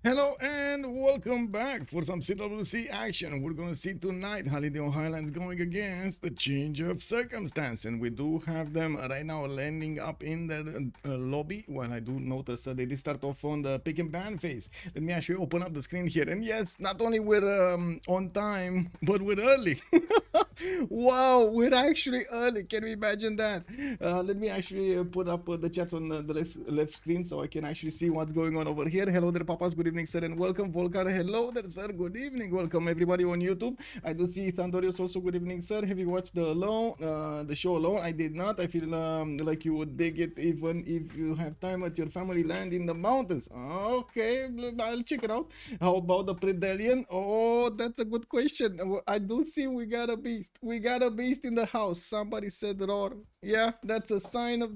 Hello and welcome back for some CWC action. We're gonna see tonight Highlands going against the change of circumstance, and we do have them right now landing up in the lobby. Well, I do notice they did start off on the pick and ban phase. Let me actually open up the screen here, and yes, not only we're on time, but we're early. Wow, we're actually early. Can we imagine that? Let me actually put up the chat on the left screen so I can actually see what's going on over here. Hello there, papas. Good evening, sir, and welcome. Volcar, hello there, sir. Good evening. Welcome, everybody on YouTube. I do see Thandorius also. Good evening, sir. Have you watched the show alone? I did not. I feel like you would dig it even if you have time at your family land in the mountains. Okay, I'll check it out. How about the Predelian? Oh, that's a good question. I do see we got a beast. We got a beast in the house. Somebody said roar. Yeah, that's a sign of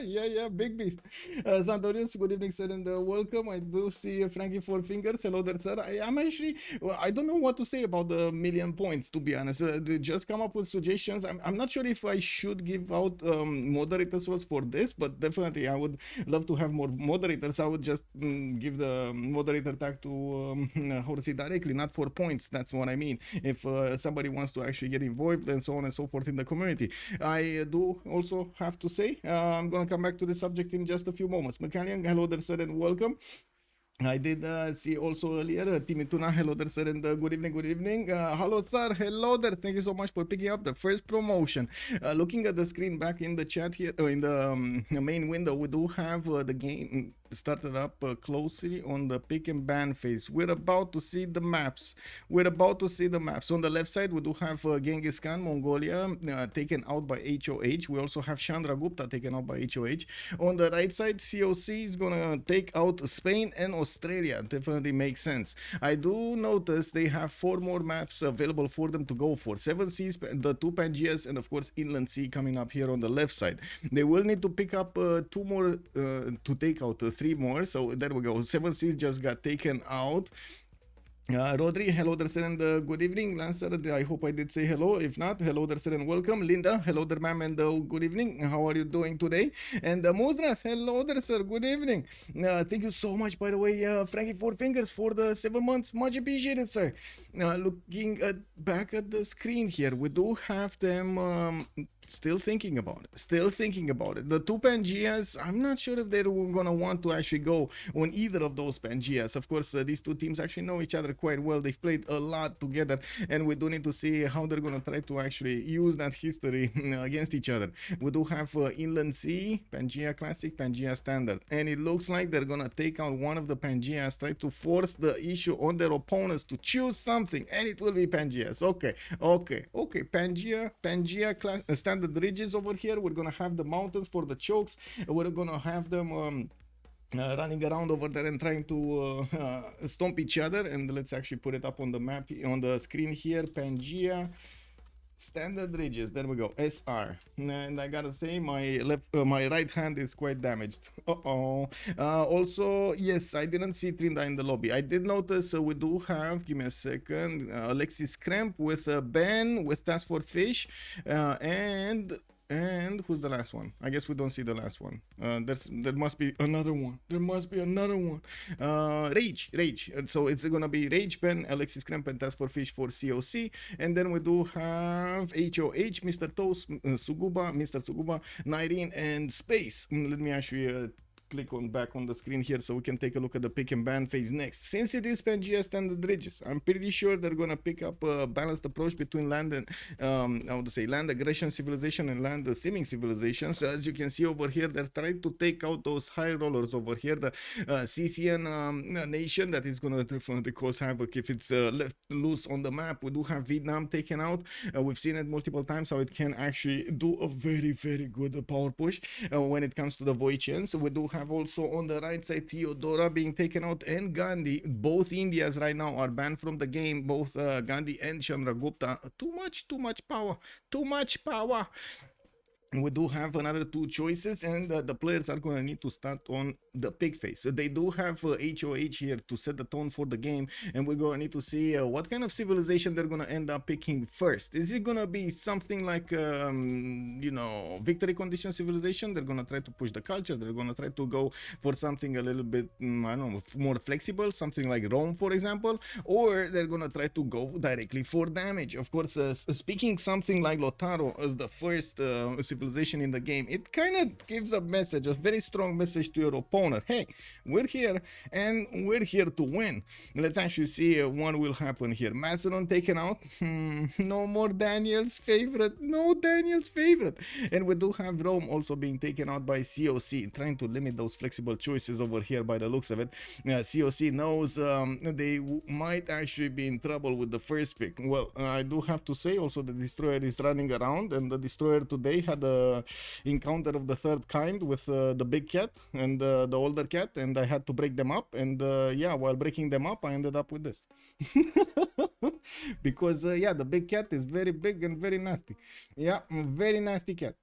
yeah, big beast. Sandorians, good evening, sir, and welcome. I do see Frankie Four Fingers. Hello there, sir. I'm actually, well, I don't know what to say about the million points, to be honest. Just come up with suggestions. I'm not sure if I should give out moderators roles for this, but definitely I would love to have more moderators. I would just give the moderator tag to how to say directly, not for points. That's what I mean. If somebody wants to actually get involved and so on and so forth in the community. I do also have to say, I'm going to come back to the subject in just a few moments. Mechanian, hello there, sir, and welcome. I did see also earlier Timituna, hello there, sir, and good evening, good evening. Hello, sir, hello there. Thank you so much for picking up the first promotion. Looking at the screen back in the chat here, in the main window, we do have the game started up closely on the pick and ban phase. We're about to see the maps. We're about to see the maps. On the left side, we do have Genghis Khan, Mongolia, taken out by HOH. We also have Chandragupta taken out by HOH. On the right side, COC is gonna take out Spain and Australia. Definitely makes sense. I do notice they have 4 more maps available for them to go for. 7 Seas, the 2 Pangeas, and of course Inland Sea coming up here on the left side. They will need to pick up 2 more to take out 3 more. So there we go. 7 Seas just got taken out. Rodri, hello there, sir, and good evening. Lancer, I hope I did say hello. If not, hello there, sir, and welcome. Linda, hello there, ma'am, and good evening. How are you doing today? And Mosnas, hello there, sir, good evening. Thank you so much, by the way, Frankie Four Fingers, for the 7 months. Much appreciated, sir. Looking back at the screen here, we do have them still thinking about it. The 2 Pangeas, I'm not sure if they're gonna want to actually go on either of those Pangeas. Of course, these 2 teams actually know each other quite well. They've played a lot together, and we do need to see how they're gonna try to actually use that history against each other. We do have Inland Sea, Pangea Classic, Pangea Standard, and it looks like they're gonna take out one of the Pangeas, try to force the issue on their opponents to choose something, and it will be Pangeas. Okay. Pangea Standard ridges over here. We're gonna have the mountains for the chokes. We're gonna have them running around over there and trying to stomp each other. And let's actually put it up on the map, on the screen here. Pangea Standard ridges, there we go, SR. And I gotta say, my right hand is quite damaged. Also, yes, I didn't see Trinda in the lobby. I did notice we do have, give me a second, Alexis Krempp with Ben, with TaskForceFish, and who's the last one? I guess we don't see the last one. There must be another one. Rage. So it's gonna be Rage, Ben, Alexis Krempp, and TaskForceFish for COC. And then we do have HOH, Mr. Toast, Mr. Suguba, Nyreen, and Space. Let me actually click on back on the screen here so we can take a look at the pick and ban phase next. Since it is Pangea Standard ridges, I'm pretty sure they're gonna pick up a balanced approach between land and I would say land aggression civilization and land seeming civilization. So as you can see over here, they're trying to take out those high rollers over here, the Scythian nation that is gonna definitely cause havoc if it's left loose on the map. We do have Vietnam taken out. We've seen it multiple times how it can actually do a very, very good power push when it comes to the Voichens. We do have also on the right side Theodora being taken out, and Gandhi. Both Indias right now are banned from the game, both Gandhi and Chandragupta. Too much power. we do have another two choices, and the players are going to need to start on the pig face. So they do have HOH here to set the tone for the game, and we're going to need to see what kind of civilization they're going to end up picking first. Is it going to be something like you know, victory condition civilization? They're going to try to push the culture, they're going to try to go for something a little bit I don't know, more flexible, something like Rome, for example, or they're going to try to go directly for damage. Of course, speaking something like Lotaro as the first civilization in the game, it kind of gives a message, a very strong message to your opponent. Hey, we're here and we're here to win. Let's actually see what will happen here. Macedon taken out. No more Daniel's favorite. No Daniel's favorite. And we do have Rome also being taken out by COC, trying to limit those flexible choices over here by the looks of it. COC knows they might actually be in trouble with the first pick. Well, I do have to say also the destroyer is running around, and the destroyer today had a encounter of the third kind with the big cat and the older cat, and I had to break them up, and yeah, while breaking them up I ended up with this. Because yeah, the big cat is very big and very nasty. Yeah, very nasty cat.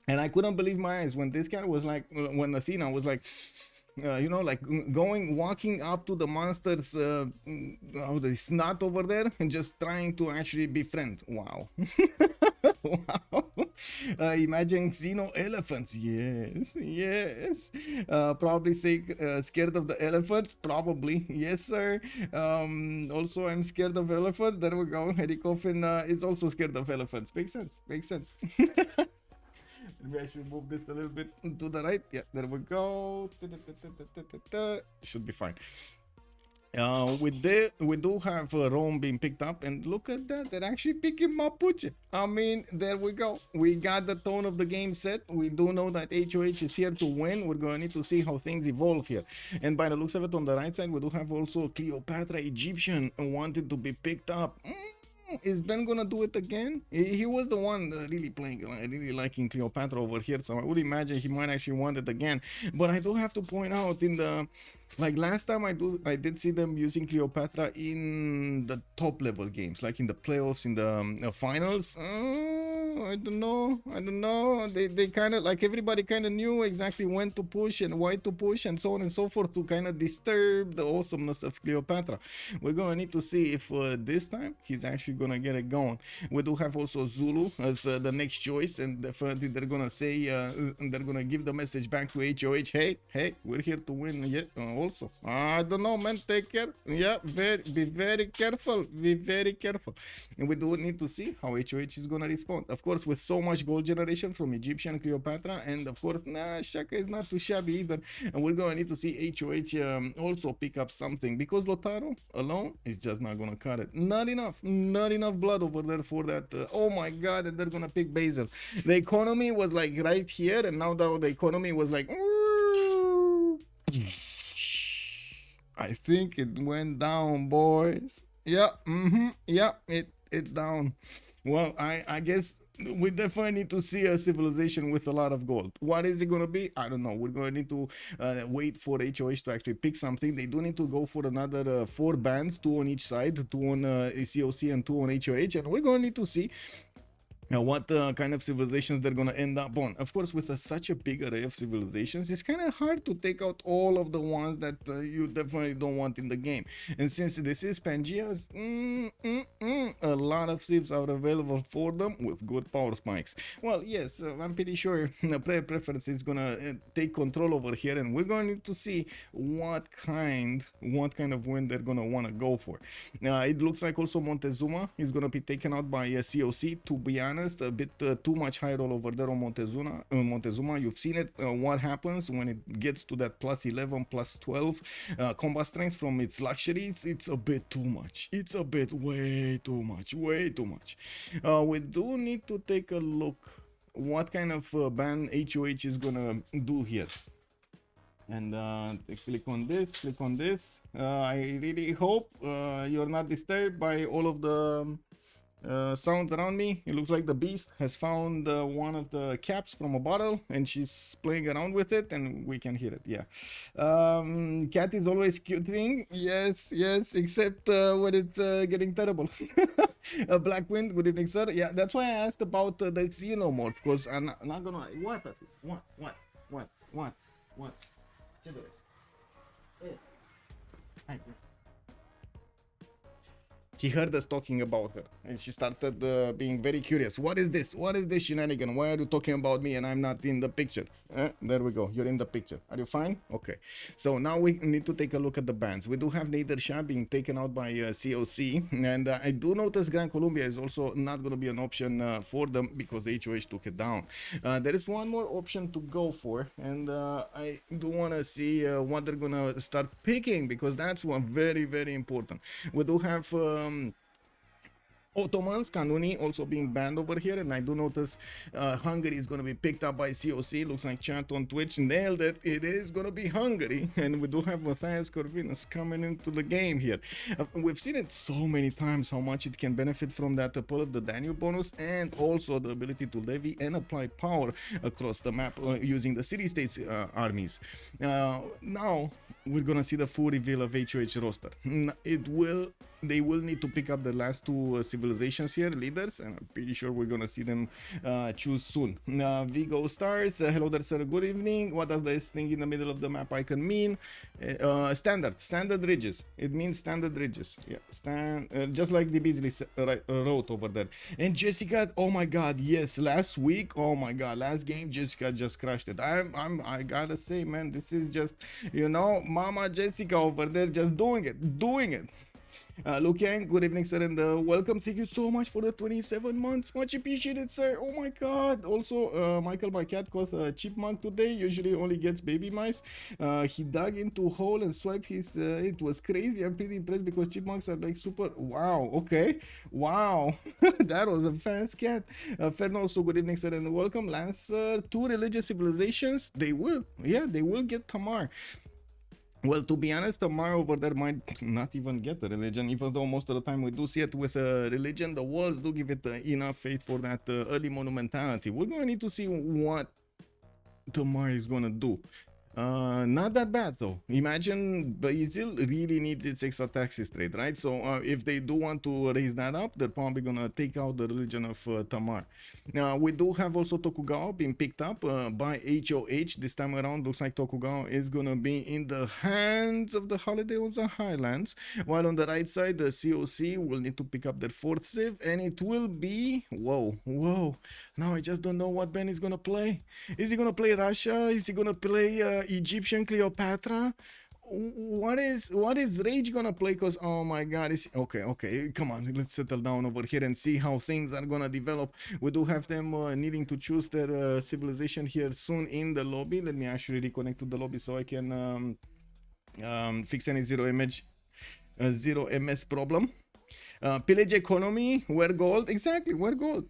And I couldn't believe my eyes when this cat was like, when Athena was like, you know, like walking up to the monster's the snot over there and just trying to actually befriend. Wow. Wow. Imagine Xeno elephants. Yes, yes. Probably say scared of the elephants. Probably. Yes, sir. Also, I'm scared of elephants. There we go. Eddie Coffin is also scared of elephants. Makes sense. Makes sense. Maybe I should move this a little bit to the right. Yeah, there we go. Should be fine. We do have Rome being picked up, and look at that, they're actually picking Mapuche. I mean, there we go. We got the tone of the game set. We do know that HOH is here to win. We're going to need to see how things evolve here. And by the looks of it, on the right side, we do have also Cleopatra, Egyptian, wanted to be picked up. Is Ben gonna do it again? He was the one really playing, really liking Cleopatra over here, so I would imagine he might actually want it again. But I do have to point out, in the like last time I did see them using Cleopatra in the top level games, like in the playoffs, in the finals. I don't know. They kind of, like, everybody kind of knew exactly when to push and why to push and so on and so forth, to kind of disturb the awesomeness of Cleopatra. We're gonna need to see if this time he's actually gonna get it going. We do have also Zulu as the next choice, and definitely they're gonna say they're gonna give the message back to HOH. Hey, we're here to win. Yeah, also, I don't know, man. Take care. Yeah, be very careful. Be very careful. And we do need to see how HOH is gonna respond. Of course, with so much gold generation from Egyptian Cleopatra, and of course, Shaka is not too shabby either. And we're gonna need to see HOH also pick up something, because Lotaro alone is just not gonna cut it. Not enough blood over there for that. Oh my god, and they're gonna pick Basil. The economy was like right here, and now the economy was like, I think it went down, boys. Yeah, yeah, it's down. Well, I guess we definitely need to see a civilization with a lot of gold. What is it going to be? I don't know. We're going to need to wait for HOH to actually pick something. They do need to go for another 4 bands, 2 on each side, 2 on COC and 2 on HOH, and we're going to need to see what kind of civilizations they're gonna end up on. Of course, with such a big array of civilizations, it's kind of hard to take out all of the ones that you definitely don't want in the game. And since this is Pangea's, a lot of civs are available for them with good power spikes. Well, yes, I'm pretty sure the player preference is gonna take control over here, and we're going to see what kind of win they're gonna want to go for. It looks like also Montezuma is gonna be taken out by COC, to be honest. A bit too much high roll over there on Montezuma. You've seen it, what happens when it gets to that plus 11, plus 12 combat strength from its luxuries. It's a bit too much. It's a bit way too much. We do need to take a look what kind of ban HOH is gonna do here. And click on this. I really hope you're not disturbed by all of the sounds around me. It looks like the beast has found one of the caps from a bottle and she's playing around with it and we can hear it. Yeah. Cat is always cute thing. Yes, yes, except when it's getting terrible. A Black Wind, good evening, sir. Yeah, that's why I asked about the xenomorph, because I'm not gonna. What? What? He heard us talking about her and she started being very curious. What is this? What is this shenanigan? Why are you talking about me and I'm not in the picture? There we go. You're in the picture. Are you fine? Okay. So now we need to take a look at the bans. We do have Nader Shah being taken out by COC. And I do notice Gran Colombia is also not going to be an option for them because HOH took it down. There is one more option to go for. And I do want to see what they're going to start picking because that's one very, very important. We do have Ottomans, Kanuni also being banned over here, and I do notice Hungary is going to be picked up by COC. Looks like chat on Twitch nailed it. It is going to be Hungary, and we do have Matthias Corvinus coming into the game here. We've seen it so many times how much it can benefit from that pull of the Danube bonus and also the ability to levy and apply power across the map using the city-states armies. Now we're going to see the full reveal of HOH roster. They will need to pick up the last two civilizations here, leaders, and I'm pretty sure we're gonna see them choose soon. Vigo Stars, hello there, sir, good evening. What does this thing in the middle of the map icon mean? Standard ridges. It means standard ridges. Yeah, just like the Beasley wrote over there. And Jessica, oh my god, yes, last week, oh my god, last game, Jessica just crushed it. I gotta say, man, this is just, you know, Mama Jessica over there just doing it. Luke Yang, good evening, sir, and welcome. Thank you so much for the 27 months. Much appreciated, sir. Oh my god. Also, Michael, my cat, caused a chipmunk today. Usually only gets baby mice. He dug into a hole and swiped his. It was crazy. I'm pretty impressed because chipmunks are like super. Wow. Okay. Wow. That was a fast cat. Ferno, also, good evening, sir, and welcome. Lancer, two religious civilizations. They will. Yeah, they will get Tamar. Well, to be honest, Tamar over there might not even get the religion, even though most of the time we do see it with religion. The walls do give it enough faith for that early monumentality. We're going to need to see what Tamar is going to do. Not that bad though. Imagine Basil really needs its extra taxes trade, right? So if they do want to raise that up, they're probably gonna take out the religion of Tamar. Now we do have also Tokugawa being picked up by HOH this time around. Looks like Tokugawa is gonna be in the hands of the Holiday on the Highlands, while on the right side the COC will need to pick up their fourth civ, and it will be whoa. Now I just don't know what Ben is gonna play. Is he gonna play Russia? Is he gonna play Egyptian Cleopatra? What is Rage gonna play? Cause oh my god, is okay, come on, let's settle down over here and see how things are gonna develop. We do have them needing to choose their civilization here soon in the lobby. Let me actually reconnect to the lobby so I can fix any zero MS problem. Pillage economy, where gold, exactly, where gold.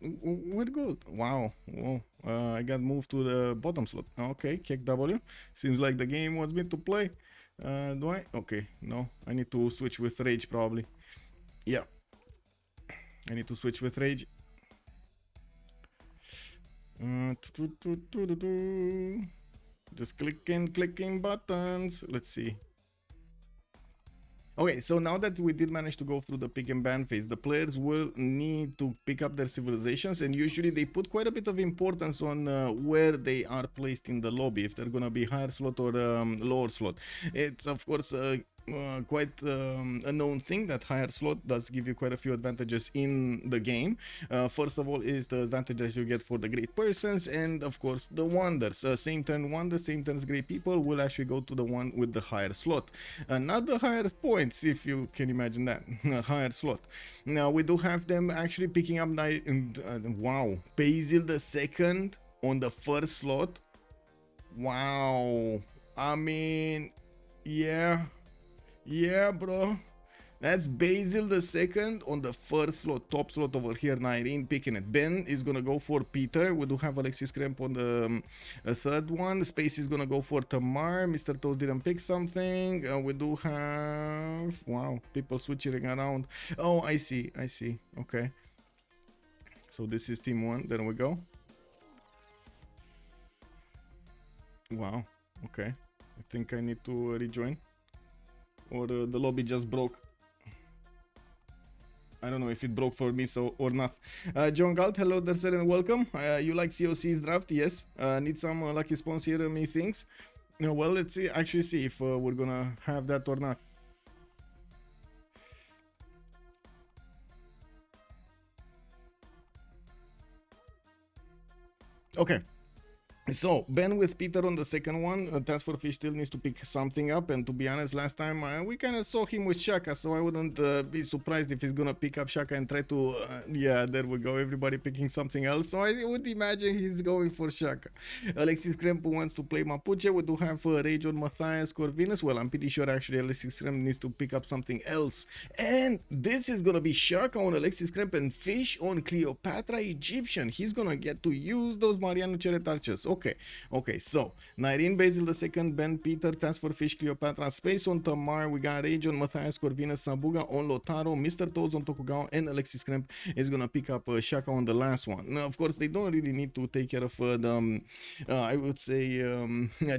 Wow. I got moved to the bottom slot. Okay, kick W. Seems like the game wants me to play. Do I? Okay, no, I need to switch with Rage probably. Yeah, I need to switch with Rage. Just clicking buttons. Let's see. Okay, so now that we did manage to go through the pick and ban phase, the players will need to pick up their civilizations, and usually they put quite a bit of importance on where they are placed in the lobby, if they're gonna be higher slot or lower slot. It's of course quite a known thing that higher slot does give you quite a few advantages in the game. First of all is the advantage that you get for the great persons, and of course the wonders. Same turn wonder, same turns great people will actually go to the one with the higher slot, not the higher points, if you can imagine that. Higher slot. Now we do have them actually picking up wow, Basil the second on the first slot. Wow, I mean, yeah, bro. That's Basil the second on the first slot, top slot over here. Nyreen picking it. Ben is gonna go for Peter. We do have Alexis Krempp on the third one. Space is gonna go for Tamar. Mr. Toast didn't pick something. We do have, wow, people switching around. Oh, I see. Okay. So this is team 1. There we go. Wow. Okay. I think I need to rejoin. Or the lobby just broke. I don't know if it broke for me or not. John Galt, hello there, sir, and welcome. You like COC's draft? Yes. Need some lucky spawns here, methinks. Well, let's see. Actually, see if we're gonna have that or not. Okay. So, Ben with Peter on the second one. TaskForceFish still needs to pick something up, and to be honest, last time we kind of saw him with Shaka, so I wouldn't be surprised if he's gonna pick up Shaka and try to... yeah, there we go, everybody picking something else, so I would imagine he's going for Shaka. Alexis Krempp wants to play Mapuche. We do have Rage on Matthias Corvinus. Well, I'm pretty sure actually Alexis Krempp needs to pick up something else. And this is gonna be Shaka on Alexis Krempp and Fish on Cleopatra Egyptian. He's gonna get to use those Mariano Cheret archers. Okay, so Nyreen, Basil the second, Ben, Peter, TaskForceFish, Cleopatra, Space on Tamar. We got Rage on Matthias Corvinus, Sabuga on Lotaro, Mr. Toes on Tokugawa, and Alexis Krempp is gonna pick up Shaka on the last one. Now, of course, they don't really need to take care of the, I would say,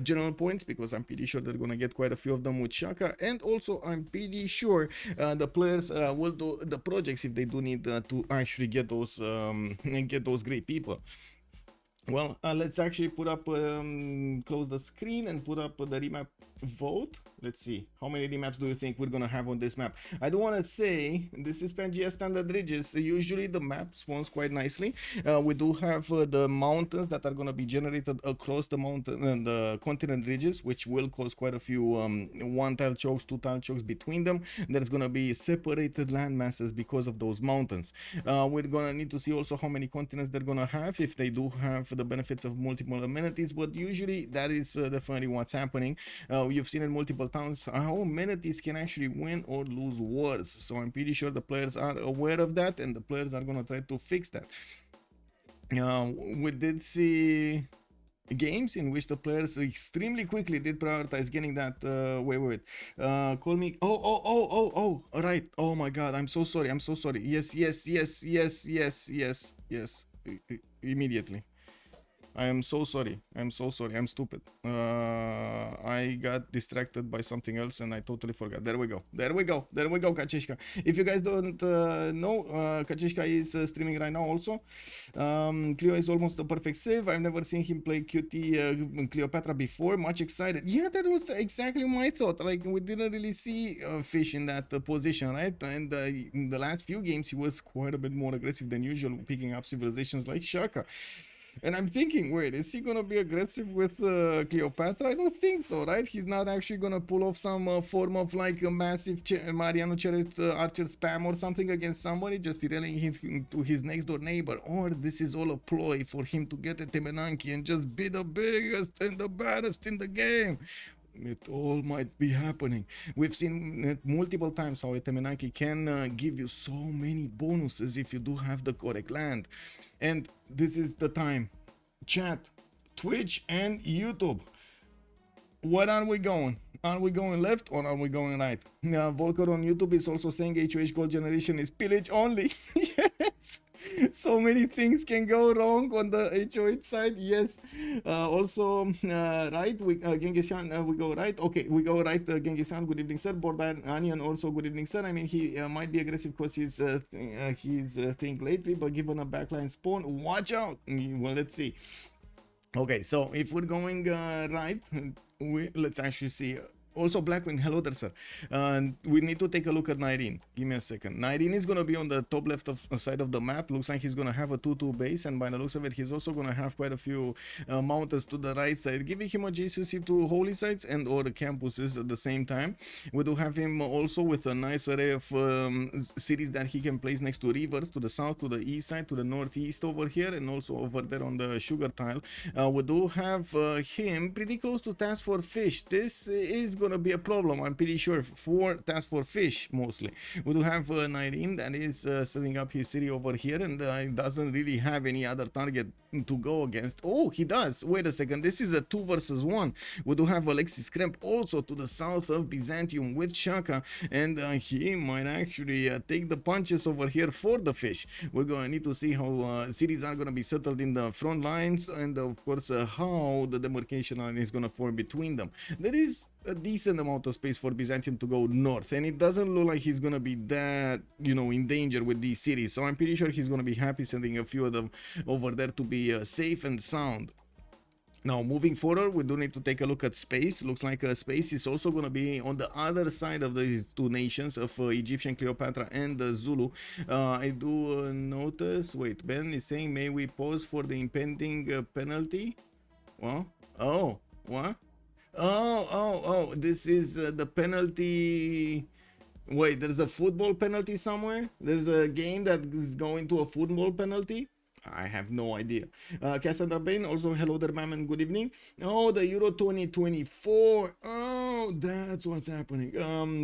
general points, because I'm pretty sure they're gonna get quite a few of them with Shaka, and also I'm pretty sure the players will do the projects if they do need to actually get those great people. Well, let's actually put up, close the screen and put up the remap vote. Let's see, how many remaps do you think we're gonna have on this map? I do want to say, this is Pangea standard ridges. Usually the map spawns quite nicely. We do have the mountains that are gonna be generated across the mountain and the continent ridges, which will cause quite a few one tile chokes, two tile chokes between them. There's gonna be separated land masses because of those mountains. We're gonna need to see also how many continents they're gonna have, if they do have the benefits of multiple amenities, but usually that is definitely what's happening. You've seen it multiple times how amenities can actually win or lose wars, so I'm pretty sure the players are aware of that, and the players are gonna try to fix that. We did see games in which the players extremely quickly did prioritize getting that call me right. Oh my god, I'm so sorry, yes, immediately. I am so sorry. I'm stupid. I got distracted by something else and I totally forgot. There we go, Kachishka. If you guys don't know, Kachishka is streaming right now also. Cleo is almost a perfect save. I've never seen him play QT Cleopatra before. Much excited. Yeah, that was exactly my thought. Like, we didn't really see Fish in that position, right? And in the last few games, he was quite a bit more aggressive than usual, picking up civilizations like Shaka. And I'm thinking, wait, is he gonna be aggressive with Cleopatra? I don't think so, right? He's not actually gonna pull off some form of like a massive Mariano Cheret archer spam or something against somebody, just rallying him to his next door neighbor. Or this is all a ploy for him to get a Temenanki and just be the biggest and the baddest in the game. It all might be happening. We've seen it multiple times how a Temenanki can give you so many bonuses if you do have the correct land. And this is the time. Chat, Twitch and YouTube. What are we going? Are we going left or are we going right? Volker on YouTube is also saying HOH gold generation is pillage only. Yes. So many things can go wrong on the HOH side. Yes. Also, right. Genghis Khan, we go right. Okay, we go right. Genghis Khan, good evening, sir. Border Onion, also good evening, sir. I mean, he might be aggressive because he's thing lately, but given a backline spawn, watch out. Well, let's see. Okay, so if we're going right, let's actually see. Also, Blackwing, hello there, sir. We need to take a look at Nyreen. Give me a second. Nyreen is going to be on the top left side of the map. Looks like he's going to have a 2-2 base, and by the looks of it, he's also going to have quite a few mountains to the right side, giving him adjacency to holy sites and or the campuses at the same time. We do have him also with a nice array of cities that he can place next to rivers, to the south, to the east side, to the northeast over here, and also over there on the sugar tile. We do have him pretty close to TaskForceFish. This is gonna be a problem, I'm pretty sure, for TaskForceFish mostly. We do have Nyreen that is setting up his city over here, and he doesn't really have any other target to go against. Oh, he does. Wait a second, this is a 2 versus 1. We do have Alexis Krempp also to the south of Byzantium with Shaka, and he might actually take the punches over here for the fish. We're gonna need to see how cities are gonna be settled in the front lines, and of course how the demarcation line is gonna form between them. There is a decent amount of space for Byzantium to go north, and it doesn't look like he's gonna be that, you know, in danger with these cities, so I'm pretty sure he's gonna be happy sending a few of them over there to be safe and sound. Now, moving forward, we do need to take a look at space. Looks like space is also going to be on the other side of these two nations of Egyptian Cleopatra and Zulu. I do notice, wait, Ben is saying, may we pause for the impending penalty? What? Oh, what? Oh, this is the penalty. Wait, there's a football penalty somewhere? There's a game that is going to a football penalty? I have no idea. Cassandra Bain, also hello there, ma'am, and good evening. Oh, the Euro 2024. Oh, that's what's happening.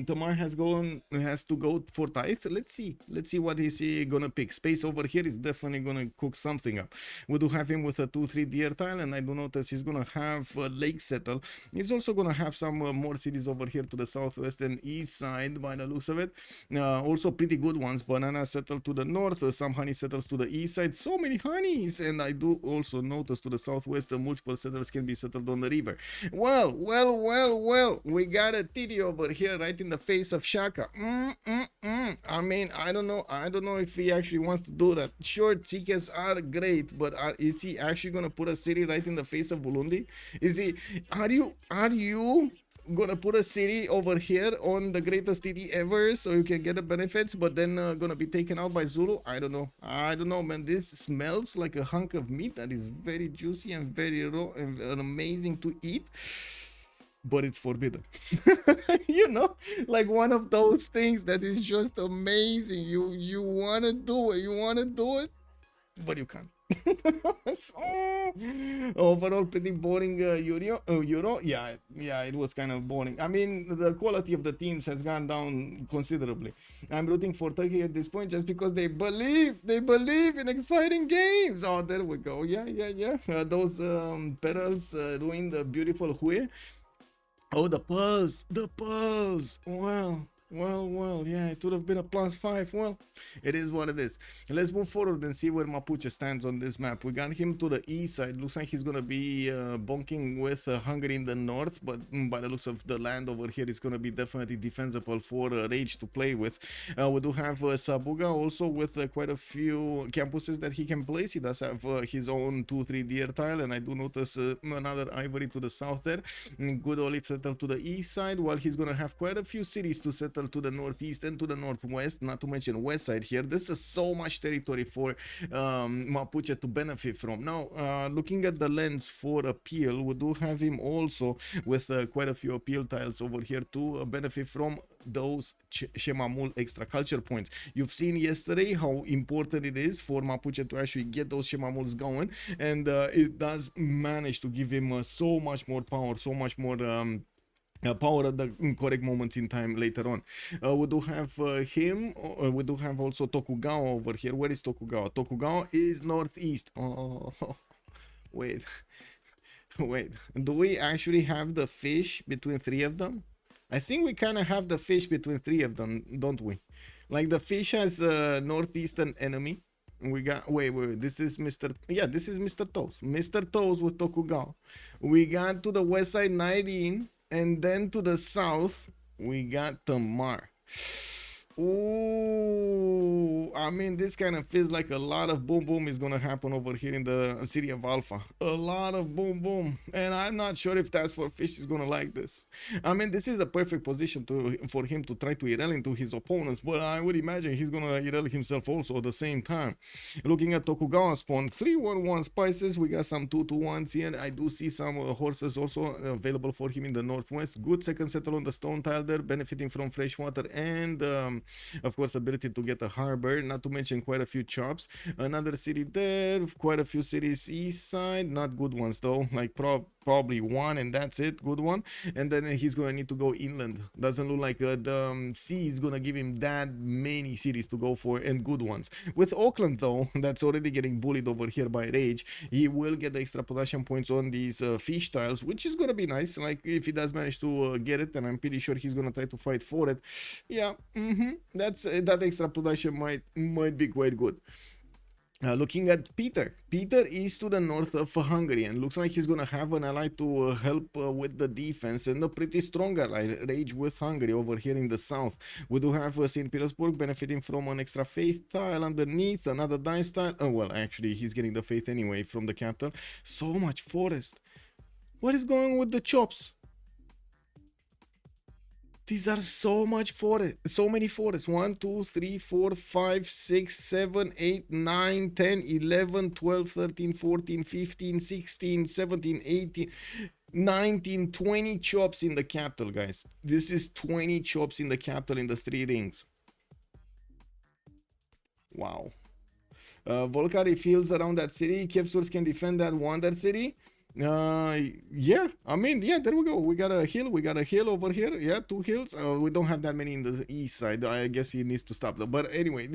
Tamar has to go for tithe. Let's see what is he gonna pick. Space over here is definitely gonna cook something up. We do have him with a 2-3 deer tile, and I do notice he's gonna have lake settle. He's also gonna have some more cities over here to the southwest and east side by the looks of it. Also pretty good ones. Banana settle to the north, some honey settles to the east side. So many honeys, and I do also notice to the southwest multiple settlers can be settled on the river. Well, we got a titty over here right in the face of Shaka. I mean, I don't know if he actually wants to do that. Sure, tickets are great, but is he actually gonna put a city right in the face of Burundi? Are you gonna put a city over here on the greatest city ever so you can get the benefits, but then gonna be taken out by Zulu? I don't know, man. This smells like a hunk of meat that is very juicy and very raw and amazing to eat, but it's forbidden. You know, like one of those things that is just amazing. You wanna do it, but you can't. Overall pretty boring Euro. Yeah, it was kind of boring. I mean, the quality of the teams has gone down considerably. I'm rooting for Turkey at this point just because they believe in exciting games. Oh, there we go. Yeah. Those perils ruined the beautiful Hue. Oh, the pearls. Well, yeah, it would have been a +5. Well, it is what it is. Let's move forward and see where Mapuche stands on this map. We got him to the east side. Looks like he's going to be bonking with Hungary in the north, but by the looks of the land over here, it's going to be definitely defensible for Rage to play with. We do have Sabuga also with quite a few campuses that he can place. He does have his own 2-3 deer tile, and I do notice another ivory to the south there. Good olive settle to the east side, while he's going to have quite a few cities to settle to the northeast and to the northwest, not to mention west side here. This is so much territory for Mapuche to benefit from. Now, looking at the lens for appeal, we do have him also with quite a few appeal tiles over here to benefit from those Shemamul extra culture points. You've seen yesterday how important it is for Mapuche to actually get those Shemamuls going, and it does manage to give him so much more power, so much more power at the correct moments in time later on. We do have him. We do have also Tokugawa over here. Where is Tokugawa? Tokugawa is northeast. Oh, wait. Do we actually have the fish between 3 of them? I think we kind of have the fish between 3 of them, don't we? Like the fish has a northeastern enemy. We got wait, this is Mr. Yeah, this is Mr. Toes. Mr. Toes with Tokugawa. We got to the west side Nyreen, and then to the south we got Tamar. Ooh, I mean, this kind of feels like a lot of boom boom is gonna happen over here in the city of Alpha. A lot of boom boom, and I'm not sure if TaskForceFish is gonna like this. I mean, this is a perfect position for him to try to irrel into his opponents, but I would imagine he's gonna irrel himself also at the same time. Looking at Tokugawa spawn, 3-1-1 spices. We got some 2-2-1s here. I do see some horses also available for him in the northwest. Good second settle on the stone tile there, benefiting from fresh water and Of course, ability to get a harbor, not to mention quite a few chops. Another city there, quite a few cities east side, not good ones though, like probably one and that's it, good one. And then he's gonna need to go inland. Doesn't look like the sea is gonna give him that many cities to go for and good ones. With Auckland though, that's already getting bullied over here by Rage, he will get the extra production points on these fish tiles, which is gonna be nice. Like if he does manage to get it, and I'm pretty sure he's gonna try to fight for it. Yeah, that's that extra production might be quite good. Looking at Peter. Peter is to the north of Hungary and looks like he's gonna have an ally to help with the defense, and a pretty strong ally, Rage with Hungary over here in the south. We do have St. Petersburg benefiting from an extra faith tile underneath, another dice tile. Oh well, actually he's getting the faith anyway from the capital. So much forest. What is going on with the chops? These are so much forest, so many forests. 1, 2, 3, 4, 5, 6, 7, 8, 9, 10, 11, 12, 13, 14, 15, 16, 17, 18, 19, 20 chops in the capital, guys. This is 20 chops in the capital in the 3 rings. Wow. Volcari fields around that city. Kevsurs can defend that wonder city. Yeah, I mean, yeah, there we go. We got a hill over here. Yeah, 2 hills. We don't have that many in the east side. I guess he needs to stop them. But anyway,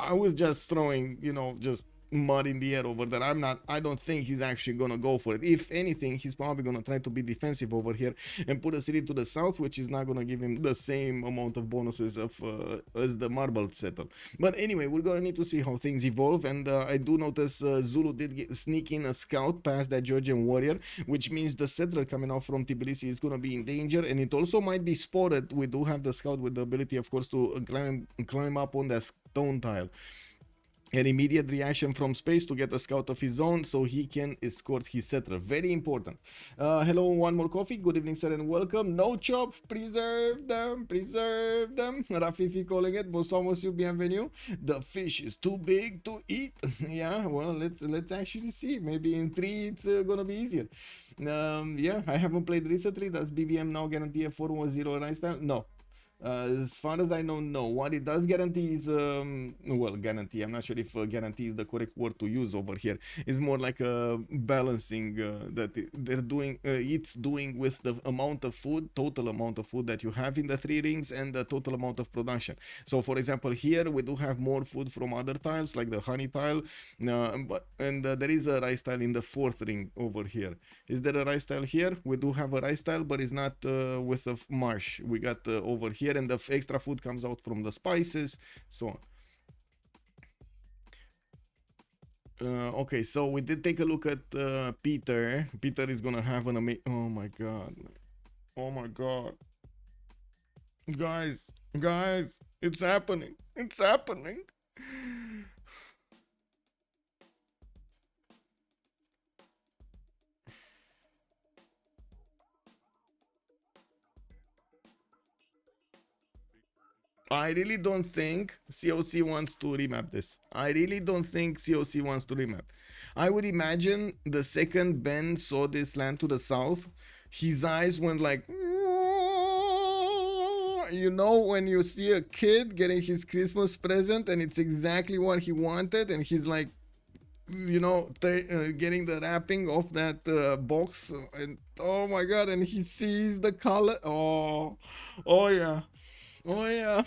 I was just throwing, you know, just mud in the air over there. I don't think he's actually gonna go for it. If anything, he's probably gonna try to be defensive over here and put a city to the south, which is not gonna give him the same amount of bonuses of as the marble settle. But anyway, we're gonna need to see how things evolve. And I do notice Zulu did sneak in a scout past that Georgian warrior, which means the settler coming out from Tbilisi is gonna be in danger, and it also might be spotted. We do have the scout with the ability, of course, to climb up on that stone tile. An immediate reaction from space to get a scout of his own so he can escort his settler. Very important. Hello, one more coffee. Good evening, sir, and welcome. No chop. Preserve them. Preserve them. Rafifi calling it. Bonsoir, monsieur. Bienvenue. The fish is too big to eat. Yeah, well, let's actually see. Maybe in 3 it's gonna be easier. Yeah, I haven't played recently. Does BBM now guarantee a 4-1-0 rise time? No. As far as I know, no. What it does guarantee is, well, guarantee, I'm not sure if guarantee is the correct word to use over here. It's more like a balancing that they're doing, it's doing with the amount of food, total amount of food that you have in the 3 rings and the total amount of production. So for example, here we do have more food from other tiles, like the honey tile, and there is a rice tile in the 4th ring over here. Is there a rice tile here? We do have a rice tile, but it's not with a marsh. We got over here, and the extra food comes out from the spices, so on. Okay, so we did take a look at Peter. Peter is gonna have an amazing... Oh my god. Oh my god. Guys, it's happening. It's happening. I really don't think COC wants to remap this. I really don't think COC wants to remap. I would imagine the second Ben saw this land to the south, his eyes went like... You know, when you see a kid getting his Christmas present and it's exactly what he wanted, and he's like, you know, getting the wrapping off that box, and oh my god, and he sees the color. Oh yeah. Oh yeah.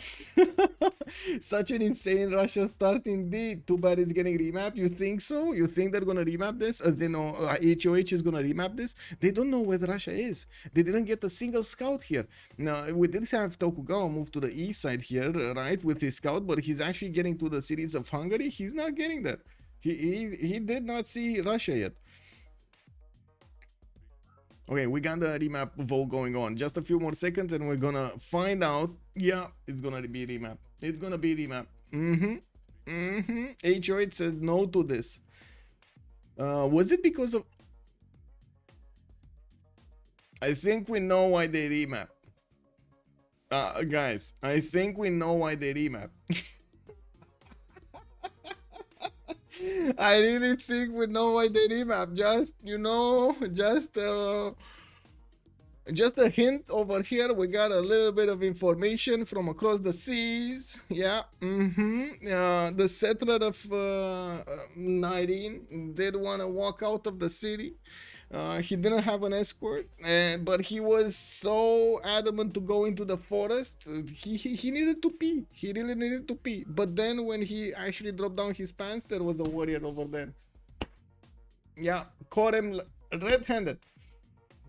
Such an insane Russia start indeed. Too bad it's getting remapped. You think so? You think they're gonna remap this? As they know, HOH is gonna remap this? They don't know where Russia is. They didn't get a single scout here. Now, we did have Tokugawa move to the east side here, right, with his scout, but he's actually getting to the cities of Hungary. He's not getting there. He did not see Russia yet. Okay, we got the remap vote going on. Just a few more seconds and we're gonna find out. Yeah, it's gonna be remap. It's gonna be remap. HOH says no to this. Was it because of... I think we know why they remap. Guys, I think we know why they remap. I really think we know why they remap. Just, you know, just just a hint over here. We got a little bit of information from across the seas. Yeah. The settler of Nyreen did want to walk out of the city. He didn't have an escort, but he was so adamant to go into the forest. He needed to pee. He really needed to pee. But then when he actually dropped down his pants, there was a warrior over there. Yeah, caught him red-handed.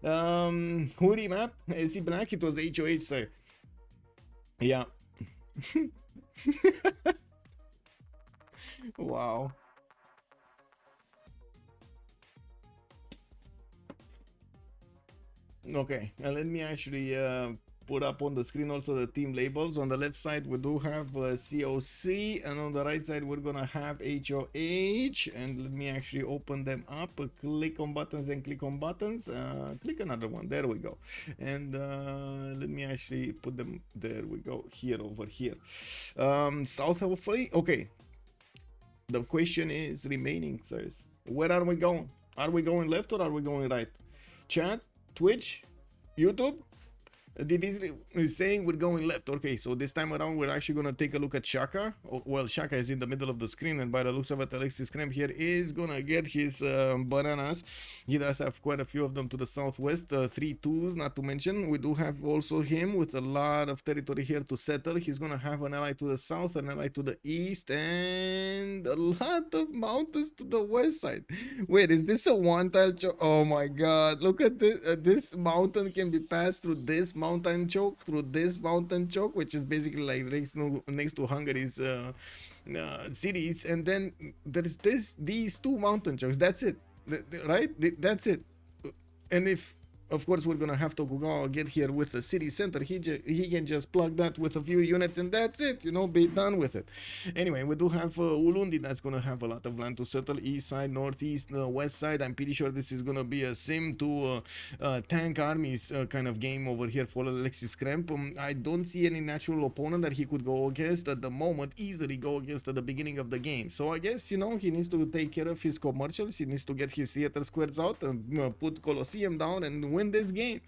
Hoodie map. Is he black? It was HOH, sir. Yeah. Wow. Okay, let me actually put up on the screen also the team labels. On the left side we do have COC, and on the right side we're gonna have HOH. And let me actually open them up. Click on buttons and click on buttons. Click another one. There we go. And let me actually put them. There we go. Here, over here. South of Free. Okay. The question is remaining, sirs. Where are we going? Are we going left or are we going right? Chat, Twitch, YouTube. Division is saying we're going left. Okay, so this time around we're actually gonna take a look at Shaka. Well, Shaka is in the middle of the screen, and by the looks of it, Alexis Krempp here is gonna get his bananas. He does have quite a few of them to the southwest, 3 2s, not to mention. We do have also him with a lot of territory here to settle. He's gonna have an ally to the south, an ally to the east, and a lot of mountains to the west side. Wait, is this a one-tile choke? Oh my god, look at this. This mountain can be passed through this mountain choke, which is basically like next to Hungary's cities, and then there's these 2 mountain chokes. That's it, right? That's it. And if of course we're gonna have Tokugawa get here with the city center, he can just plug that with a few units and that's it, you know, be done with it. Anyway, we do have Ulundi that's gonna have a lot of land to settle, east side, northeast, west side. I'm pretty sure this is gonna be a sim to tank armies kind of game over here for Alexis Krempp. I don't see any natural opponent that he could go against at the moment, easily go against at the beginning of the game. So I guess, you know, he needs to take care of his commercials, he needs to get his theater squares out and put Colosseum down and win this game.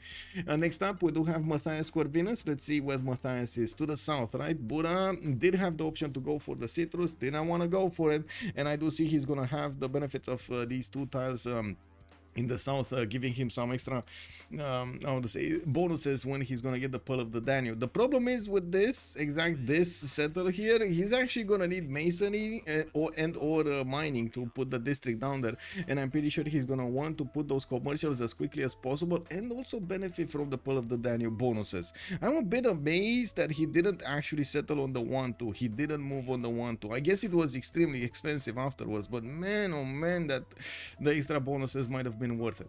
Next up we do have Matthias Corvinus. Let's see what Matthias is. To the south, right? Buddha did have the option to go for the citrus, didn't want to go for it, and I do see he's gonna have the benefits of these 2 tiles in the south, giving him some extra I want to say bonuses when he's gonna get the Pearl of the Danube. The problem is with this settler here, he's actually gonna need masonry or mining to put the district down there, and I'm pretty sure he's gonna want to put those commercials as quickly as possible and also benefit from the Pearl of the Danube bonuses. I'm a bit amazed that he didn't actually settle on the 1-2. He didn't move on the 1-2. I guess it was extremely expensive afterwards, but man, oh man, that the extra bonuses might have been worth it.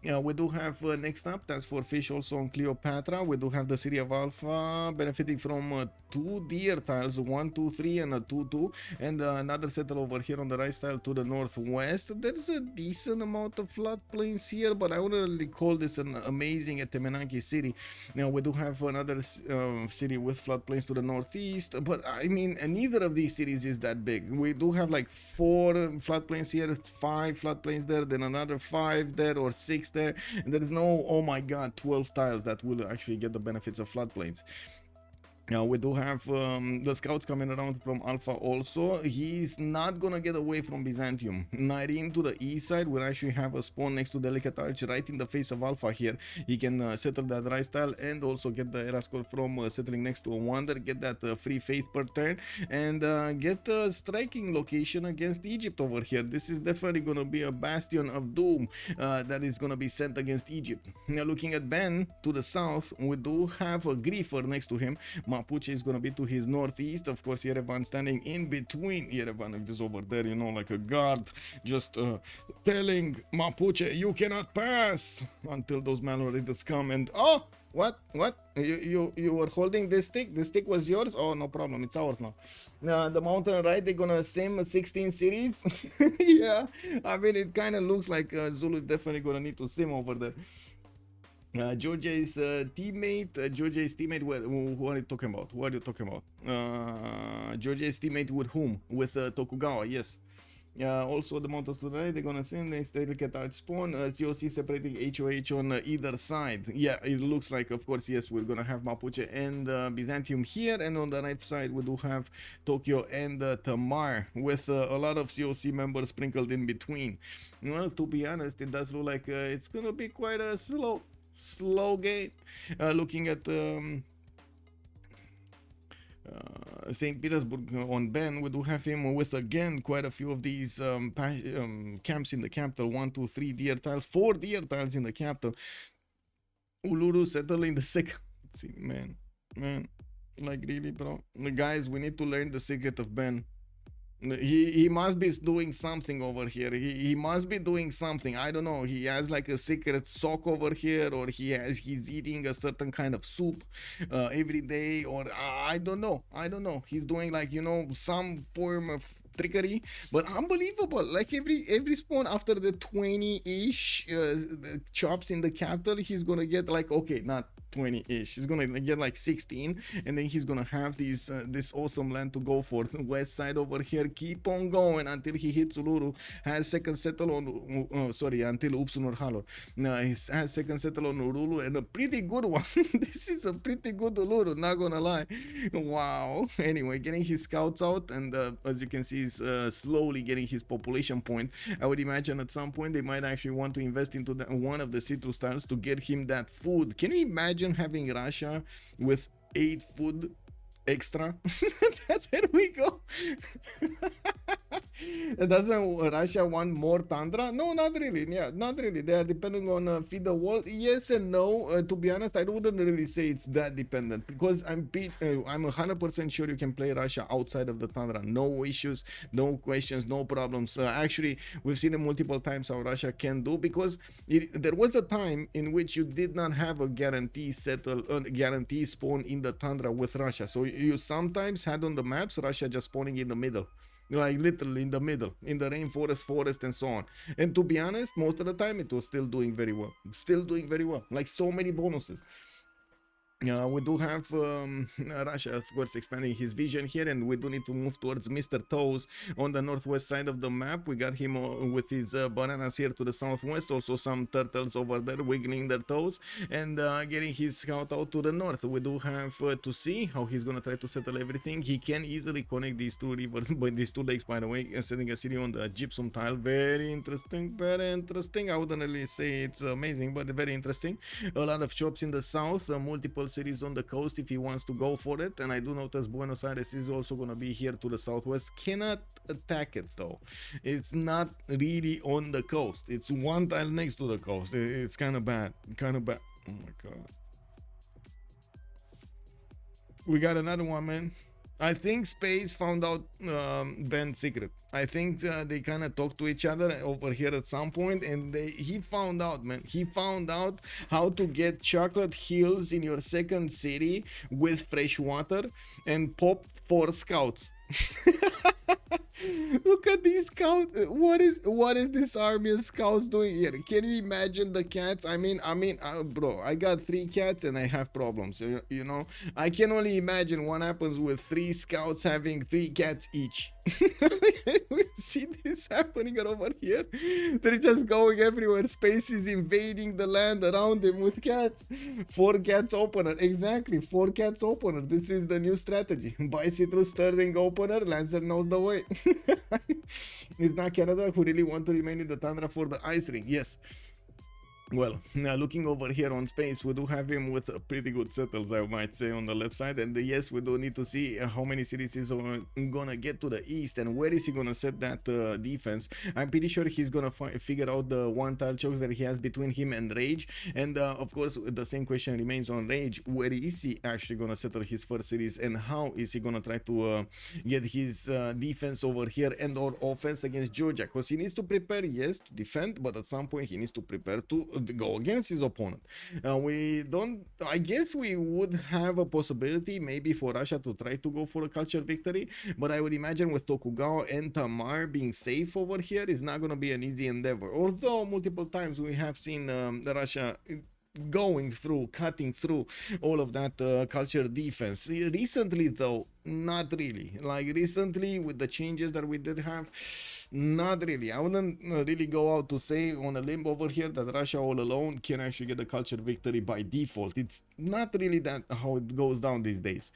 We do have next up TaskForceFish also on Cleopatra. We do have the city of Alpha benefiting from 2 deer tiles, 1 2 3 and a 2 2, and another settle over here on the right tile to the northwest. There's a decent amount of floodplains here, but I wouldn't really call this an amazing Etemenanki city. Now we do have another city with floodplains to the northeast, but I mean neither of these cities is that big. We do have like 4 floodplains here, 5 floodplains there, then another 5 there or 6 there, and there is no, oh my god, 12 tiles that will actually get the benefits of floodplains. Now we do have the scouts coming around from Alpha also. He's not gonna get away from Byzantium. Nyreen to the east side will actually have a spawn next to Delicate Arch right in the face of Alpha here. He can settle that right style and also get the era score from settling next to a wonder, get that free faith per turn, and get a striking location against Egypt over here. This is definitely gonna be a bastion of doom that is gonna be sent against Egypt. Now looking at Ben to the south, we do have a griefer next to him. Mapuche is going to be to his northeast. Of course, Yerevan standing in between. Yerevan is over there, you know, like a guard, just telling Mapuche, you cannot pass until those malware come. And oh, what? You were holding this stick? The stick was yours? Oh, no problem. It's ours now. The mountain, right? They're gonna sim 16 cities. Yeah, I mean, it kind of looks like Zulu is definitely gonna need to sim over there. Georgia's teammate, who are you talking about? Georgia's teammate with whom? With Tokugawa, yes. Also the mountains to the right, they're gonna send they look at our spawn, COC separating HOH on either side. Yeah, it looks like, of course, yes, we're gonna have Mapuche and Byzantium here, and on the right side we do have Tokyo and Tamar, with a lot of COC members sprinkled in between. Well, to be honest, it does look like it's gonna be quite a slow game. Looking at St. Petersburg on Ben, we do have him with again quite a few of these camps in the capital. 1, 2, 3 deer tiles, 4 deer tiles in the capital. Uluru settling the second. See, man, like really, bro. Guys, we need to learn the secret of Ben. He must be doing something over here. He must be doing something. I don't know. He has like a secret sock over here, or he's eating a certain kind of soup every day, or I don't know. He's doing like, you know, some form of trickery, but unbelievable. Like every spawn after the 20-ish chops in the capital, he's gonna get like, okay, not 20-ish, he's gonna get like 16, and then he's gonna have these this awesome land to go for. The west side over here, keep on going until he hits Uluru. Has second settle on until Upsunor Halor. He has second settle on Uluru, and a pretty good one. This is a pretty good Uluru, not gonna lie. Wow. Anyway, getting his scouts out, and as you can see, he's slowly getting his population point. I would imagine at some point they might actually want to invest into one of the citrus tiles to get him that food. Can you imagine having Russia with 8 food extra? There we go. Doesn't Russia want more tundra? No, not really. Yeah, not really. They are depending on feed the world. Yes and no. To be honest, I wouldn't really say it's that dependent, because I'm 100% sure you can play Russia outside of the tundra. No issues, no questions, no problems. Actually, we've seen it multiple times how Russia can do, because there was a time in which you did not have a guarantee guarantee spawn in the tundra with Russia. So you sometimes had on the maps Russia just spawning in the middle, like literally in the middle, in the rainforest, forest, and so on. And to be honest, most of the time it was still doing very well, like so many bonuses. We do have Russia, of course, expanding his vision here, and we do need to move towards Mr. Toes on the northwest side of the map. We got him with his bananas here to the southwest, also some turtles over there wiggling their toes, and getting his scout out to the north. We do have to see how he's gonna try to settle everything. He can easily connect these two rivers, but these two lakes, by the way, setting a city on the gypsum tile. Very interesting, I wouldn't really say it's amazing, but very interesting. A lot of shops in the south, multiple cities on the coast if he wants to go for it. And I do notice Buenos Aires is also going to be here to the southwest. Cannot attack it though. It's not really on the coast. It's one tile next to the coast. It's kind of bad. Oh my god. We got another one, man. I think Space found out Ben's secret. I think they kind of talked to each other over here at some point, and he found out, man. He found out how to get chocolate hills in your second city with fresh water and pop 4 scouts. Look at these scouts. What is this army of scouts doing here? Can you imagine the cats? I mean, bro, I got 3 cats and I have problems. You know, I can only imagine what happens with 3 scouts having 3 cats each. We see this happening over here. They're just going everywhere. Space is invading the land around them with cats. 4 cats opener. Exactly, 4 cats opener. This is the new strategy. Buy citrus, Sterling opener. Lancer knows the way. It's not Canada who really want to remain in the tundra for the ice ring. Yes. Well, now looking over here on Space, we do have him with pretty good settles, I might say, on the left side. And yes, we do need to see how many cities he's gonna get to the east, and where is he gonna set that defense. I'm pretty sure he's gonna figure out the 1 tile chokes that he has between him and Rage. And of course, the same question remains on Rage. Where is he actually gonna settle his first cities, and how is he gonna try to get his defense over here and or offense against Georgia? Because he needs to prepare, yes, to defend, but at some point he needs to prepare to go against his opponent. I guess we would have a possibility maybe for Russia to try to go for a culture victory, but I would imagine with Tokugawa and Tamar being safe over here is not going to be an easy endeavor. Although multiple times we have seen Russia going through, cutting through all of that culture defense. Recently though, not really. Like recently with the changes that we did have, not really. I wouldn't really go out to say on a limb over here that Russia all alone can actually get the culture victory by default. It's not really that how it goes down these days.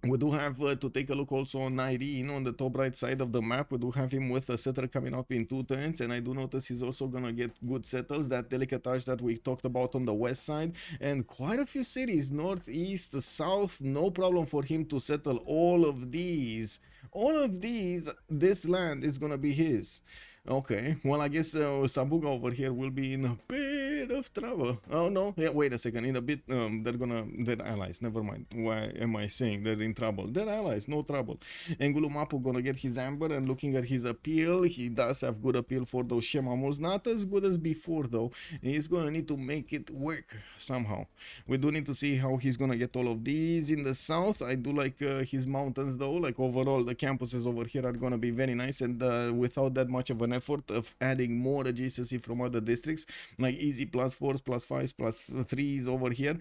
We do have to take a look also on Nyreen on the top right side of the map. We do have him with a settler coming up in 2 turns, and I do notice he's also gonna get good settles, that delicatage that we talked about on the west side, and quite a few cities, northeast, south, no problem for him to settle all of these. All of these, this land is gonna be his. Okay, well, I guess Sabuga over here will be in a bit of trouble. Oh no, yeah, wait a second, in a bit, they're allies, never mind. Why am I saying they're in trouble? They're allies, no trouble. And Mapu gonna get his amber, and looking at his appeal, he does have good appeal for those Shemamos, not as good as before though. He's gonna need to make it work somehow. We do need to see how he's gonna get all of these in the south. I do like his mountains though, like overall the campuses over here are gonna be very nice, and without that much of an effort of adding more adjacency from other districts, like easy +4s, +5s, +3s over here,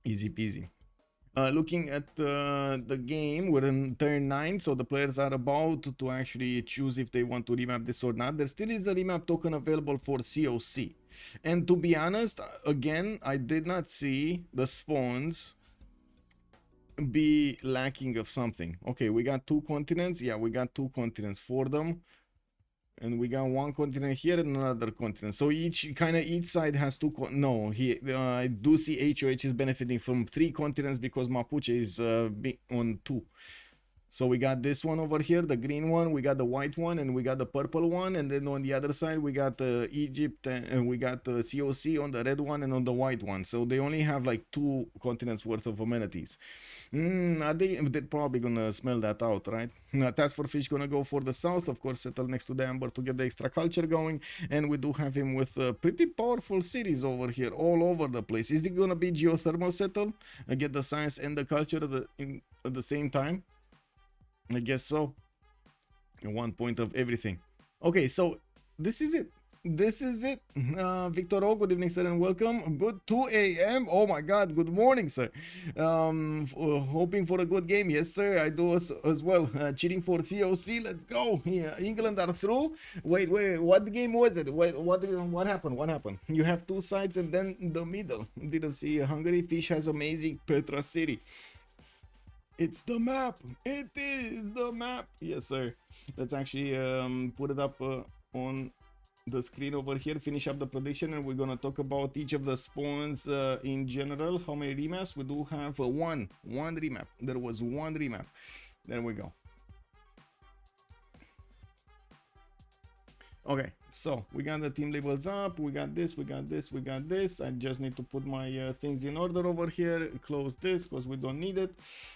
easy peasy. Looking at the game, we're in turn 9, so the players are about to actually choose if they want to remap this or not. There still is a remap token available for COC, and to be honest, again, I did not see the spawns be lacking of something. Okay, we got 2 continents. Yeah, we got 2 continents for them. And we got 1 continent here and another continent. So each side has 2. No, I do see HOH is benefiting from 3 continents because Mapuche is on 2. So we got this one over here, the green one, we got the white one, and we got the purple one, and then on the other side we got Egypt, and we got COC on the red one and on the white one. So they only have like 2 continents worth of amenities. They're probably gonna smell that out, right? TaskForceFish gonna go for the south, of course, settle next to the amber to get the extra culture going, and we do have him with pretty powerful cities over here, all over the place. Is it gonna be geothermal settle? Get the science and the culture at the same time? I guess so. 1 point of everything. Okay, so this is it. This is it. Victor O, good evening, sir, and welcome. Good 2 a.m. Oh my god, good morning, sir. Hoping for a good game. Yes, sir, I do as well. Cheating for COC, let's go. Yeah, England are through. Wait, what game was it? Wait, what happened? What happened? You have 2 sides and then the middle. Didn't see Hungary. Fish has amazing Petra City. It's the map. It is the map. Yes, sir. Let's actually put it up on the screen over here, finish up the prediction, and we're gonna talk about each of the spawns in general. How many remaps? We do have one remap. There was 1 remap. There we go. Okay, so we got the team labels up, we got this, we got this, we got this. I just need to put my things in order over here, close this because we don't need it,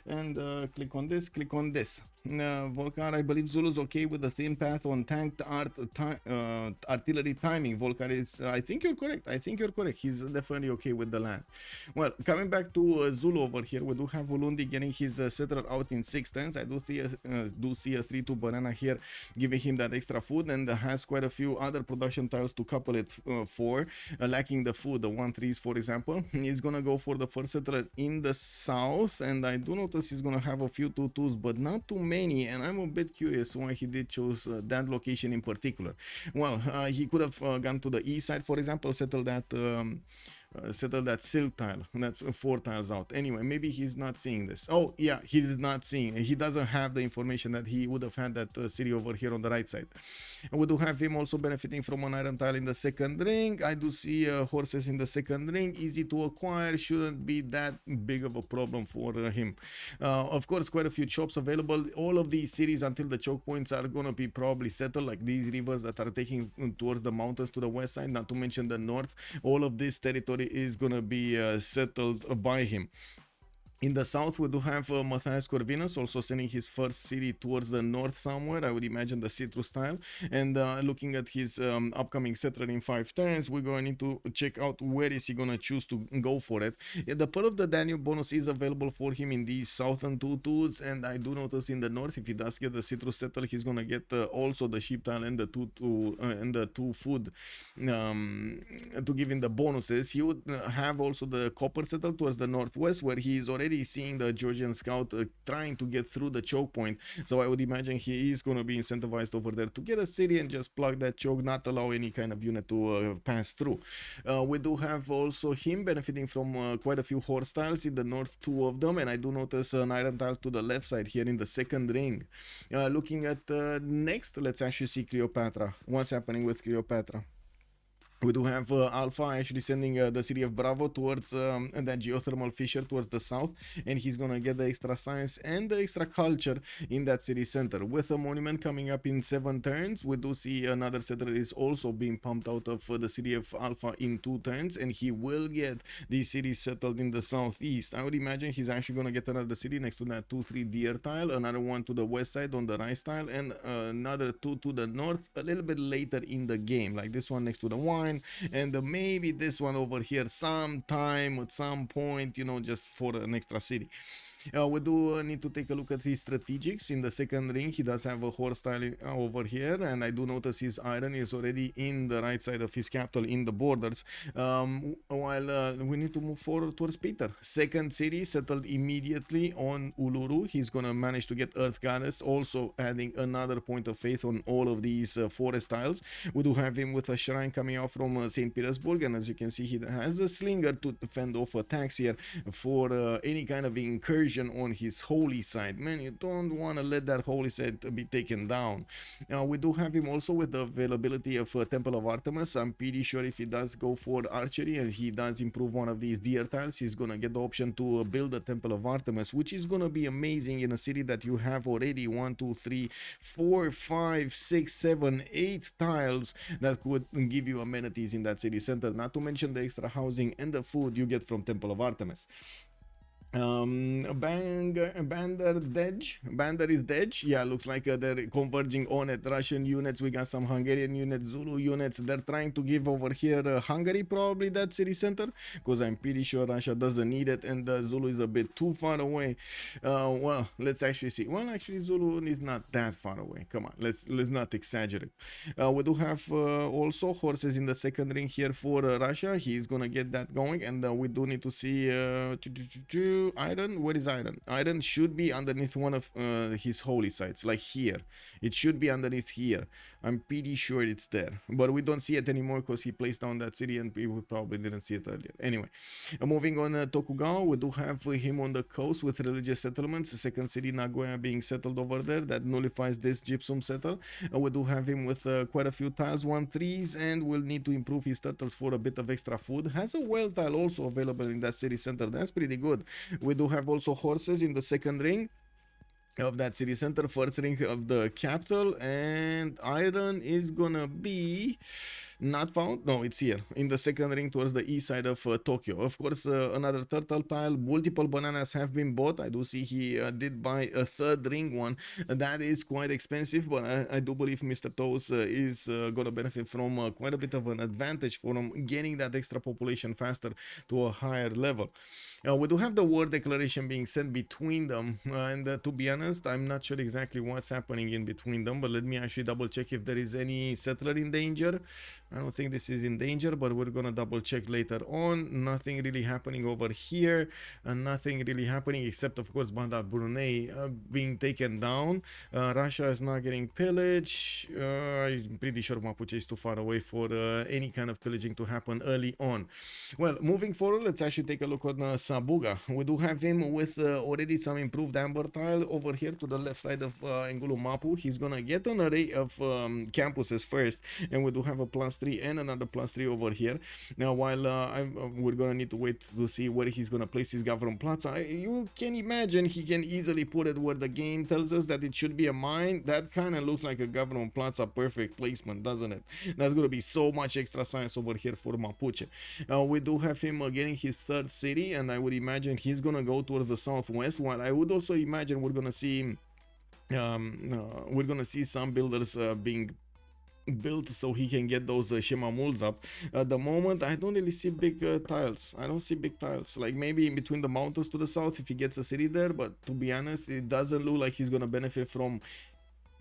and click on this, click on this. Volcar, I believe Zulu's okay with the thin path on tanked artillery timing. Volcar is, I think you're correct. I think you're correct. He's definitely okay with the land. Well, coming back to Zulu over here, we do have Ulundi getting his settler out in 6 turns. I do see a 3-2 banana here, giving him that extra food, and has quite a few other production tiles to couple it for, lacking the food, the 1-3s, for example. He's gonna go for the first settler in the south, and I do notice he's gonna have a few 2-2s, but not too many, and I'm a bit curious why he did choose that location in particular. Well, he could have gone to the east side, for example, settle that silk tile. That's 4 tiles out. Anyway, maybe he's not seeing this. Oh yeah, he is not seeing. He doesn't have the information that he would have had that city over here on the right side. And we do have him also benefiting from an iron tile in the second ring. I do see horses in the second ring, easy to acquire, shouldn't be that big of a problem for him. Of course, quite a few chops available. All of these cities until the choke points are gonna be probably settled, like these rivers that are taking towards the mountains to the west side, not to mention the north. All of this territory is gonna be settled by him. In the south, we do have Matthias Corvinus also sending his first city towards the north somewhere. I would imagine the citrus tile. And looking at his upcoming settler in 5 turns, we're going to need to check out where is he going to choose to go for it. Yeah, the Pearl of the Danube bonus is available for him in these southern tutus, and I do notice in the north, if he does get the citrus settle, he's going to get also the sheep tile and the two food to give him the bonuses. He would have also the copper settle towards the northwest, where he is already seeing the Georgian scout trying to get through the choke point. So I would imagine he is going to be incentivized over there to get a city and just plug that choke, not allow any kind of unit to pass through. We do have also him benefiting from quite a few horse tiles in the north, 2 of them, and I do notice an iron tile to the left side here in the second ring. Looking at next, let's actually see Cleopatra. What's happening with Cleopatra? We do have Alpha actually sending the city of Bravo towards that geothermal fissure towards the south, and he's gonna get the extra science and the extra culture in that city center. With a monument coming up in 7 turns, we do see another settler is also being pumped out of the city of Alpha in 2 turns, and he will get the city settled in the southeast. I would imagine he's actually gonna get another city next to that 2-3 deer tile, another one to the west side on the rice tile, and another 2 to the north a little bit later in the game, like this one next to the wine, and maybe this one over here sometime at some point, you know, just for an extra city. We do need to take a look at his strategics. In the second ring, he does have a horse tile over here, and I do notice his iron is already in the right side of his capital in the borders, while we need to move forward towards Peter. Second city settled immediately on Uluru. He's gonna manage to get Earth Goddess, also adding another point of faith on all of these forest tiles. We do have him with a shrine coming out from St. Petersburg, and as you can see, he has a slinger to fend off attacks here for any kind of incursion on his holy side. Man, you don't want to let that holy side be taken down. We do have him also with the availability of Temple of Artemis. I'm pretty sure if he does go for archery and he does improve one of these deer tiles, he's gonna get the option to build a Temple of Artemis, which is gonna be amazing in a city that you have already 1, 2, 3, 4, 5, 6, 7, 8 tiles that could give you amenities in that city center, not to mention the extra housing and the food you get from Temple of Artemis. Bander is dead. Yeah, looks like they're converging on it. Russian units, we got some Hungarian units, Zulu units. They're trying to give over here Hungary probably that city center, because I'm pretty sure Russia doesn't need it, and Zulu is a bit too far away. Well, let's actually see. Well, actually Zulu is not that far away. Come on, let's not exaggerate. We do have also horses in the second ring here for Russia. He's gonna get that going, and we do need to see iron. Where is iron? Iron should be underneath one of his holy sites, like here. It should be underneath here. I'm pretty sure it's there, but we don't see it anymore because he placed down that city and we probably didn't see it earlier. Anyway, moving on, Tokugawa, we do have him on the coast with religious settlements. The second city, Nagoya, being settled over there. That nullifies this gypsum settle. We do have him with quite a few tiles, 1-3s, and will need to improve his turtles for a bit of extra food. Has a well tile also available in that city center. That's pretty good. We do have also horses in the second ring of that city center, first ring of the capital, and iron is gonna be not found. No, it's here in the second ring towards the east side of Tokyo. Of course, another turtle tile. Multiple bananas have been bought. I do see he did buy a third ring one. That is quite expensive, but I do believe Mr. Toes is gonna benefit from quite a bit of an advantage for him getting that extra population faster to a higher level. We do have the war declaration being sent between them, and to be honest, I'm not sure exactly what's happening in between them, but let me actually double check if there is any settler in danger. I don't think this is in danger, but we're gonna double check later on. Nothing really happening over here, and nothing really happening except, of course, Bandar Brunei being taken down. Russia is not getting pillaged. I'm pretty sure Mapuche is too far away for any kind of pillaging to happen early on. Well, moving forward, let's actually take a look on Sabuga. We do have him with already some improved amber tile over here to the left side of Ngulu Mapu. He's gonna get an array of campuses first, and we do have a plus +3 and another +3 over here. Now, while we're gonna need to wait to see where he's gonna place his government plaza. You can imagine he can easily put it where the game tells us that it should be a mine. That kind of looks like a government plaza perfect placement, doesn't it? That's gonna be so much extra science over here for Mapuche. We do have him getting his third city, and I would imagine he's gonna go towards the southwest, while I would also imagine we're gonna see some builders being built so he can get those Shema molds up. At the moment, I don't really see big tiles. I don't see big tiles. Like maybe in between the mountains to the south if he gets a city there, but to be honest, it doesn't look like he's gonna benefit from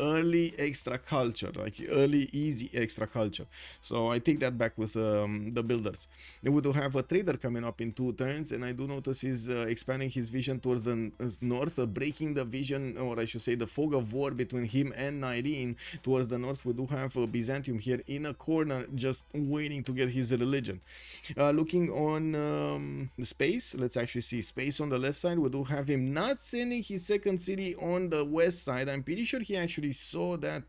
early extra culture, like early easy extra culture. So I take that back with the builders. Then we do have a trader coming up in 2 turns, and I do notice he's expanding his vision towards the north, breaking the vision, or I should say the fog of war between him and Nyreen towards the north. We do have Byzantium here in a corner just waiting to get his religion. Looking on space, let's actually see space on the left side. We do have him not sending his second city on the west side. I'm pretty sure he actually saw that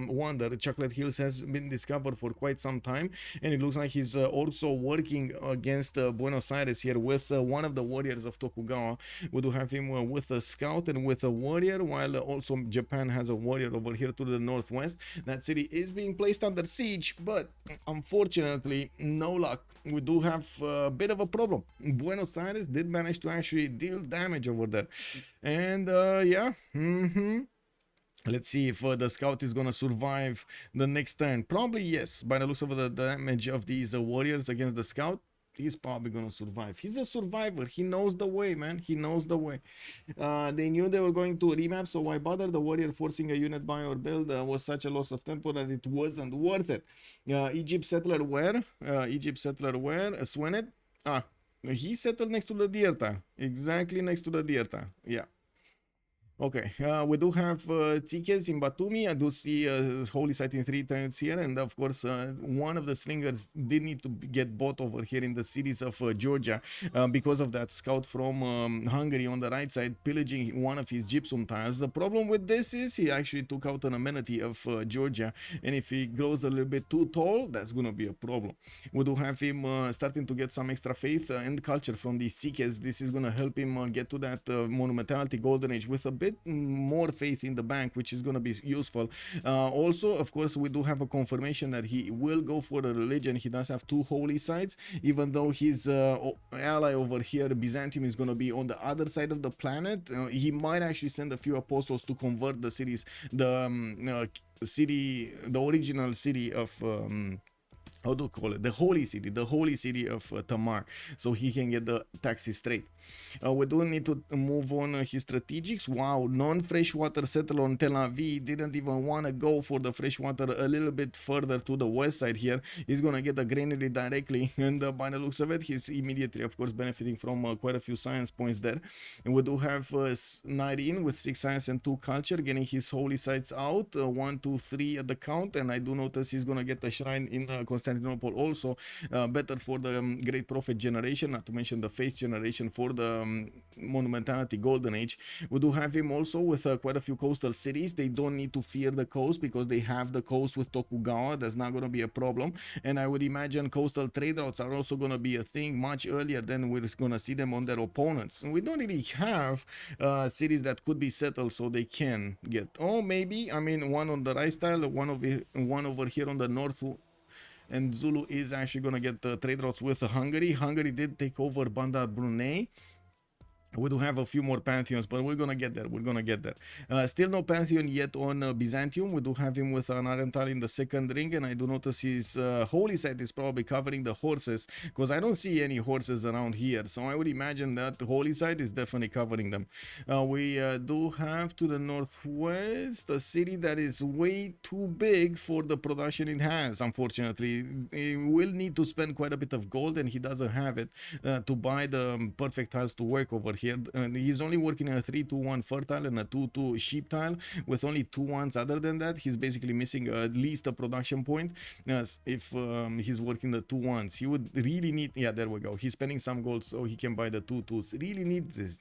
wonder. Chocolate Hills has been discovered for quite some time, and it looks like he's also working against Buenos Aires here with one of the warriors of Tokugawa. We do have him with a scout and with a warrior, while also Japan has a warrior over here to the northwest. That city is being placed under siege, but unfortunately no luck. We do have a bit of a problem. Buenos Aires did manage to actually deal damage over there, and yeah. Let's see if the scout is gonna survive the next turn. Probably yes. By the looks of the damage of these warriors against the scout, he's probably gonna survive. He's a survivor. He knows the way, man. He knows the way. They knew they were going to remap, so why bother? The warrior forcing a unit buy or build was such a loss of tempo that it wasn't worth it. Egypt settler where? Egypt settler where? Swenet? He settled next to the Dierta. Exactly next to the Dierta. Yeah. Okay, we do have Tsikes in Batumi. I do see holy site in 3 turns here, and of course one of the slingers did need to get bought over here in the cities of Georgia because of that scout from Hungary on the right side pillaging one of his gypsum tiles. The problem with this is he actually took out an amenity of Georgia, and if he grows a little bit too tall, that's gonna be a problem. We do have him starting to get some extra faith and culture from these Tsikes. This is gonna help him get to that monumentality golden age with a bit more faith in the bank, which is going to be useful. Also, of course, we do have a confirmation that he will go for the religion. He does have 2 holy sites, even though his ally over here, Byzantium, is going to be on the other side of the planet. He might actually send a few apostles to convert the cities, the original city of how do you call it? The holy city of Tamar, so he can get the taxes straight. We do need to move on his strategics. Wow, non-freshwater settler on Tel Aviv didn't even want to go for the freshwater a little bit further to the west side here. He's gonna get the granary directly, and by the looks of it, he's immediately, of course, benefiting from quite a few science points there. And we do have Nyreen with 6 science and 2 culture, getting his holy sites out. 1, 2, 3 at the count, and I do notice he's gonna get the shrine in Constantinople also, better for the great prophet generation, not to mention the faith generation for the monumentality golden age. We do have him also with quite a few coastal cities. They don't need to fear the coast because they have the coast with Tokugawa. That's not going to be a problem, and I would imagine coastal trade routes are also going to be a thing much earlier than we're going to see them on their opponents. And we don't really have cities that could be settled so they can get, maybe, I mean, one on the right style, one over here on the north, and Zulu is actually going to get the trade routes with Hungary. Hungary did take over Bandar Brunei. We do have a few more pantheons, but we're gonna get there. Still no pantheon yet on Byzantium. We do have him with an Arental in the second ring, and I do notice his holy site is probably covering the horses, because I don't see any horses around here, so I would imagine that the holy site is definitely covering them. We do have to the northwest a city that is way too big for the production it has. Unfortunately, he will need to spend quite a bit of gold, and he doesn't have it to buy the perfect tiles to work over here. He's only working in a 3-2-1 fertile and a 2-2 sheep tile with only 2 ones. Other than that, he's basically missing at least a production point. If he's working the 2 ones, he would really need, yeah, there we go, he's spending some gold so he can buy the 2 2s. Really needs this.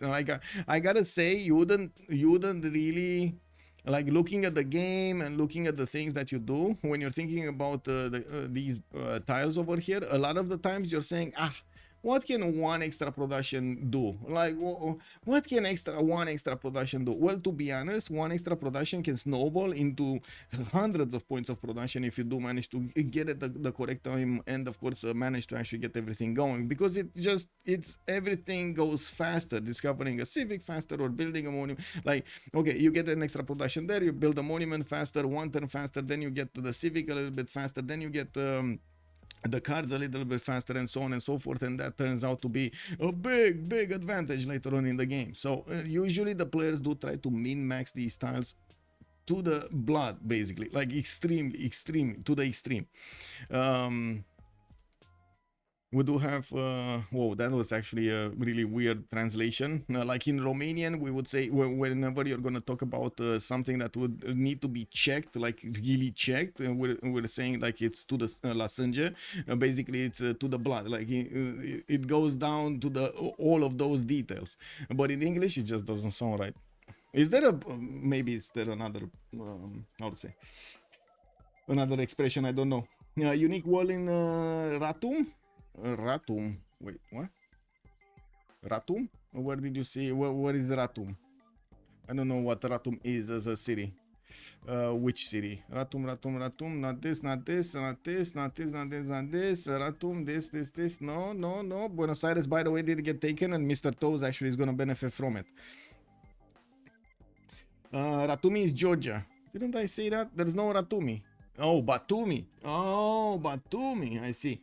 I gotta say, you wouldn't really like looking at the game and looking at the things that you do when you're thinking about these tiles over here, a lot of the times you're saying, what can one extra production do? Like, what can one extra production do? Well, to be honest, one extra production can snowball into hundreds of points of production if you do manage to get it the correct time, and of course manage to actually get everything going, because it's everything goes faster. Discovering a civic faster, or building a monument. Like, okay, you get an extra production there, you build a monument faster, one turn faster, then you get to the civic a little bit faster, then you get the cards a little bit faster, and so on and so forth, and that turns out to be a big advantage later on in the game. So usually the players do try to min-max these tiles to the blood, basically, like extreme to the extreme. We do have whoa, that was actually a really weird translation. Like in Romanian, we would say, whenever you're going to talk about something that would need to be checked, like really checked, and we're saying like it's to the la sânge. Basically it's to the blood, like it goes down to the all of those details. But in English it just doesn't sound right. Is there a maybe is there another how to say, another expression? I don't know. Unique wall in Ratum. Ratum. Wait, what? Ratum? Where did you see? Where is Ratum? I don't know what Ratum is as a city. Which city? Ratum. Not this. Ratum. This. No. Buenos Aires, by the way, did get taken, and Mr. Toes actually is gonna benefit from it. Ratumi is Georgia. Didn't I say that? There's no Ratumi. Oh, Batumi. I see.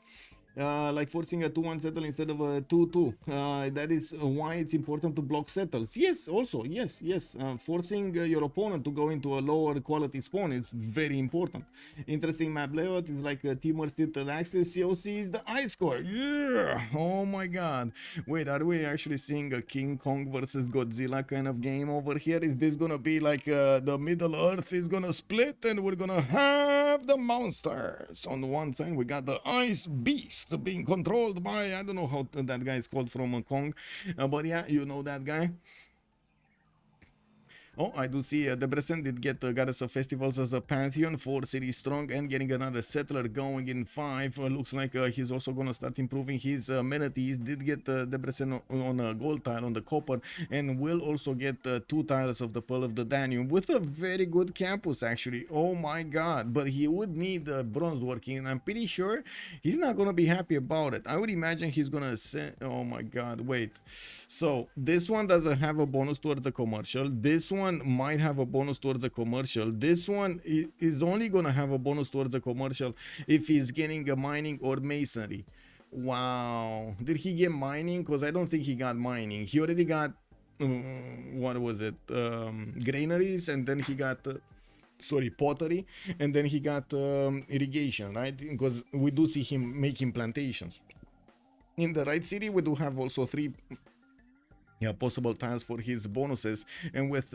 Like forcing a 2-1 settle instead of a 2-2. That is why it's important to block settles. Yes, also, yes. Forcing your opponent to go into a lower quality spawn is very important. Interesting map layout is like Timor's tilted axis. COC is the ice core. Yeah! Oh my god. Wait, are we actually seeing a King Kong versus Godzilla kind of game over here? Is this gonna be like the Middle Earth is gonna split and we're gonna have the monsters? On the one side, we got the ice beast being controlled by, I don't know how that guy is called from Kong, but yeah, you know that guy. Oh, I do see Debrecen did get Goddess of Festivals as a Pantheon, 4 cities strong, and getting another settler going in 5. Looks like he's also going to start improving his amenities. Did get Debrecen on a gold tile on the copper, and will also get 2 tiles of the Pearl of the Danube with a very good campus, actually. Oh my god, but he would need bronze working, and I'm pretty sure he's not going to be happy about it. I would imagine he's going to say, oh my god, wait. So this one doesn't have a bonus towards the commercial. This one might have a bonus towards the commercial. This one is only gonna have a bonus towards the commercial if he's getting a mining or masonry. Wow, did he get mining? Because I don't think he got mining. He already got what was it, granaries, and then he got pottery, and then he got irrigation, right? Because we do see him making plantations. In the right city we do have also 3 possible tiles for his bonuses, and with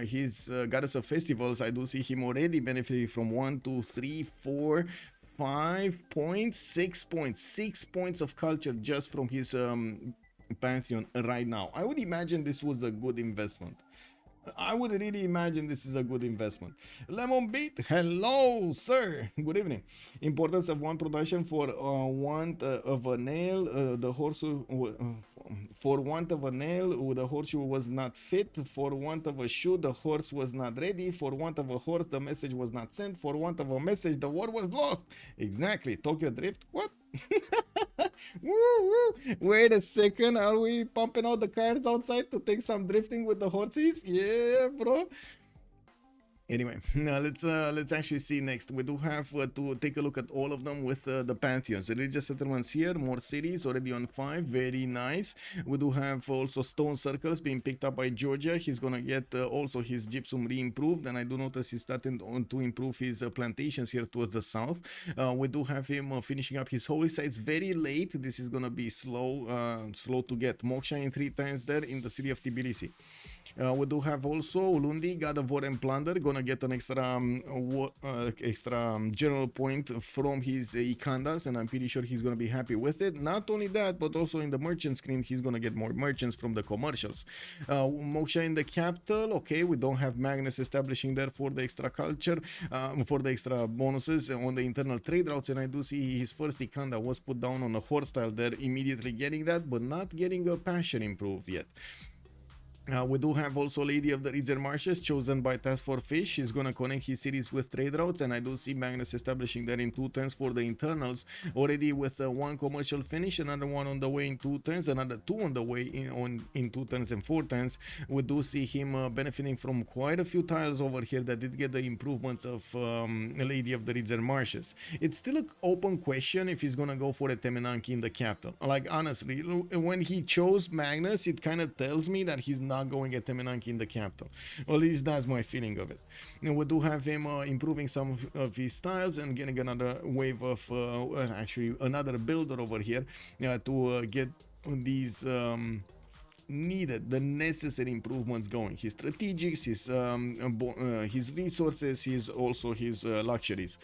his Goddess of Festivals, I do see him already benefiting from 1, 2, 3, 4, 5 points, 6 points, 6 points of culture just from his Pantheon right now. I would imagine this was a good investment. I would really imagine this is a good investment. Lemon Beat, hello sir, good evening. Importance of 1 production for want of a nail, the horse for want of a nail, the horseshoe was not fit. For want of a shoe, the horse was not ready. For want of a horse, the message was not sent. For want of a message, the war was lost. Exactly. Tokyo Drift, what? Woo, woo. Wait a second, are we pumping out the cars outside to take some drifting with the horses? Yeah, bro. Anyway, now let's actually see next. We do have to take a look at all of them with the Pantheons. Religious settlements here, more cities already on 5, very nice. We do have also stone circles being picked up by Georgia. He's gonna get also his gypsum re-improved, and I do notice he's starting to improve his plantations here towards the south. We do have him finishing up his holy sites very late. This is gonna be slow to get. Moksha in 3 times there in the city of Tbilisi. We do have also Ulundi, God of War and Plunder, gonna gonna get an extra general point from his Ikandas, and I'm pretty sure he's gonna be happy with it. Not only that, but also in the merchant screen, he's gonna get more merchants from the commercials. Moksha in the capital. Okay, we don't have Magnus establishing there for the extra culture, for the extra bonuses on the internal trade routes, and I do see his first Ikanda was put down on a horse style there, immediately getting that, but not getting a passion improved yet. We do have also Lady of the Reeds and Marshes chosen by TaskForceFish. He's going to connect his cities with trade routes, and I do see Magnus establishing that in 2 turns for the internals, already with one commercial finish, another one on the way in 2 turns, another 2 on the way in 2 turns and 4 turns. We do see him benefiting from quite a few tiles over here that did get the improvements of Lady of the Reeds and Marshes. It's still an open question if he's going to go for a Temenanki in the capital. Like, honestly, when he chose Magnus, it kind of tells me that he's not going at Temenanki in the capital. Well, at least that's my feeling of it. And we do have him improving some of his styles and getting another wave of actually another builder over here to get these needed, the necessary improvements going. His strategics, his resources, his also his luxuries.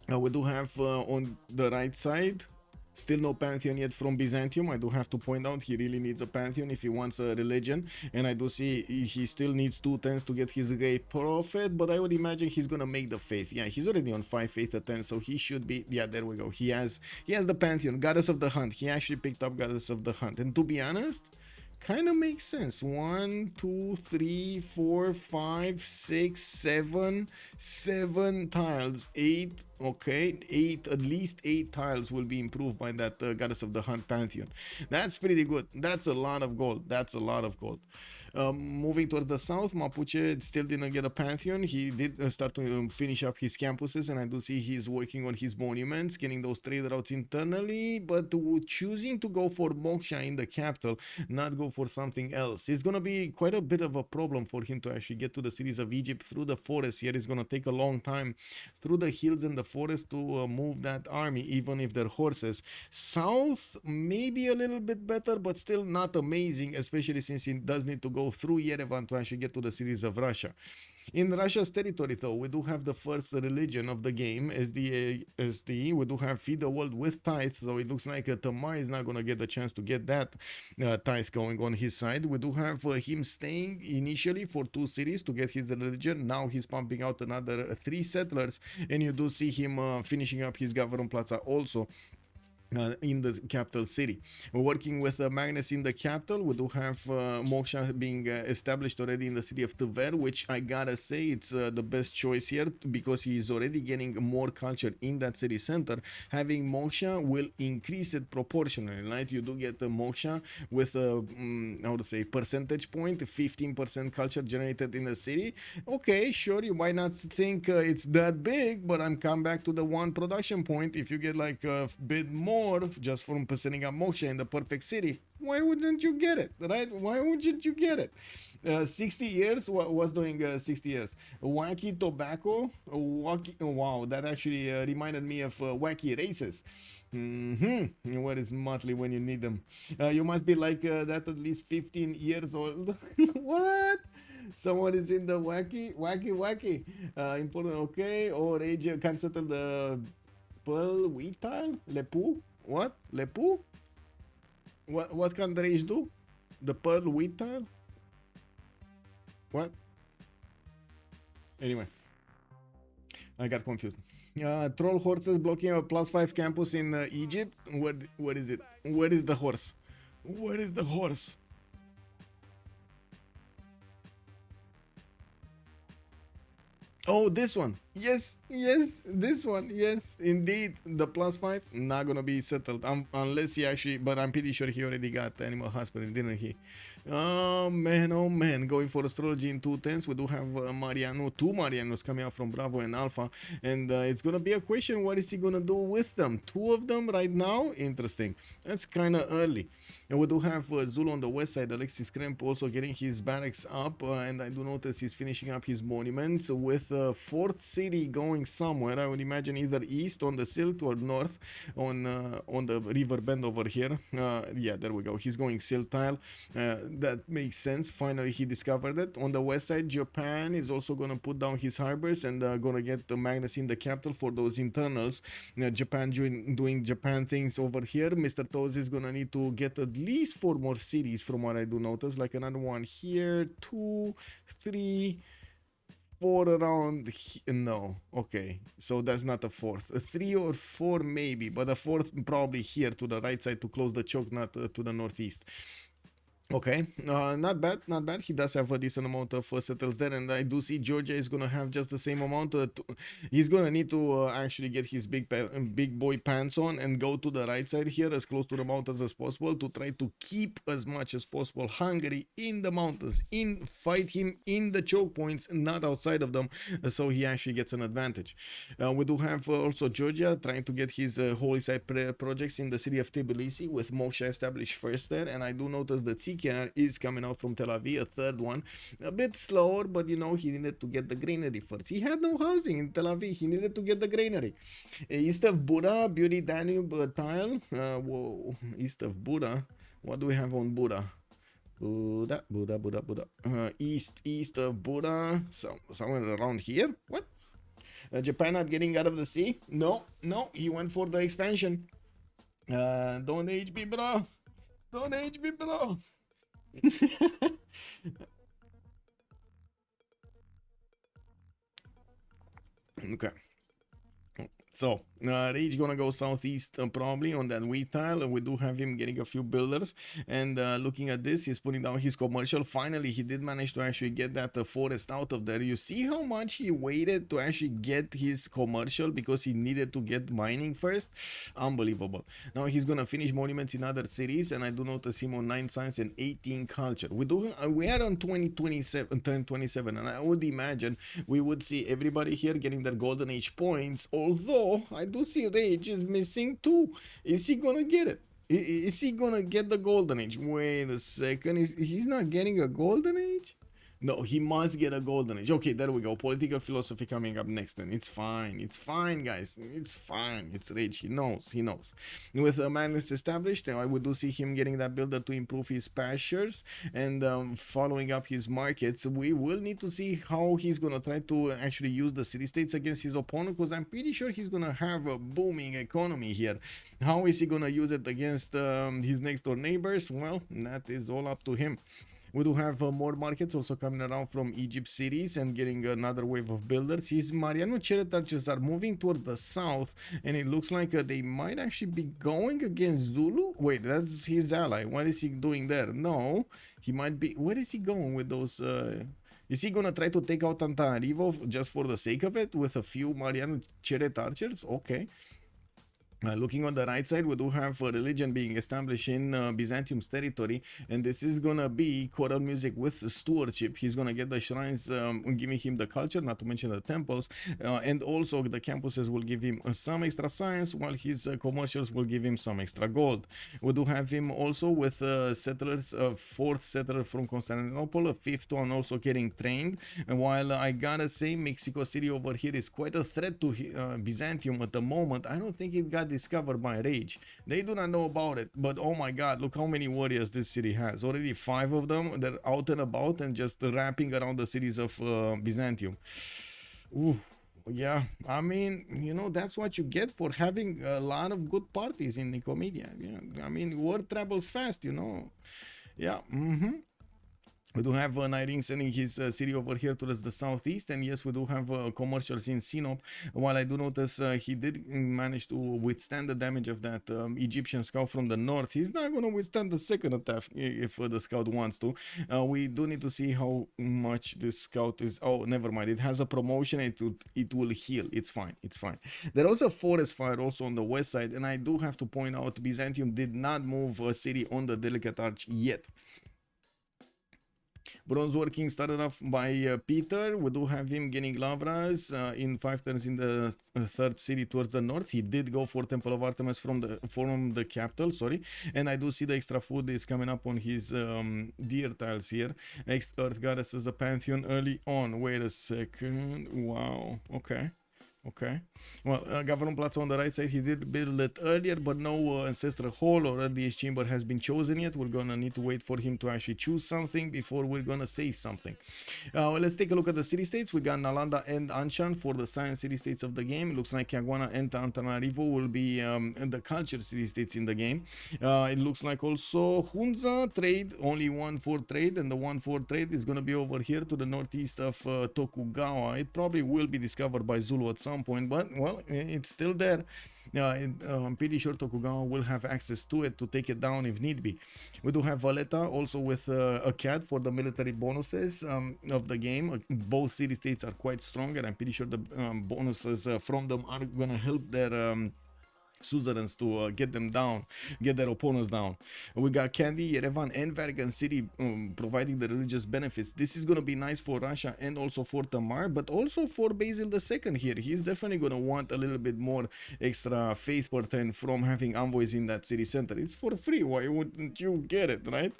We do have on the right side still no pantheon yet from Byzantium. I do have to point out he really needs a pantheon if he wants a religion, and I do see he still needs 2 turns to get his great prophet, but I would imagine he's gonna make the faith. Yeah, he's already on 5 faith at 10, so he should be, yeah, there we go. He has the pantheon, goddess of the hunt. He actually picked up goddess of the hunt, and to be honest, kind of makes sense. 1, 2, 3, 4, 5, 6, 7 tiles, 8. Okay, 8, at least 8 tiles will be improved by that goddess of the hunt pantheon. That's pretty good. That's a lot of gold. That's a lot of gold. Moving towards the south, Mapuche still didn't get a pantheon. He did start to finish up his campuses, and I do see he's working on his monuments, getting those trade routes internally, but choosing to go for Moksha in the capital, not go for something else. It's gonna be quite a bit of a problem for him to actually get to the cities of Egypt through the forest here. It's gonna take a long time through the hills and the forest to move that army, even if they're horses. South maybe a little bit better, but still not amazing, especially since he does need to go through Yerevan to actually get to the cities of Russia. In Russia's territory, though, we do have the first religion of the game, SD. We do have Feed the World with tithe, so it looks like Tamar is not going to get the chance to get that tithe going on his side. We do have him staying initially for 2 cities to get his religion. Now he's pumping out another 3 settlers, and you do see him finishing up his Gavaron Plaza also in the capital city. We're working with Magnus in the capital. We do have Moksha being established already in the city of Tver, which I gotta say it's the best choice here because he is already getting more culture in that city center. Having Moksha will increase it proportionally, right? You do get Moksha with a how to say percentage point, 15% culture generated in the city. Okay, sure, you might not think it's that big, but I'm come back to the 1 production point. If you get like a bit more just from setting up Moksha in the perfect city, why wouldn't you get it, right? Why wouldn't you get it? 60 years, what was doing 60 years? Wacky tobacco, wow, that actually reminded me of wacky races. What is Motley when you need them? You must be like that at least 15 years old. What? Someone is in the wacky. Important, okay, or age can settle the pearl wheat tile? Lepu? What? Lepu? What can the age do? The pearl wheat tile? What? Anyway, I got confused. Troll horses blocking a +5 campus in Egypt. What is it? Where is the horse? Where is the horse? Oh, this one. Yes, this one. Yes, indeed. The +5 not gonna be settled unless he actually, but I'm pretty sure he already got animal husbandry, didn't he? Oh man, going for astrology in 2 turns. We do have Mariano, 2 Marianos coming out from Bravo and Alpha, and it's gonna be a question, what is he gonna do with them? 2 of them right now? Interesting. That's kind of early. And we do have Zulu on the west side, Alexis Krempp also getting his barracks up, and I do notice he's finishing up his monuments with 4th city city going somewhere. I would imagine either east on the silt or north on the river bend over here. Yeah, there we go. He's going silt tile. That makes sense. Finally, he discovered it. On the west side, Japan is also gonna put down his harbors and gonna get the Magnus in the capital for those internals. Japan doing Japan things over here. Mr. Toes is gonna need to get at least 4 more cities from what I do notice, like another one here, 2, 3, 4 around no, okay, so that's not a fourth. 3 or 4 maybe, but a fourth probably here to the right side to close the choke, not to the northeast. Okay, not bad, not bad. He does have a decent amount of settles there, and I do see Georgia is gonna have just the same amount. He's gonna need to actually get his big boy pants on and go to the right side here as close to the mountains as possible to try to keep as much as possible Hungary in the mountains, fight him in the choke points, not outside of them, so he actually gets an advantage. We do have also Georgia trying to get his holy site projects in the city of Tbilisi with Moksha established first there, and I do notice that is coming out from Tel Aviv, a third one. A bit slower, but you know, he needed to get the granary first. He had no housing in Tel Aviv. He needed to get the granary. East of Buda, Beauty Danube tile. Whoa, east of Buda. What do we have on Buda? Buda. East of Buda. Somewhere around here. What? Japan not getting out of the sea? No, he went for the expansion. Don't age me, bro. Don't age me, bro. Okay. So, Rage gonna go southeast probably on that wheat tile, and we do have him getting a few builders. And looking at this, he's putting down his commercial. Finally, he did manage to actually get that forest out of there. You see how much he waited to actually get his commercial because he needed to get mining first? Unbelievable. Now he's gonna finish monuments in other cities, and I do notice him on 9 science and 18 culture. We are on 27, and I would imagine we would see everybody here getting their golden age points, although I do see Rage is missing 2. Is he gonna get it? Is he gonna get the golden age? Wait a second, he's not getting a golden age? No, he must get a golden age. Okay, there we go. Political philosophy coming up next, and it's fine, guys, it's fine. It's Rage, he knows. With a Magnus established, I would do see him getting that builder to improve his pastures and following up his markets. We will need to see how he's gonna try to actually use the city-states against his opponent, because I'm pretty sure he's gonna have a booming economy here. How is he gonna use it against his next door neighbors? Well, that is all up to him. We do have more markets also coming around from Egypt cities and getting another wave of builders. His Mariano chariot archers are moving toward the south, and it looks like they might actually be going against Zulu. Wait, that's his ally. What is he doing there? No, he might be. Where is he going with those? Is he gonna try to take out Antananarivo just for the sake of it with a few Mariano chariot archers? Okay. Looking on the right side, we do have a religion being established in Byzantium's territory, and this is gonna be choral music with stewardship. He's gonna get the shrines giving him the culture, not to mention the temples, and also the campuses will give him some extra science, while his commercials will give him some extra gold. We do have him also with settlers, 4th settler from Constantinople, a 5th one also getting trained. And while I gotta say Mexico City over here is quite a threat to Byzantium at the moment, I don't think it got discovered by Rage. They do not know about it, but oh my god, look how many warriors this city has. Already 5 of them. They're out and about and just wrapping around the cities of Byzantium. Ooh, yeah, I mean, you know, that's what you get for having a lot of good parties in Nicomedia. Yeah, I mean, word travels fast, you know. Yeah. We do have Nyreen sending his city over here towards the southeast, and yes, we do have commercials in Sinop. While I do notice he did manage to withstand the damage of that Egyptian scout from the north, he's not going to withstand the second attack if the scout wants to. We do need to see how much this scout is. Oh, never mind. It has a promotion. It will heal. It's fine. There was a forest fire also on the west side, and I do have to point out Byzantium did not move a city on the Delicate Arch yet. Bronze working started off by Peter. We do have him getting Lavras in 5 turns in the third city towards the north. He did go for Temple of Artemis from the capital, sorry. And I do see the extra food is coming up on his deer tiles here. Earth Goddess is a Pantheon early on. Wait a second. Wow. Okay. Okay. Well, Government Plaza on the right side, he did build it earlier, but no Ancestral Hall or Earliest Chamber has been chosen yet. We're gonna need to wait for him to actually choose something before we're gonna say something. Well, let's take a look at the city-states. We got Nalanda and Anshan for the science city-states of the game. Looks like Caguana and Antananarivo will be the culture city-states in the game. It looks like also Hunza trade, only 1 for trade, and the 1 for trade is gonna be over here to the northeast of Tokugawa. It probably will be discovered by Zulu at some point, but well, it's still there. I'm pretty sure Tokugawa will have access to it to take it down if need be. We do have Valletta also with a cat for the military bonuses of the game. Both city-states are quite strong, and I'm pretty sure the bonuses from them are gonna help their suzerains to get them down, get their opponents down. We got Kandy, Yerevan and Vatican City providing the religious benefits. This is going to be nice for Russia and also for Tamar, but also for Basil II here. He's definitely going to want a little bit more extra faith per turn from having envoys in that city center. It's for free. Why wouldn't you get it, right?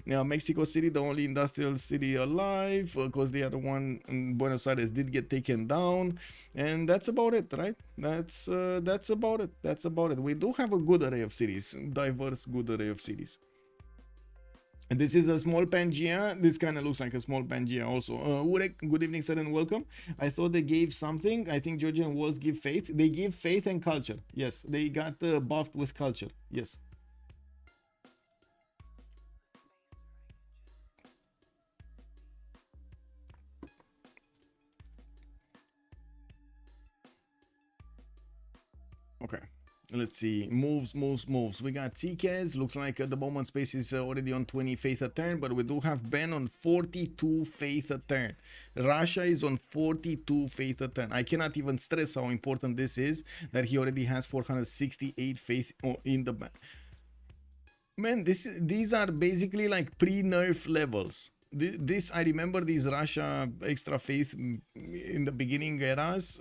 Now, Mexico City, the only industrial city alive, because the other one in Buenos Aires did get taken down, and that's about it, right? That's about it. That's about it. We do have a good array of cities, diverse good array of cities. And this is a small Pangea. This kind of looks like a small Pangea also. Urek, good evening, sir, and welcome. I thought they gave something. I think Georgian walls give faith. They give faith and culture. Yes, they got buffed with culture. Yes. Okay. Let's see, moves. We got TKs. Looks like the moment space is already on 20 faith a turn, but we do have Ben on 42 faith a turn. Russia is on 42 faith a turn. I cannot even stress how important this is, that he already has 468 faith in the bank. Man, these are basically like pre-nerf levels. This, I remember these Russia extra faith in the beginning eras,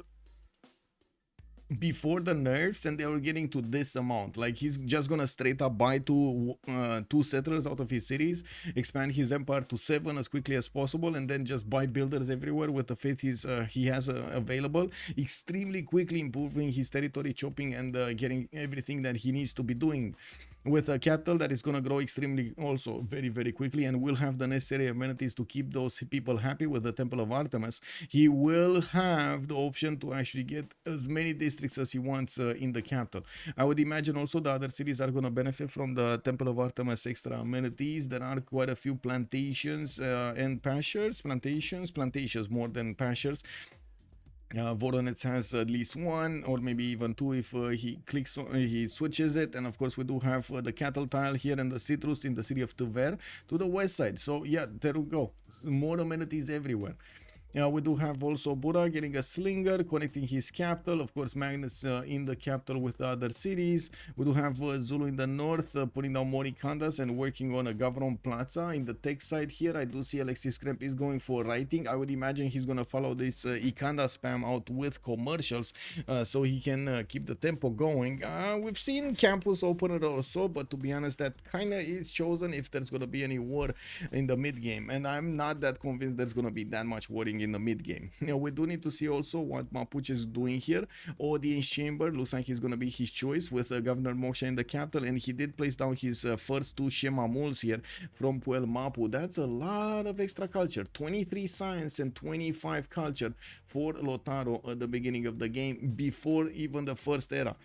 before the nerfs, and they were getting to this amount. Like, he's just gonna straight up buy two settlers out of his cities, expand his empire to 7 as quickly as possible, and then just buy builders everywhere with the faith he has available, extremely quickly improving his territory, chopping and getting everything that he needs to be doing, with a capital that is going to grow extremely also very quickly, and will have the necessary amenities to keep those people happy. With the Temple of Artemis, he will have the option to actually get as many districts as he wants in the capital. I would imagine also the other cities are going to benefit from the Temple of Artemis extra amenities. There are quite a few plantations and pastures, plantations more than pastures. Voronezh has at least 1 or maybe even 2 if he switches it. And of course we do have the cattle tile here and the citrus in the city of Tver to the west side. So yeah, there we go, more amenities everywhere. We do have also Bura getting a slinger, connecting his capital. Of course, Magnus in the capital with the other cities. We do have Zulu in the north, putting down Morikandas and working on a Government Plaza. In the tech side here, I do see Alexis Krempp is going for writing. I would imagine he's going to follow this Ikanda spam out with commercials so he can keep the tempo going. We've seen Campus open it also, but to be honest, that kind of is chosen if there's going to be any war in the mid game. And I'm not that convinced there's going to be that much warring in the mid game. We do need to see also what Mapuche is doing here. Audience Chamber looks like he's going to be his choice with Governor Moksha in the capital, and he did place down his first 2 Shema Muls here from Puel Mapu. That's a lot of extra culture, 23 science and 25 culture for Lotaro at the beginning of the game, before even the first era.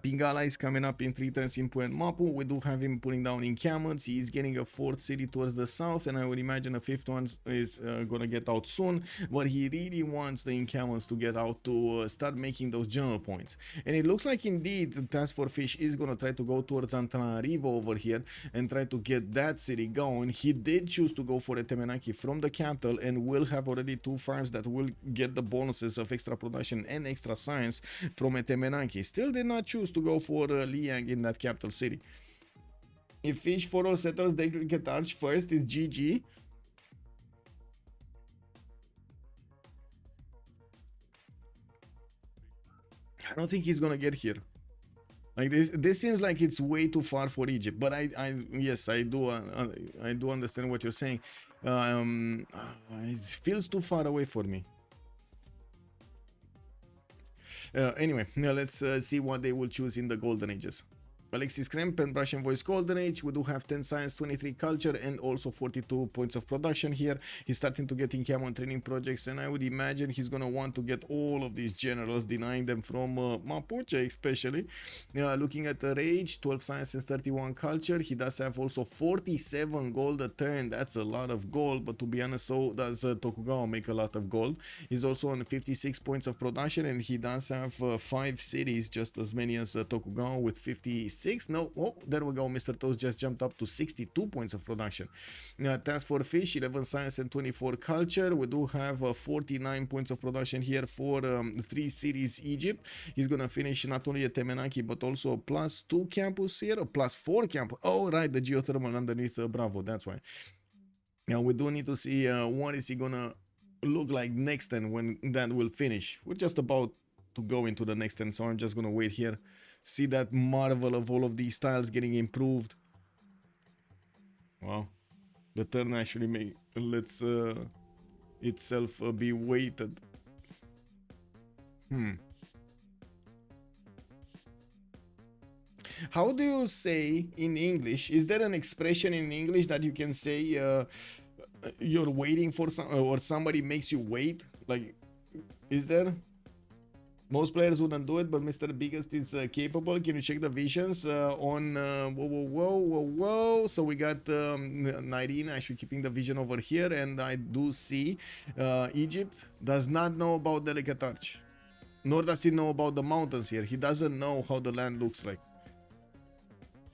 Pingala is coming up in 3 turns in Puent Mapu. We do have him putting down encampments. He is getting a 4th city towards the south, and I would imagine a 5th one is gonna get out soon. But he really wants the encampments to get out to start making those general points. And it looks like indeed the TaskForceFish is gonna try to go towards Antananarivo over here and try to get that city going. He did choose to go for a Temenaki from the capital, and will have already 2 farms that will get the bonuses of extra production and extra science from a Temenaki. Still did not choose to go for Liang in that capital city. If Fish for all settlers they get arch first, it's GG. I don't think he's gonna get here. Like this seems like it's way too far for Egypt. But yes, I do understand what you're saying. It feels too far away for me. Anyway, now let's see what they will choose in the golden ages. Alexis, Krempp and Russian Voice Golden Age. We do have 10 science, 23 culture, and also 42 points of production here. He's starting to get in camp training projects, and I would imagine he's gonna want to get all of these generals, denying them from Mapuche especially. Looking at the rage, 12 science and 31 culture. He does have also 47 gold a turn. That's a lot of gold, but to be honest, so does Tokugawa make a lot of gold. He's also on 56 points of production, and he does have 5 cities, just as many as Tokugawa with 56. No, oh, there we go. Mr. Toast just jumped up to 62 points of production. TaskForceFish, 11 science and 24 culture. We do have 49 points of production here for 3 cities Egypt. He's gonna finish not only a Temenaki but also a +2 campus here, a +4 campus. Oh right, the geothermal underneath Bravo, that's why. Now we do need to see what is he gonna look like next turn when that will finish. We're just about to go into the next turn, so I'm just gonna wait here. See that marvel of all of these tiles getting improved. Wow, the turn actually lets itself be weighted. How do you say in English? Is there an expression in English that you can say you're waiting for or somebody makes you wait? Like, is there? Most players wouldn't do it, but Mr. Biggest is capable. Can you check the visions on whoa. So we got Nyreen actually keeping the vision over here, and I do see Egypt does not know about Delicate Arch, nor does he know about the mountains here. He doesn't know how the land looks like.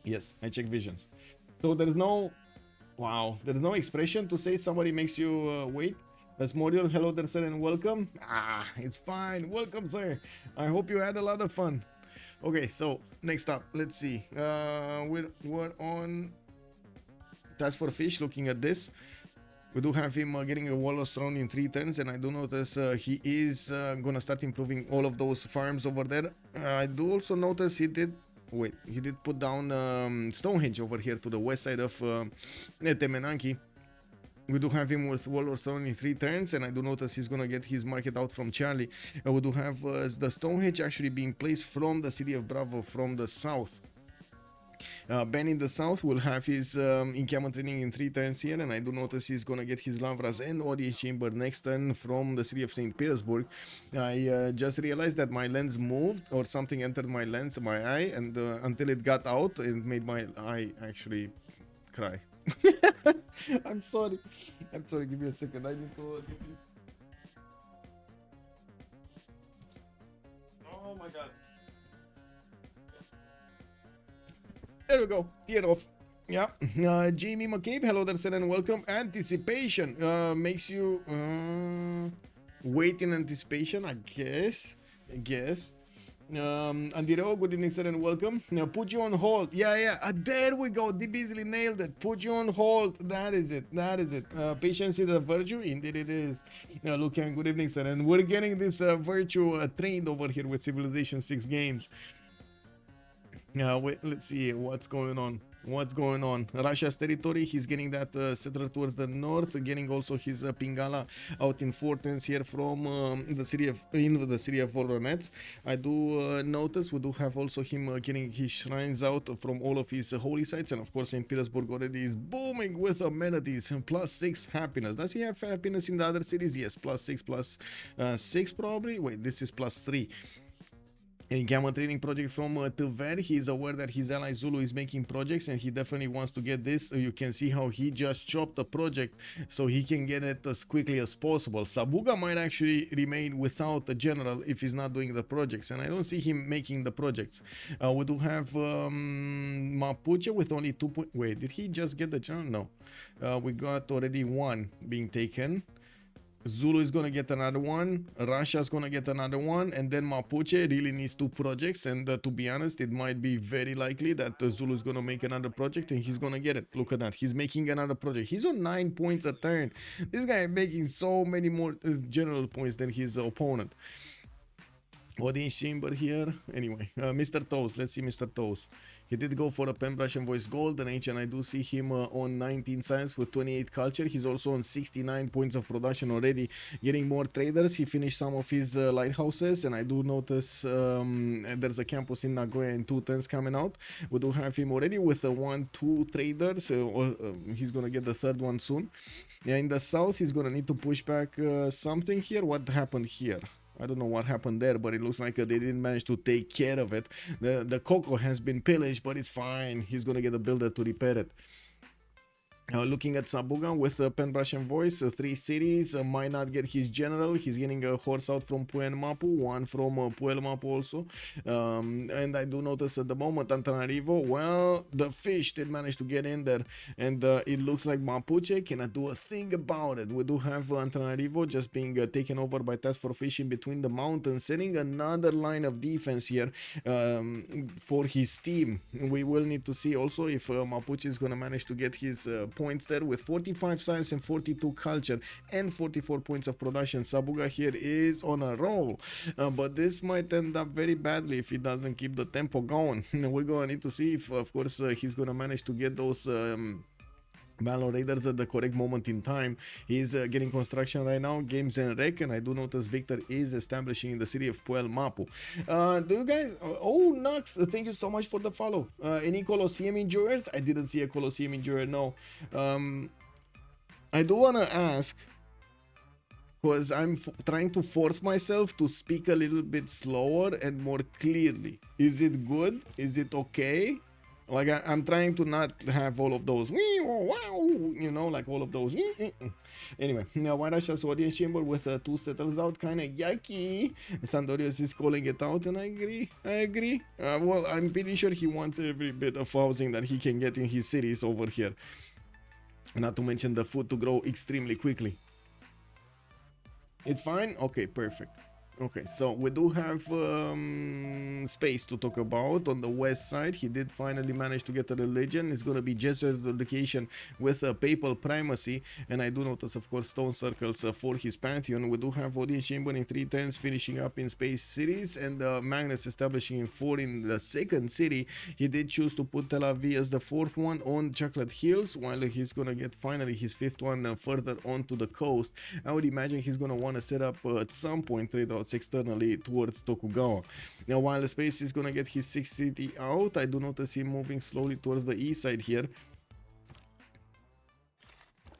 Yes, I check visions. So there's no, wow, there's no expression to say somebody makes you wait. Asmodial, hello there, sir, and welcome. It's fine. Welcome, sir. I hope you had a lot of fun. Okay, so next up, let's see. We're on TaskForceFish. Looking at this, we do have him getting a wall of stone in 3 turns, and I do notice he is gonna start improving all of those farms over there. I do also notice he did put down Stonehenge over here to the west side of Temenaki. We do have him with Wall of Stone in 3 turns, and I do notice he's gonna get his market out from Charlie. We do have the Stonehenge actually being placed from the city of Bravo from the south. Ben in the south will have his encampment training in 3 turns here, and I do notice he's gonna get his Lavras and audience chamber next turn from the city of St. Petersburg. I just realized that my lens moved, or something entered my lens, my eye, and until it got out, it made my eye actually cry. I'm sorry. Give me a second. I need to give this. Oh my god. There we go. Tear off. Yeah. Jamie McCabe, hello there, sir, and welcome. Anticipation makes you wait in anticipation, I guess. Andiro, good evening, sir, and welcome. Now, put you on hold. Yeah. There we go. Deep easily nailed it. Put you on hold. That is it. Patience is a virtue. Indeed, it is. Lucan, good evening, sir, and we're getting this virtue trained over here with Civilization 6 games. Wait, let's see what's going on. Russia's territory, he's getting that settler towards the north, getting also his Pingala out in 4 turns here from the city of Voronezh. I do notice we do have also him getting his shrines out from all of his holy sites, and of course St. Petersburg already is booming with amenities. +6 happiness. Does he have happiness in the other cities? Yes, +6, +6 probably. Wait, this is +3. A gamma training project from Tver. He is aware that his ally Zulu is making projects, and he definitely wants to get this. You can see how he just chopped a project so he can get it as quickly as possible. Sabuga might actually remain without a general if he's not doing the projects, and I don't see him making the projects. We do have Mapuche with only 2 points. Wait, did he just get the general? No. We got already 1 being taken. Zulu is gonna get another one, Russia is gonna get another one, and then Mapuche really needs 2 projects, and to be honest, it might be very likely that Zulu is gonna make another project and he's gonna get it. Look at that, he's making another project. He's on 9 points a turn. This guy is making so many more general points than his opponent. Audience chamber here. Anyway, Mr. Toes. Let's see Mr. Toes. He did go for a pen brush and voice golden age, and I do see him on 19 science with 28 culture. He's also on 69 points of production already, getting more traders. He finished some of his lighthouses, and I do notice there's a campus in Nagoya and 2 tens coming out. We do have him already with 1-2 traders. He's gonna get the third one soon. Yeah, in the south, he's gonna need to push back something here. What happened here? I don't know what happened there, but it looks like they didn't manage to take care of it. The cocoa has been pillaged, but it's fine. He's gonna get a builder to repair it. Looking at Sabuga with a pen brush and voice, 3 cities, might not get his general. He's getting a horse out from Puel Mapu, one from Puel Mapu also. And I do notice at the moment Antananarivo, well, the fish did manage to get in there, and it looks like Mapuche cannot do a thing about it. We do have Antananarivo just being taken over by TaskForceFish in between the mountains, setting another line of defense here for his team. We will need to see also if Mapuche is going to manage to get his points there with 45 science and 42 culture and 44 points of production. Sabuga here is on a roll, but this might end up very badly if he doesn't keep the tempo going. We're going to need to see if, of course, he's going to manage to get those Valor Raiders at the correct moment in time. He's getting construction right now, games and rec, and I do notice Victor is establishing in the city of Puel Mapu. Do you guys, oh Nux, thank you so much for the follow. Any Colosseum enjoyers? I didn't see a Colosseum enjoyer, no. I do want to ask, because I'm trying to force myself to speak a little bit slower and more clearly. Is it good? Is it okay? Like I'm trying to not have all of those, you know, like all of those. Anyway, now White Russia's audience chamber with 2 settles out, kind of yucky. Sandorius is calling it out, and I agree. Well, I'm pretty sure he wants every bit of housing that he can get in his cities over here. Not to mention the food to grow extremely quickly. It's fine? Okay, perfect. Okay, so we do have space to talk about. On the west side, he did finally manage to get a religion. It's going to be Jesuit education with a papal primacy, and I do notice, of course, stone circles for his pantheon. We do have audience chamber in 3 tens finishing up in space cities, and Magnus establishing in 4 in the second city. He did choose to put Tel Aviv as the 4th one on Chocolate Hills, while he's going to get finally his 5th one further onto the coast. I would imagine he's going to want to set up at some point trade routes externally towards Tokugawa. Now, while the space is gonna get his 6th city out, I do notice him moving slowly towards the east side here.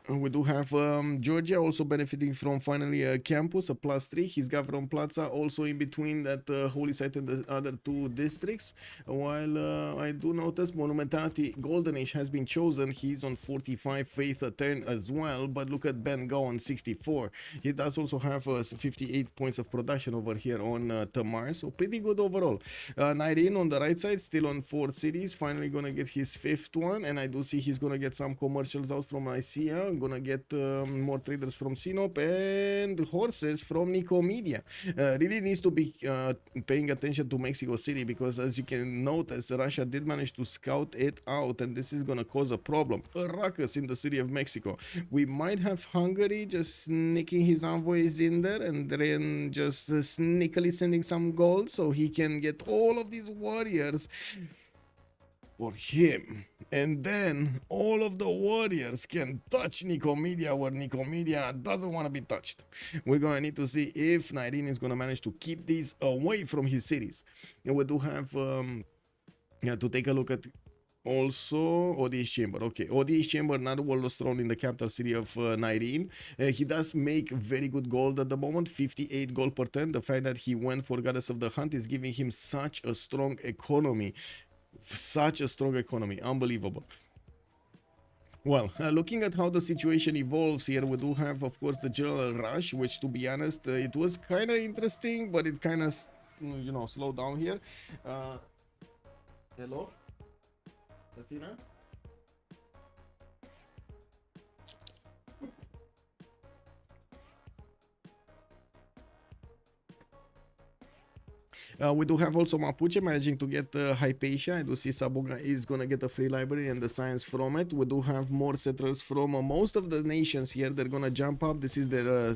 We do have Georgia also benefiting from finally a campus, a +3. He's Gavron Plaza also in between that holy site and the other 2 districts. While I do notice Monumentality Golden Age has been chosen. He's on 45 faith a turn as well, but look at Ben Go on 64. He does also have 58 points of production over here on Tamar, so pretty good overall. Nyreen on the right side, still on 4 cities, finally gonna get his 5th one, and I do see he's gonna get some commercials out from Nicaea. Gonna get more traders from Sinop and horses from Nicomedia. Really needs to be paying attention to Mexico City, because as you can notice, Russia did manage to scout it out, and this is gonna cause a problem, a ruckus in the city of Mexico. We might have Hungary just sneaking his envoys in there and then just sneakily sending some gold so he can get all of these warriors for him, and then all of the warriors can touch Nicomedia where Nicomedia doesn't want to be touched. We're gonna need to see if Nyreen is gonna manage to keep these away from his cities. And we do have to take a look at also ODS Chamber. Okay, ODS Chamber, not World Throne in the capital city of Nyreen. He does make very good gold at the moment, 58 gold per turn. The fact that he went for Goddess of the Hunt is giving him such a strong economy. Unbelievable. Well, looking at how the situation evolves here, we do have, of course, the general rush, which, to be honest, it was kind of interesting, but it kind of, you know, slowed down here. Hello, Latina? We do have also Mapuche managing to get Hypatia. I do see Sabuga is gonna get a free library and the science from it. We do have more settlers from most of the nations here. They're gonna jump up. This is their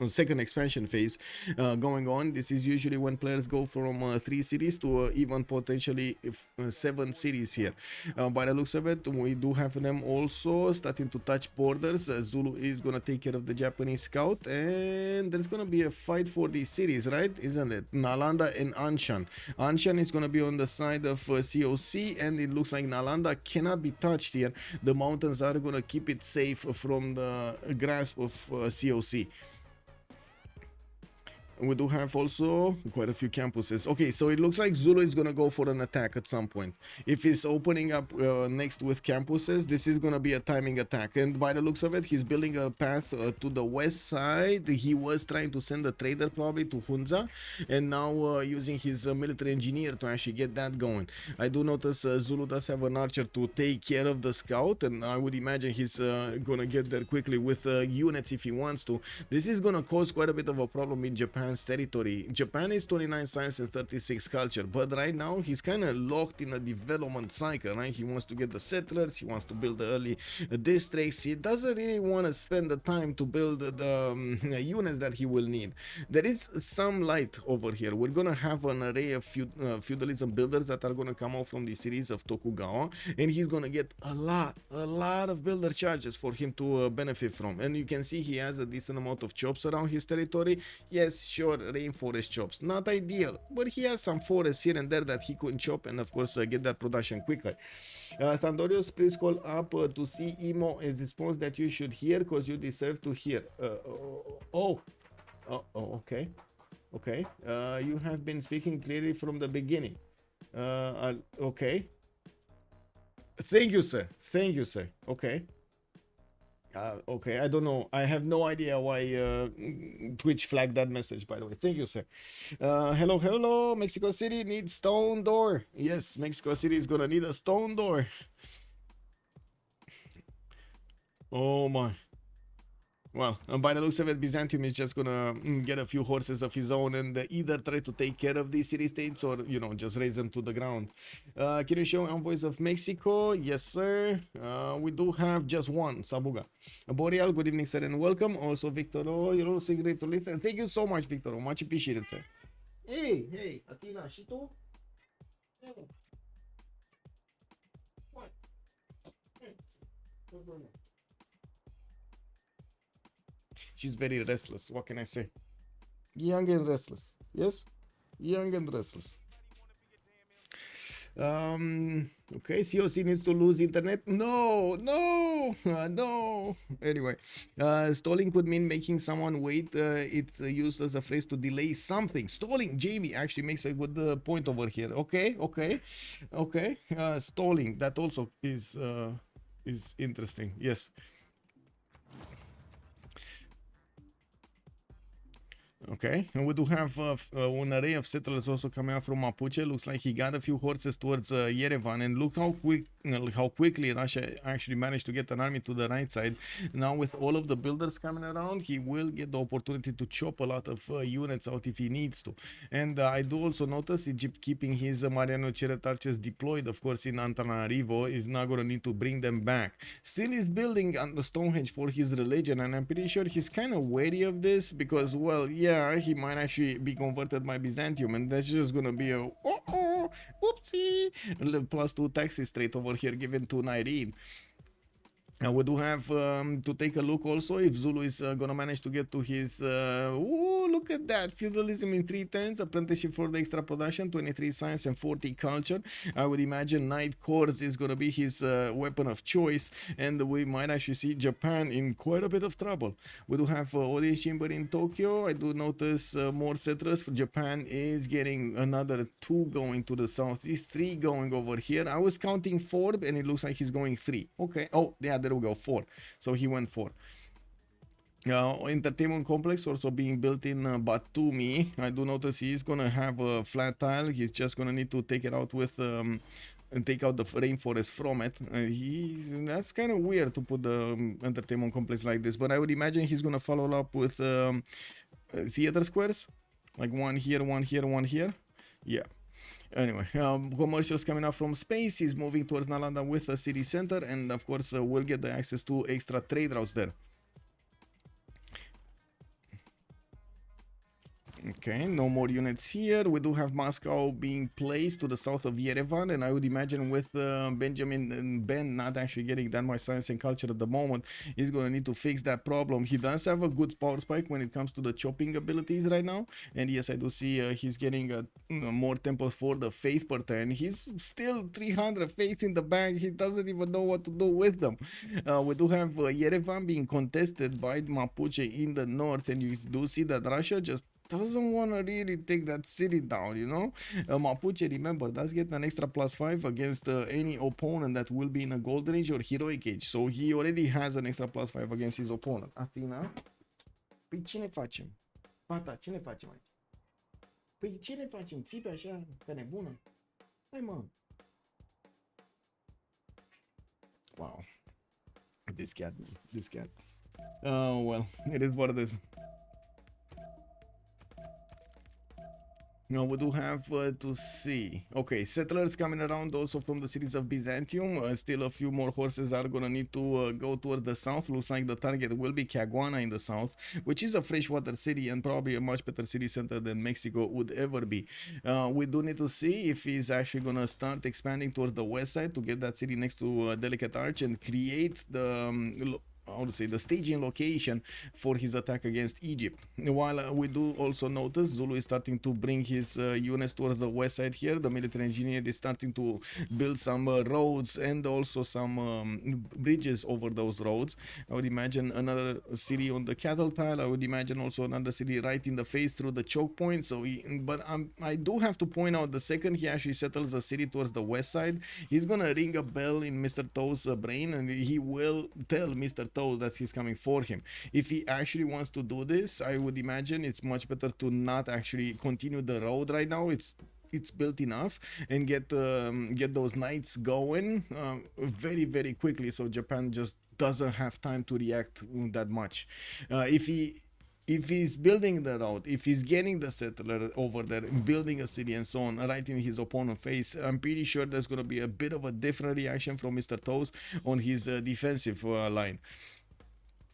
second expansion phase going on. This is usually when players go from 3 cities to even potentially 7 cities here. By the looks of it, we do have them also starting to touch borders. Zulu is gonna take care of the Japanese scout, and there's gonna be a fight for these cities, right? Isn't it? Nalanda and Anshan. Anshan is gonna be on the side of COC, and it looks like Nalanda cannot be touched here. The mountains are gonna keep it safe from the grasp of COC. We do have also quite a few campuses. Okay, so it looks like Zulu is gonna go for an attack at some point. If he's opening up next with campuses, this is gonna be a timing attack. And by the looks of it, he's building a path to the west side. He was trying to send a trader probably to Hunza, and now using his military engineer to actually get that going. I do notice Zulu does have an archer to take care of the scout, and I would imagine he's gonna get there quickly with units if he wants to. This is gonna cause quite a bit of a problem in Japan's territory. Japan is 29 science and 36 culture, but right now he's kind of locked in a development cycle, right? He wants to get the settlers, he wants to build the early districts. He doesn't really want to spend the time to build the units that he will need. There is some light over here. We're gonna have an array of feudalism builders that are gonna come out from the series of Tokugawa, and he's gonna get a lot of builder charges for him to benefit from. And you can see he has a decent amount of chops around his territory. Yes, sure, rainforest chops, not ideal, but he has some forests here and there that he could chop and of course get that production quicker. Sandorius, please call up to see Emo a response that you should hear because you deserve to hear. Okay. You have been speaking clearly from the beginning. Okay. Thank you, sir. Okay. Okay, I don't know. I have no idea why Twitch flagged that message, by the way. Thank you, sir. Hello. Mexico City needs stone door. Yes, Mexico City is gonna need a stone door. Oh my. Well, and by the looks of it, Byzantium is just gonna get a few horses of his own and either try to take care of these city-states or, you know, just raise them to the ground. Can you show envoys of Mexico? Yes, sir. We do have just one, Sabuga. Boreal, good evening, sir, and welcome. Also, Victoro, you're also great to listen. Thank you so much, Victoro. Much appreciated, sir. Hey, Atina, și tu? What? Hey, what's going on? She's very restless. What can I say? Young and restless. Yes? Young and restless. Okay, COC needs to lose internet. No. Anyway, stalling could mean making someone wait. It's used as a phrase to delay something. Stalling, Jamie actually makes a good point over here. Okay. Stalling, that also is interesting. Yes. Okay, and we do have an array of settlers also coming out from Mapuche. Looks like he got a few horses towards Yerevan, and look how quickly Russia actually managed to get an army to the right side. Now with all of the builders coming around, he will get the opportunity to chop a lot of units out if he needs to. And I do also notice Egypt keeping his Mariano Cheret archers deployed, of course, in Antananarivo, is not going to need to bring them back. Still is building on the Stonehenge for his religion, and I'm pretty sure he's kind of wary of this because, well, yeah, he might actually be converted by Byzantium, and that's just gonna be a oopsie +2 taxes straight over here given to Nyreen. We do have to take a look also if Zulu is gonna manage to get to his look at that, feudalism in 3 turns, apprenticeship for the extra production, 23 science and 40 culture. I would imagine Knight Cords is gonna be his weapon of choice, and we might actually see Japan in quite a bit of trouble. We do have audience chamber in Tokyo. I do notice more settlers. Japan is getting another 2 going to the southeast, 3 going over here. I was counting 4 and it looks like he's going 3. Okay, oh yeah, there we go, 4. So he went 4. Entertainment complex also being built in Batumi. I do notice he's gonna have a flat tile. He's just gonna need to take it out with and take out the rainforest from it. That's kind of weird to put the entertainment complex like this, but I would imagine he's gonna follow up with theater squares. Like one here, one here, one here. Yeah. Anyway, commercials coming up from space. He's moving towards Nalanda with a city center, and of course we'll get the access to extra trade routes there. Okay, no more units here. We do have Moscow being placed to the south of Yerevan, and I would imagine with Benjamin and Ben not actually getting that much science and culture at the moment, he's going to need to fix that problem. He does have a good power spike when it comes to the chopping abilities right now, and yes, I do see he's getting more temples for the faith per turn. He's still 300 faith in the bank. He doesn't even know what to do with them. We do have Yerevan being contested by Mapuche in the north, and you do see that Russia just doesn't want to really take that city down, you know. Mapuche, remember, does get an extra +5 against any opponent that will be in a golden age or heroic age, so he already has an extra +5 against his opponent. Athena? Păi cine facem? Fata, cine facem aici? Păi cine facem? Țipe așa, pe nebună? Hai mă! Wow. This cat. Well, it is what it is. Now we do have to see. Okay, settlers coming around also from the cities of Byzantium. Still a few more horses are gonna need to go towards the south. Looks like the target will be Caguana in the south, which is a freshwater city and probably a much better city center than Mexico would ever be. We do need to see if he's actually gonna start expanding towards the west side to get that city next to Delicate Arch and create the how to say, the staging location for his attack against Egypt. While we do also notice Zulu is starting to bring his units towards the west side here. The military engineer is starting to build some roads and also some bridges over those roads. I would imagine another city on the cattle tile. I would imagine also another city right in the face through the choke point. So I do have to point out, the second he actually settles a city towards the west side, he's gonna ring a bell in Mr. Toe's brain, and he will tell Mr. Toes that he's coming for him. If he actually wants to do this, I would imagine it's much better to not actually continue the road right now. It's built enough, and get those knights going very, very quickly, so Japan just doesn't have time to react that much. If he's building the road, if he's getting the settler over there, building a city and so on, right in his opponent's face, I'm pretty sure there's going to be a bit of a different reaction from Mr. Toes on his defensive line.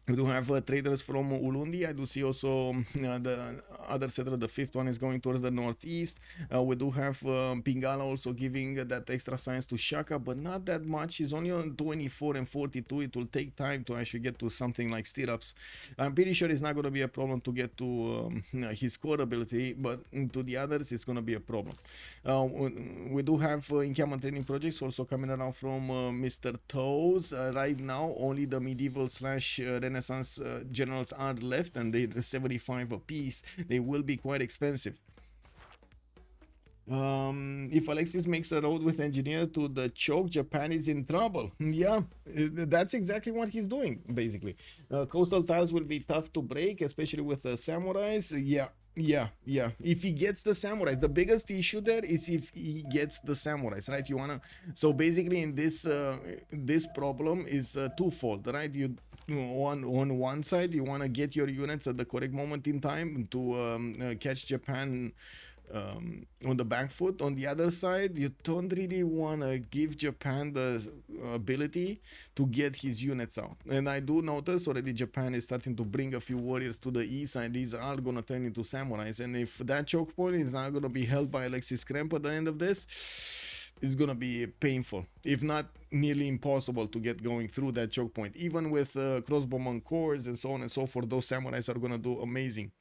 We do have traders from Ulundi. I do see also the other settler, the fifth one, is going towards the northeast. We do have Pingala also giving that extra science to Shaka, but not that much. He's only on 24 and 42. It will take time to actually get to something like stirrups. I'm pretty sure it's not going to be a problem to get to his core ability, but to the others it's going to be a problem. We do have encampment training projects also coming around from Mr. Toes. Right now only the medieval / Renaissance generals are left, and they're 75 apiece. They will be quite expensive. If Alexis makes a road with engineer to the choke, Japan is in trouble. Yeah, that's exactly what he's doing, basically. Coastal tiles will be tough to break, especially with samurais. Yeah. If he gets the samurais, the biggest issue there is if he gets the samurais, right? You wanna, so basically in this this problem is twofold, right? You on one side you want to get your units at the correct moment in time to catch Japan on the back foot. On the other side, you don't really want to give Japan the ability to get his units out. And I do notice already Japan is starting to bring a few warriors to the east side. These are going to turn into samurais, and if that choke point is not going to be held by Alexis Krempp at the end of this, it's going to be painful, if not nearly impossible, to get going through that choke point. Even with crossbowman cores and so on and so forth, those samurais are going to do amazing.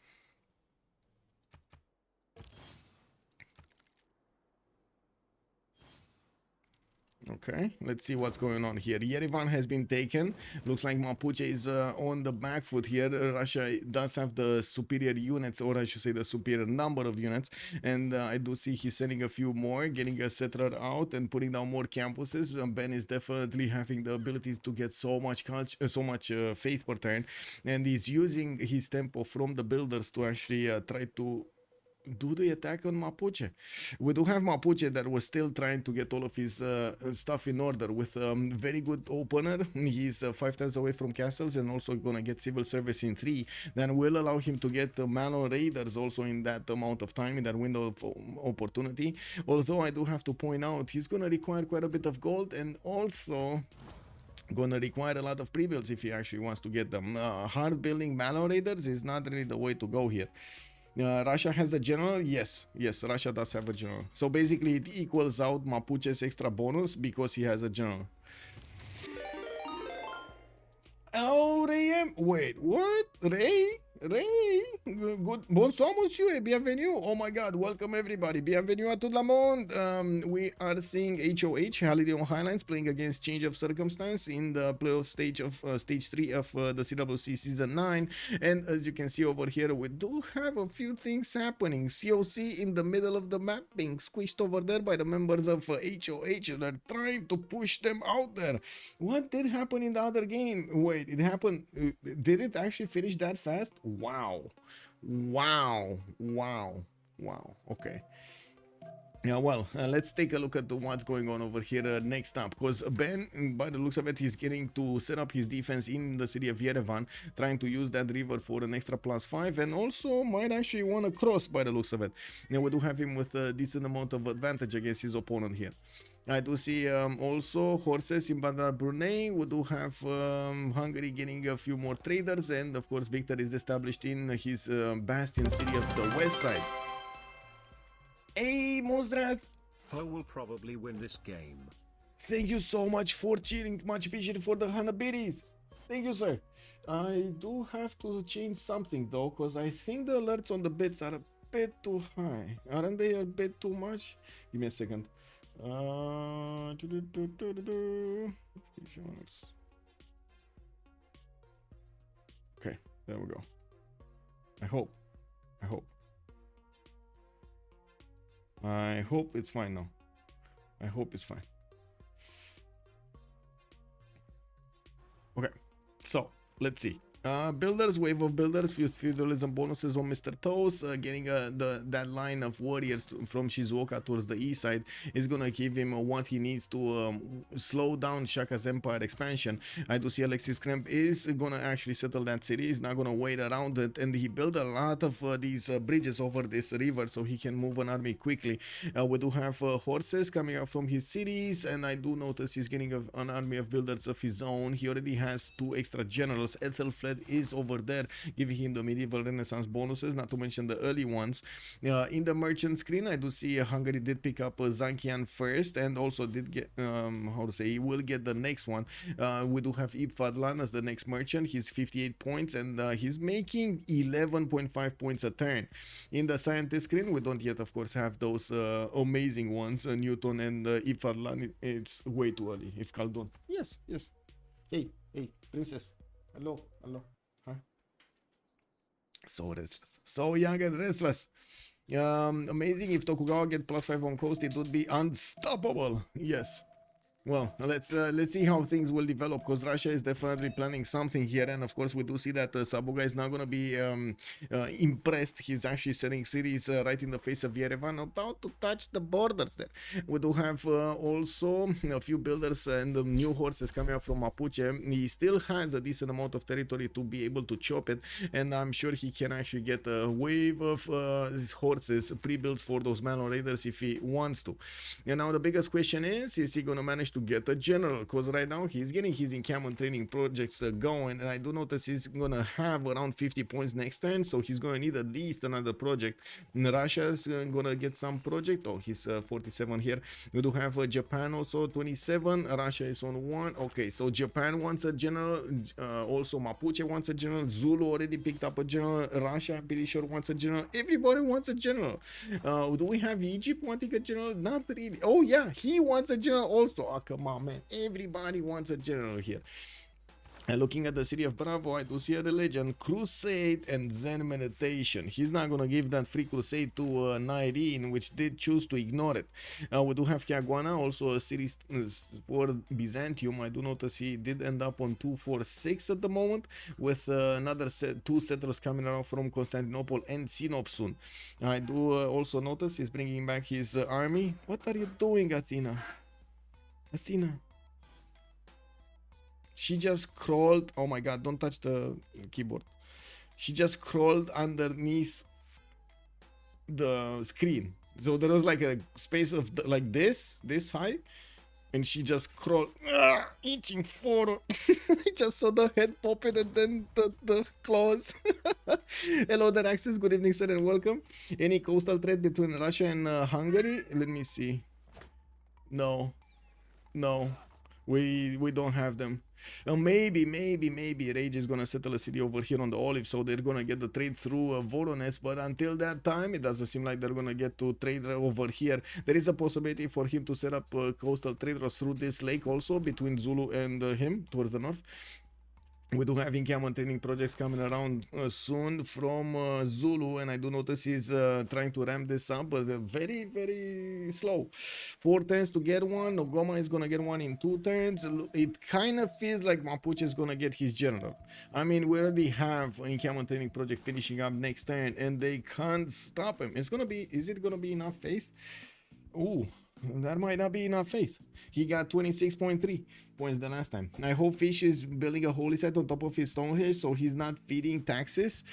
Okay, let's see what's going on here. Yerevan has been taken. Looks like Mapuche is on the back foot here. Russia does have the superior units, or I should say the superior number of units, and I do see he's sending a few more, getting a settler out and putting down more campuses. Ben is definitely having the ability to get so much culture, so much faith per turn, and he's using his tempo from the builders to actually try to do the attack on Mapuche. We do have Mapuche that was still trying to get all of his stuff in order with very good opener. He's 5 times away from castles and also gonna get civil service in 3. Then will allow him to get Malo Raiders also in that amount of time, in that window of opportunity. Although I do have to point out, he's gonna require quite a bit of gold and also gonna require a lot of pre-builds if he actually wants to get them. Hard building Malo Raiders is not really the way to go here. Russia has a general. Yes, Russia does have a general. So basically it equals out Mapuche's extra bonus because he has a general. Oh, Ray, wait, what? Ray, good, bonsoir monsieur, bienvenue. Oh my god, welcome everybody, bienvenue à tout le monde. We are seeing HOH, Holiday on Highlands, playing against Change of Circumstance in the playoff stage of stage 3 of the CWC season 9. And as you can see over here, we do have a few things happening. COC in the middle of the map being squished over there by the members of HOH. They're trying to push them out there. What did happen in the other game? Wait, it happened. Did it actually finish that fast? Wow. Okay. Yeah, well, let's take a look at what's going on over here next up, because Ben, by the looks of it, he's getting to set up his defense in the city of Yerevan, trying to use that river for an extra +5, and also might actually want to cross by the looks of it. Now we do have him with a decent amount of advantage against his opponent here. I do see also horses in Bandar Brunei. We do have Hungary getting a few more traders, and of course Victor is established in his bastion city of the west side. Hey, Mozdrath! Ho will probably win this game. Thank you so much for cheering. Much appreciated for the Hanabidis. Thank you, sir. I do have to change something though, because I think the alerts on the bits are a bit too high. Aren't they a bit too much? Give me a second. Okay, there we go. I hope it's fine now. I hope it's fine. Okay, so let's see. Builders, wave of builders, feudalism bonuses on Mr. Toes, getting that line of warriors from Shizuoka towards the east side is gonna give him what he needs to slow down Shaka's empire expansion. I do see Alexis Krempp is gonna actually settle that city. He's not gonna wait around it, and he built a lot of these bridges over this river so he can move an army quickly. We do have horses coming out from his cities, and I do notice he's getting an army of builders of his own. He already has 2 extra generals. Ethelfled is over there, giving him the medieval renaissance bonuses, not to mention the early ones. In the merchant screen, I do see Hungary did pick up Zankian first, and also did get he will get the next one. We do have Ibfadlan as the next merchant. He's 58 points, and he's making 11.5 points a turn. In the scientist screen, we don't yet of course have those amazing ones, Newton and Ibfadlan. It's way too early. If Khaldun, yes. Hey princess, hello. Huh? So restless, so young and restless. Amazing. If Tokugawa get +5 on coast, it would be unstoppable. Yes. Well, let's see how things will develop, because Russia is definitely planning something here, and of course we do see that Sabuga is not going to be impressed. He's actually setting cities right in the face of Yerevan, about to touch the borders there. We do have also a few builders and new horses coming up from Mapuche. He still has a decent amount of territory to be able to chop it, and I'm sure he can actually get a wave of these horses pre-built for those Malo Raiders if he wants to. And now the biggest question is he going to manage to get a general? Because right now he's getting his encampment training projects going, and I do notice he's gonna have around 50 points next turn, so he's gonna need at least another project. Russia's gonna get some project. Oh, he's 47 here. We do have Japan also 27. Russia is on 1. Okay, so Japan wants a general, also Mapuche wants a general, Zulu already picked up a general, Russia I'm pretty sure wants a general, everybody wants a general. Do we have Egypt wanting a general? Not really. Oh yeah, he wants a general also. Oh, come on, man, everybody wants a general here. And looking at the city of Bravo, I do see a religion, crusade and Zen meditation. He's not going to give that free crusade to Nyreen, which did choose to ignore it. We do have Chiaguana, also a city for Byzantium. I do notice he did end up on 246 at the moment, with another two settlers coming around from Constantinople and Sinop soon. I do also notice he's bringing back his army. What are you doing, Athena? Athena. She just crawled. Oh my god, don't touch the keyboard. She just crawled underneath the screen. So there was like a space of like this high. And she just crawled, itching for. I just saw the head popping and then the claws. Hello there, Alexis. Good evening, sir, and welcome. Any coastal trade between Russia and Hungary? Let me see. No. We don't have them. Maybe Rage is gonna settle a city over here on the Olive, so they're gonna get the trade through Voronezh. But until that time, it doesn't seem like they're gonna get to trade over here. There is a possibility for him to set up coastal trade routes through this lake also between Zulu and him towards the north. We do have encampment training projects coming around soon from Zulu, and I do notice he's trying to ramp this up, but very slow. 4 turns to get one. Nogoma is gonna get one in 2 turns. It kind of feels like Mapuche is gonna get his general. I mean, we already have an encampment training project finishing up next turn, and they can't stop him. It's gonna be. Is it gonna be enough faith? Ooh. That might not be enough faith. He got 26.3 points the last time. I hope Fish is building a holy site on top of his stone here, so he's not feeding taxes.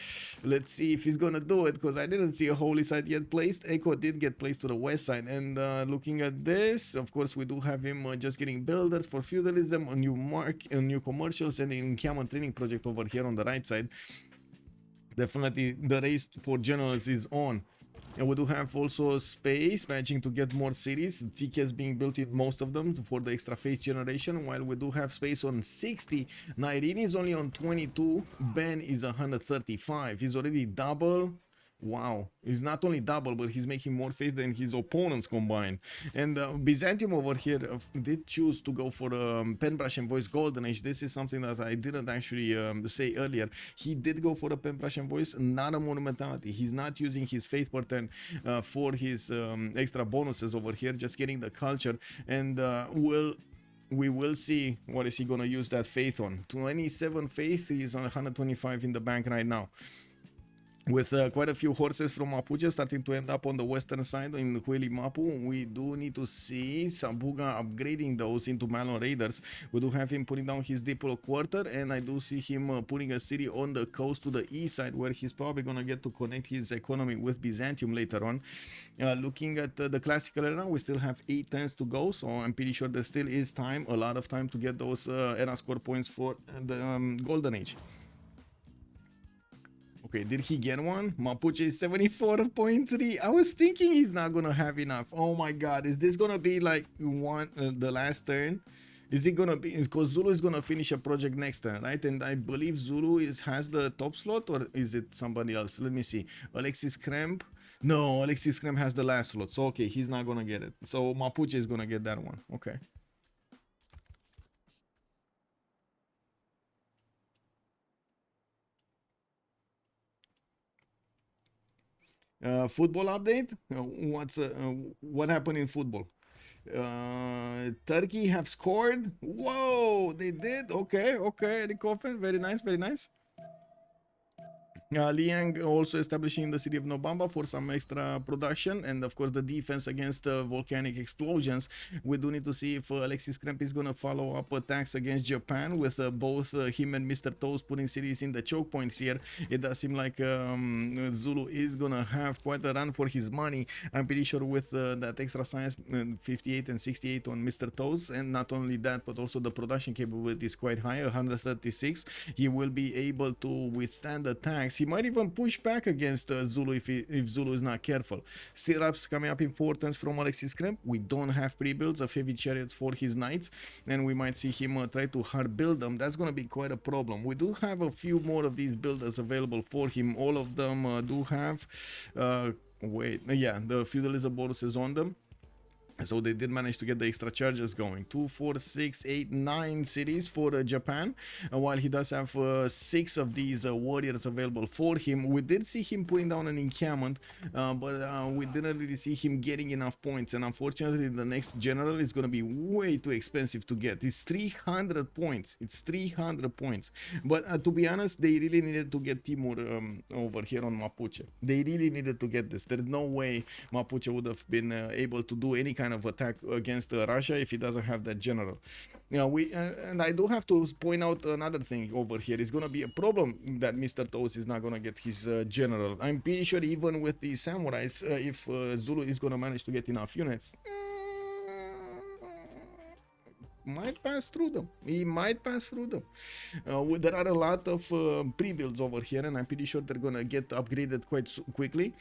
Let's see if he's gonna do it, because I didn't see a holy site yet placed. Echo did get placed to the west side. And looking at this, of course, we do have him just getting builders for feudalism, a new commercials, and an encampment training project over here on the right side. Definitely the race for generals is on. And we do have also space, managing to get more cities. TK is being built in most of them for the extra faith generation, while we do have space on 60. Nyreen is only on 22. Ben is 135. He's already double. Wow, he's not only double, but he's making more faith than his opponents combined. And Byzantium over here did choose to go for Penbrush and Voice Golden Age. This is something that I didn't actually say earlier. He did go for a Penbrush and Voice, not a Monumentality. He's not using his faith pattern for his extra bonuses over here, just getting the culture. And we will see what is he going to use that faith on. 27 faith, he's on 125 in the bank right now. With quite a few horses from Mapuche starting to end up on the western side in Hueli Mapu, we do need to see Sabuga upgrading those into Malon Raiders. We do have him putting down his Diplo quarter, and I do see him putting a city on the coast to the east side, where he's probably going to get to connect his economy with Byzantium later on. Looking at the classical era, we still have 8 turns to go, so I'm pretty sure there still is time, a lot of time, to get those era score points for the Golden Age. Okay, did he get one? Mapuche is 74.3. I was thinking he's not gonna have enough. Oh my god, is this gonna be like the last turn? Is it gonna be, because Zulu is gonna finish a project next turn, right? And I believe Zulu has the top slot, or is it somebody else? Let me see. Alexis Krempp. No, Alexis Krempp has the last slot. So okay, he's not gonna get it. So Mapuche is gonna get that one. Okay. Football update. What happened in football? Turkey have scored. Whoa, they did. Okay, Eric Coffin, very nice. Liang also establishing the city of Nobamba for some extra production, and of course the defense against volcanic explosions. We do need to see if Alexis Krempp is going to follow up attacks against Japan, with both him and Mr. Toes putting cities in the choke points here. It does seem like Zulu is going to have quite a run for his money. I'm pretty sure with that extra science, 58 and 68 on Mr. Toes, and not only that, but also the production capability is quite high, 136. He will be able to withstand attacks. He might even push back against Zulu if Zulu is not careful. Stirrups coming up in 4 turns from Alexis Krempp. We don't have pre-builds of heavy chariots for his knights, and we might see him try to hard build them. That's going to be quite a problem. We do have a few more of these builders available for him. All of them do have the feudalism bonuses on them. So they did manage to get the extra charges going. 2, 4, 6, 8, 9 cities for Japan. While he does have 6 of these warriors available for him. We did see him putting down an encampment, but we didn't really see him getting enough points. And unfortunately, the next general is going to be way too expensive to get. It's 300 points. It's 300 points. But to be honest, they really needed to get Timur over here on Mapuche. They really needed to get this. There's no way Mapuche would have been able to do any kind of attack against Russia if he doesn't have that general. You know, and I do have to point out another thing over here. It's gonna be a problem that Mr. Toast is not gonna get his general. I'm pretty sure even with the samurais, if Zulu is gonna manage to get enough units, might pass through them. He might pass through them. There are a lot of pre-builds over here, and I'm pretty sure they're gonna get upgraded quite quickly,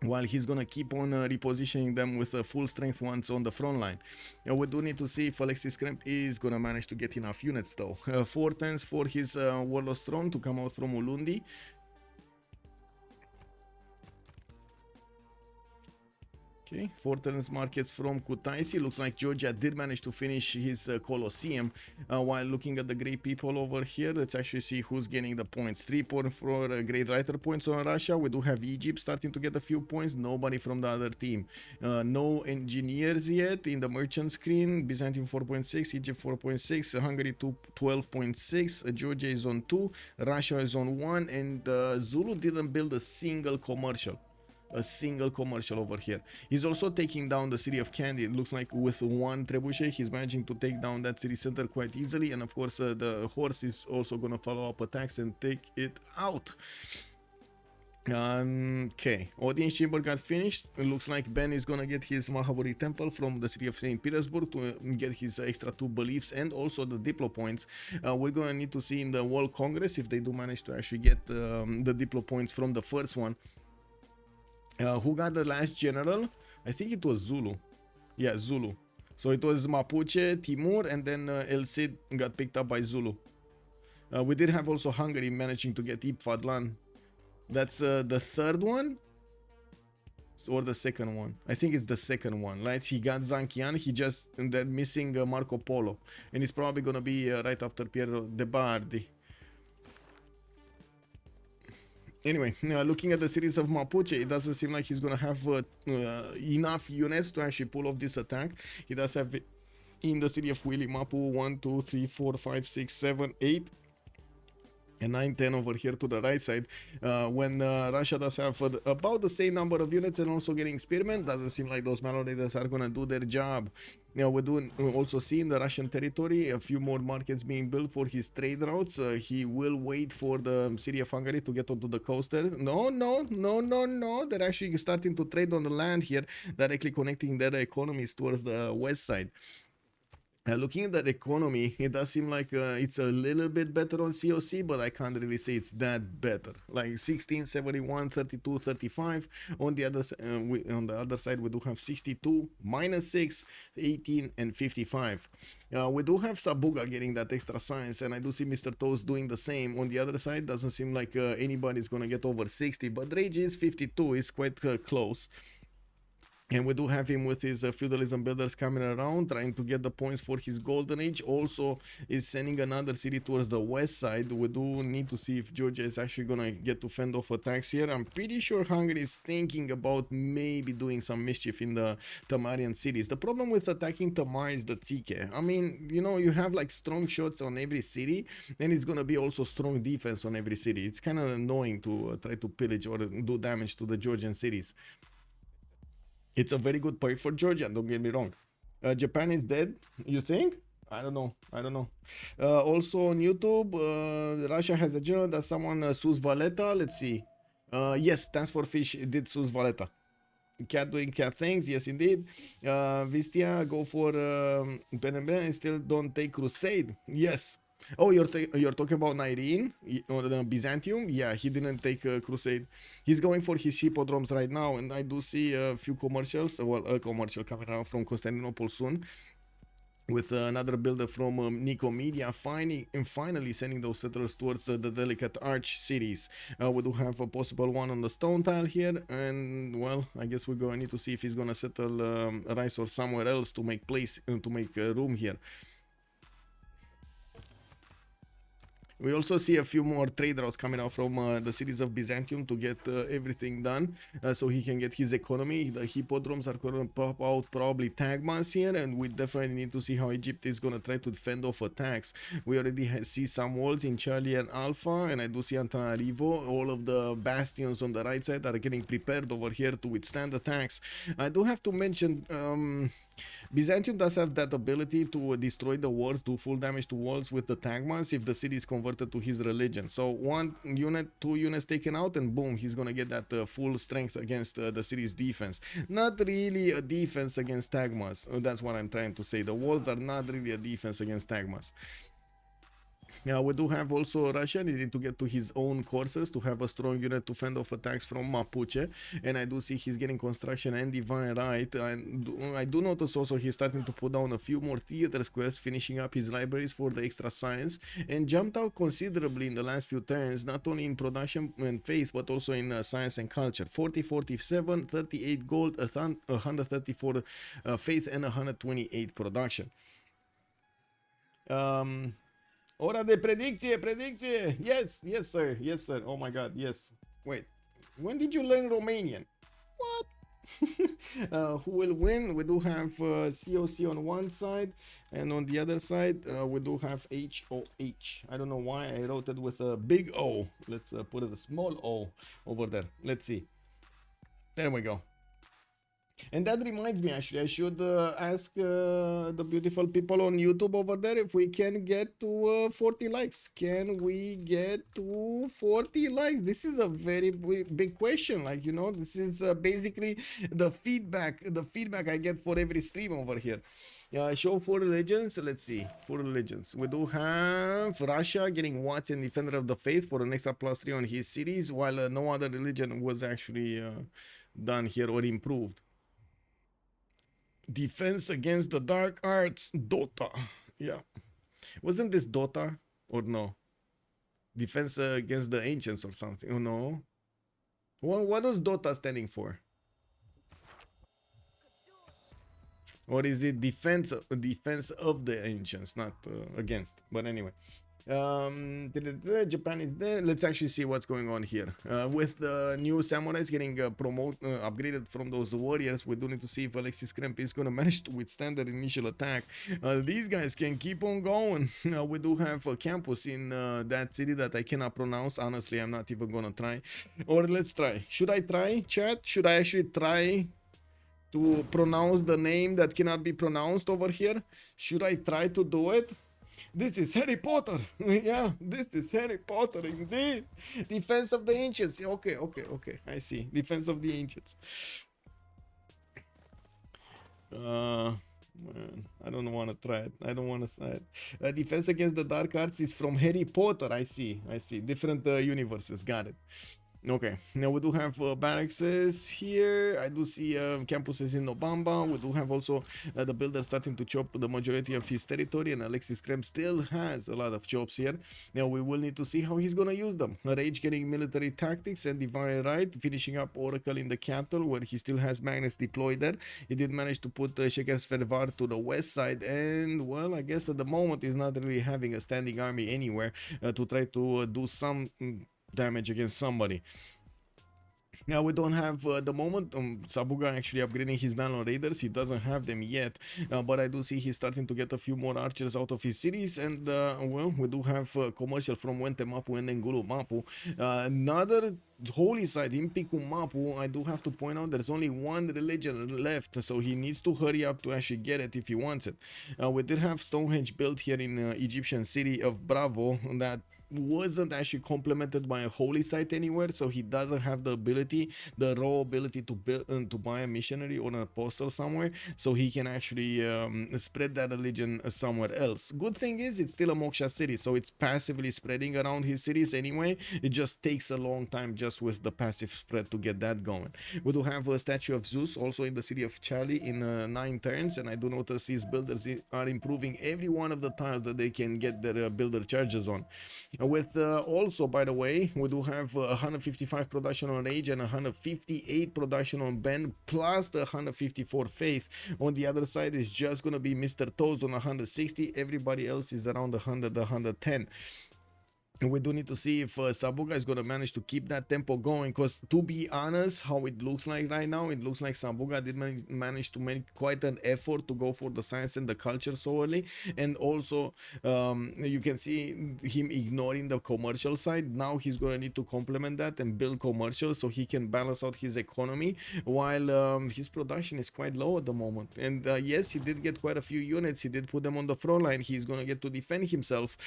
while he's gonna keep on repositioning them with full strength ones on the front line. We do need to see if Alexis Krempp is gonna manage to get enough units though. 4 turns for his Warlord's Throne to come out from Ulundi. Okay, 4 turns markets from Kutaisi. Looks like Georgia did manage to finish his Colosseum. While looking at the Great People over here, let's actually see who's getting the points. 3 points for Great Writer points on Russia. We do have Egypt starting to get a few points. Nobody from the other team. No engineers yet in the merchant screen. Byzantium 4.6, Egypt 4.6, Hungary 12.6, Georgia is on 2, Russia is on 1, and Zulu didn't build a single commercial. Over here. He's also taking down the city of Kandy. It looks like with 1 trebuchet he's managing to take down that city center quite easily, and of course the horse is also gonna follow up attacks and take it out. Okay, audience chamber got finished. It looks like Ben is gonna get his Mahaburi temple from the city of St. Petersburg to get his extra 2 beliefs and also the Diplo points. We're gonna need to see in the World Congress if they do manage to actually get the Diplo points from the first one. Who got the last general? I think it was Zulu. Yeah, Zulu. So it was Mapuche, Timur, and then El Cid got picked up by Zulu. We did have also Hungary managing to get Ipfadlan. That's the third one? Or the second one? I think it's the second one, right? He got Zankian, and they're missing Marco Polo. And it's probably gonna be right after Piero de Bardi. Anyway, looking at the cities of Mapuche, it doesn't seem like he's going to have enough units to actually pull off this attack. He does have in the city of Willy Mapu 1, 2, 3, 4, 5, 6, 7, 8. And 9, 10 over here to the right side. When Russia does have about the same number of units and also getting spearmen, doesn't seem like those Mallow Raiders are going to do their job. Now we also see in the Russian territory a few more markets being built for his trade routes. He will wait for the city of Hungary to get onto the coast there. No. They're actually starting to trade on the land here, directly connecting their economies towards the west side. Looking at the economy, it does seem like it's a little bit better on COC, but I can't really say it's that better. Like 16, 71, 32, 35. On the other side, we do have 62, -6, 18, and 55. We do have Sabuga getting that extra science, and I do see Mr. Toast doing the same. On the other side, doesn't seem like anybody's gonna get over 60, but Rage is 52, is quite close. And we do have him with his feudalism builders coming around, trying to get the points for his golden age. Also is sending another city towards the west side. We do need to see if Georgia is actually gonna get to fend off attacks here. I'm pretty sure Hungary is thinking about maybe doing some mischief in the Tamarian cities. The problem with attacking Tamar is the Tike. I mean, you know, you have like strong shots on every city, and it's gonna be also strong defense on every city. It's kind of annoying to try to pillage or do damage to the Georgian cities. It's a very good point for Georgia, don't get me wrong. Japan is dead, you think? I don't know. Also on YouTube, Russia has a general that someone Sus Valeta. Let's see. Yes, TaskForceFish did Sus Valeta. Cat doing cat things, yes indeed. Vistia, go for Ben and still don't take Crusade. Yes. Oh, you're talking about Nyreen or the Byzantium? Yeah, he didn't take Crusade. He's going for his hippodromes right now, and I do see a few commercials. Well, a commercial coming out from Constantinople soon. with another builder from Nicomedia, finally sending those settlers towards the delicate arch cities. We do have a possible one on the stone tile here, and well, I guess we're going to need to see if he's gonna settle rice or somewhere else to make place to make room here. We also see a few more trade routes coming out from the cities of Byzantium to get everything done, so he can get his economy. The hippodromes are going to pop out probably tagmas here, and we definitely need to see how Egypt is going to try to defend off attacks. We already see some walls in Charlie and Alpha, and I do see Antananarivo. All of the bastions on the right side are getting prepared over here to withstand attacks. I do have to mention Byzantium does have that ability to destroy the walls, do full damage to walls with the tagmas if the city is converted to his religion. So 1 unit, 2 units taken out, and boom, he's gonna get that full strength against the city's defense. Not really a defense against tagmas. That's what I'm trying to say. The walls are not really a defense against tagmas. Yeah, we do have also Russia needing to get to his own courses to have a strong unit to fend off attacks from Mapuche, and I do see he's getting construction and divine right, and I do notice also he's starting to put down a few more theater squares, finishing up his libraries for the extra science, and jumped out considerably in the last few turns, not only in production and faith but also in science and culture. 40, 47, 38 gold, 134 faith, and 128 production. Hora de predicție. Yes, sir. Yes, sir. Oh my god, yes. Wait, when did you learn Romanian? What? Who will win? We do have COC on one side, and on the other side we do have HOH. I don't know why I wrote it with a big O. Let's put it a small O over there. Let's see. There we go. And that reminds me, actually, I should ask the beautiful people on YouTube over there if we can get to 40 likes. Can we get to 40 likes? This is a very big question. Like, you know, this is basically the feedback I get for every stream over here. Show 4 religions. Let's see. 4 religions. We do have Russia getting Watson, Defender of the Faith, for an extra +3 on his cities, while no other religion was actually done here or improved. Defense against the dark arts, Dota. Yeah, wasn't this Dota or no? Defense against the ancients or something. Oh no, what was Dota standing for? Or is it defense of the ancients, not against? But anyway, Japan is there. Let's actually see what's going on here. With the new samurais getting upgraded from those warriors, we do need to see if Alexis Krempp is going to manage to withstand that initial attack. These guys can keep on going. We do have a campus in that city that I cannot pronounce. Honestly, I'm not even going to try. Or let's try. Should I try, chat? Should I actually try to pronounce the name that cannot be pronounced over here? Should I try to do it? This is Harry Potter. Yeah, this is Harry Potter indeed. Defense of the ancients. Okay. I see. Defense of the ancients. Man, I don't want to try it. I don't want to say it. Defense against the dark arts is from Harry Potter. I see. Different universes. Got it. Okay, now we do have barracks here. I do see campuses in Nobamba. We do have also the builder starting to chop the majority of his territory, and Alexis Krempp still has a lot of chops here. Now we will need to see how he's gonna use them. Rage getting military tactics and divine right, finishing up Oracle in the capital where he still has Magnus deployed there. He did manage to put Shekers Fervar to the west side, and well, I guess at the moment he's not really having a standing army anywhere to try to do some damage against somebody. Now we don't have the moment Sabuga actually upgrading his Balon Raiders. He doesn't have them yet, but I do see he's starting to get a few more archers out of his cities, and well, we do have commercial from Wente Mapu and Ngulu Mapu. Another holy site in Piku Mapu. I do have to point out there's only one religion left, so he needs to hurry up to actually get it if he wants it. We did have Stonehenge built here in Egyptian city of Bravo that wasn't actually complemented by a holy site anywhere, so he doesn't have the ability, the raw ability to build to buy a missionary or an apostle somewhere, so he can actually spread that religion somewhere else. Good thing is it's still a moksha city, so it's passively spreading around his cities anyway. It just takes a long time just with the passive spread to get that going. We do have a statue of Zeus also in the city of Charlie in 9 turns, and I do notice his builders are improving every one of the tiles that they can get their builder charges on. With also, by the way, we do have 155 production on Rage and 158 production on Ben, plus the 154 Faith. On the other side is just gonna be Mr. Toes on 160. Everybody else is around 100, 110. And we do need to see if Sabuga is going to manage to keep that tempo going, because to be honest, how it looks like right now, it looks like Sabuga did manage to make quite an effort to go for the science and the culture so early. And also you can see him ignoring the commercial side. Now he's going to need to complement that and build commercial so he can balance out his economy, while his production is quite low at the moment. And yes, he did get quite a few units. He did put them on the front line. He's going to get to defend himself.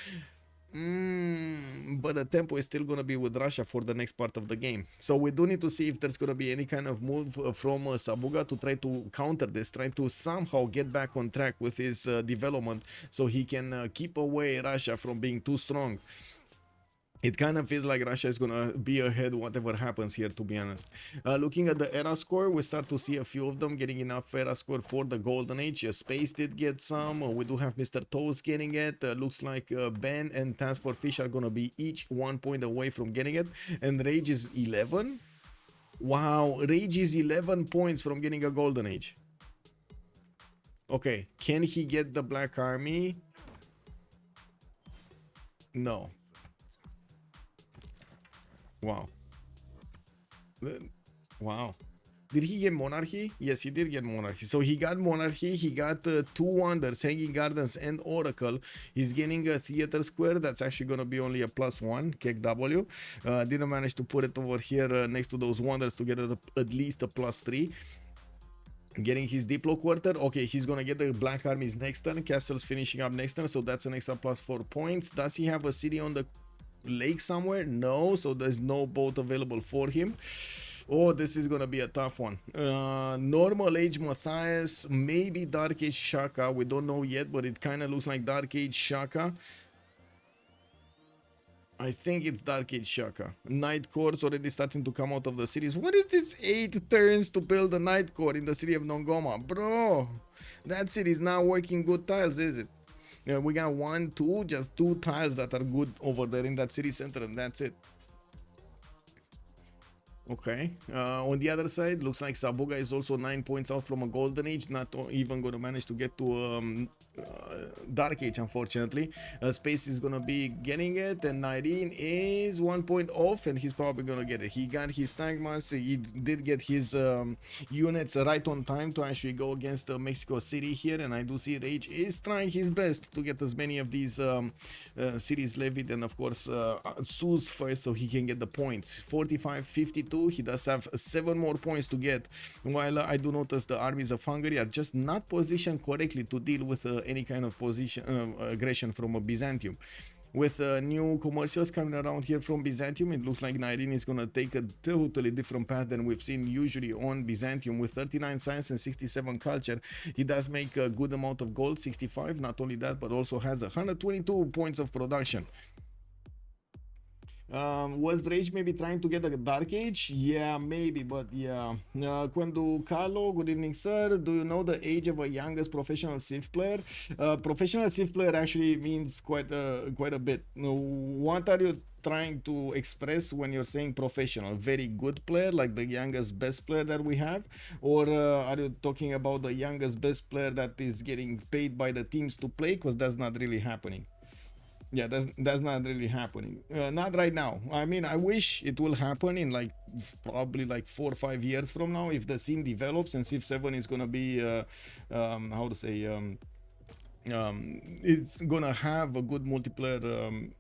But the tempo is still going to be with Russia for the next part of the game. So we do need to see if there's going to be any kind of move from Sabuga to try to counter this, try to somehow get back on track with his development so he can keep away Russia from being too strong. It kind of feels like Russia is gonna be ahead whatever happens here, to be honest. Looking at the era score, we start to see a few of them getting enough era score for the golden age. Space did get some. We do have Mr. Toes getting it. Looks like Ben and TaskForceFish are gonna be each 1 point away from getting it. And Rage is 11. Wow, Rage is 11 points from getting a golden age. Okay, can he get the Black Army? No. Wow. Wow. Did he get monarchy? Yes, he did get monarchy. So he got monarchy, he got 2 wonders, Hanging Gardens and Oracle. He's getting a theater square. That's actually going to be only a +1, Kek W. Didn't manage to put it over here next to those wonders to get at least a +3. Getting his Diplo quarter. Okay, he's gonna get the Black Armies next turn. Castle's finishing up next turn, so that's an extra +4 points. Does he have a city on the lake somewhere? No, so there's no boat available for him. Oh, this is gonna be a tough one. Normal Age Matthias, maybe Dark Age Shaka, we don't know yet, but it kind of looks like Dark Age Shaka. I think it's Dark Age Shaka. Night Core's already starting to come out of the cities. What is this 8 turns to build a Night Core in the city of Nongoma? Bro, that city is not working good tiles, is it? We got 1, 2, just 2 tiles that are good over there in that city center, and that's it. Okay, on the other side, looks like Sabuga is also 9 points out from a golden age, not even going to manage to get to Dark Age, unfortunately. Space is going to be getting it, and Nyreen is 1 point off, and he's probably going to get it. He got his Stagmas, he did get his units right on time to actually go against Mexico City here, and I do see Rage is trying his best to get as many of these cities levied, and of course Zeus first so he can get the points. 45, 52. He does have 7 more points to get, while I do notice the armies of Hungary are just not positioned correctly to deal with any kind of position aggression from a Byzantium. With new commercials coming around here from Byzantium, it looks like Nyreen is going to take a totally different path than we've seen usually on Byzantium. With 39 science and 67 culture, he does make a good amount of gold, 65. Not only that, but also has 122 points of production. Was Rage maybe trying to get a Dark Age? Yeah, maybe, but yeah. Quendu Carlo, good evening, sir. Do you know the age of a youngest professional Civ player? Professional Civ player actually means quite a bit. What are you trying to express when you're saying professional? Very good player, like the youngest best player that we have? Or are you talking about the youngest best player that is getting paid by the teams to play? Because that's not really happening. Yeah, that's not really happening. Not right now. I mean, I wish it will happen in like probably like 4 or 5 years from now, if the scene develops and Civ 7 is gonna be how to say it's gonna have a good multiplayer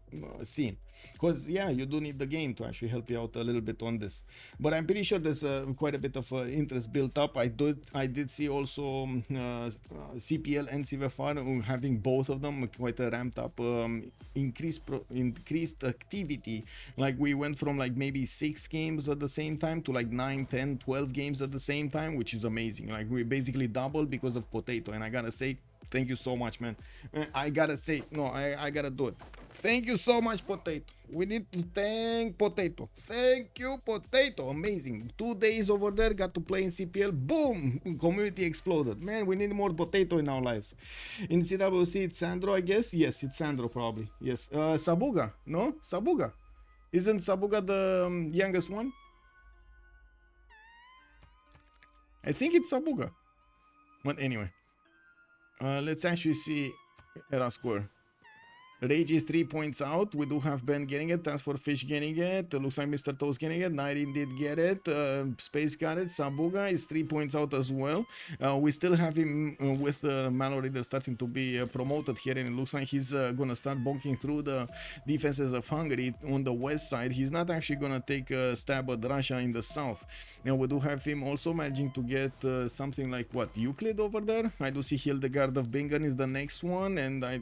scene, because yeah, you do need the game to actually help you out a little bit on this. But I'm pretty sure there's quite a bit of interest built up. I did see also CPL and CVFR having both of them quite a ramped up increased activity. Like we went from like maybe 6 games at the same time to like 9, 10, 12 games at the same time, which is amazing. Like we basically doubled because of Potato, and I gotta say thank you so much, man. I gotta say, no, I gotta do it. Thank you so much, Potato. We need to thank Potato. Thank you, Potato. Amazing. 2 days over there, got to play in CPL. Boom! Community exploded. Man, we need more Potato in our lives. In CWC, it's Sandro, I guess. Yes, it's Sandro, probably. Yes. Sabuga. No? Sabuga. Isn't Sabuga the youngest one? I think it's Sabuga. But anyway. Let's actually see era score. Rage is 3 points out. We do have Ben getting it. TaskForceFish getting it. Looks like Mr. Toast getting it. Nyreen did get it. Space got it. Sabuga is 3 points out as well. We still have him with Mallory starting to be promoted here, and it looks like he's gonna start bonking through the defenses of Hungary on the west side. He's not actually gonna take a stab at Russia in the south. Now we do have him also managing to get something like what, Euclid over there. I do see Hildegard of Bingen is the next one, and I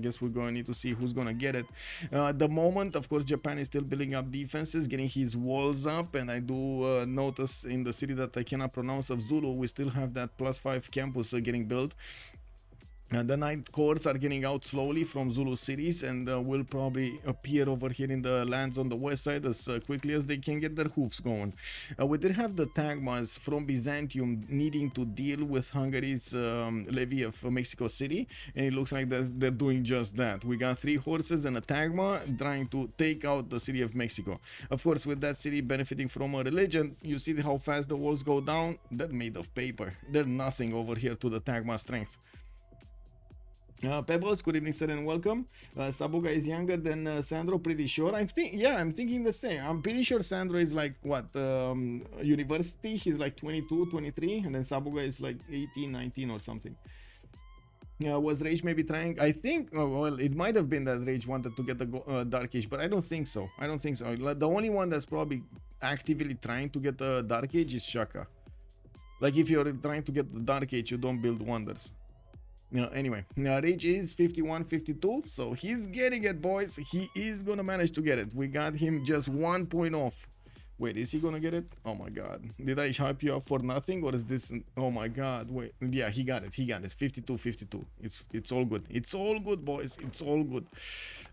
guess we're going to need to see who's gonna get it. At the moment, of course, Japan is still building up defenses, getting his walls up, and I do notice in the city that I cannot pronounce of Zulu, we still have that +5 campus getting built. The night courts are getting out slowly from Zulu cities, and will probably appear over here in the lands on the west side as quickly as they can get their hoofs going. We did have the Tagmas from Byzantium needing to deal with Hungary's levy of Mexico City, and it looks like they're doing just that. We got 3 horses and a Tagma trying to take out the city of Mexico. Of course, with that city benefiting from a religion, you see how fast the walls go down. They're made of paper. They're nothing over here to the Tagma strength. Pebbles, good evening, sir, and welcome. Sabuga is younger than Sandro, pretty sure. I'm thinking the same. I'm pretty sure Sandro is like what, university. He's like 22, 23, and then Sabuga is like 18, 19 or something. Was Rage maybe trying? I think, well, it might have been that Rage wanted to get the Dark Age, but I don't think so. The only one that's probably actively trying to get the Dark Age is Shaka. Like, if you're trying to get the Dark Age, you don't build wonders. Anyway, Rage is 51-52, so he's getting it, boys. He is gonna manage to get it. We got him just 1 point off. Wait, is he gonna get it? Oh my god, did I hype you up for nothing, or is this? Oh my god, wait, yeah, he got it. 52-52. It's all good. It's all good, boys. It's all good.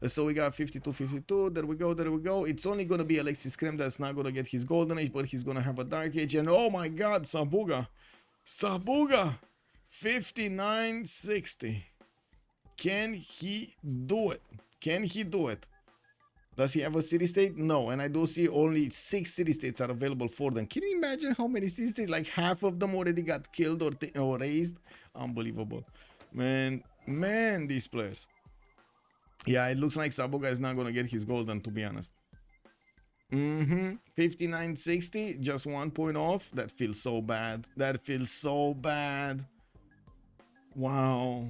So we got 52-52. There we go. It's only gonna be Alexis Krempp that's not gonna get his golden age, but he's gonna have a dark age. And oh my god, Sabuga 59-60. Can he do it? Does he have a city state? No, and I do see only 6 city states are available for them. Can you imagine how many city states? Like half of them already got killed or raised. Unbelievable, man, these players. Yeah, it looks like Sabuga is not gonna get his golden, to be honest. 59-60, just 1 point off. That feels so bad. Wow.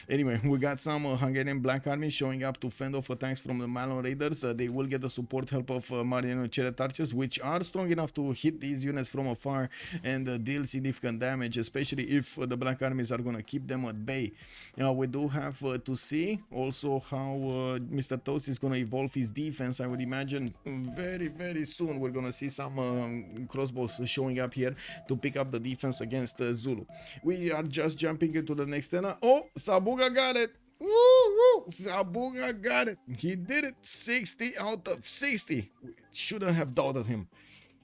Anyway, we got some Hungarian Black Army showing up to fend off attacks from the Malon Raiders. They will get the support help of Mariano Cheret archers, which are strong enough to hit these units from afar and deal significant damage, especially if the Black Armies are going to keep them at bay. We do have to see also how Mr. Toast is going to evolve his defense. I would imagine very, very soon we're going to see some crossbows showing up here to pick up the defense against Zulu. We are just jumping into the next turn. Oh, Sabuga got it. Woo! Sabuga got it. He did it. 60 out of 60. Shouldn't have doubted him.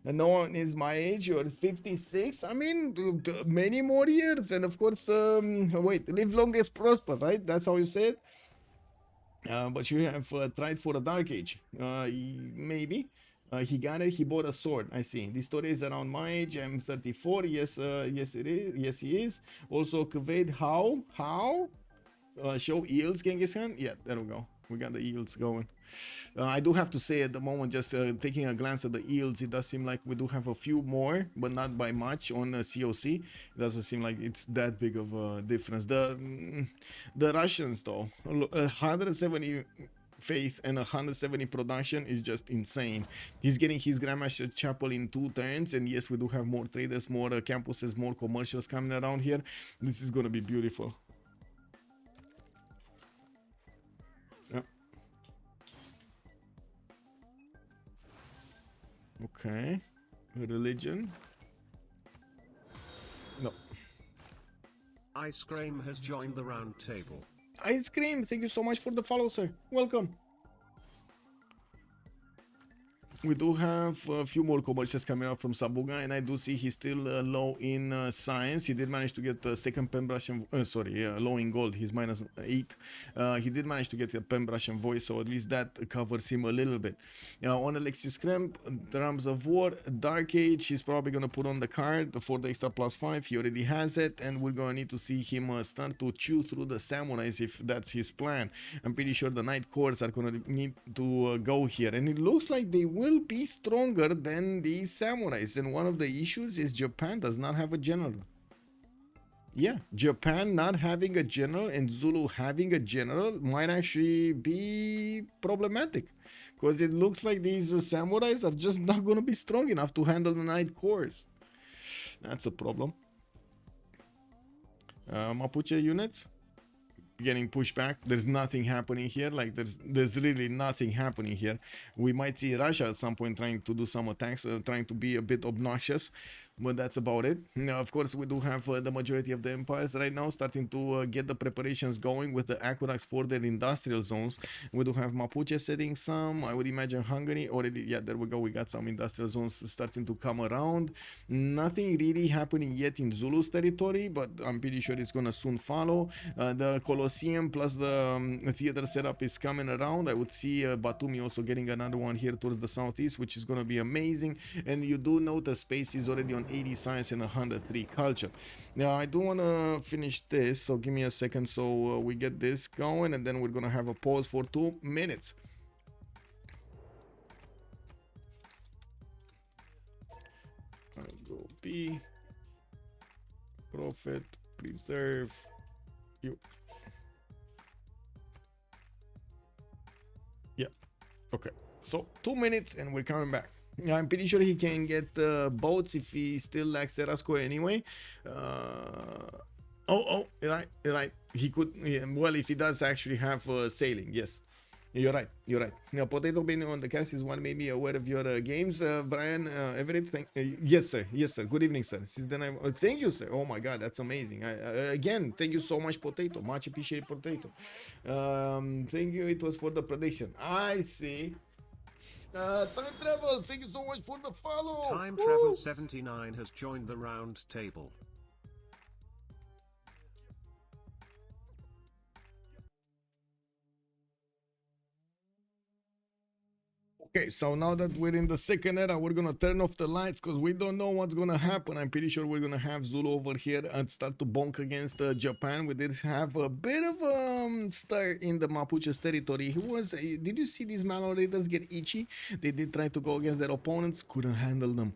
And no one is my age. You're 56. I mean, many more years. And of course, wait, live long as prosper, right? That's how you say it. But you have tried for a dark age. Maybe. He got it. He bought a sword. I see. This story is around my age. I'm 34. Yes, yes it is. Yes, he is. Also, Kaved, how? Show Eels, Genghis Khan. Yeah, there we go. We got the yields going. I do have to say at the moment, just taking a glance at the yields, it does seem like we do have a few more, but not by much on COC. It doesn't seem like it's that big of a difference. The Russians though, 170 faith and 170 production is just insane. He's getting his Grandmaster Chapel in 2 turns, and yes, we do have more traders, more campuses, more commercials coming around here. This is gonna be beautiful. Yeah. Okay, religion. No. Ice Cream has joined the round table. Ice Cream, thank you so much for the follow, sir. Welcome. We do have a few more commercials coming out from Sabuga, and I do see he's still low in science. He did manage to get the second pen brush and low in gold. He's -8. He did manage to get a pen brush and voice, so at least that covers him a little bit. On Alexis Krempp, Drums of War, Dark Age, he's probably gonna put on the card for the extra +5. He already has it, and we're gonna need to see him start to chew through the samurais if that's his plan. I'm pretty sure the Night Courts are gonna need to go here, and it looks like they will be stronger than the samurais, and one of the issues is Japan does not have a general. Yeah, Japan not having a general and Zulu having a general might actually be problematic, because it looks like these samurais are just not going to be strong enough to handle the Night Courts. That's a problem. Mapuche units getting pushed back. There's nothing happening here. Like there's really nothing happening here. We might see Russia at some point trying to do some attacks, trying to be a bit obnoxious, but that's about it. Now, of course, we do have the majority of the empires right now starting to get the preparations going with the aqueducts for their industrial zones. We do have Mapuche setting some. I would imagine Hungary already. Yeah, there we go. We got some industrial zones starting to come around. Nothing really happening yet in Zulu's territory, but I'm pretty sure it's gonna soon follow. The Colosseum plus the theater setup is coming around. I would see Batumi also getting another one here towards the southeast, which is gonna be amazing. And you do note the space is already on 80 science and 103 culture. Now I do want to finish this, so give me a second so we get this going, and then we're gonna have a pause for 2 minutes. I'll go B, Prophet, preserve you. Yeah, okay, so 2 minutes and we're coming back. I'm pretty sure he can get boats if he still lacks Erasco anyway. Right. He could, yeah, well, if he does actually have sailing, yes. You're right. Now, Potato being on the cast is one made me aware of your games. Brian, Everett, yes, sir. Good evening, sir. Thank you, sir. Oh my God, that's amazing. Again, thank you so much, Potato. Much appreciated, Potato. Thank you. It was for the prediction. I see. Time Travel, thank you so much for the follow. Time Travel 79 has joined the round table. Okay, so now that we're in the second era, we're gonna turn off the lights because we don't know what's gonna happen. I'm pretty sure we're gonna have Zulu over here and start to bonk against Japan. We did have a bit of a stir in the Mapuche's territory. Did you see these Malo Raiders get itchy? They did try to go against their opponents, couldn't handle them.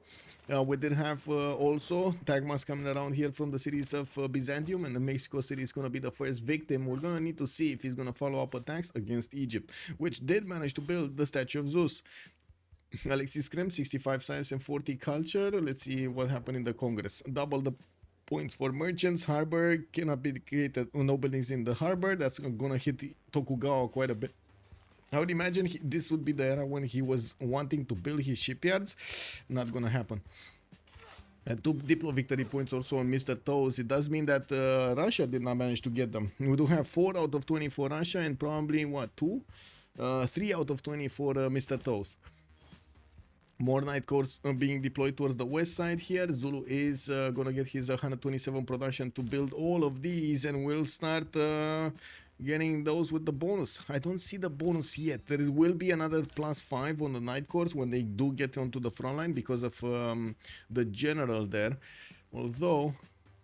We did have also Tagmas coming around here from the cities of Byzantium, and the Mexico City is going to be the first victim. We're going to need to see if he's going to follow up attacks against Egypt, which did manage to build the statue of Zeus. Alexis Krempp, 65 science and 40 culture. Let's see what happened in the Congress. Double the points for merchants. Harbor cannot be created. No buildings in the harbor. That's going to hit Tokugawa quite a bit. I would imagine this would be the era when he was wanting to build his shipyards. Not gonna happen. 2 Diplo victory points also on Mr. Toes. It does mean that Russia did not manage to get them. We do have 4 out of 20 for Russia and probably, what, 3 out of 20 for Mr. Toes. More Night Courts being deployed towards the west side here. Zulu is gonna get his 127 production to build all of these, and we'll start getting those with the bonus. I don't see the bonus yet. There will be another +5 on the Night Courts when they do get onto the front line because of the general there. Although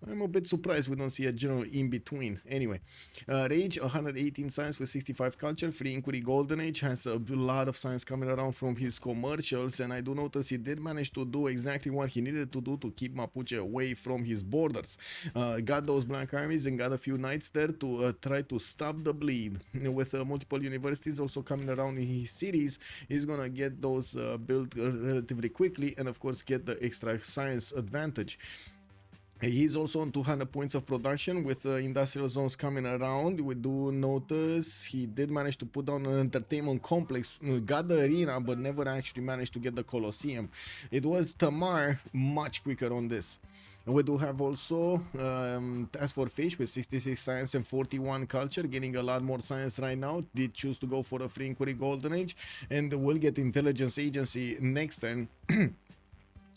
I'm a bit surprised we don't see a general in between. Anyway, Rage 118 science with 65 culture. Free Inquiry Golden Age has a lot of science coming around from his commercials, and I do notice he did manage to do exactly what he needed to do to keep Mapuche away from his borders. Got those black armies and got a few knights there to try to stop the bleed. With multiple universities also coming around in his cities, he's gonna get those built relatively quickly, and of course get the extra science advantage. He's also on 200 points of production with industrial zones coming around. We do notice he did manage to put down an entertainment complex, got the arena, but never actually managed to get the Colosseum. It was Tamar much quicker on this. And we do have also TaskForceFish with 66 science and 41 culture, getting a lot more science right now. Did choose to go for a Free Inquiry Golden Age, and will get Intelligence Agency next turn.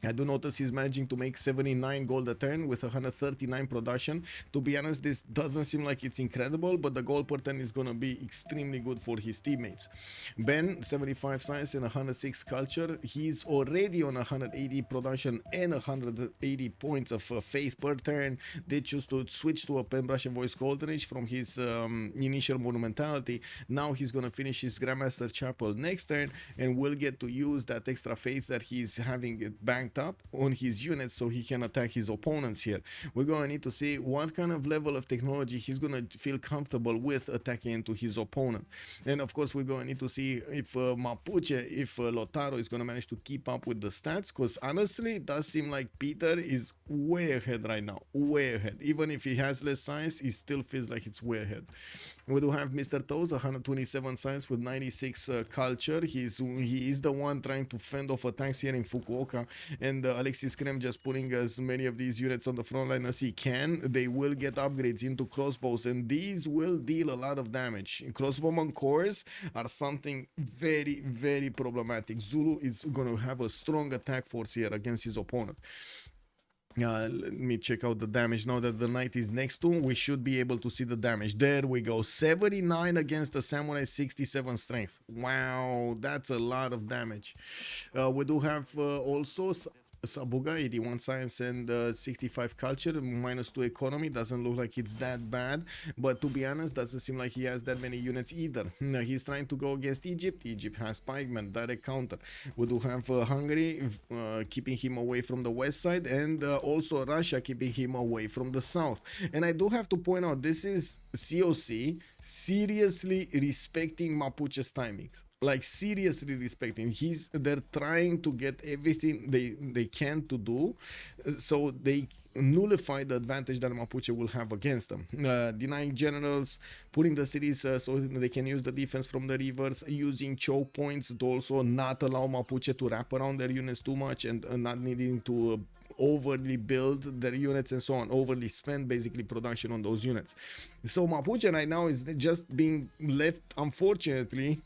I do notice he's managing to make 79 gold a turn with 139 production. To be honest, this doesn't seem like it's incredible, but the gold per turn is going to be extremely good for his teammates. Ben, 75 science and 106 culture. He's already on 180 production and 180 points of faith per turn. They choose to switch to a Pen Brush and Voice Golden Age from his initial monumentality. Now he's going to finish his Grandmaster Chapel next turn and will get to use that extra faith that he's having it banked up on his units so he can attack his opponents here. We're going to need to see what kind of level of technology he's going to feel comfortable with attacking into his opponent. And of course, we're going to need to see if Mapuche, if Lotaro is going to manage to keep up with the stats, because honestly, it does seem like Peter is way ahead right now, way ahead. Even if he has less science, he still feels like it's way ahead. We do have Mr. Toes, 127 science with 96 culture. He is the one trying to fend off attacks here in Fukuoka, and Alexis Krempp just putting as many of these units on the front line as he can. They will get upgrades into crossbows, and these will deal a lot of damage. Crossbowman cores are something very, very problematic. Zulu is going to have a strong attack force here against his opponent. Let me check out the damage now that the knight is next to him. We should be able to see the damage. There we go. 79 against the samurai, 67 strength. Wow, that's a lot of damage. We do have also Sabuga, 81 science and 65 culture, -2 economy. Doesn't look like it's that bad, but to be honest, doesn't seem like he has that many units either. He's trying to go against Egypt. Egypt has pikemen, direct counter. We do have Hungary keeping him away from the west side, and also Russia keeping him away from the south. And I do have to point out, this is COC seriously respecting Mapuche's timings. Like seriously respecting. They're trying to get everything they can to do, so they nullify the advantage that Mapuche will have against them. Denying generals, putting the cities so they can use the defense from the rivers, using choke points to also not allow Mapuche to wrap around their units too much, and not needing to overly build their units and so on, overly spend basically production on those units. So Mapuche right now is just being left, unfortunately,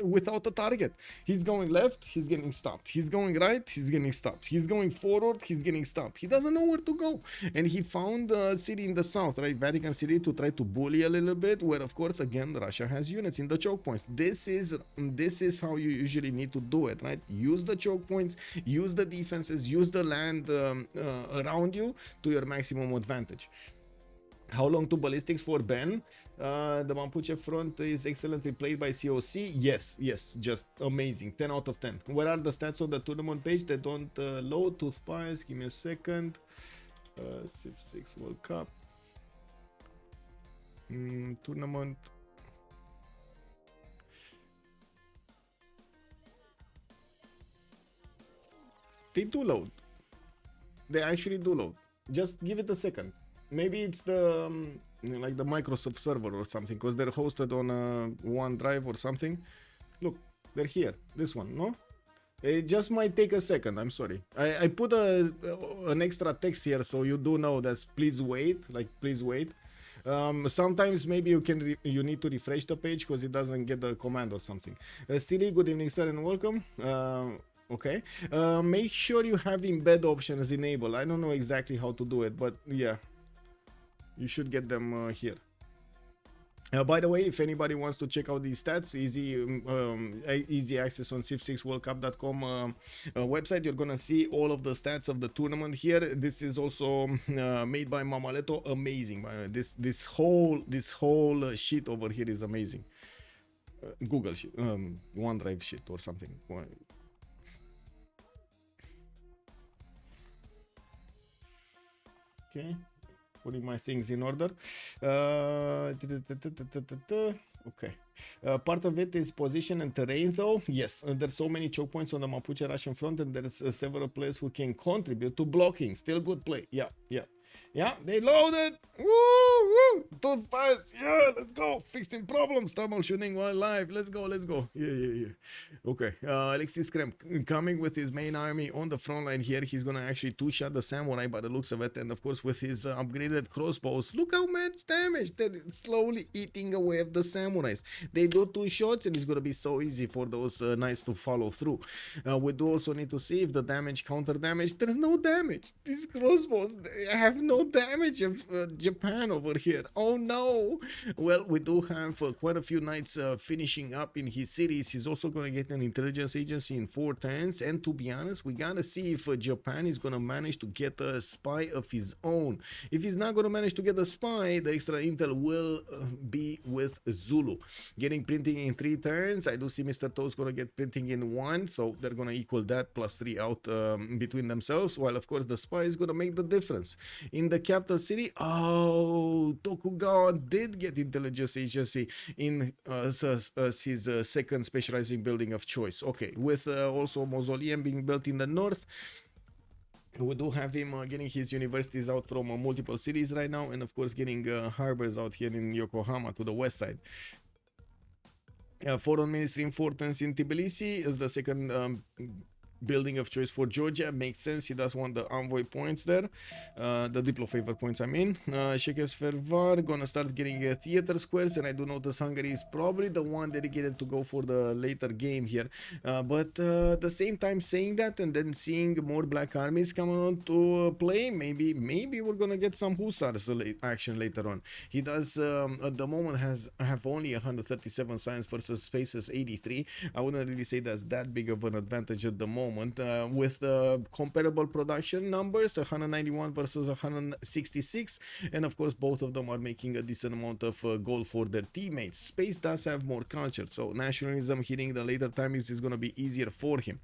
without a target. He's going left, he's getting stopped. He's going right, he's getting stopped. He's going forward, he's getting stopped. He doesn't know where to go. And he found a city in the south, right, Vatican City, to try to bully a little bit, where of course again Russia has units in the choke points. This is how you usually need to do it, right? Use the choke points, use the defenses, use the land around you to your maximum advantage. How long to ballistics for Ben? The Mapuche front is excellently played by COC. Yes, just amazing. 10 out of 10. Where are the stats on the tournament page? They don't load. Tooth Pies. Give me a second. Civ6 World Cup. Tournament. They do load. They actually do load. Just give it a second. Maybe it's the like the Microsoft server or something, because they're hosted on OneDrive or something. Look, they're here. This one, no? It just might take a second. I'm sorry. I put an extra text here so you do know that please wait. Like please wait. Sometimes maybe you need to refresh the page because it doesn't get the command or something. Steely, good evening, sir, and welcome. Okay, make sure you have embed options enabled. I don't know exactly how to do it, but yeah, you should get them here. By the way, if anybody wants to check out these stats, easy access on Civ6worldcup.com website. You're gonna see all of the stats of the tournament here. This is also made by Mamaleto. Amazing. This whole sheet over here is amazing. Google sheet, OneDrive sheet or something. Okay. Putting my things in order. Okay. Part of it is position and terrain, though. Yes, there's so many choke points on the Mapuche Russian front, and there's several players who can contribute to blocking. Still good play. Yeah. Yeah, they loaded. Woo, woo. 2 spies. Yeah, let's go. Fixing problems. Trouble shooting while live. Let's go. Yeah. Okay. Alexis Krempp coming with his main army on the front line here. He's gonna actually 2-shot the samurai by the looks of it, and of course with his upgraded crossbows. Look how much damage they're slowly eating away at the samurais. They do 2 shots, and it's gonna be so easy for those knights to follow through. We do also need to see if the damage counter damage. There's no damage. These crossbows, they have no damage of Japan over here. Oh no. Well, we do have quite a few knights finishing up in his cities. He's also going to get an intelligence agency in 4 turns, and to be honest, we gotta see if Japan is going to manage to get a spy of his own. If he's not going to manage to get a spy, the extra intel will be with Zulu. Getting printing in 3 turns. I do see Mr. Toe's going to get printing in 1, so they're going to equal that plus 3 out between themselves, while of course the spy is going to make the difference. In the capital city, Tokugawa did get intelligence agency in his second specializing building of choice. Okay, with also mausoleum being built in the north. We do have him getting his universities out from multiple cities right now, and of course getting harbors out here in Yokohama to the west side. Foreign Ministry importance in Tbilisi is the second building of choice for Georgia. Makes sense. He does want the envoy points there, the diplo favor points, I mean. Shekes Fervar gonna start getting theater squares, and I do notice Hungary is probably the one dedicated to go for the later game here, but at the same time saying that and then seeing more black armies coming on to play, maybe we're gonna get some hussars action later on. He does at the moment have only 137 science versus spaces 83. I wouldn't really say that's that big of an advantage at the moment. With comparable production numbers, 191 versus 166, and of course both of them are making a decent amount of goal for their teammates. Space does have more culture, so nationalism hitting the later timings is going to be easier for him.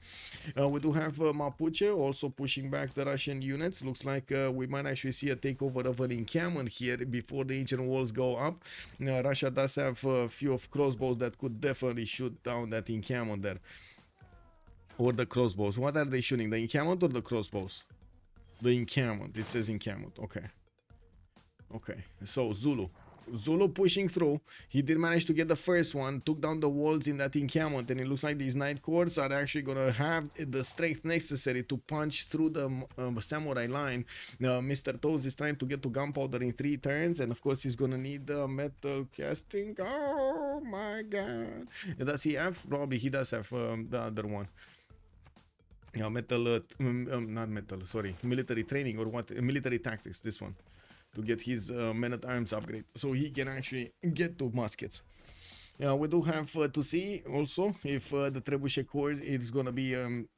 We do have Mapuche also pushing back the Russian units. Looks like we might actually see a takeover of an encampment here before the ancient walls go up. Russia does have a few of crossbows that could definitely shoot down that encampment there. Or the crossbows. What are they shooting? The encampment or the crossbows? The encampment. It says encampment. Okay. So Zulu pushing through. He did manage to get the first one, took down the walls in that encampment, and it looks like these night courts are actually gonna have the strength necessary to punch through the samurai line. Mr. Toes is trying to get to gunpowder in 3 turns, and of course he's gonna need the metal casting. Oh my god. Does he have? Probably he does have the other one. Yeah, military training or what? Military tactics, this one, to get his men-at-arms upgrade, so he can actually get to muskets. We do have to see also if the trebuchet core is gonna be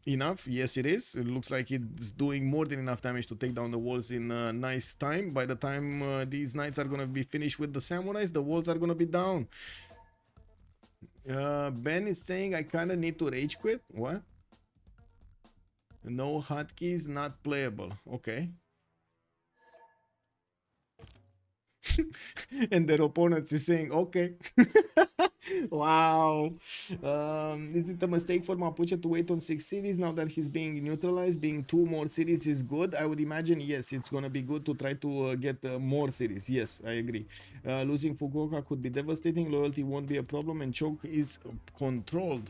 enough. Yes, it is. It looks like it's doing more than enough damage to take down the walls in a nice time. By the time these knights are gonna be finished with the samurais, the walls are gonna be down. Ben is saying I kinda need to rage quit. What? No hotkeys, not playable. Okay. And their opponents is saying okay. Wow. Is it a mistake for Mapuche to wait on 6 cities now that he's being neutralized? Being 2 more cities is good. I would imagine yes, it's gonna be good to try to get more cities. Yes, I agree. Losing Fukuoka could be devastating. Loyalty won't be a problem, and choke is controlled.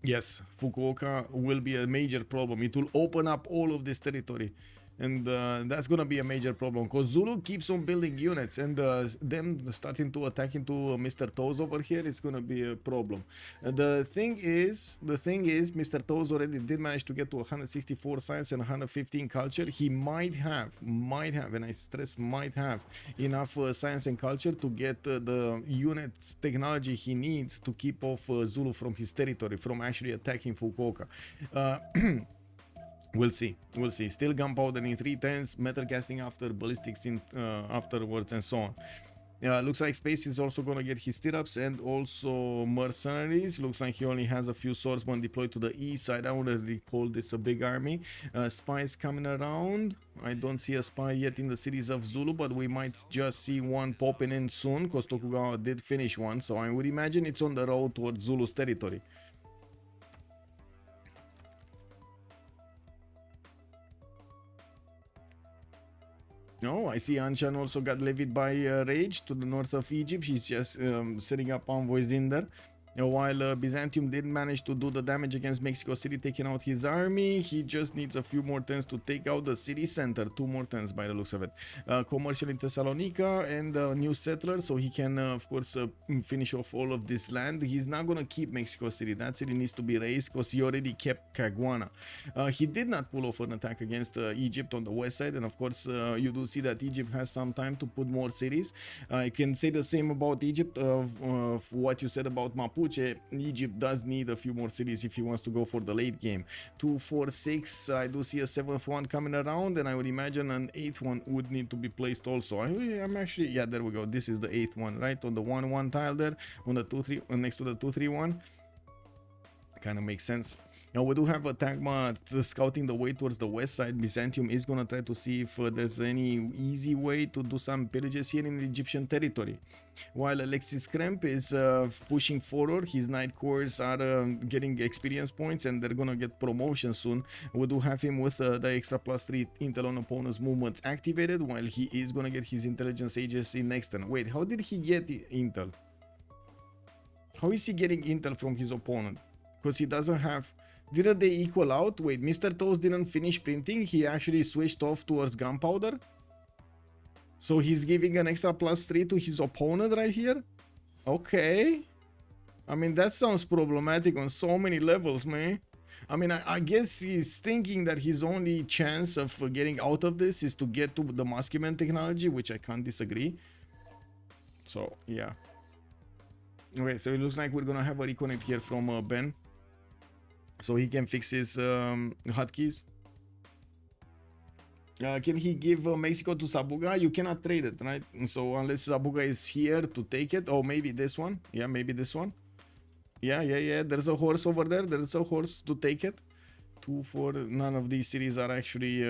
Yes, Fukuoka will be a major problem. It will open up all of this territory. And that's gonna be a major problem because Zulu keeps on building units, and them starting to attack into Mr. Toes over here is gonna be a problem. The thing is, Mr. Toes already did manage to get to 164 science and 115 culture. He might have, and I stress might have, enough science and culture to get the units technology he needs to keep off Zulu from his territory, from actually attacking Fukuoka. We'll see. Still gunpowder in 3 turns, metal casting after, ballistics in afterwards, and so on. Looks like Space is also gonna get his stirrups and also mercenaries. Looks like he only has a few swordsmen deployed to the east side. I wouldn't call this a big army. Spies coming around. I don't see a spy yet in the cities of Zulu, but we might just see one popping in soon because Tokugawa did finish one. So I would imagine it's on the road towards Zulu's territory. No, I see Anshan also got levied by Rage to the north of Egypt. He's just setting up envoys in there. While Byzantium did manage to do the damage against Mexico City, taking out his army, he just needs a few more turns to take out the city center. 2 more turns by the looks of it. Commercial in Thessalonica and new settlers, so he can, of course, finish off all of this land. He's not going to keep Mexico City. That city needs to be raised because he already kept Caguana. He did not pull off an attack against Egypt on the west side, and of course, you do see that Egypt has some time to put more cities. I can say the same about Egypt of what you said about Mapuche. Egypt does need a few more cities if he wants to go for the late game. 2, 4, 6. I do see a 7th one coming around, and I would imagine an 8th one would need to be placed also. I'm actually, yeah, there we go. This is the 8th one, right? On the 1-1 tile there, on the 2-3, next to the 2-3-1. Kind of makes sense. Now we do have a Tagma scouting the way towards the west side. Byzantium is gonna try to see if there's any easy way to do some pillages here in Egyptian territory. While Alexis Krempp is pushing forward, his Knight Corps are getting experience points and they're gonna get promotion soon. We do have him with the extra +3 intel on opponent's movements activated, while he is gonna get his intelligence agency next turn. Wait, how did he get intel? How is he getting intel from his opponent? Because he doesn't have... Didn't they equal out? Wait, Mr. Toast didn't finish printing. He actually switched off towards gunpowder. So he's giving an extra +3 to his opponent right here? Okay. I mean, that sounds problematic on so many levels, man. I mean, I guess he's thinking that his only chance of getting out of this is to get to the Muskeman technology, which I can't disagree. So, yeah. Okay, so it looks like we're gonna have a reconnect here from Ben. So he can fix his hotkeys. Can he give Mexico to Sabuga? You cannot trade it, right? So unless Sabuga is here to take it, or maybe this one. Yeah, maybe this one. Yeah. There's a horse over there. There's a horse to take it. 2, 4. None of these cities are actually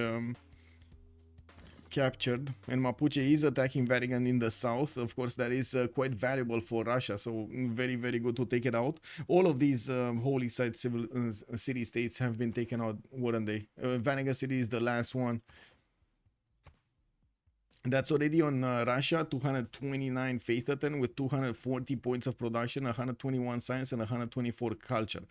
captured, and Mapuche is attacking Vatican in the south. Of course, that is quite valuable for Russia, so very, very good to take it out. All of these holy site civil city states have been taken out, weren't they? Vatican City is the last one. That's already on Russia, 229 faith attend with 240 points of production, 121 science, and 124 culture.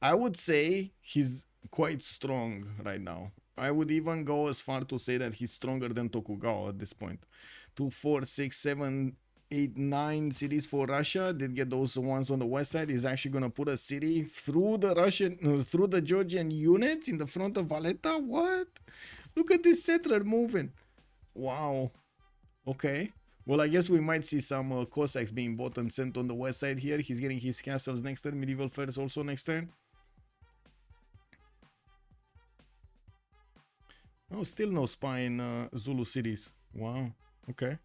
I would say he's quite strong right now. I would even go as far to say that he's stronger than Tokugawa at this point. 2, 4, 6, 7, 8, 9 cities for Russia. Did get those ones on the west side. He's actually gonna put a city through the Georgian units in the front of Valletta. What? Look at this settler moving. Wow. Okay. Well, I guess we might see some Cossacks being bought and sent on the west side here. He's getting his castles next turn. Medieval fairs also next turn. Oh, still no spy in Zulu cities. Wow. Okay.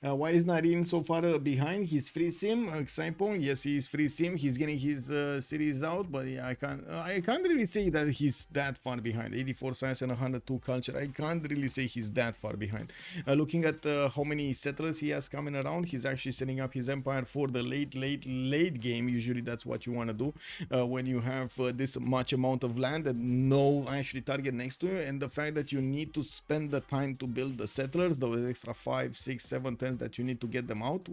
Why is Nyreen so far behind? He's free sim, Xipong. Yes, he's free sim. He's getting his series out, but yeah, I can't really say that he's that far behind. 84 science and 102 culture. I can't really say he's that far behind. Looking at how many settlers he has coming around, he's actually setting up his empire for the late game. Usually that's what you want to do when you have this much amount of land and no actually target next to you, and the fact that you need to spend the time to build the settlers, those extra 5, 6, 7 turns sense that you need to get them out,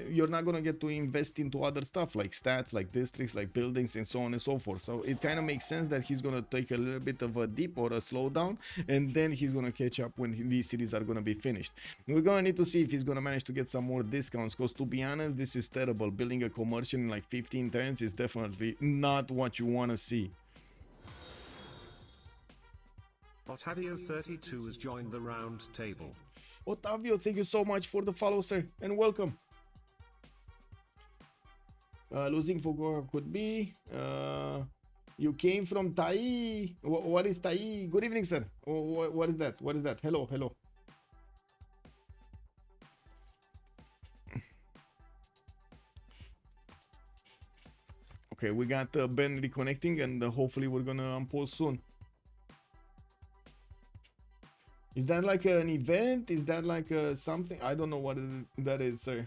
you're not gonna get to invest into other stuff like stats, like districts, like buildings, and so on and so forth. So it kind of makes sense that he's gonna take a little bit of a dip or a slowdown, and then he's gonna catch up when these cities are gonna be finished. We're gonna need to see if he's gonna manage to get some more discounts, because to be honest, this is terrible. Building a commercial in like 15 turns is definitely not what you want to see. Otavio32 has joined the round table. Otavio, thank you so much for the follow, sir, and welcome. Losing for Goa could be. You came from Tai. What is Tai? Good evening, sir. What is that? What is that? Hello, hello. Okay, we got Ben reconnecting, and hopefully we're gonna unpause soon. Is that like an event? Is that like something? I don't know what that is, sir.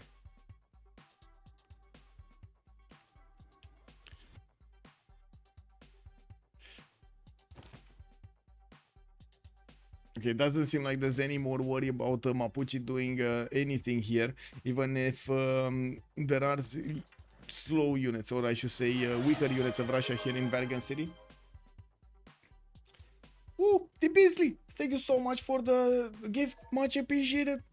Okay, it doesn't seem like there's any more worry about Mapuche doing anything here, even if there are slow units, or I should say weaker units of Russia here in Bergen City. Ooh, the Beasley, thank you so much for the gift, much appreciated.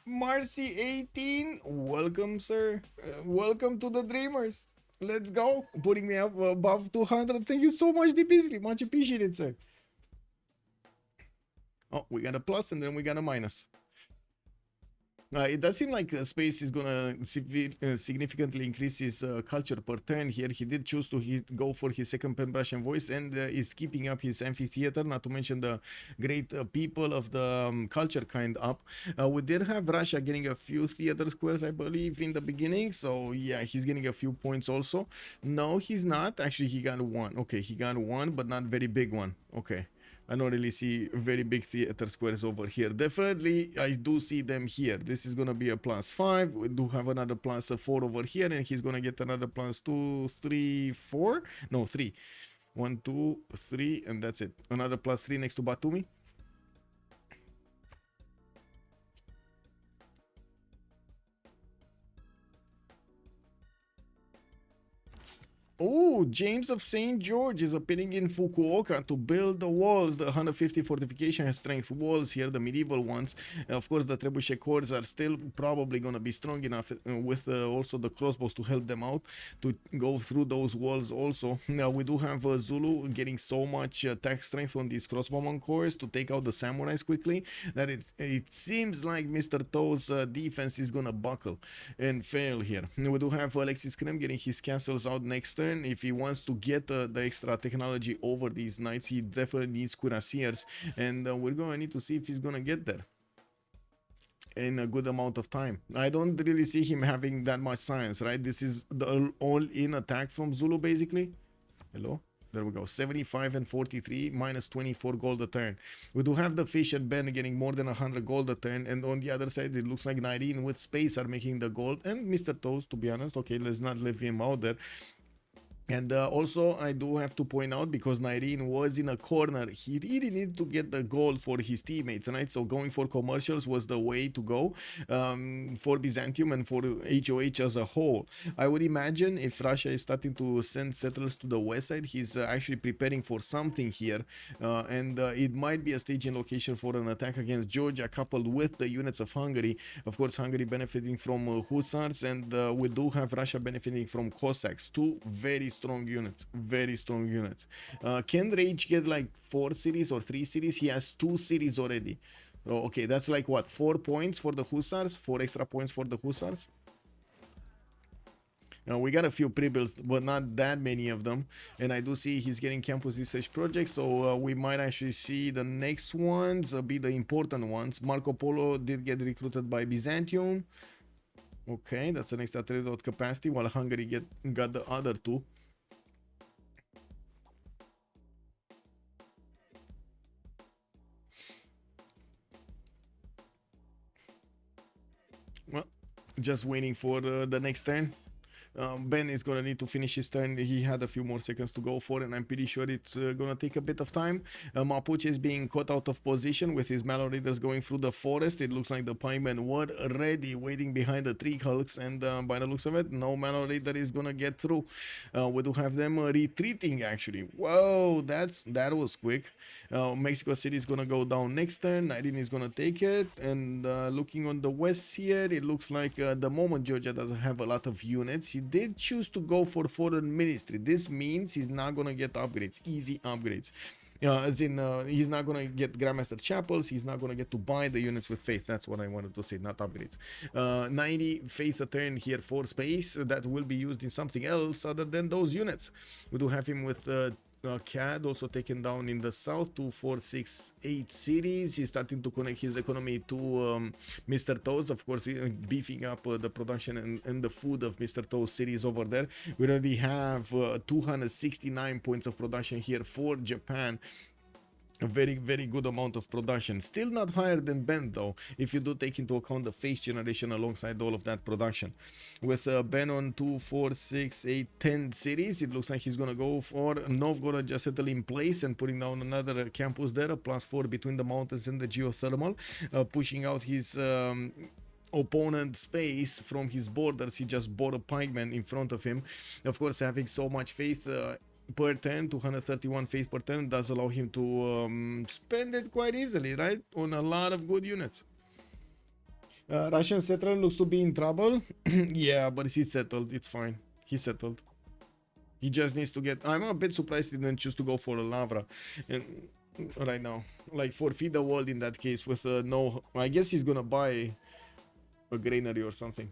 Marcy 18, welcome, sir. Welcome to the Dreamers. Let's go, putting me up above 200. Thank you so much, the Beasley, much appreciated, sir. Oh, we got a plus and then we got a minus. It does seem like Space is gonna significantly increase his culture per turn here. He did choose to go for his second Pembrasian voice, and is keeping up his amphitheater, not to mention the great people of the culture kind up. We did have Russia getting a few theater squares, I believe, in the beginning, so yeah, he's getting a few points also. No, he's not. Actually, he got one. Okay, he got one, but not very big one. Okay. I don't really see very big theater squares over here. Definitely, I do see them here. This is going to be a +5. We do have another +4 over here, and he's going to get another +2, 3, 4. No, 3. 1, 2, 3, and that's it. Another +3 next to Batumi. Oh, James of St. George is appearing in Fukuoka to build the walls. The 150 fortification strength walls here, the medieval ones. Of course, the trebuchet cords are still probably going to be strong enough with also the crossbows to help them out to go through those walls also. Now, we do have Zulu getting so much attack strength on these crossbowman cores to take out the samurais quickly that it seems like Mr. Toe's defense is going to buckle and fail here. We do have Alexis Krempp getting his castles out next turn. If he wants to get the extra technology over these knights, he definitely needs cuirassiers, and we're going to need to see if he's going to get there in a good amount of time. I don't really see him having that much science, right? This is the all-in attack from Zulu, basically. Hello? There we go. 75 and 43, minus 24 gold a turn. We do have the Fish and Ben getting more than 100 gold a turn, and on the other side, it looks like Nyreen with Space are making the gold, and Mr. Toes, to be honest. Okay, let's not leave him out there. And also, I do have to point out, because Nyreen was in a corner, he really needed to get the goal for his teammates, right? So going for commercials was the way to go for Byzantium and for HOH as a whole. I would imagine if Russia is starting to send settlers to the west side, he's actually preparing for something here. And it might be a staging location for an attack against Georgia, coupled with the units of Hungary. Of course, Hungary benefiting from Hussars, and we do have Russia benefiting from Cossacks. Two very strong units, very strong units. Can Rage get like 4 cities or 3 cities? He has 2 cities already. Oh, okay, that's like what, 4 points for the Hussars, 4 extra points for the Hussars. Now we got a few pre-builds, but not that many of them, and I do see he's getting campus research projects, so we might actually see the next ones be the important ones. Marco Polo did get recruited by Byzantium. Okay, that's an extra 3 capacity, while Hungary got the other 2. Well, just waiting for the next turn. Ben is gonna need to finish his turn. He had a few more seconds to go for, and I'm pretty sure it's gonna take a bit of time. Mapuche is being caught out of position with his Mallow Raiders going through the forest. It looks like the pikemen were ready, waiting behind the tree hulks, and by the looks of it, no Mallow Raider is gonna get through. We do have them retreating actually. Whoa, that was quick. Mexico City is gonna go down next turn. Nyreen is gonna take it, and looking on the west here, it looks like the moment Georgia doesn't have a lot of units, he did choose to go for foreign ministry. This means he's not gonna get upgrades, easy upgrades. As in, he's not gonna get Grandmaster Chapels, he's not gonna get to buy the units with faith. That's what I wanted to say, not upgrades. 90 faith a turn here for space that will be used in something else other than those units. We do have him with CAD also taken down in the south to 4, 6, 8 cities. He's starting to connect his economy to Mr. Toes, of course, beefing up the production and the food of Mr. Toes cities over there. We already have 269 points of production here for Japan. A very, very good amount of production. Still not higher than Ben though, if you do take into account the face generation alongside all of that production. With Ben on 2, 4, 6, 8, 10 cities, it looks like he's gonna go for Novgorod, just settle in place and putting down another campus there, a +4 between the mountains and the geothermal, pushing out his opponent space from his borders. He just bought a pikeman in front of him. Of course, having so much faith per turn, 231 faith per turn, does allow him to spend it quite easily, right, on a lot of good units. Russian settler looks to be in trouble. Yeah, but he's settled, it's fine, he's settled. He just needs to get, I'm a bit surprised he didn't choose to go for a Lavra and right now, like forfeit the world in that case with no, I guess he's gonna buy a granary or something.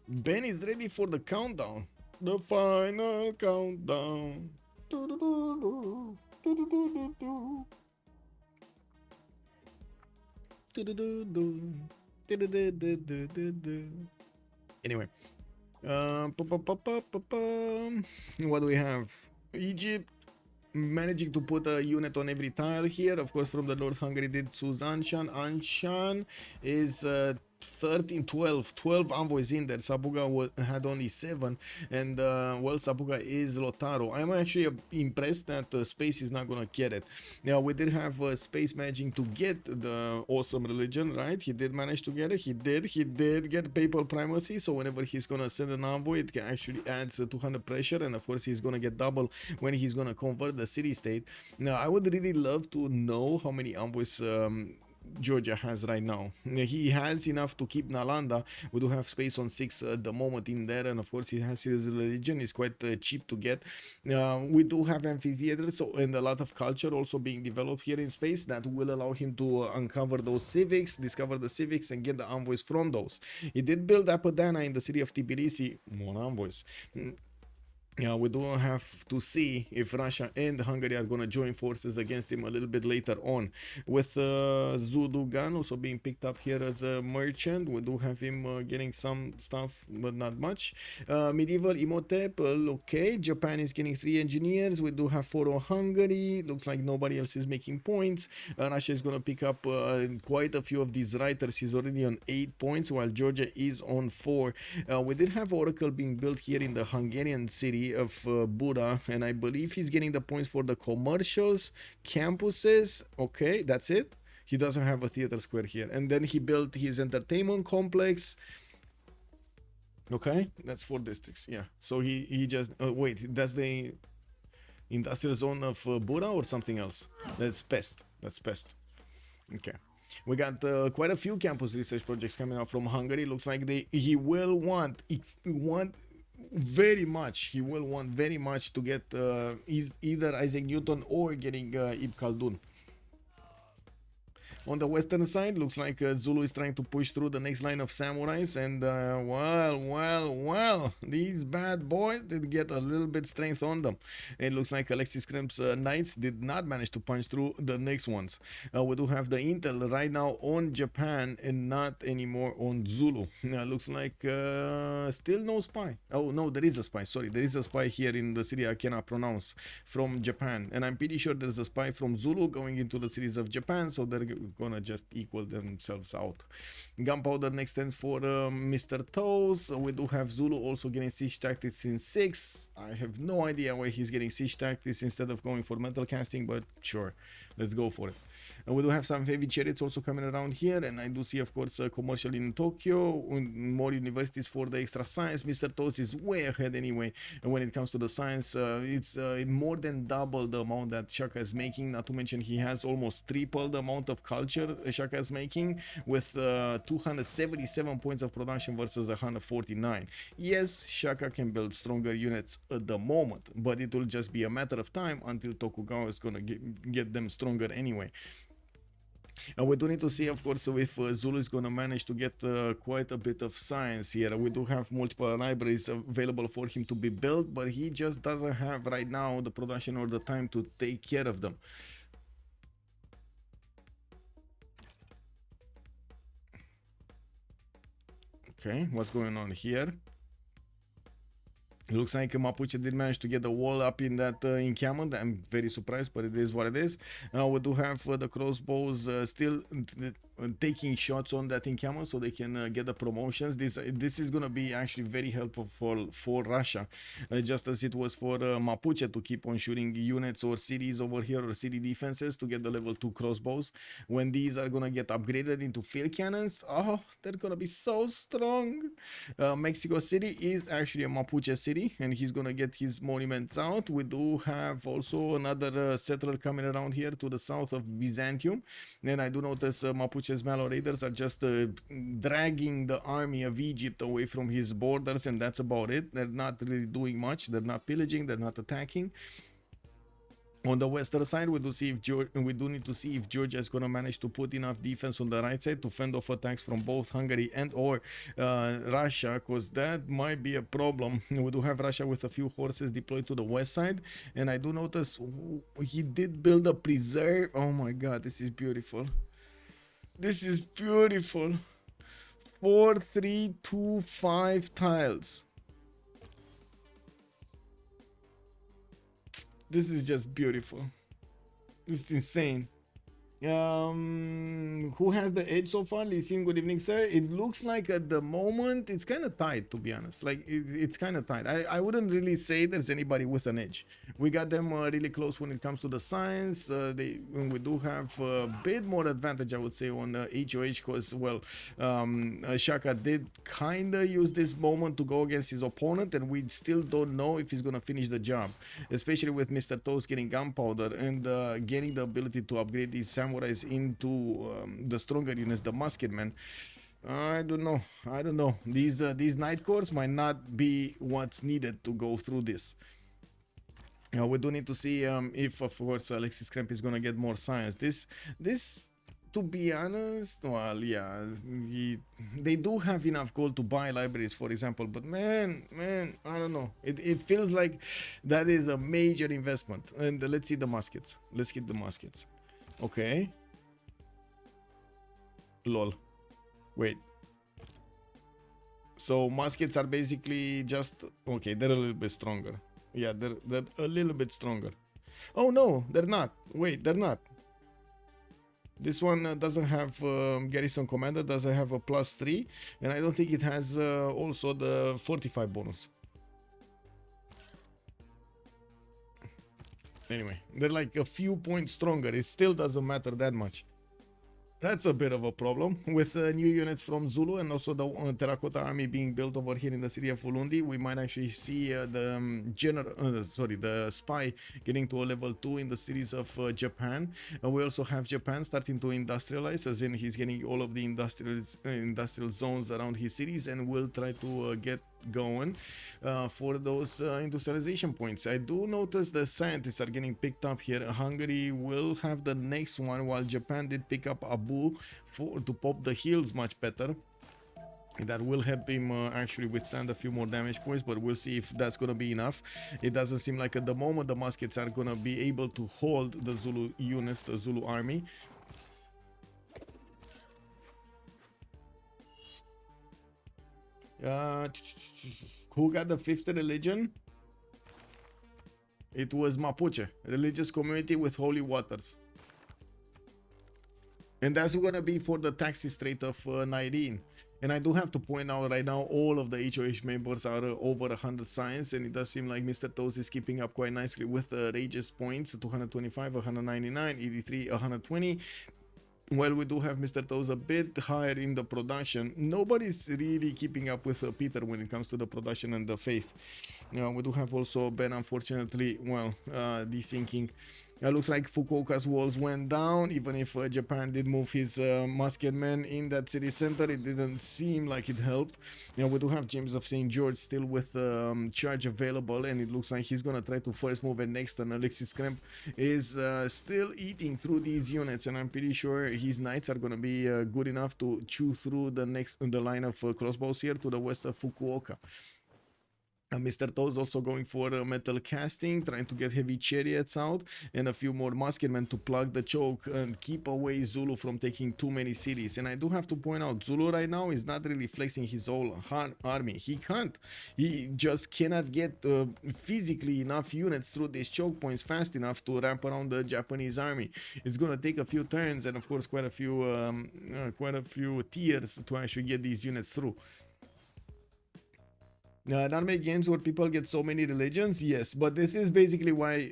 Ben is ready for the countdown. The final countdown. Anyway. What do we have? Egypt managing to put a unit on every tile here. Of course, from the North Hungary did Suzanshan. Anshan is 13, 12 envoys in there. Sabuga had only 7, and well, Sabuga is Lotaro. I'm actually impressed that Space is not gonna get it. Now, we did have Space managing to get the awesome religion, right? He did manage to get it. He did get papal primacy, so whenever he's gonna send an envoy, it actually adds 200 pressure, and of course he's gonna get double when he's gonna convert the city-state. Now, I would really love to know how many envoys Georgia has right now. He has enough to keep Nalanda. We do have space on 6 at the moment in there, and of course he has his religion. It's quite cheap to get. We do have amphitheaters, so, and a lot of culture also being developed here in space that will allow him to uncover those civics, discover the civics, and get the envoys from those. He did build Apadana in the city of Tbilisi. More envoys. Yeah, we do have to see if Russia and Hungary are going to join forces against him a little bit later on. With Zulu Gun also being picked up here as a merchant, we do have him getting some stuff, but not much. Medieval Imhotep, okay. Japan is getting 3 engineers. We do have 4 on Hungary. Looks like nobody else is making points. Russia is going to pick up quite a few of these writers. He's already on 8 points, while Georgia is on 4. We did have Oracle being built here in the Hungarian city of Buda, and I believe he's getting the points for the commercials, campuses. Okay, that's it. He doesn't have a theater square here. And then he built his entertainment complex. Okay, that's 4 districts. Yeah, so he just wait, that's the industrial zone of Buda or something else? That's Pest. That's Pest. Okay. We got quite a few campus research projects coming out from Hungary. Looks like he will want very much to get either Isaac Newton or getting Ibn Khaldun. On the western side, looks like Zulu is trying to push through the next line of samurais, and well, these bad boys did get a little bit strength on them. It looks like Alexis Krempp's knights did not manage to punch through the next ones. We do have the intel right now on Japan and not anymore on Zulu. Looks like still no spy. Oh no, there is a spy. Sorry, there is a spy here in the city I cannot pronounce from Japan, and I'm pretty sure there's a spy from Zulu going into the cities of Japan, so they're gonna just equal themselves out. Gunpowder next stands for Mr. Toes. We do have Zulu also getting siege tactics in 6. I have no idea why he's getting siege tactics instead of going for metal casting, but sure, let's go for it. And we do have some heavy chariots also coming around here, and I do see, of course, commercial in Tokyo, more universities for the extra science. Mr. Toes is way ahead anyway, and when it comes to the science, it's more than double the amount that Shaka is making. Not to mention he has almost triple the amount of culture Shaka is making, with 277 points of production versus 149. Yes, Shaka can build stronger units at the moment, but it will just be a matter of time until Tokugawa is gonna get them stronger anyway. And we do need to see, of course, if Zulu is going to manage to get quite a bit of science here. We do have multiple libraries available for him to be built, but he just doesn't have right now the production or the time to take care of them. Okay, what's going on here? It looks like Mapuche did manage to get the wall up in that encampment. I'm very surprised, but it is what it is. We do have the crossbows still taking shots on that encampment so they can get the promotions. This is going to be actually very helpful for Russia, just as it was for Mapuche to keep on shooting units or cities over here, or city defenses, to get the level 2 crossbows. When these are going to get upgraded into field cannons, oh, they're going to be so strong. Mexico City is actually a Mapuche city, and he's going to get his monuments out. We do have also another settler coming around here to the south of Byzantium, and I do notice Mapuche's Malo Raiders are just dragging the army of Egypt away from his borders, and that's about it. They're not really doing much. They're not pillaging, they're not attacking. On the western side, we do need to see if Georgia is going to manage to put enough defense on the right side to fend off attacks from both Hungary and or Russia, because that might be a problem. We do have Russia with a few horses deployed to the west side, and I do notice he did build a preserve. Oh my god, this is beautiful. This is beautiful. 4, 3, 2, 5 tiles. This is just beautiful. This is insane. Who has the edge so far? Lee Sin, good evening, sir. It looks like at the moment it's kind of tight, to be honest. Like it's kind of tight. I wouldn't really say there's anybody with an edge. We got them really close when it comes to the science. We do have a bit more advantage, I would say, on HOH, because, well, Shaka did kind of use this moment to go against his opponent, and we still don't know if he's going to finish the job, especially with Mr. Toast getting gunpowder and getting the ability to upgrade these samurais into the stronger units, the musketmen. I don't know. These night cores might not be what's needed to go through this. We do need to see if, of course, Alexis Krempp is gonna get more science. This, to be honest, well, yeah, they do have enough gold to buy libraries, for example, but man, I don't know. It feels like that is a major investment. And let's see the muskets. Let's hit the muskets. Okay. Lol. Wait. So muskets are basically just... Okay, they're a little bit stronger. Yeah, they're a little bit stronger. Oh no, they're not. Wait, they're not. This one doesn't have Garrison Commander, doesn't have a +3. And I don't think it has also the 45 bonus. Anyway, they're like a few points stronger. It still doesn't matter that much. That's a bit of a problem with new units from Zulu, and also the terracotta army being built over here in the city of Ulundi. We might actually see the spy getting to a level 2 in the cities of Japan. We also have Japan starting to industrialize, as in he's getting all of the industrial zones around his cities, and will try to get going for those industrialization points. I do notice the scientists are getting picked up here. Hungary will have the next one, while Japan did pick up Abu to pop the heals much better. That will help him actually withstand a few more damage points, but we'll see if that's gonna be enough. It doesn't seem like at the moment the muskets are gonna be able to hold the Zulu units, the Zulu army. Who got the 5th religion? It was Mapuche, religious community with holy waters. And that's gonna be for the taxi strait of Nyreen. And I do have to point out right now, all of the HOH members are over 100 science, and it does seem like Mr. Toes is keeping up quite nicely with Rage's points, 225, 199, 83, 120. Well, we do have Mr. Toes a bit higher in the production. Nobody's really keeping up with Peter when it comes to the production and the faith. We do have also Ben, unfortunately, well, desyncing. Looks like Fukuoka's walls went down, even if Japan did move his musket men in that city center. It didn't seem like it helped. We do have James of St. George still with charge available, and it looks like he's gonna try to first move it next, and Alexis Krempp is still eating through these units, and I'm pretty sure his knights are gonna be good enough to chew through the line of crossbows here to the west of Fukuoka. Mr. Toes also going for metal casting, trying to get heavy chariots out, and a few more musketmen to plug the choke and keep away Zulu from taking too many cities. And I do have to point out, Zulu right now is not really flexing his whole army. He can't. He just cannot get physically enough units through these choke points fast enough to wrap around the Japanese army. It's gonna take a few turns and of course quite a few tiers to actually get these units through. Not many games where people get so many religions, yes, but this is basically why,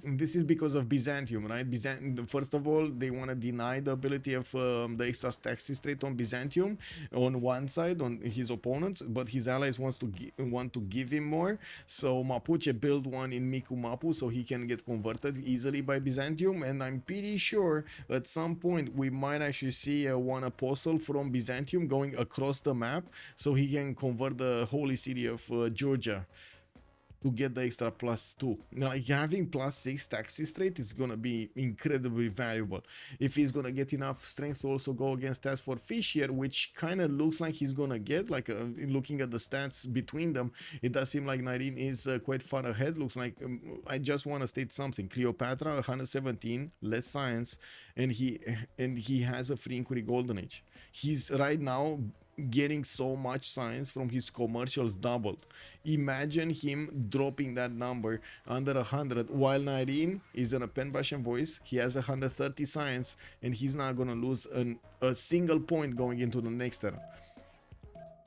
this is because of Byzantium, right? First of all, they want to deny the ability of the extra taxi strait on Byzantium on one side, on his opponents, but his allies want to give him more. So Mapuche built one in Mikumapu so he can get converted easily by Byzantium, and I'm pretty sure at some point we might actually see one apostle from Byzantium going across the map so he can convert the holy city of Georgia to get the extra +2. Now, like having +6 taxi strait is gonna be incredibly valuable if he's gonna get enough strength to also go against TaskForceFish here, which kind of looks like he's gonna get. Like looking at the stats between them, it does seem like Nyreen is quite far ahead. Looks like I just want to state something: Cleopatra 117, less science, and he has a free inquiry golden age. He's right now getting so much science from his commercials doubled. Imagine him dropping that number under 100, while Nyreen is in a Penbashan voice. He has 130 science, and he's not gonna lose a single point going into the next turn.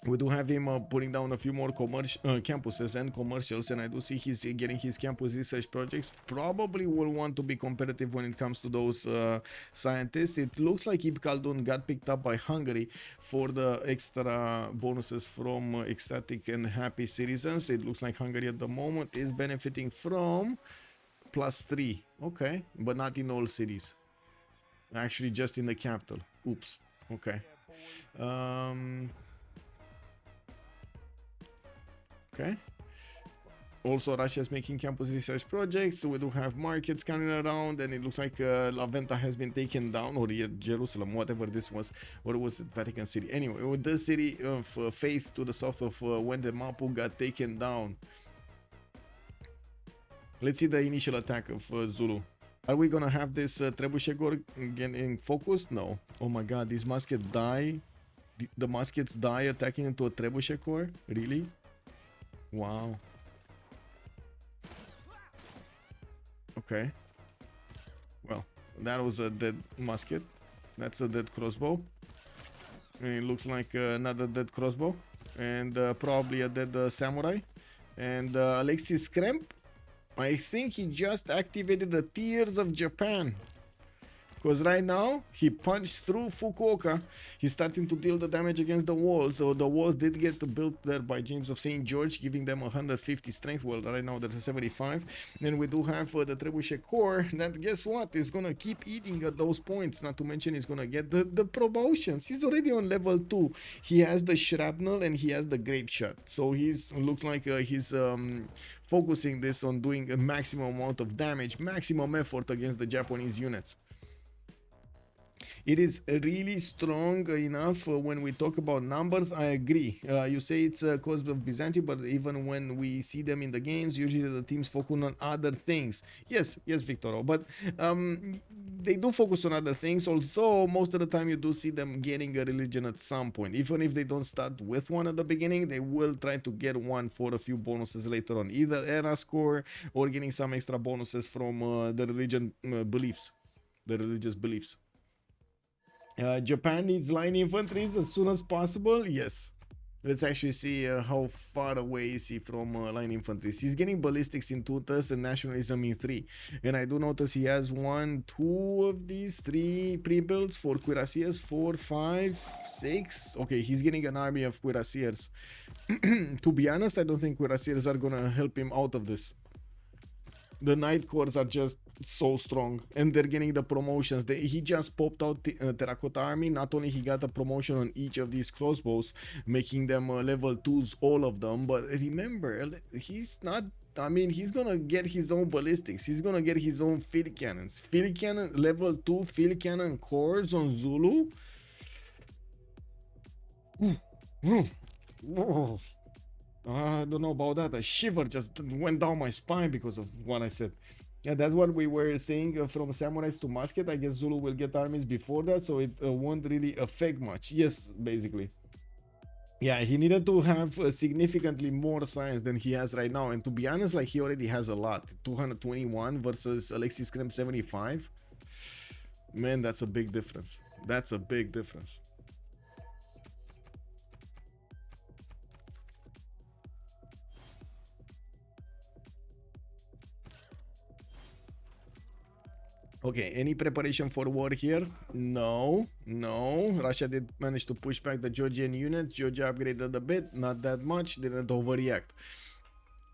We do have him putting down a few more campuses and commercials, and I do see he's getting his campus research projects. Probably will want to be competitive when it comes to those scientists. It looks like Ibn Khaldun got picked up by Hungary for the extra bonuses from ecstatic and happy citizens. It looks like Hungary at the moment is benefiting from +3. Okay, but not in all cities. Actually, just in the capital. Oops. Okay. Okay. Also, Russia is making campus research projects. So we do have markets coming around, and it looks like La Venta has been taken down, or Jerusalem, whatever this was, or was it Vatican City? Anyway, with the city of faith to the south of Wende Mapu got taken down. Let's see the initial attack of Zulu. Are we gonna have this Trebuchet Gore again in focus? No. Oh my god, these muskets die. The muskets die attacking into a Trebuchet Gore? Really? Wow. Okay. Well, that was a dead musket. That's a dead crossbow. And it looks like another dead crossbow. And probably a dead samurai. And Alexis Krempp, I think he just activated the Tears of Japan. Because right now, he punched through Fukuoka. He's starting to deal the damage against the walls. So the walls did get built there by James of St. George, giving them 150 strength. Well, right now there's a 75. Then we do have the Trebuchet Core. That, guess what? Is going to keep eating at those points. Not to mention he's going to get the promotions. He's already on level 2. He has the Shrapnel and he has the Grape Shot. So he's looks like he's focusing this on doing a maximum amount of damage, maximum effort against the Japanese units. It is really strong enough when we talk about numbers. I agree. You say it's caused of Byzantium, but even when we see them in the games, usually the teams focus on other things. Yes, Victoro, but they do focus on other things, although most of the time you do see them getting a religion at some point. Even if they don't start with one at the beginning, they will try to get one for a few bonuses later on, either era score or getting some extra bonuses from the religious beliefs. Japan needs line infantries as soon as possible. Yes. Let's actually see how far away is he from line infantry. He's getting ballistics in 2 turns and nationalism in 3. And I do notice he has 1, 2 of these 3 pre-builds for cuirassiers. 4, 5, 6. Okay, he's getting an army of cuirassiers. To be honest, I don't think cuirassiers are gonna help him out of this. The Knight Corps are just so strong, and they're getting the promotions. He just popped out the Terracotta Army. Not only he got a promotion on each of these crossbows, making them level 2s, all of them, but remember, he's not, I mean, he's gonna get his own ballistics. He's gonna get his own field cannons. Field cannon, level 2 field cannon cores on Zulu. I don't know about that. A shiver just went down my spine because of what I said. Yeah, that's what we were saying from samurais to musket. I guess Zulu will get armies before that, so it won't really affect much. Yes, basically. Yeah, he needed to have significantly more science than he has right now. And to be honest, like, he already has a lot. 221 versus Alexis Krempp 75. Man, that's a big difference. That's a big difference. Okay, any preparation for war here? No. Russia did manage to push back the Georgian units. Georgia upgraded a bit, not that much, didn't overreact.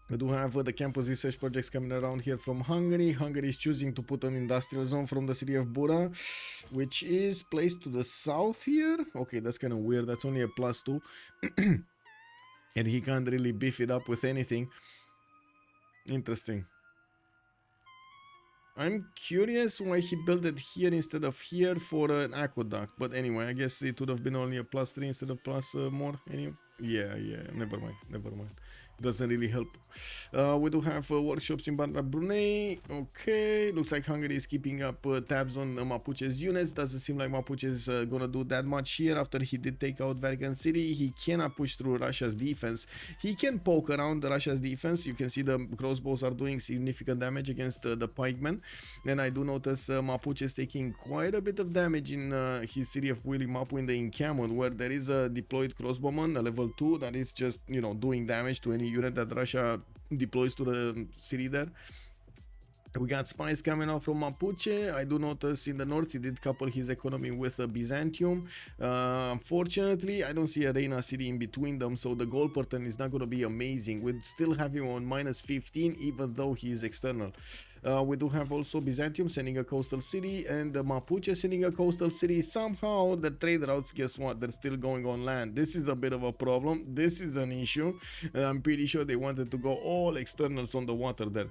We do have the campus research projects coming around here from Hungary. Hungary is choosing to put an industrial zone from the city of Bura, which is placed to the south here. Okay, that's kind of weird. That's only a +2. And he can't really beef it up with anything. Interesting. I'm curious why he built it here instead of here for an aqueduct. But anyway, I guess it would have been only a +3 instead of plus more. Anyway, yeah, never mind. Doesn't really help. We do have workshops in Bandar Brunei. Okay, looks like Hungary is keeping up tabs on Mapuche's units. Doesn't seem like Mapuche is gonna do that much here. After he did take out Vatican City, he cannot push through Russia's defense. He can poke around Russia's defense. You can see the crossbows are doing significant damage against the pikemen. And I do notice Mapuche is taking quite a bit of damage in his city of Willy Mapu in the encampment, where there is a deployed crossbowman, a level 2, that is just, you know, doing damage to any unit that Russia deploys to the city there. We got spies coming out from Mapuche. I do notice in the north he did couple his economy with Byzantium. Unfortunately, I don't see a Reina city in between them, so the goal pattern is not going to be amazing. We'd still have him on -15, even though he is external. We do have also Byzantium sending a coastal city, and Mapuche sending a coastal city. Somehow the trade routes, guess what, they're still going on land. This is a bit of a problem. This is an issue. I'm pretty sure they wanted to go all externals on the water there.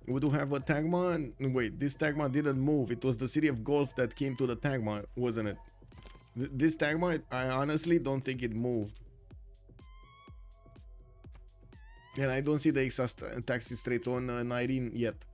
We do have a Tagma, and wait, this Tagma didn't move. It was the city of Gulf that came to the Tagma, wasn't it? This Tagma, I honestly don't think it moved. And I don't see the excess taxes straight on Nyreen yet.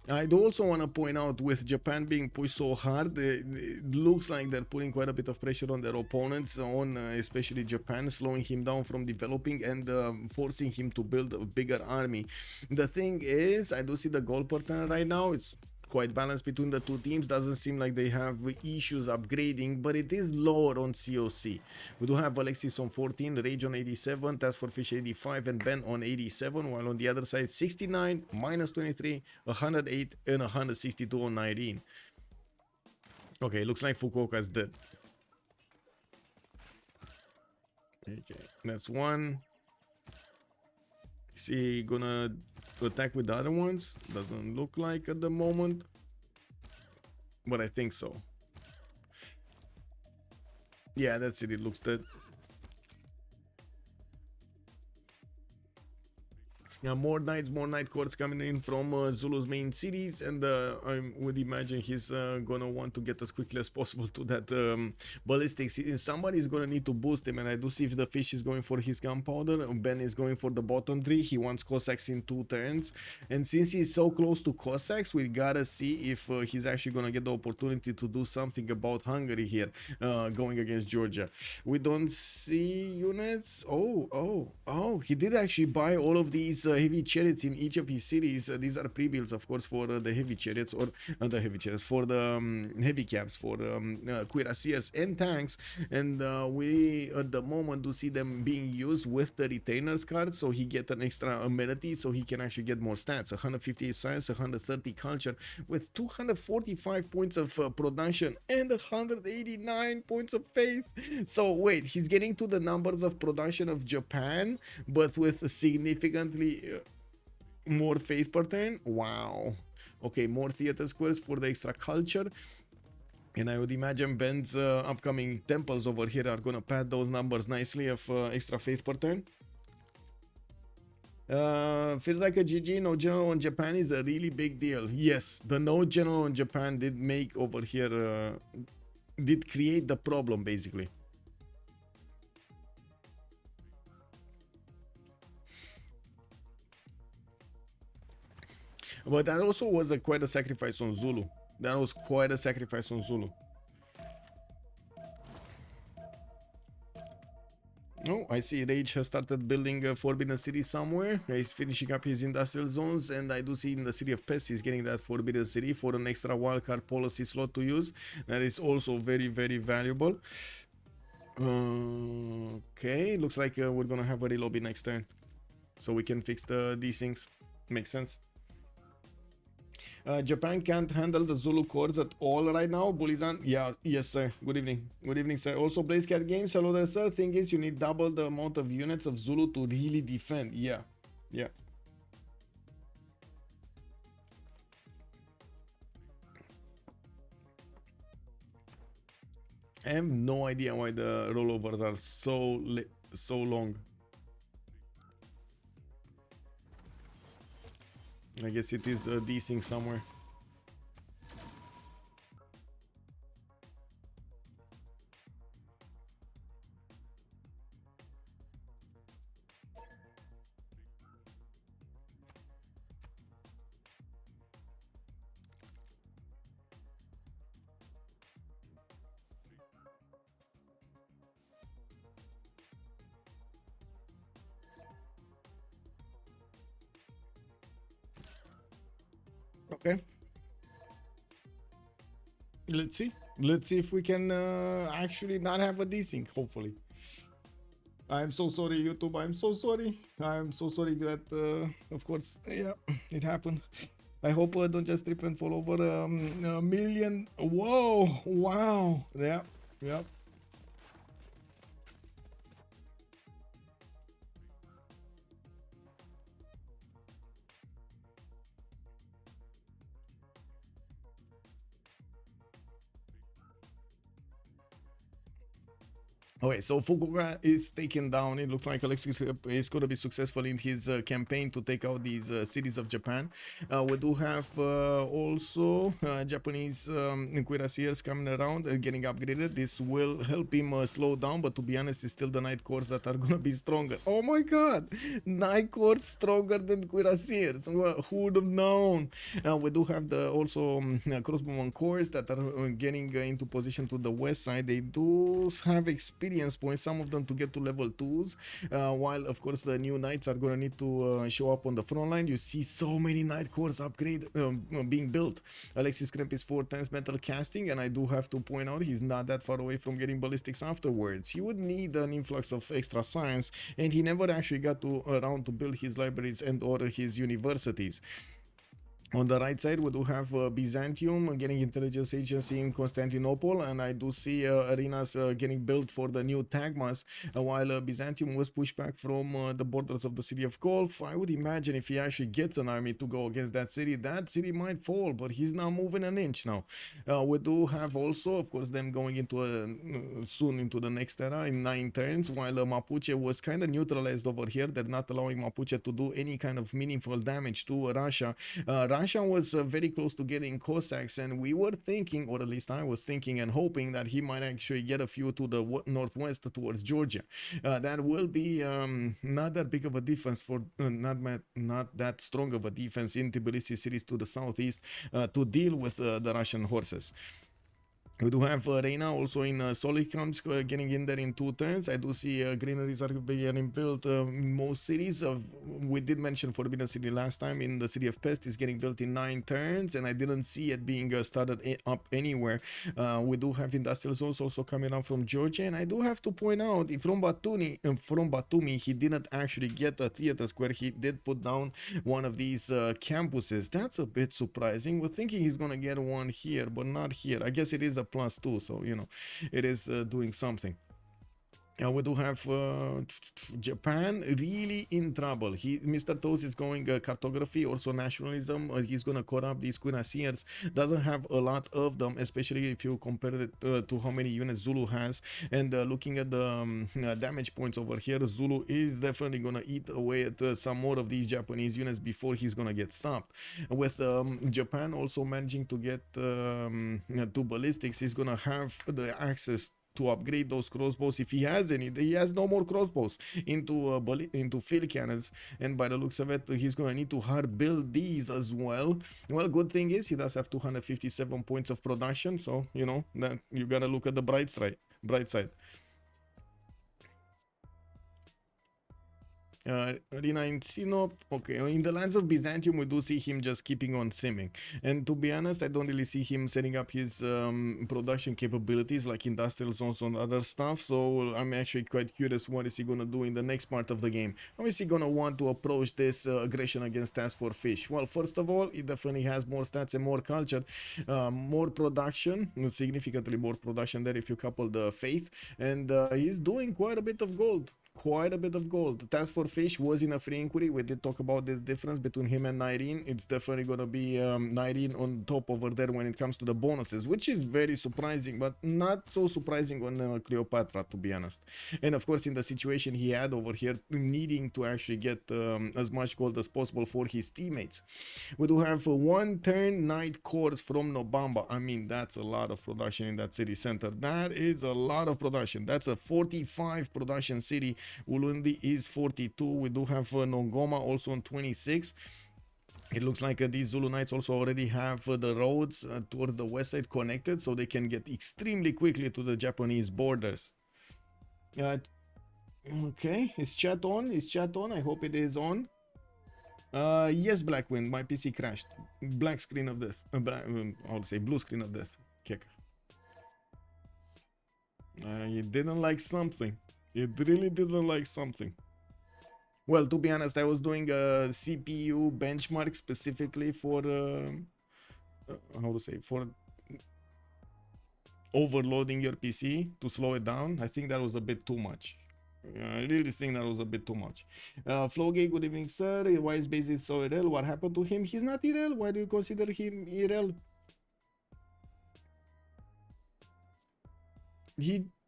I do also want to point out, with Japan being pushed so hard, it looks like they're putting quite a bit of pressure on their opponents, on especially Japan, slowing him down from developing and forcing him to build a bigger army. The thing is, I do see the goal pattern right now. It's quite balanced between the two teams. Doesn't seem like they have issues upgrading, but it is lower on COC. We do have Alexis on 14, Rage on 87, TaskForceFish 85, and Ben on 87, while on the other side 69, -23, 108, and 162 on Nyreen. Okay, looks like Fukuoka is dead. Okay, that's one. Is he gonna attack with the other ones? Doesn't look like at the moment, but I think so. Yeah, that's it. It looks dead. Yeah, more night courts coming in from Zulu's main cities, and I would imagine he's gonna want to get as quickly as possible to that ballistics. Somebody's gonna need to boost him, and I do see if the fish is going for his gunpowder. Ben is going for the bottom 3. He wants Cossacks in 2 turns, and since he's so close to Cossacks, we gotta see if he's actually gonna get the opportunity to do something about Hungary here, going against Georgia. We don't see units. Oh, he did actually buy all of these heavy chariots in each of his cities. These are pre-builds, of course, for the heavy chariots, or the heavy chariots, for the heavy cabs, for cuirassiers and tanks. And we at the moment do see them being used with the retainers card, so he get an extra amenity, so he can actually get more stats. 158 science, 130 culture, with 245 points of production and 189 points of faith. So wait, he's getting to the numbers of production of Japan, but with significantly more faith per turn. Wow. Okay, more theater squares for the extra culture. And I would imagine Ben's upcoming temples over here are gonna pad those numbers nicely of extra faith per turn. Feels like a GG. No general on Japan is a really big deal. Yes, the no general on Japan did make over here, did create the problem basically. But that also was quite a sacrifice on Zulu. That was quite a sacrifice on Zulu. Oh, I see Rage has started building a Forbidden City somewhere. He's finishing up his industrial zones, and I do see in the City of Pests he's getting that Forbidden City for an extra wildcard policy slot to use. That is also very, very valuable. Okay, looks like we're gonna have a relobby next turn, so we can fix these things. Makes sense. Japan can't handle the Zulu cores at all right now. Bulizan, yeah, yes sir. Good evening sir. Also Blaze Cat Games, hello there sir. Thing is, you need double the amount of units of Zulu to really defend. Yeah. I have no idea why the rollovers are so long. I guess it is desync somewhere. Okay. Let's see if we can actually not have a desync, hopefully. I'm so sorry, YouTube. I'm so sorry that of course, yeah, it happened. I hope don't just trip and fall over a million. Whoa, wow. Yeah. Okay, so Fukuoka is taken down. It looks like Alexis is going to be successful in his campaign to take out these cities of Japan. We do have also Japanese cuirassiers coming around and getting upgraded. This will help him slow down, but to be honest, it's still the Night Corps that are going to be stronger. Oh my god! Night Corps stronger than cuirassiers. Who would have known? We do have the also crossbowman corps that are getting into position to the west side. They do have experience points, some of them to get to level 2s, while of course the new knights are gonna need to show up on the front line. You see so many Night Corps upgrade being built. Alexis Krempp is 4 times metal casting, and I do have to point out he's not that far away from getting ballistics afterwards. He would need an influx of extra science, and he never actually got around to build his libraries and or his universities. On the right side, we do have Byzantium getting intelligence agency in Constantinople, and I do see arenas getting built for the new Tagmas, while Byzantium was pushed back from the borders of the city of Golf. I would imagine if he actually gets an army to go against that city might fall, but he's not moving an inch now. We do have also, of course, them going into soon into the next era in 9 turns, while Mapuche was kind of neutralized over here. They're not allowing Mapuche to do any kind of meaningful damage to Russia. Russia was very close to getting Cossacks, and we were thinking, or at least I was thinking and hoping, that he might actually get a few to the northwest towards Georgia. That will be not that big of a defense for not that strong of a defense in Tbilisi cities to the southeast to deal with the Russian horses. We do have Reina also in solid camps getting in there in 2 turns. I do see granaries are getting built in most cities. We did mention Forbidden City last time. In the City of Pest is getting built in 9 turns, and I didn't see it being started up anywhere. We do have industrial zones also coming up from Georgia, and I do have to point out from Batumi he didn't actually get a theater square. He did put down one of these campuses. That's a bit surprising. We're thinking he's gonna get one here, but not here. I guess it is a +2, so you know it is doing something. We do have Japan really in trouble. Mr. Toast is going cartography, also nationalism. He's gonna corrupt these cuirassiers. Doesn't have a lot of them, especially if you compare it to how many units Zulu has. And looking at the damage points over here, Zulu is definitely gonna eat away at some more of these Japanese units before he's gonna get stopped. With Japan also managing to get 2 ballistics, he's gonna have the access to upgrade those crossbows if he has any. He has no more crossbows into field cannons, and by the looks of it he's gonna need to hard build these as well. Well, good thing is he does have 257 points of production, so you know that you gotta look at the bright side. Rina in Sinop. Okay, in the lands of Byzantium we do see him just keeping on simming, and to be honest I don't really see him setting up his production capabilities like industrial zones and other stuff, so I'm actually quite curious what is he gonna do in the next part of the game. How is he gonna want to approach this aggression against TaskForceFish? Well, first of all, he definitely has more stats and more culture, more production, significantly more production there if you couple the faith, and he's doing quite a bit of gold. TaskForceFish was in a free inquiry. We did talk about this difference between him and Nyreen. It's definitely gonna be Nyreen on top over there when it comes to the bonuses, which is very surprising, but not so surprising on Cleopatra, to be honest. And of course, in the situation he had over here, needing to actually get as much gold as possible for his teammates. We do have 1 turn night course from Nobamba. I mean, that's a lot of production in that city center. That is a lot of production. That's a 45 production city. Ulundi is 42. We do have Nongoma also on 26. It looks like these Zulu Knights also already have the roads towards the west side connected, so they can get extremely quickly to the Japanese borders. Okay, is chat on? I hope it is on. Yes, Blackwind, my PC crashed. Black screen of this. I'll say blue screen of this. Kick. You didn't like something. It really didn't like something. Well, to be honest, I was doing a CPU benchmark specifically for for overloading your PC to slow it down. I think that was a bit too much. I really think that was a bit too much. Flowgate, good evening, sir. Why is Basil so irrel? What happened to him? He's not irrel. Why do you consider him irrel?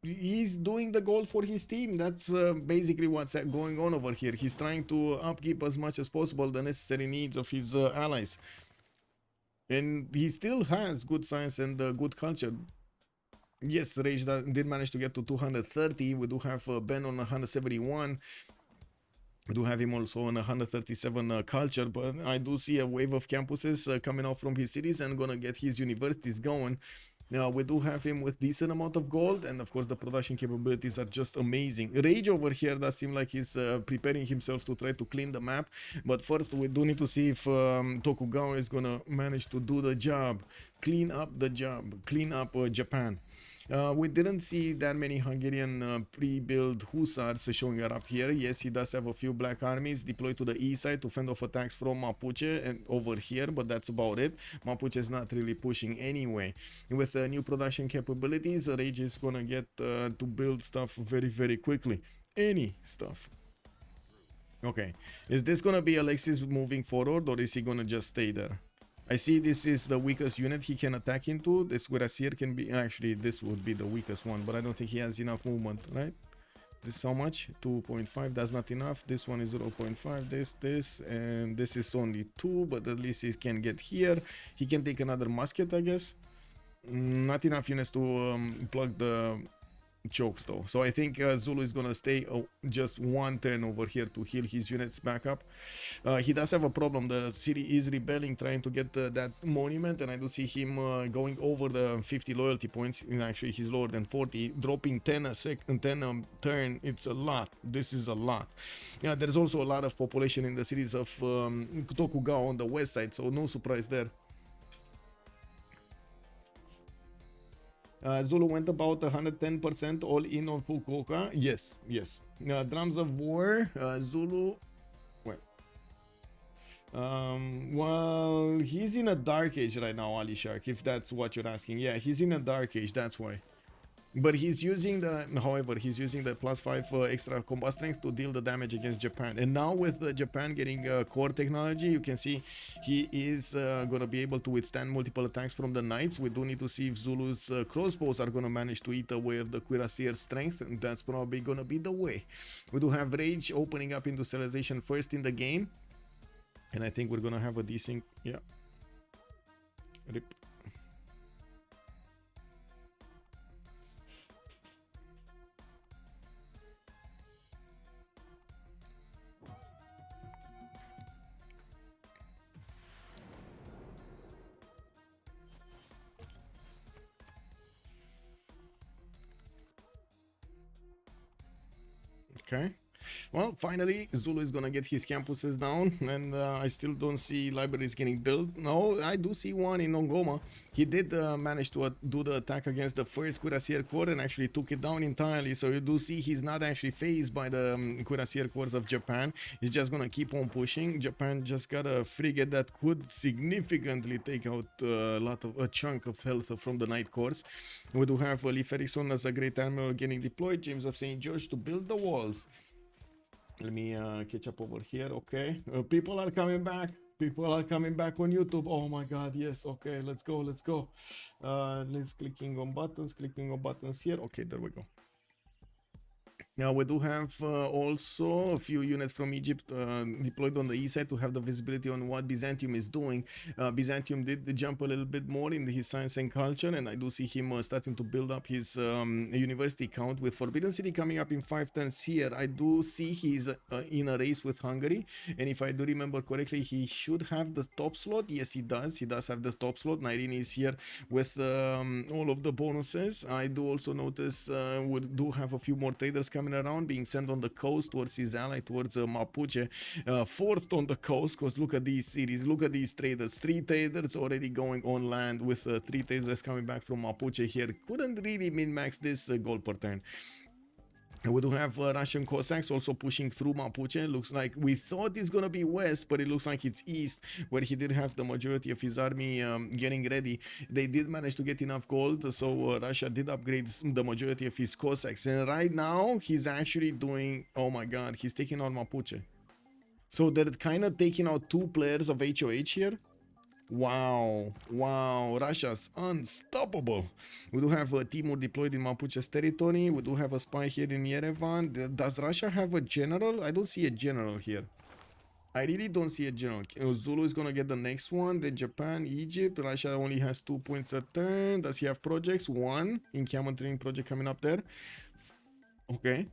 He's doing the goal for his team. That's basically what's going on over here. He's trying to upkeep as much as possible the necessary needs of his allies, and he still has good science and good culture. Yes, Rage did manage to get to 230. We do have Ben on 171. We do have him also on 137 culture, but I do see a wave of campuses coming out from his cities and gonna get his universities going. Now we do have him with decent amount of gold, and of course the production capabilities are just amazing. Rage over here does seem like he's preparing himself to try to clean the map, but first we do need to see if Tokugawa is gonna manage to do the job, clean up Japan. We didn't see that many Hungarian pre-built hussars showing up here. Yes, he does have a few black armies deployed to the east side to fend off attacks from Mapuche and over here, but that's about it. Mapuche is not really pushing anyway. With new production capabilities, Rage is gonna get to build stuff very, very quickly. Any stuff. Okay, is this gonna be Alexis moving forward, or is he gonna just stay there? I see this is the weakest unit he can attack into. This Cuirassier can be, actually this would be the weakest one, but I don't think he has enough movement, right? This is how much? 2.5, that's not enough. This one is 0.5, this, and this is only 2, but at least he can get here. He can take another musket, I guess. Not enough units to plug the chokes though. So I think Zulu is gonna stay just one turn over here to heal his units back up. He does have a problem. The city is rebelling, trying to get that monument, and I do see him going over the 50 loyalty points. And actually, he's lower than 40, dropping 10 a second, 10 turn. It's a lot. This is a lot. Yeah, there's also a lot of population in the cities of Tokugawa on the west side, so no surprise there. Zulu went about 110% all in on Fukuoka. Yes, yes. Drums of War, Zulu. Wait. Well, he's in a dark age right now, Ali Shark, if that's what you're asking. Yeah, he's in a dark age, that's why. But he's using the, however, he's using the +5 extra combat strength to deal the damage against Japan. And now with Japan getting core technology, you can see he is gonna be able to withstand multiple attacks from the knights. We do need to see if Zulu's crossbows are gonna manage to eat away of the cuirassier's strength, and that's probably gonna be the way. We do have Rage opening up industrialization first in the game, and I think we're gonna have a decent, yeah. Rip. Okay, well, finally Zulu is gonna get his campuses down, and I still don't see libraries getting built. No, I do see one in Ongoma. He did manage to do the attack against the first cuirassier corps and actually took it down entirely, so you do see he's not actually phased by the cuirassier corps of Japan. He's just gonna keep on pushing. Japan just got a frigate that could significantly take out a chunk of health from the Knight Corps. We do have Leif Erikson as a great admiral getting deployed, James of St. George to build the walls. Let me catch up over here. Okay, people are coming back. People are coming back on YouTube. Oh my god, yes. Okay, let's go, let's go. Let's clicking on buttons here. Okay, there we go. Now we do have also a few units from Egypt deployed on the east side to have the visibility on what Byzantium is doing. Byzantium did jump a little bit more in his science and culture, and I do see him starting to build up his university count with Forbidden City coming up in 5 turns here. I do see he's in a race with Hungary, and if I do remember correctly, he should have the top slot. Yes, he does. He does have the top slot. Nyreen is here with all of the bonuses. I do also notice we do have a few more traders coming around, being sent on the coast towards his ally, towards Mapuche, fourth on the coast, because look at these cities, look at these traders, 3 traders already going on land with 3 traders coming back from Mapuche here. Couldn't really min-max this gold per turn. We do have Russian Cossacks also pushing through Mapuche. Looks like we thought it's gonna be west, but it looks like it's east, where he did have the majority of his army getting ready. They did manage to get enough gold, so Russia did upgrade the majority of his Cossacks. And right now, he's actually doing, oh my god, he's taking out Mapuche. So they're kind of taking out 2 players of HOH here. Wow, wow, Russia's unstoppable. We do have Timur deployed in Mapuche's territory. We do have a spy here in Yerevan. Does Russia have a general? I don't see a general here. I really don't see a general. Zulu is gonna get the next one. Then Japan, Egypt. Russia only has 2 points a turn. Does he have projects? 1 encampment training project coming up there. Okay.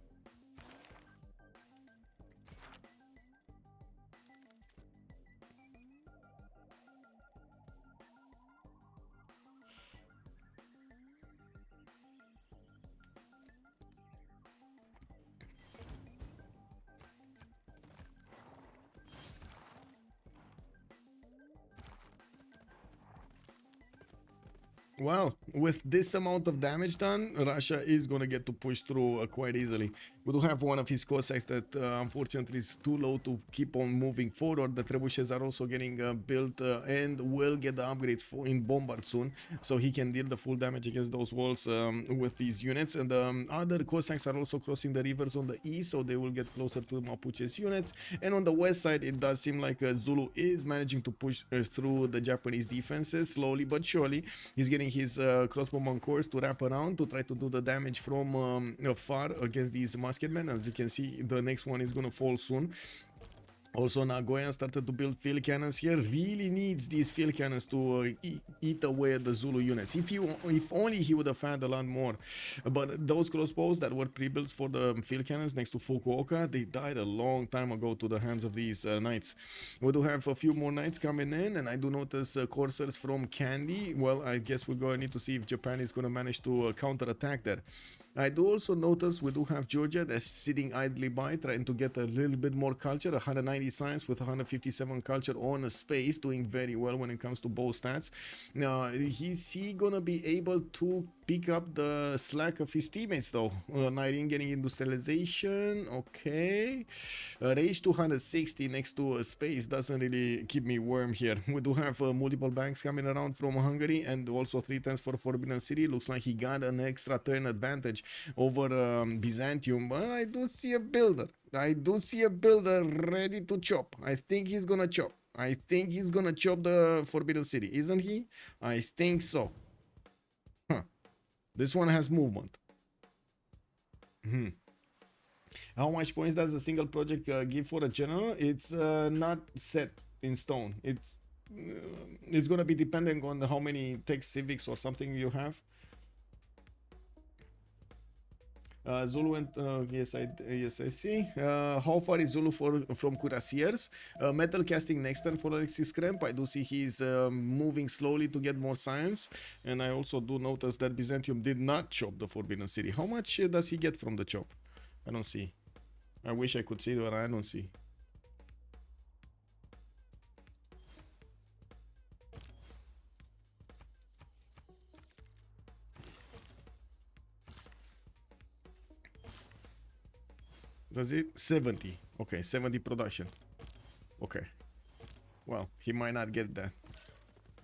Well, with this amount of damage done, Russia is gonna get to push through quite easily. We do have one of his Cossacks that unfortunately is too low to keep on moving forward. The trebuchets are also getting built and will get the upgrades in Bombard soon, so he can deal the full damage against those walls with these units. And other Cossacks are also crossing the rivers on the east, so they will get closer to Mapuche's units. And on the west side, it does seem like Zulu is managing to push through the Japanese defenses slowly but surely. He's getting his crossbowman corps to wrap around to try to do the damage from far against these musketmen. As you can see, the next one is gonna fall soon. Also, Nagoya started to build field cannons here. Really needs these field cannons to eat away at the Zulu units. If only he would have had a lot more. But those crossbows that were pre-built for the field cannons next to Fukuoka, they died a long time ago to the hands of these knights. We do have a few more knights coming in, and I do notice coursers from Kandy. Well, I guess we're going to need to see if Japan is going to manage to counter-attack there. I do also notice we do have Georgia that's sitting idly by, trying to get a little bit more culture. 190 science with 157 culture on a space, doing very well when it comes to bow stats. Now, is he gonna be able to pick up the slack of his teammates though? Nyreen getting industrialization, okay. Rage 260 next to a space doesn't really keep me warm here. We do have multiple banks coming around from Hungary, and also 3 turns for Forbidden City. Looks like he got an extra turn advantage over Byzantium, but I do see a builder. I do see a builder ready to chop. I think he's gonna chop. I think he's gonna chop the Forbidden City, isn't he? I think so. Huh. This one has movement. How much points does a single project give for a general? It's not set in stone. It's gonna be depending on how many tech civics or something you have. Zulu and yes, I see. How far is Zulu from Cuirassiers? Metal casting next turn for Alexis Krempp. I do see he's moving slowly to get more science, and I also do notice that Byzantium did not chop the Forbidden City. How much does he get from the chop? I don't see. I wish I could see, but I don't see. Does it? 70. Okay, 70 production. Okay. Well, he might not get that.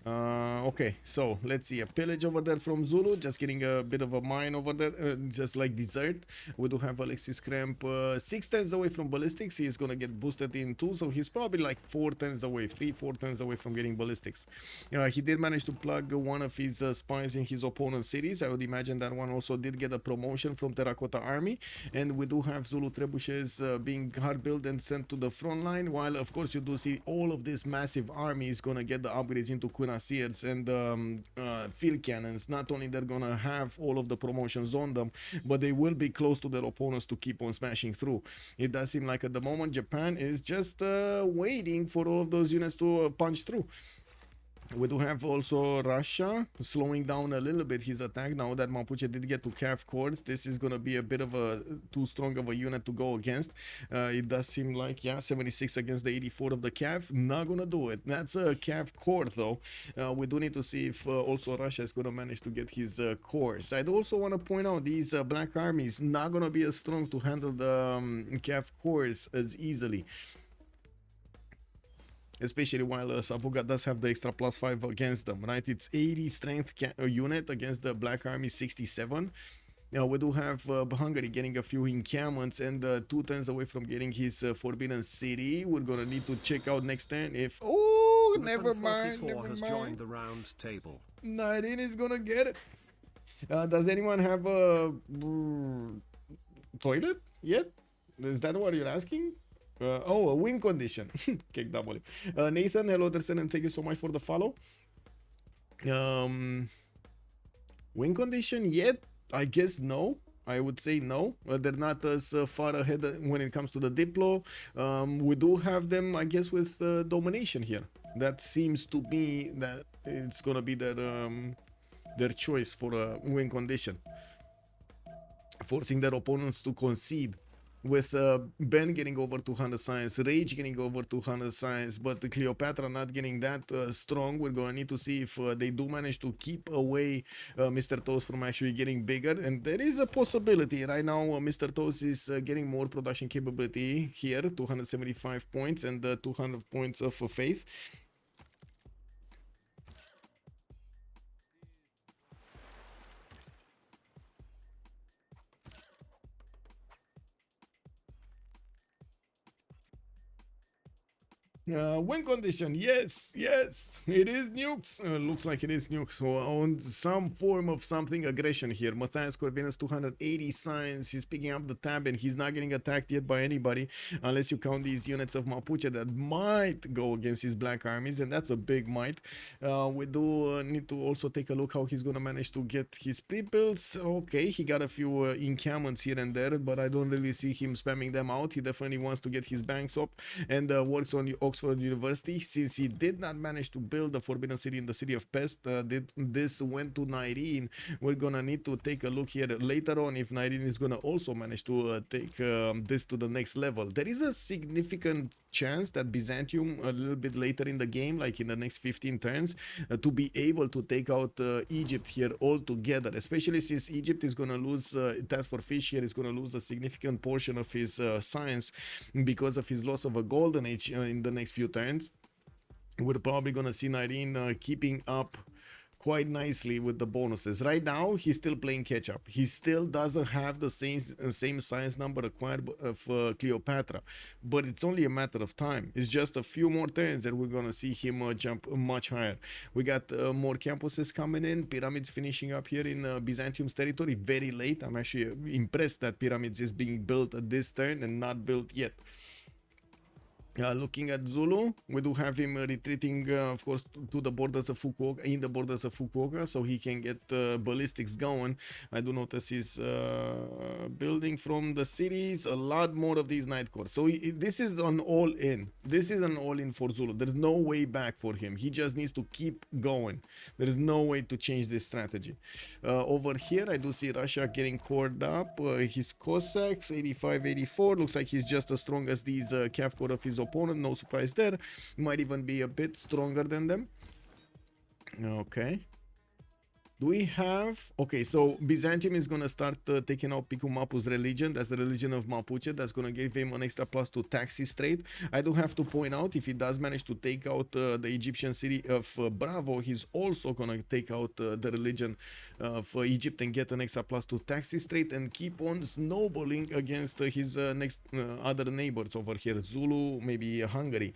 Okay, so let's see a pillage over there from Zulu, just getting a bit of a mine over there, just like dessert. We do have Alexis Krempp 6 turns away from ballistics. He is gonna get boosted in 2, so he's probably like 4 turns away, 3-4 turns away from getting ballistics. He did manage to plug one of his spies in his opponent's cities. I would imagine that one also did get a promotion from Terracotta Army, and we do have Zulu trebuchets being hard built and sent to the front line, while of course you do see all of this massive army is gonna get the upgrades into Cuirassiers and field cannons. Not only they're gonna have all of the promotions on them, but they will be close to their opponents to keep on smashing through. It does seem like at the moment Japan is just waiting for all of those units to punch through. We do have also Russia slowing down a little bit his attack now that Mapuche did get to calf cords. This is going to be a bit of a too strong of a unit to go against. It does seem like, yeah, 76 against the 84 of the calf. Not going to do it. That's a calf cord though. We do need to see if also Russia is going to manage to get his cores. I do also want to point out these black armies not going to be as strong to handle the calf cores as easily. Especially while Sabuga does have the extra +5 against them, right? It's 80 strength unit against the Black Army 67. Now we do have Hungary getting a few encampments and 2 turns away from getting his Forbidden City. We're gonna need to check out next turn if... Oh, never mind, never has mind. Joined the round table. Nyreen is gonna get it. Does anyone have a toilet yet? Is that what you're asking? A win condition. Cake W. Nathan, hello Dersen, and thank you so much for the follow. Win condition yet? I guess no. I would say no. They're not as far ahead when it comes to the Diplo. We do have them, I guess, with domination here. That seems to be that it's gonna be their choice for a win condition, forcing their opponents to concede. With Ben getting over 200 science, Rage getting over 200 science, but Cleopatra not getting that strong. We're going to need to see if they do manage to keep away Mr. Toast from actually getting bigger. And there is a possibility. Right now, Mr. Toast is getting more production capability here, 275 points and 200 points of faith. Win condition, yes, yes, it is nukes. Looks like it is nukes. So on some form of something aggression here. Matthias Corvinus 280 signs. He's picking up the tab and he's not getting attacked yet by anybody unless you count these units of Mapuche that might go against his black armies, and that's a big might. We do need to also take a look how he's gonna manage to get his pre-builds. Okay, he got a few encampments here and there, but I don't really see him spamming them out. He definitely wants to get his banks up and works on Oxford University. Since he did not manage to build the Forbidden City in the city of Pest, this went to Nyreen. We're gonna need to take a look here later on if Nyreen is gonna also manage to take this to the next level. There is a significant chance that Byzantium a little bit later in the game, like in the next 15 turns, to be able to take out Egypt here altogether, especially since Egypt is gonna lose TaskForceFish here is gonna lose a significant portion of his science because of his loss of a golden age in the next few turns. We're probably gonna see Nyreen keeping up quite nicely with the bonuses. Right now he's still playing catch up. He still doesn't have the same science number acquired of Cleopatra, but it's only a matter of time. It's just a few more turns that we're gonna see him jump much higher. We got more campuses coming in, pyramids finishing up here in Byzantium's territory very late. I'm actually impressed that pyramids is being built at this turn and not built yet. Looking at Zulu, we do have him retreating, of course, to the borders of Fukuoka, in the borders of Fukuoka, so he can get ballistics going. I do notice he's building from the cities a lot more of these night cores. So this is an all-in. This is an all-in for Zulu. There's no way back for him. He just needs to keep going. There is no way to change this strategy. Over here, I do see Russia getting cored up. His Cossacks, 85-84. Looks like he's just as strong as these Cav core of his opponent, no surprise there. Might even be a bit stronger than them. Okay. Do we have... Okay, so Byzantium is going to start taking out Pikumapu's religion. That's the religion of Mapuche. That's going to give him an extra plus to taxi trade. I do have to point out, if he does manage to take out the Egyptian city of Bravo, he's also going to take out the religion of Egypt and get an extra plus to taxi trade and keep on snowballing against his next other neighbors over here. Zulu, maybe Hungary.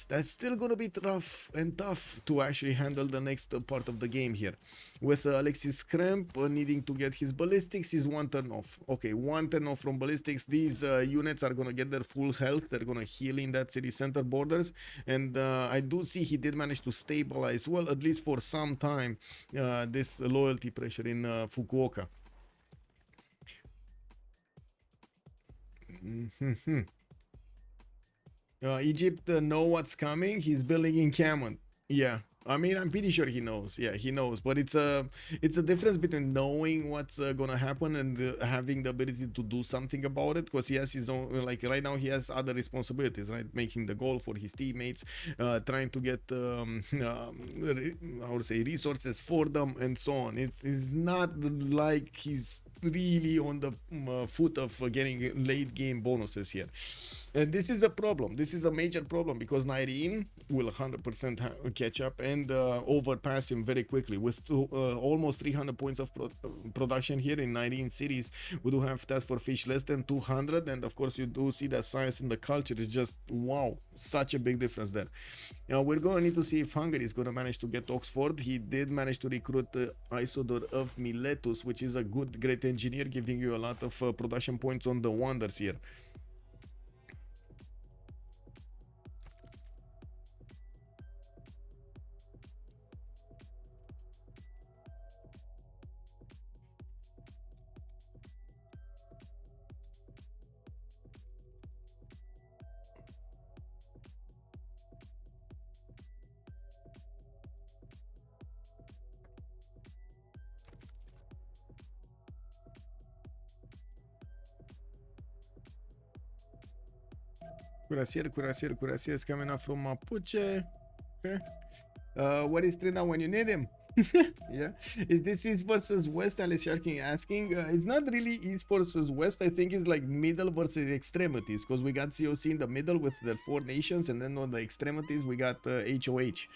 That's still going to be rough and tough to actually handle the next part of the game here. With Alexis Krempp needing to get his ballistics, he's one turn off. Okay, one turn off from ballistics. These units are gonna get their full health. They're gonna heal in that city center borders, and I do see he did manage to stabilize, well, at least for some time, this loyalty pressure in Fukuoka. Egypt know what's coming. He's building encampment. Yeah, I mean, I'm pretty sure he knows. Yeah, he knows. But it's a difference between knowing what's gonna happen and having the ability to do something about it. Because he has his own, like right now, he has other responsibilities, right? Making the goal for his teammates, trying to get, I would say, resources for them, and so on. It's not like he's really on the foot of getting late game bonuses here, and this is a problem. This is a major problem because Nyreen will 100% catch up and overpass him very quickly with almost 300 points of production here in 19 cities. We do have TaskForceFish less than 200, and of course you do see that science and the culture is just wow, such a big difference there. Now we're gonna need to see if Hungary is gonna manage to get Oxford. He did manage to recruit Isodor of Miletus, which is a great engineer, giving you a lot of production points on the wonders here. Cuirassier is coming up from Mapuche. Okay. What is Trina when you need him? Yeah. Is this East versus West? Alice Sharking asking. It's not really East versus West. I think it's like middle versus extremities, because we got COC in the middle with the 4 nations, and then on the extremities we got HOH.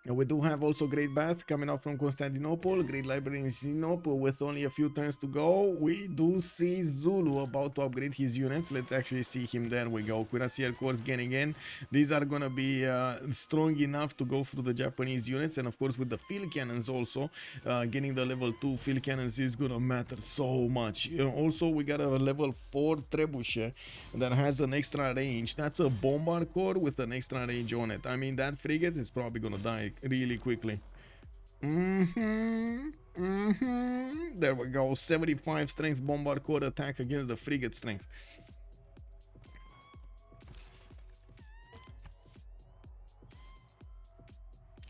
We do have also Great Bath coming out from Constantinople, Great Library in Sinop with only a few turns to go. We do see Zulu about to upgrade his units. Let's actually see him. There we go. Cuirassier Corps getting in. These are gonna be strong enough to go through the Japanese units, and of course with the field cannons also, getting the level 2 field cannons is gonna matter so much. Also we got a level 4 trebuchet that has an extra range. That's a bombard core with an extra range on it. I mean, that frigate is probably gonna die really quickly. There we go. 75 strength bombard core attack against the frigate strength.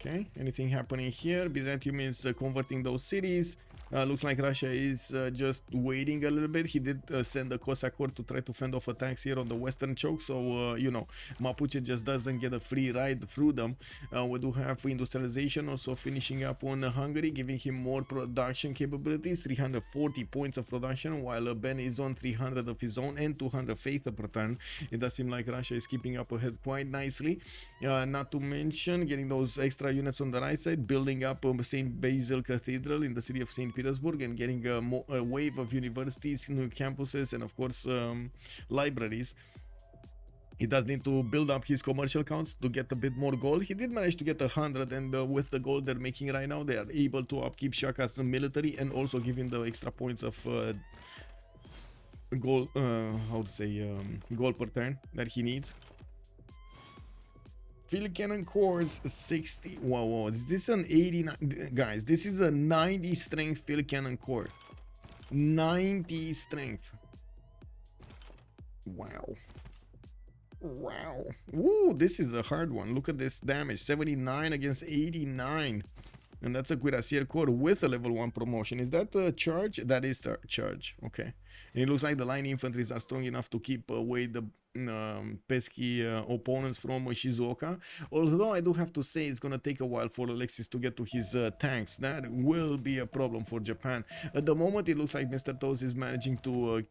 Okay, anything happening here? Byzantium is converting those cities. Looks like Russia is just waiting a little bit. He did send a Cossack Corps to try to fend off attacks here on the western choke, so you know, Mapuche just doesn't get a free ride through them. We do have industrialization also finishing up on Hungary, giving him more production capabilities, 340 points of production, while Ben is on 300 of his own and 200 faith per turn. It does seem like Russia is keeping up ahead quite nicely. Not to mention getting those extra units on the right side, building up St. Basil Cathedral in the city of St. Petersburg, and getting a wave of universities, new campuses, and of course libraries. He does need to build up his commercial counts to get a bit more gold. He did manage to get 100, and with the gold they're making right now, they are able to upkeep Shaka's military and also give him the extra points of gold, gold per turn that he needs. Field cannon cores 60. Whoa, is this an 89? Guys, this is a 90 strength field cannon core. 90 strength. Wow. Ooh, this is a hard one. Look at this damage. 79 against 89. And that's a Cuirassier core with a level 1 promotion. Is that a charge? That is a charge. Okay. And it looks like the line infantries are strong enough to keep away the pesky opponents from Shizuoka. Although I do have to say it's gonna take a while for Alexis to get to his tanks. That will be a problem for Japan. At the moment it looks like Mr. Toes is managing to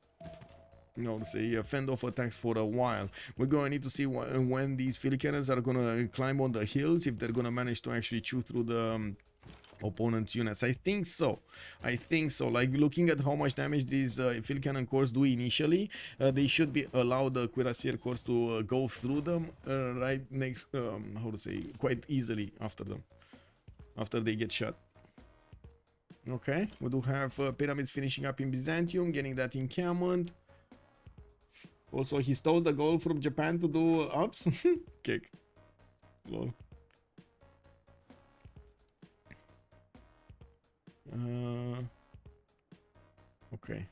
fend off attacks for a while. We're going to need to see when these field cannons are going to climb on the hills, if they're going to manage to actually chew through the opponent's units. I think so. Like, looking at how much damage these field cannon cores do initially, they should be allowed the Cuirassier cores to go through them right next, quite easily after them, after they get shot. Okay, we do have pyramids finishing up in Byzantium, getting that encampment. Also, he stole the goal from Japan to do ups. Kick. Lol. Okay.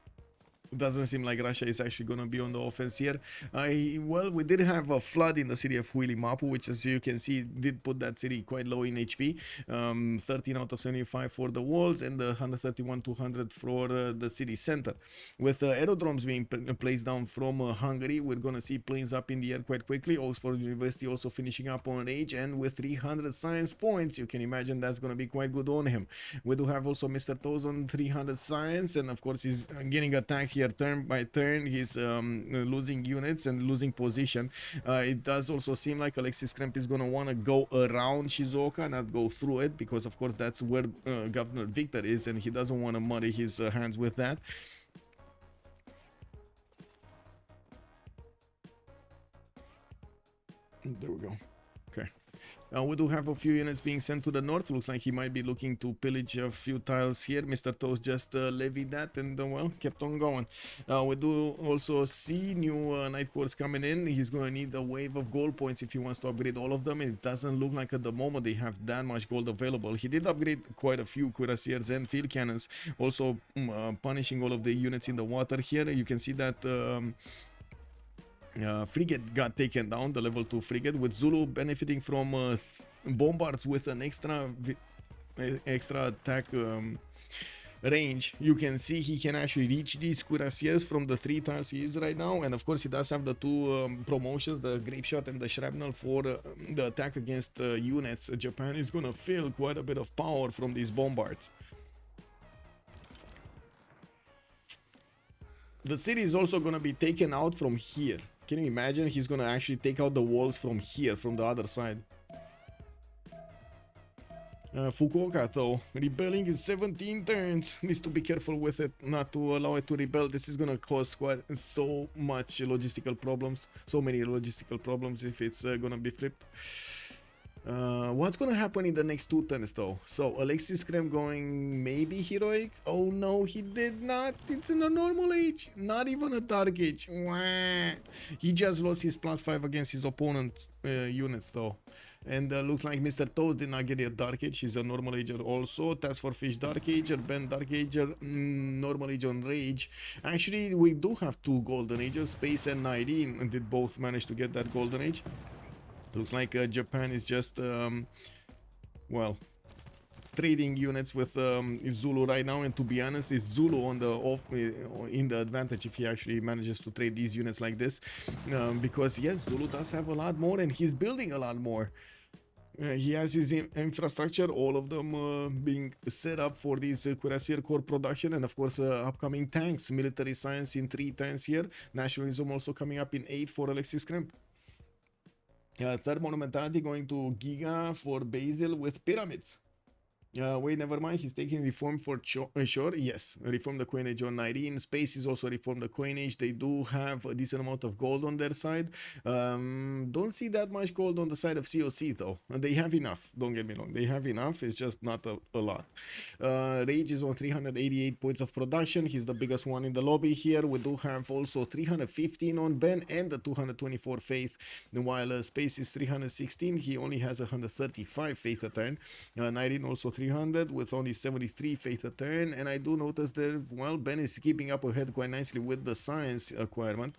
It doesn't seem like Russia is actually going to be on the offense here. Well, we did have a flood in the city of Mapuche, which, as you can see, did put that city quite low in HP. 13 out of 75 for the walls, and 131-200 for the city center. With aerodromes being placed down from Hungary, we're going to see planes up in the air quite quickly. Oxford University also finishing up on age, and with 300 science points, you can imagine that's going to be quite good on him. We do have also Mr. Toes on 300 science, and of course he's getting attacked here turn by turn. He's losing units and losing position. It does also seem like Alexis Krempp is going to want to go around Shizuoka, not go through it, because of course that's where Governor Victor is, and he doesn't want to muddy his hands with that. There we go. Okay. We do have a few units being sent to the north. Looks like he might be looking to pillage a few tiles here. Mr. Toes just levied that and, well, kept on going. We do also see new Night Corps coming in. He's going to need a wave of gold points if he wants to upgrade all of them. It doesn't look like at the moment they have that much gold available. He did upgrade quite a few Cuirassiers and field cannons, also punishing all of the units in the water here. You can see that frigate got taken down, the level 2 frigate, with Zulu benefiting from bombards with an extra attack range. You can see he can actually reach these cuirassiers from the 3 tiles he is right now, and of course he does have the 2 promotions, the grape shot and the shrapnel, for the attack against units. Japan is gonna feel quite a bit of power from these bombards. The city is also gonna be taken out from here. Can you imagine? He's gonna actually take out the walls from here, from the other side. Fukuoka though, rebelling in 17 turns. Needs to be careful with it, not to allow it to rebel. This is gonna cause quite so much logistical problems, so many logistical problems if it's gonna be flipped. What's gonna happen in the next 2 turns though? So Alexis Krempp going maybe heroic. Oh no, he did not. It's in a normal age, not even a dark age. Wah. He just lost his +5 against his opponent units though. And looks like Mr. Toast did not get a Dark Age. He's a normal ager also. TaskForceFish Dark Ager, Ben Dark Ager, normal age on Rage. Actually, we do have 2 Golden Agers. Space and Nyreen did both manage to get that Golden Age. Looks like Japan is just, well, trading units with Zulu right now, and to be honest, is Zulu on the in the advantage if he actually manages to trade these units like this, because yes, Zulu does have a lot more and he's building a lot more. He has his infrastructure, all of them being set up for these cuirassier core production, and of course upcoming tanks, military science in 3 turns here, nationalism also coming up in 8 for Alexis Krempp. Third monumentality going to Giga for Basil with pyramids. Wait, never mind. He's taking reform for sure. Yes, reform the coinage on Nyreen. Space is also reform the coinage. They do have a decent amount of gold on their side. Don't see that much gold on the side of COC though. They have enough. Don't get me wrong. They have enough. It's just not a lot. Rage is on 388 points of production. He's the biggest one in the lobby here. We do have also 315 on Ben and the 224 faith. While Space is 316, he only has 135 faith a turn. Nyreen also 300 with only 73 faith a turn, and I do notice that, well, Ben is keeping up ahead quite nicely with the science acquirement.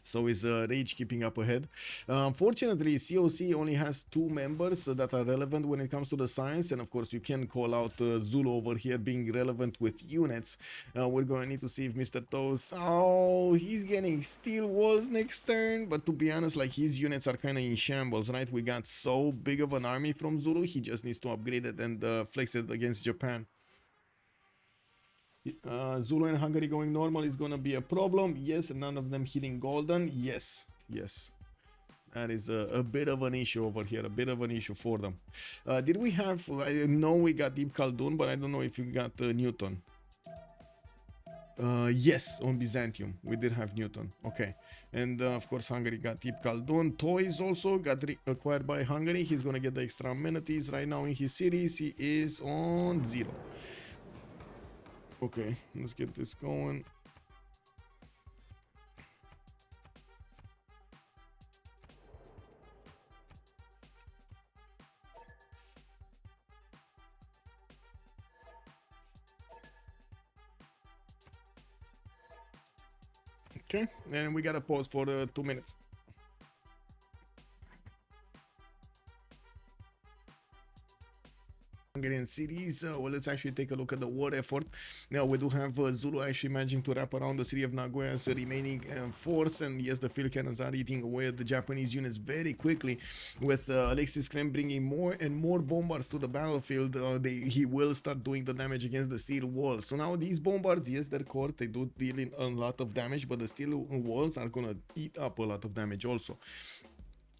So is Rage keeping up ahead. Unfortunately, COC only has 2 members that are relevant when it comes to the science, and of course you can call out Zulu over here being relevant with units. We're going to need to see if Mr. Toast, oh, he's getting steel walls next turn, but to be honest, like, his units are kind of in shambles, right? We got so big of an army from Zulu, he just needs to upgrade it and flex it against Japan. Zulu and Hungary going normal is gonna be a problem. Yes, none of them hitting golden. Yes, yes, that is a bit of an issue over here, a bit of an issue for them. Did we have, I know we got Deep Khaldun, but I don't know if we got Newton. Yes, on Byzantium we did have Newton. Okay, and of course Hungary got Deep Khaldun. Toys also got acquired by Hungary. He's gonna get the extra amenities right now in his cities. He is on 0. Okay, let's get this going. Okay, and we gotta pause for 2 minutes. Hungarian cities. Well, let's actually take a look at the war effort. Now we do have Zulu actually managing to wrap around the city of Nagoya's remaining force, and yes, the field cannons are eating away at the Japanese units very quickly, with Alexis Krempp bringing more and more bombards to the battlefield. He will start doing the damage against the steel walls. So now these bombards, yes, they're core, they do deal in a lot of damage, but the steel walls are gonna eat up a lot of damage also.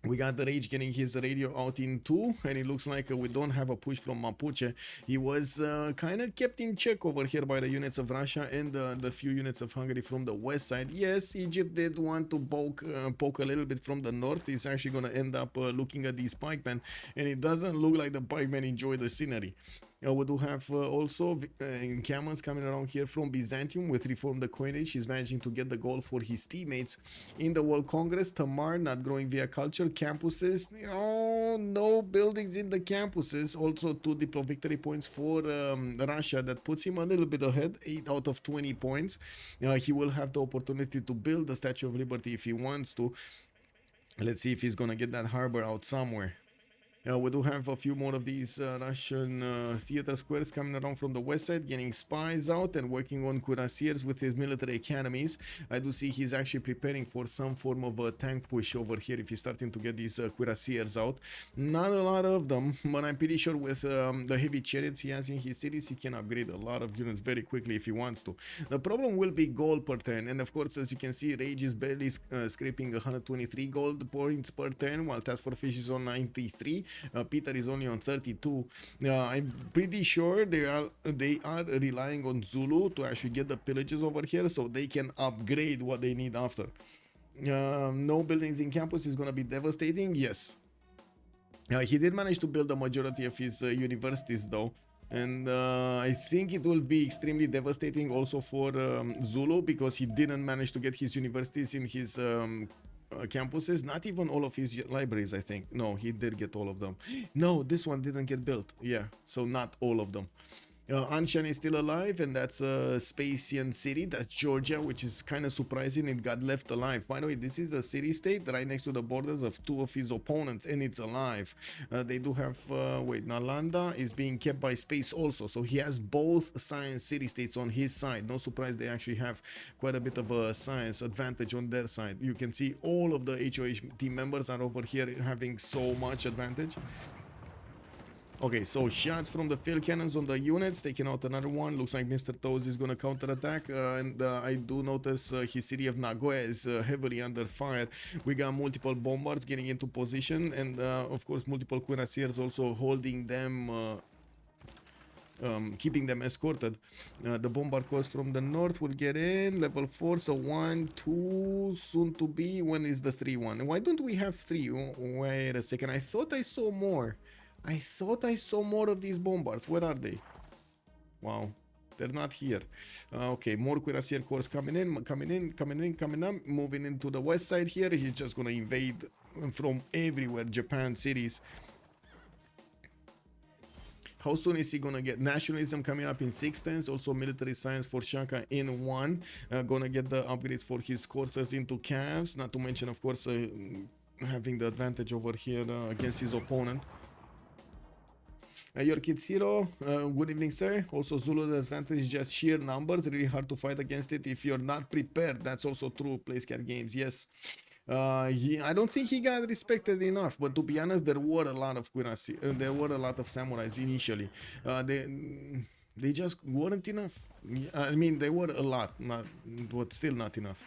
We got the Rage getting his radio out in 2, and it looks like we don't have a push from Mapuche. He was kind of kept in check over here by the units of Russia and the few units of Hungary from the west side. Yes, Egypt did want to poke a little bit from the north. He's actually going to end up looking at these pikemen, and it doesn't look like the pikemen enjoy the scenery. We do have also encampments coming around here from Byzantium with Reform the Coinage. He's managing to get the goal for his teammates in the World Congress. Tamar not growing via culture. Campuses, oh, no buildings in the campuses. Also 2 Diplo victory points for Russia. That puts him a little bit ahead, 8 out of 20 points. He will have the opportunity to build the Statue of Liberty if he wants to. Let's see if he's gonna get that harbor out somewhere. We do have a few more of these Russian theater squares coming around from the west side, getting spies out and working on cuirassiers with his military academies. I do see he's actually preparing for some form of a tank push over here if he's starting to get these cuirassiers out. Not a lot of them, but I'm pretty sure with the heavy chariots he has in his cities, he can upgrade a lot of units very quickly if he wants to. The problem will be gold per turn, and of course, as you can see, Rage is barely scraping 123 gold points per turn, while TaskForceFish is on 93. Peter is only on 32. I'm pretty sure they are relying on Zulu to actually get the pillages over here so they can upgrade what they need after. No buildings in campus is gonna be devastating. Yes. He did manage to build the majority of his universities though, and I think it will be extremely devastating also for Zulu, because he didn't manage to get his universities in his campuses, not even all of his libraries, I think. No, he did get all of them. No, this one didn't get built. Yeah, so not all of them. Anshan is still alive, and that's a Spacian city. That's Georgia, which is kind of surprising. It got left alive. By the way, this is a city-state right next to the borders of two of his opponents, and it's alive. They do have... wait, Nalanda is being kept by space also, so he has both science city-states on his side. No surprise they actually have quite a bit of a science advantage on their side. You can see all of the HOH team members are over here having so much advantage. Okay, so shots from the field cannons on the units, taking out another one. Looks like Mr. Toes is going to counter-attack, and I do notice his city of Nagoya is heavily under fire. We got multiple bombards getting into position, and of course multiple cuirassiers also holding them, keeping them escorted. The bombard course from the north will get in, level 4, so 1, 2, soon to be. When is the 3 one? Why don't we have 3? Wait a second, I thought I saw more. I thought I saw more of these bombards. Where are they? Wow, they're not here. Okay, more cuirassier corps coming up, moving into the west side here. He's just gonna invade from everywhere, Japan cities. How soon is he gonna get nationalism coming up in 6 turns? Also military science for Shaka in 1. Gonna get the upgrades for his coursers into calves. Not to mention, of course, having the advantage over here against his opponent. Your kid Zero, good evening, sir. Also, Zulu's advantage is just sheer numbers. Really hard to fight against it if you're not prepared. That's also true. Play scared games, yes. I don't think he got respected enough. But to be honest, there were a lot of there were a lot of samurais initially. They just weren't enough. I mean, they were a lot, but still not enough.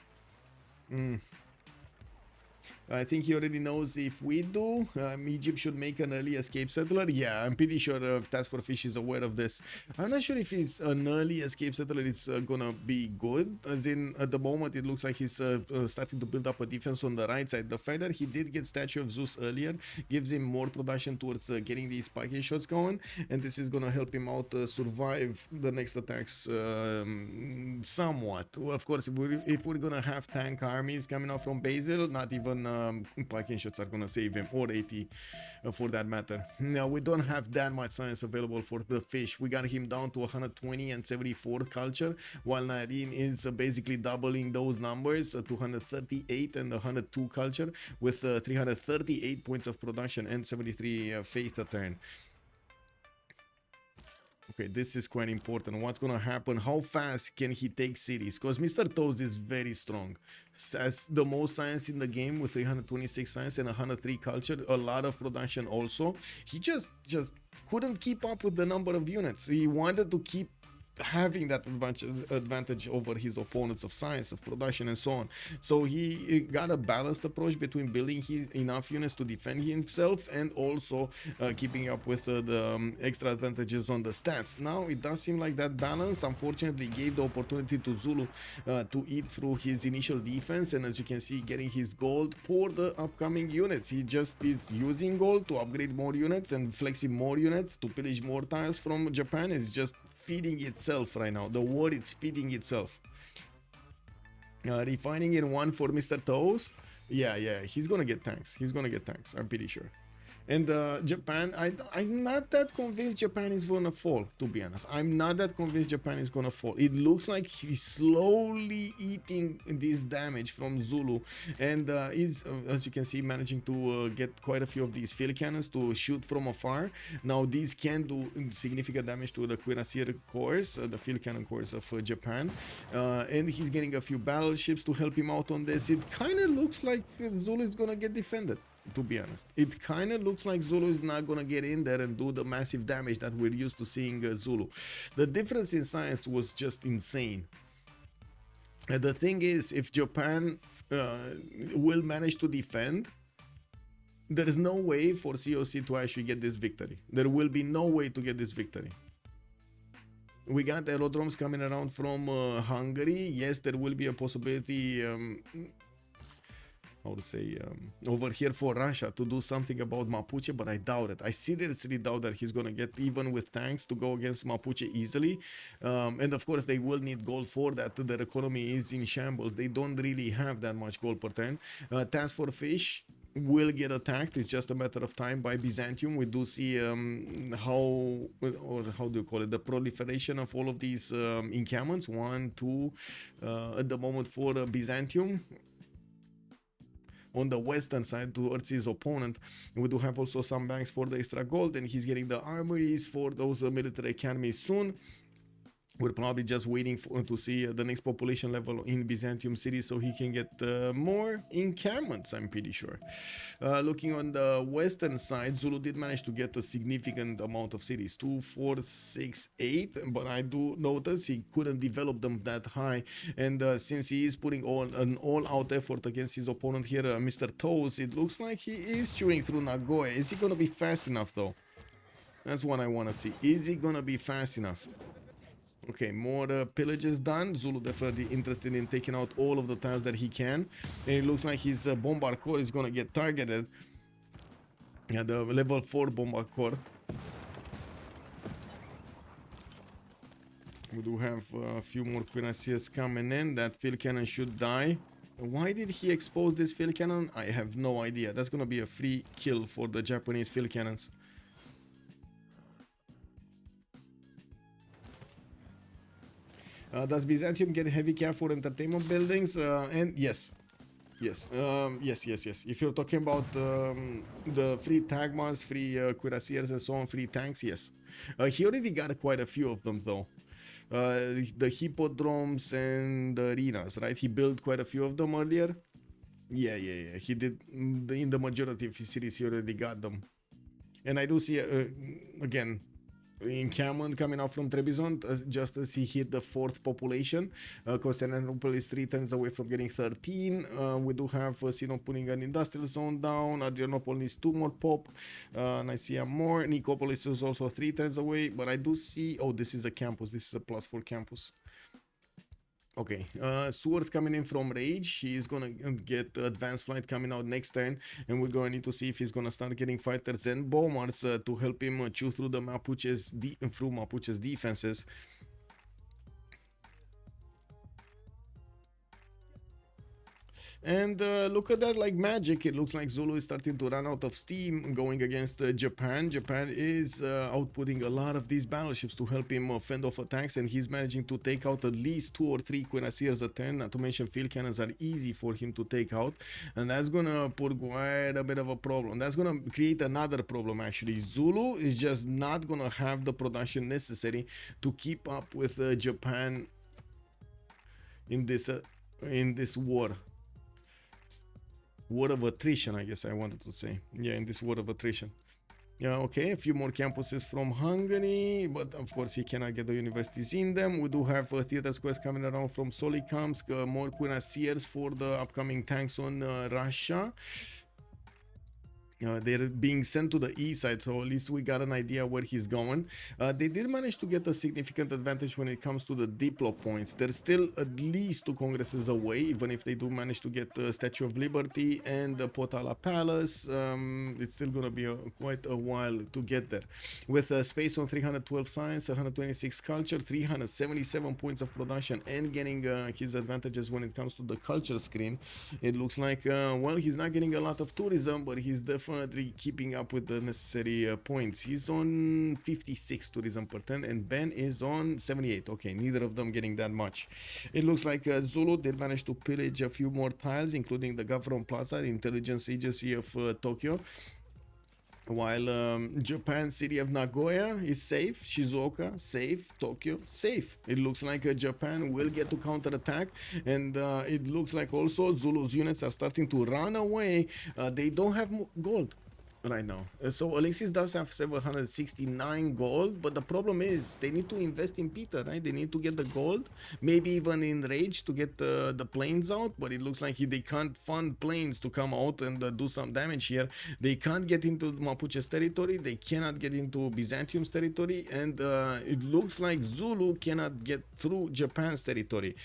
I think he already knows if we do. Egypt should make an early escape settler. Yeah, I'm pretty sure TaskForceFish is aware of this. I'm not sure if it's an early escape settler. It's gonna be good. As in, at the moment, it looks like he's starting to build up a defense on the right side. The fact that he did get Statue of Zeus earlier gives him more production towards getting these spiking shots going, and this is gonna help him out survive the next attacks somewhat. Of course, if we're gonna have tank armies coming out from Basil, not even spiking shots are gonna save him, or 80 for that matter. Now, we don't have that much science available for the fish. We got him down to 120 and 74 culture, while Nyreen is basically doubling those numbers, 238 and 102 culture, with 338 points of production and 73 faith a turn. Okay, this is quite important. What's gonna happen? How fast can he take cities? Because Mr. Toes is very strong. Has the most science in the game with 326 science and 103 culture. A lot of production also. He just couldn't keep up with the number of units. He wanted to keep having that advantage over his opponents of science, of production, and so on. So he got a balanced approach between building enough units to defend himself and also keeping up with the extra advantages on the stats. Now it does seem like that balance unfortunately gave the opportunity to Zulu to eat through his initial defense, and as you can see, getting his gold for the upcoming units. He just is using gold to upgrade more units and flexing more units to pillage more tiles from Japan. It's just feeding itself right now. The war, it's feeding itself. Refining in 1 for Mr. Toes. Yeah, he's gonna get tanks. I'm pretty sure. And Japan, I'm not that convinced Japan is gonna fall, to be honest. I'm not that convinced Japan is gonna fall. It looks like he's slowly eating this damage from Zulu, and is, as you can see, managing to get quite a few of these field cannons to shoot from afar. Now these can do significant damage to the cuirassier corps, the field cannon corps of Japan, and he's getting a few battleships to help him out on this. It kind of looks like Zulu is gonna get defended. To be honest, it kind of looks like Zulu is not gonna get in there and do the massive damage that we're used to seeing Zulu. The difference in science was just insane. The thing is, if Japan will manage to defend, there is no way for COC to actually get this victory. There will be no way to get this victory. We got aerodromes coming around from Hungary. Yes, there will be a possibility, how to say, over here for Russia to do something about Mapuche, but I doubt it. I seriously doubt that he's going to get, even with tanks, to go against Mapuche easily. And of course, they will need gold for that. Their economy is in shambles. They don't really have that much gold per turn. TaskForceFish will get attacked. It's just a matter of time by Byzantium. We do see how do you call it, the proliferation of all of these encampments. 1, 2 at the moment for Byzantium. On the western side towards his opponent, we do have also some banks for the extra gold, and he's getting the armories for those military academies soon. We're probably just waiting to see the next population level in Byzantium City so he can get more encampments, I'm pretty sure. Looking on the western side, Zulu did manage to get a significant amount of cities, 2, 4, 6, 8, but I do notice he couldn't develop them that high. And since he is putting an all-out effort against his opponent here, Mr. Toes, it looks like he is chewing through Nagoya. Is he going to be fast enough though? That's what I want to see. Is he going to be fast enough? Okay, more pillages done. Zulu definitely interested in taking out all of the tiles that he can. And it looks like his bombard core is going to get targeted. Yeah, the level 4 bombard core. We do have a few more cuirassiers coming in. That field cannon should die. Why did he expose this field cannon? I have no idea. That's going to be a free kill for the Japanese field cannons. Does Byzantium get heavy cap for entertainment buildings? And yes. Yes. Yes. If you're talking about the free Tagmas, free cuirassiers and so on, free tanks, yes. He already got quite a few of them though. The hippodromes and the arenas, right? He built quite a few of them earlier. Yeah. He did. In the majority of his cities, he already got them. And I do see, again, encampment coming out from Trebizond just as he hit the 4th population. Constantinople is 3 turns away from getting 13. We do have Sino putting an industrial zone down. Adrianople needs 2 more pop. Nicaea more. Nicopolis is also 3 turns away, but I do see, oh, this is a campus. This is a +4 campus. Okay, Seward's coming in from Rage. He's gonna get advanced flight coming out next turn, and we're gonna need to see if he's gonna start getting fighters and bombers to help him chew through the Mapuche's defenses. And look at that, like magic. It looks like Zulu is starting to run out of steam going against Japan. Japan is outputting a lot of these battleships to help him fend off attacks, and he's managing to take out at least 2 or 3 cuirassiers a turn. Not to mention field cannons are easy for him to take out, and that's gonna put quite a bit of a problem. That's gonna create another problem actually. Zulu is just not gonna have the production necessary to keep up with Japan in this war. War of attrition, I guess I wanted to say. Yeah, in this war of attrition. Yeah, okay, a few more campuses from Hungary, but of course he cannot get the universities in them. We do have theater squares coming around from Solikamsk, more cuirassiers for the upcoming tanks on Russia. They're being sent to the east side, so at least we got an idea where he's going. They did manage to get a significant advantage when it comes to the diplo points. They're still at least 2 congresses away, even if they do manage to get the Statue of Liberty and the Potala Palace. It's still gonna be quite a while to get there. With space on 312 science, 126 culture, 377 points of production, and getting his advantages when it comes to the culture screen, it looks like, well, he's not getting a lot of tourism, but he's definitely keeping up with the necessary points. He's on 56 tourism per turn, and Ben is on 78. Okay, neither of them getting that much. It looks like Zulu did manage to pillage a few more tiles, including the Government Plaza, the intelligence agency of Tokyo. While Japan city of Nagoya is safe, Shizuoka safe, Tokyo safe. It looks like Japan will get to counterattack, and it looks like also Zulu's units are starting to run away. They don't have gold. right now. So Alexis does have 769 gold, but the problem is they need to invest in Peter, right? They need to get the gold, maybe even in Rage to get the planes out, but it looks like they can't fund planes to come out and do some damage here. They can't get into Mapuche's territory, they cannot get into Byzantium's territory, and it looks like Zulu cannot get through Japan's territory.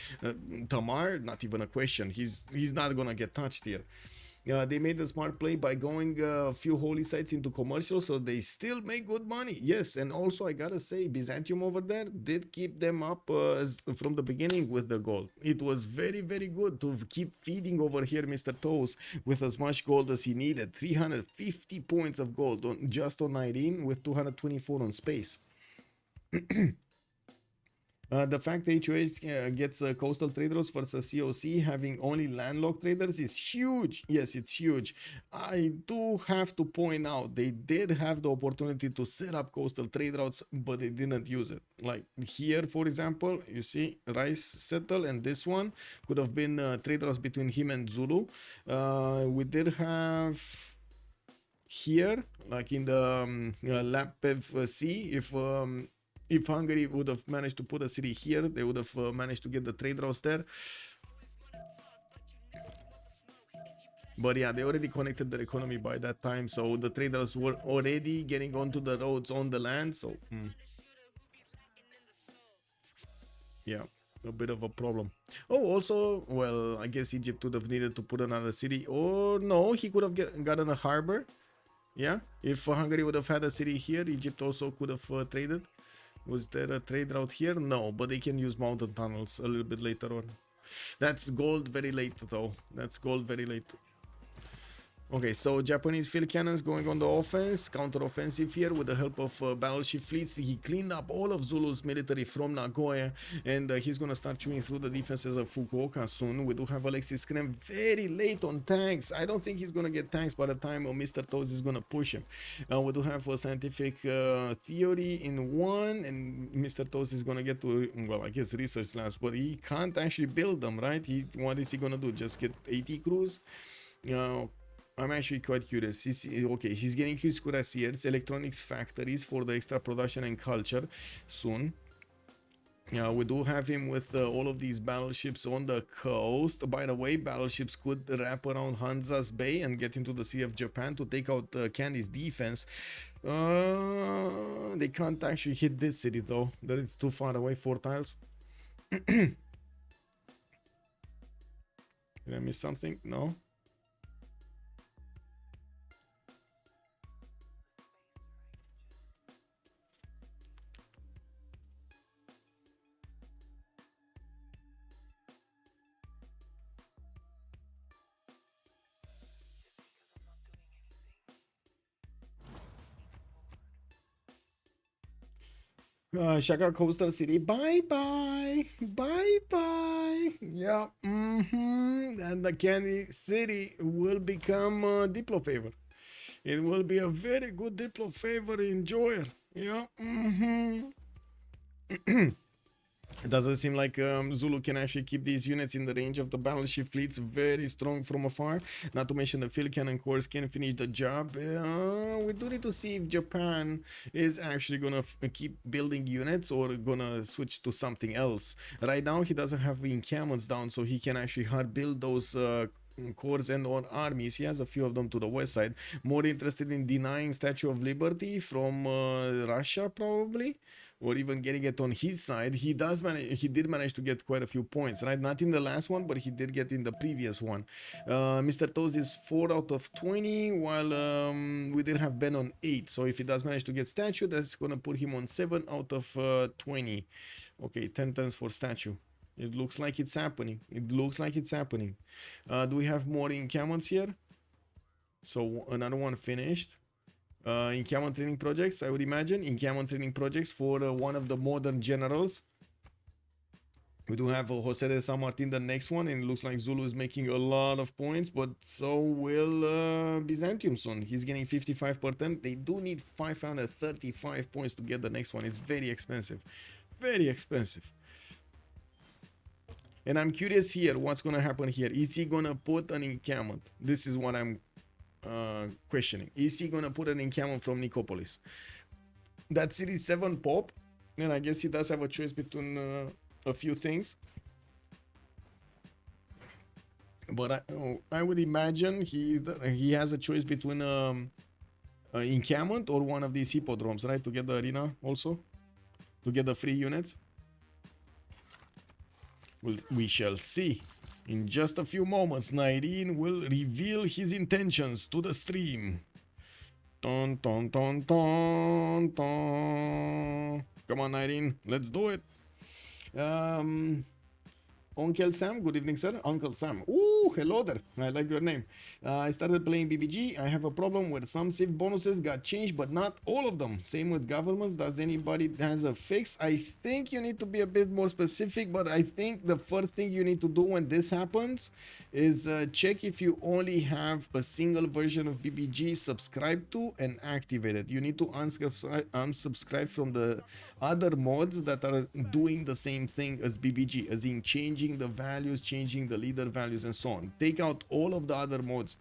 Tamar, not even a question, he's not gonna get touched here. They made a smart play by going a few holy sites into commercial, so they still make good money. Yes, and also I gotta say, Byzantium over there did keep them up from the beginning with the gold. It was very, very good to keep feeding over here Mr. Toes with as much gold as he needed. 350 points of gold just on Nyreen with 224 on space. The fact that HOH gets coastal trade routes versus COC having only landlocked traders is huge. Yes, it's huge. I do have to point out they did have the opportunity to set up coastal trade routes, but they didn't use it. Like here, for example, you see Rice Settle, and this one could have been trade routes between him and Zulu. We did have here, like in the Lappev Sea, if Hungary would have managed to put a city here, they would have managed to get the trade routes there. But yeah, they already connected their economy by that time, so the traders were already getting onto the roads on the land, so yeah, a bit of a problem. Oh, also, well, I guess Egypt would have needed to put another city, or no, he could have gotten a harbor. Yeah, if Hungary would have had a city here, Egypt also could have traded. Was there a trade route here? No, but they can use mountain tunnels a little bit later on. That's gold very late though. That's gold very late. Okay, so Japanese field cannons going on the offense, counter-offensive here with the help of battleship fleets. He cleaned up all of Zulu's military from Nagoya, and he's gonna start chewing through the defenses of Fukuoka soon. We do have Alexis Krempp very late on tanks. I don't think he's gonna get tanks by the time Mr. Toes is gonna push him. We do have a scientific theory in one, and Mr. Toes is gonna get to, well, I guess research labs, but he can't actually build them, right? What is he gonna do? Just get 80 crews? I'm actually quite curious. He's getting huge cuirassiers, electronics factories for the extra production and culture soon. We do have him with all of these battleships on the coast. By the way, battleships could wrap around Hansa's Bay and get into the Sea of Japan to take out Candy's defense. They can't actually hit this city though. That is too far away, 4 tiles. Did I miss something? No? Shaka Coastal City, bye bye, bye bye. Yeah, and the Candy City will become Diplo favor. It will be a very good Diplo favor enjoyer. Yeah, It doesn't seem like Zulu can actually keep these units in the range of the battleship fleets. Very strong from afar. Not to mention the field cannon cores can finish the job. We do need to see if Japan is actually gonna keep building units or gonna switch to something else. Right now he doesn't have encampments down, so he can actually hard build those corps and on armies. He has a few of them to the west side. More interested in denying Statue of Liberty from Russia probably, or even getting it on his side. He did manage to get quite a few points, right? Not in the last one, but he did get in the previous one. Mr. Toes is 4 out of 20, while we did have Ben on 8. So if he does manage to get statue, that's gonna put him on 7 out of 20. Okay, 10 turns for statue. It looks like it's happening. It looks like it's happening. Do we have more encampments here? So another one finished. Encampment training projects, I would imagine. Encampment training projects for one of the modern generals. We do have Jose de San Martin, the next one, and it looks like Zulu is making a lot of points, but so will Byzantium soon. He's getting 55%. They do need 535 points to get the next one. It's very expensive. Very expensive. And I'm curious here, what's gonna happen here? Is he gonna put an encampment? This is what I'm questioning. Is he gonna put an encampment from Nicopolis? That city 7 pop, and I guess he does have a choice between a few things. But I would imagine he has a choice between encampment or one of these hippodromes, right? To get the arena also, to get the free units. We shall see. In just a few moments, Nyreen will reveal his intentions to the stream. Ton, ton, ton, ton, ton. Come on, Nyreen, let's do it. Uncle Sam, good evening, sir. Uncle Sam. Ooh, hello there. I like your name. I started playing BBG. I have a problem where some Civ bonuses got changed, but not all of them. Same with governments. Does anybody has a fix? I think you need to be a bit more specific, but I think the first thing you need to do when this happens is check if you only have a single version of BBG subscribed to and activated. You need to unsubscribe from the other mods that are doing the same thing as BBG, as in changing the values, changing the leader values, and so on. Take out all of the other mods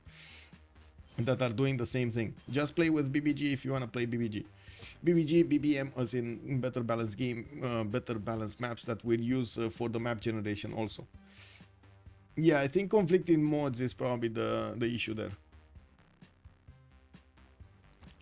that are doing the same thing. Just play with BBG if you want to play BBG. BBG, BBM, as in better balanced game, better balanced maps that we'll use for the map generation also. Yeah, I think conflicting mods is probably the issue there.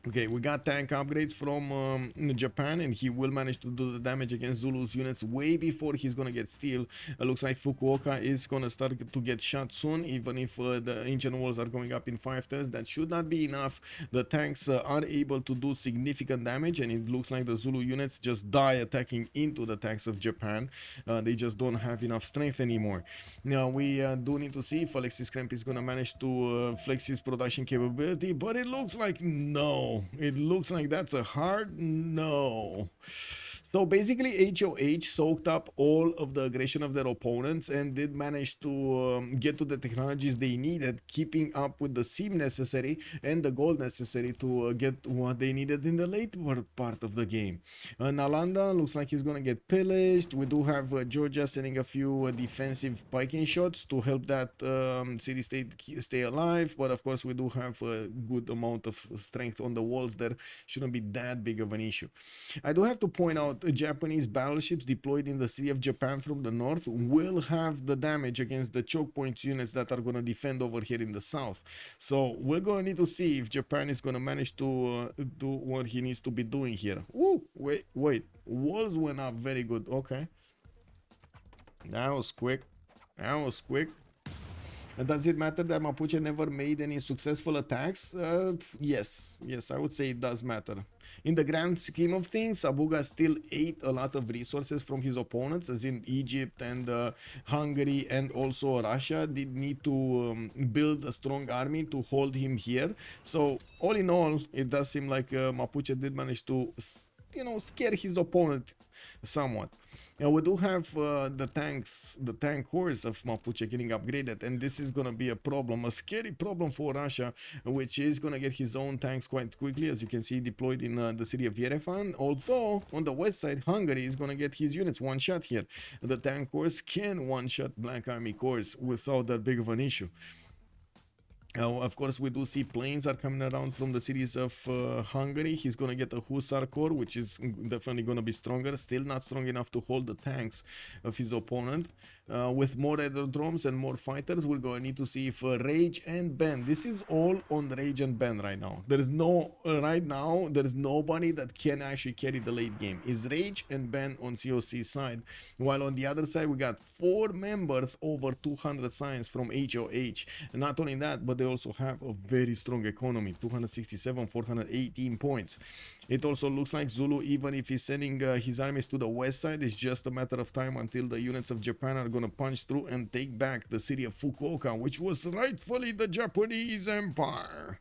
Okay, we got tank upgrades from Japan, and he will manage to do the damage against Zulu's units way before he's gonna get steel. Looks like Fukuoka is gonna start to get shot soon, even if the ancient walls are going up in 5 turns. That should not be enough. The tanks are able to do significant damage, and it looks like the Zulu units just die attacking into the tanks of Japan. They just don't have enough strength anymore. Now, we do need to see if Alexis Krempp is gonna manage to flex his production capability, but it looks like no. It looks like that's a hard no. So basically HOH soaked up all of the aggression of their opponents and did manage to get to the technologies they needed, keeping up with the seam necessary and the gold necessary to get what they needed in the late part of the game. Nalanda looks like he's gonna get pillaged. We do have Georgia sending a few defensive piking shots to help that city-state stay alive, but of course we do have a good amount of strength on the walls there. Shouldn't be that big of an issue. I do have to point out Japanese battleships deployed in the Sea of Japan from the north will have the damage against the choke points units that are going to defend over here in the south. So we're going to need to see if Japan is going to manage to do what he needs to be doing here. Ooh, wait, walls went up very good. Okay, that was quick. Does it matter that Mapuche never made any successful attacks? Yes, I would say it does matter. In the grand scheme of things, Sabuga still ate a lot of resources from his opponents, as in Egypt and Hungary and also Russia did need to build a strong army to hold him here. So all in all, it does seem like Mapuche did manage to, scare his opponent somewhat. We do have the tank cores of Mapuche getting upgraded, and this is gonna be a problem, a scary problem for Russia, which is gonna get his own tanks quite quickly, as you can see deployed in the city of Yerevan. Although on the west side, Hungary is gonna get his units one shot here. The tank cores can one shot Black Army cores without that big of an issue. Of course, we do see planes are coming around from the cities of Hungary. He's going to get a Hussar Corps, which is definitely going to be stronger. Still not strong enough to hold the tanks of his opponent. With more aerodromes and more fighters, we're going to need to see if Rage and Ben. This is all on Rage and Ben right now. There is nobody that can actually carry the late game. It's Rage and Ben on COC side. While on the other side, we got 4 members over 200 science from HOH. And not only that, but they also have a very strong economy, 267, 418 points. It also looks like Zulu, even if he's sending his armies to the west side, it's just a matter of time until the units of Japan are going to punch through and take back the city of Fukuoka, which was rightfully the Japanese Empire.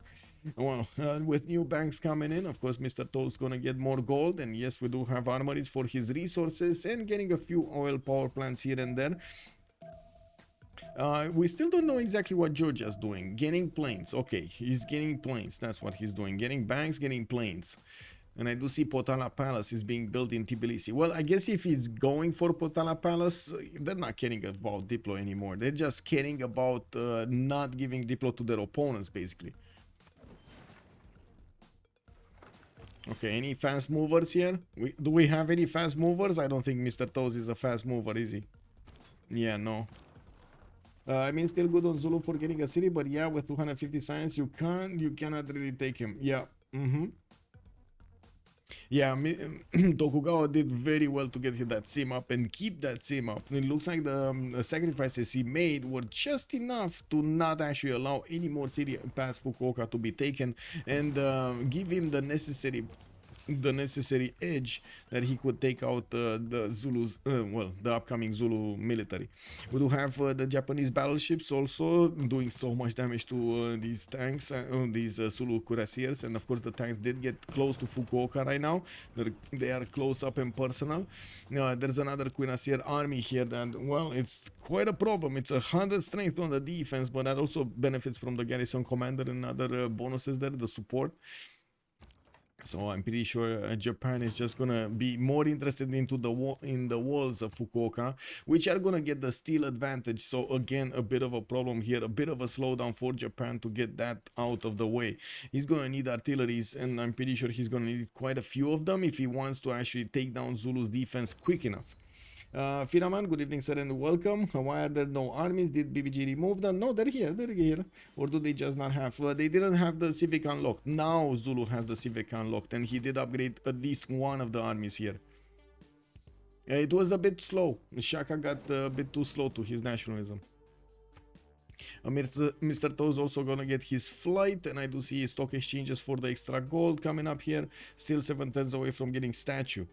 Well, with new banks coming in, of course, Mr. Toad's gonna get more gold, and yes, we do have armories for his resources and getting a few oil power plants here and there. We still don't know exactly what Georgia's doing. Getting planes. Okay, he's getting planes. That's what he's doing. Getting banks, getting planes. And I do see Potala Palace is being built in Tbilisi. Well, I guess if he's going for Potala Palace, they're not caring about Diplo anymore. They're just caring about not giving Diplo to their opponents, basically. Okay, any fast movers here? Do we have any fast movers? I don't think Mr. Toes is a fast mover, is he? Yeah, no. I mean, still good on Zulu for getting a city, but yeah, with 250 science, you cannot really take him. Yeah. Yeah, Tokugawa did very well to get that sim up and keep that sim up. It looks like the sacrifices he made were just enough to not actually allow any more city past Fukuoka to be taken and give him the necessary edge that he could take out the Zulus, well, the upcoming Zulu military. We do have the Japanese battleships also doing so much damage to these tanks, these Zulu cuirassiers, and of course the tanks did get close to Fukuoka right now. They are close up and personal. There's another cuirassier army here that, well, it's quite a problem. It's 100 strength on the defense, but that also benefits from the garrison commander and other bonuses there, the support. So I'm pretty sure Japan is just gonna be more interested into the walls of Fukuoka, which are gonna get the steel advantage. So again, a bit of a problem here, a bit of a slowdown for Japan to get that out of the way. He's gonna need artilleries, and I'm pretty sure he's gonna need quite a few of them if he wants to actually take down Zulu's defense quick enough. Firaman, good evening, sir, and welcome. Why are there no armies? Did BBG remove them? No, they're here. Or do they just not have? They didn't have the Civic unlocked. Now Zulu has the Civic unlocked, and he did upgrade at least one of the armies here. It was a bit slow. Shaka got a bit too slow to his nationalism. Mr. Toe's also gonna get his flight, and I do see stock exchanges for the extra gold coming up here. Still 7 turns away from getting statue.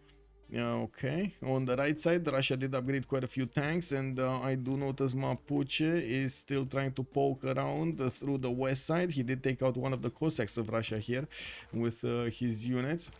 Okay, on the right side, Russia did upgrade quite a few tanks, and I do notice Mapuche is still trying to poke around through the west side. He did take out one of the Cossacks of Russia here with his units.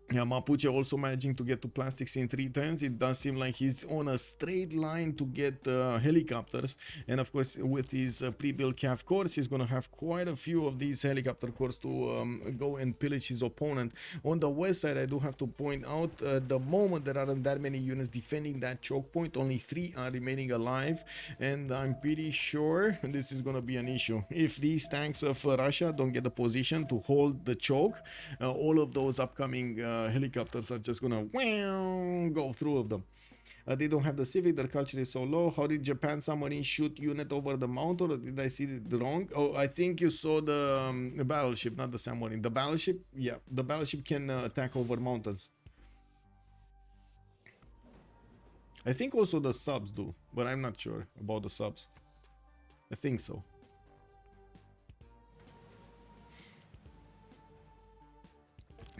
Yeah, Mapuche also managing to get to plastics in 3 turns. It does seem like he's on a straight line to get helicopters, and of course with his pre-built CAF cores, he's gonna have quite a few of these helicopter cores to go and pillage his opponent. On the west side, I do have to point out the moment there aren't that many units defending that choke point, only 3 are remaining alive, and I'm pretty sure this is gonna be an issue. If these tanks of Russia don't get the position to hold the choke, all of those upcoming helicopters are just gonna go through of them. They don't have the Civic, their culture is so low. How did Japan submarine shoot unit over the mountain, or did I see it wrong? Oh, I think you saw the battleship, not the submarine. The battleship, yeah, the battleship can attack over mountains. I think also the subs do, but I'm not sure about the subs. I think so.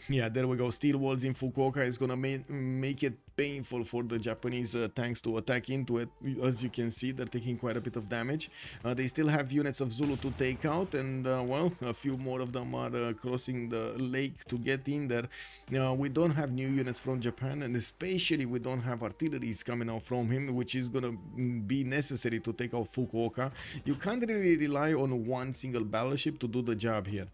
Yeah, there we go. Steel walls in Fukuoka is gonna make it painful for the Japanese tanks to attack into it. As you can see, they're taking quite a bit of damage. They still have units of Zulu to take out, and well, a few more of them are crossing the lake to get in there. We don't have new units from Japan, and especially we don't have artilleries coming out from him, which is gonna be necessary to take out Fukuoka. You can't really rely on one single battleship to do the job here.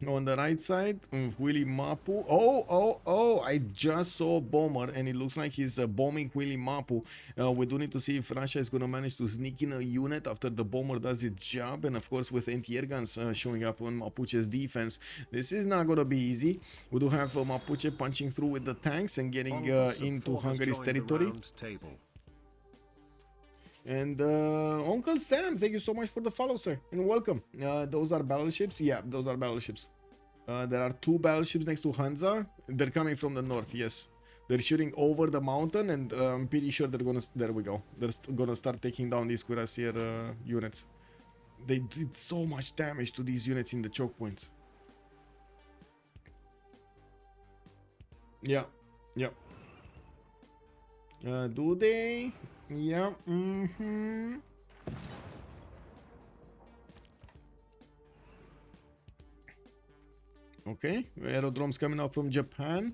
On the right side, Willy Mapu. Oh, I just saw a bomber, and it looks like he's bombing Willy Mapu. We do need to see if Russia is going to manage to sneak in a unit after the bomber does its job, and of course with anti-air guns showing up on Mapuche's defense. This is not going to be easy. We do have Mapuche punching through with the tanks and getting into Hungary's territory. And Uncle Sam, thank you so much for the follow, sir, and welcome. Those are battleships. Yeah, those are battleships. There are 2 battleships next to Hansa. They're coming from the north. Yes, they're shooting over the mountain, and I'm pretty sure they're gonna. There we go. They're gonna start taking down these cuirassier units. They did so much damage to these units in the choke points. Yeah. Do they? Yeah. Okay, aerodromes coming out from Japan.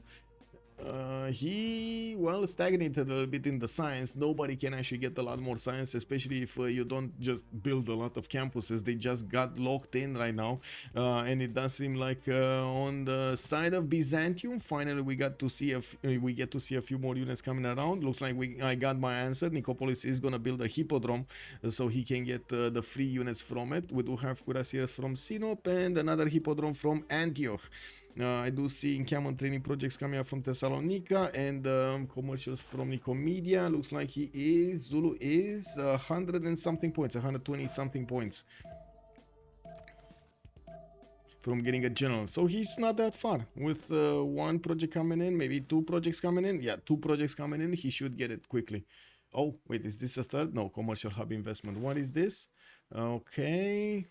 He, well, stagnated a little bit in the science. Nobody can actually get a lot more science, especially if you don't just build a lot of campuses. They just got locked in right now, and it does seem like on the side of Byzantium, finally we get to see a few more units coming around. Looks like I got my answer. Nicopolis is gonna build a hippodrome, so he can get the free units from it. We do have cuirassiers from Sinop and another hippodrome from Antioch. I do see encampment training projects coming up from Thessalonica and commercials from Nicomedia. Looks like Zulu is 100 and something points, 120 something points from getting a general. So he's not that far. With one project coming in, maybe two projects coming in. Yeah, two projects coming in, he should get it quickly. Oh, wait, is this a third? No, commercial hub investment. What is this? Okay.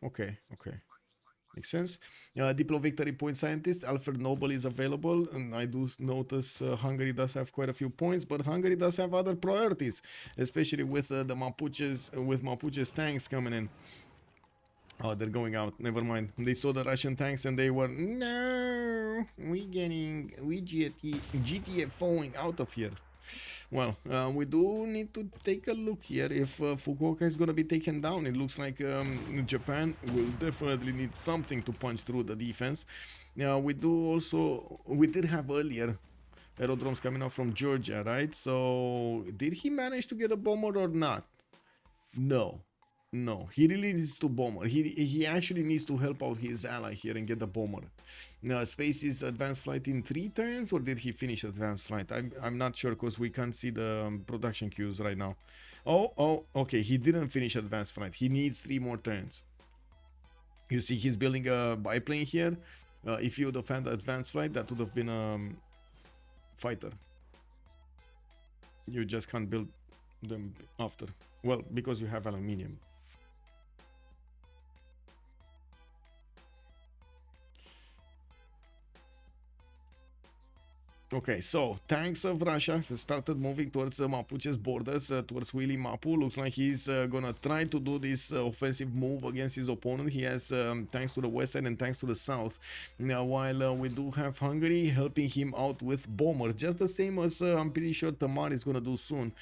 Makes sense. Diplo Victory Point Scientist, Alfred Nobel is available, and I do notice Hungary does have quite a few points, but Hungary does have other priorities, especially with the Mapuche's tanks coming in. Oh, they're going out. Never mind. They saw the Russian tanks and they were, no, we GTA falling out of here. Well, we do need to take a look here if Fukuoka is going to be taken down. It looks like Japan will definitely need something to punch through the defense. We did have earlier aerodromes coming out from Georgia, right? So did he manage to get a bomber or not? No, he really needs to bomber. He actually needs to help out his ally here and get the bomber. Now, Space is advanced flight in 3 turns, or did he finish advanced flight? I'm not sure because we can't see the production queues right now. Oh, okay, he didn't finish advanced flight. He needs 3 more turns. You see, he's building a biplane here. If you would have had advanced flight, that would have been a fighter. You just can't build them after. Well, because you have aluminium. Okay, so tanks of Russia have started moving towards Mapuche's borders, towards Willy Mapu. Looks like he's gonna try to do this offensive move against his opponent. He has tanks to the west side and tanks to the south. Now, while we do have Hungary helping him out with bombers, just the same as I'm pretty sure Tamar is gonna do soon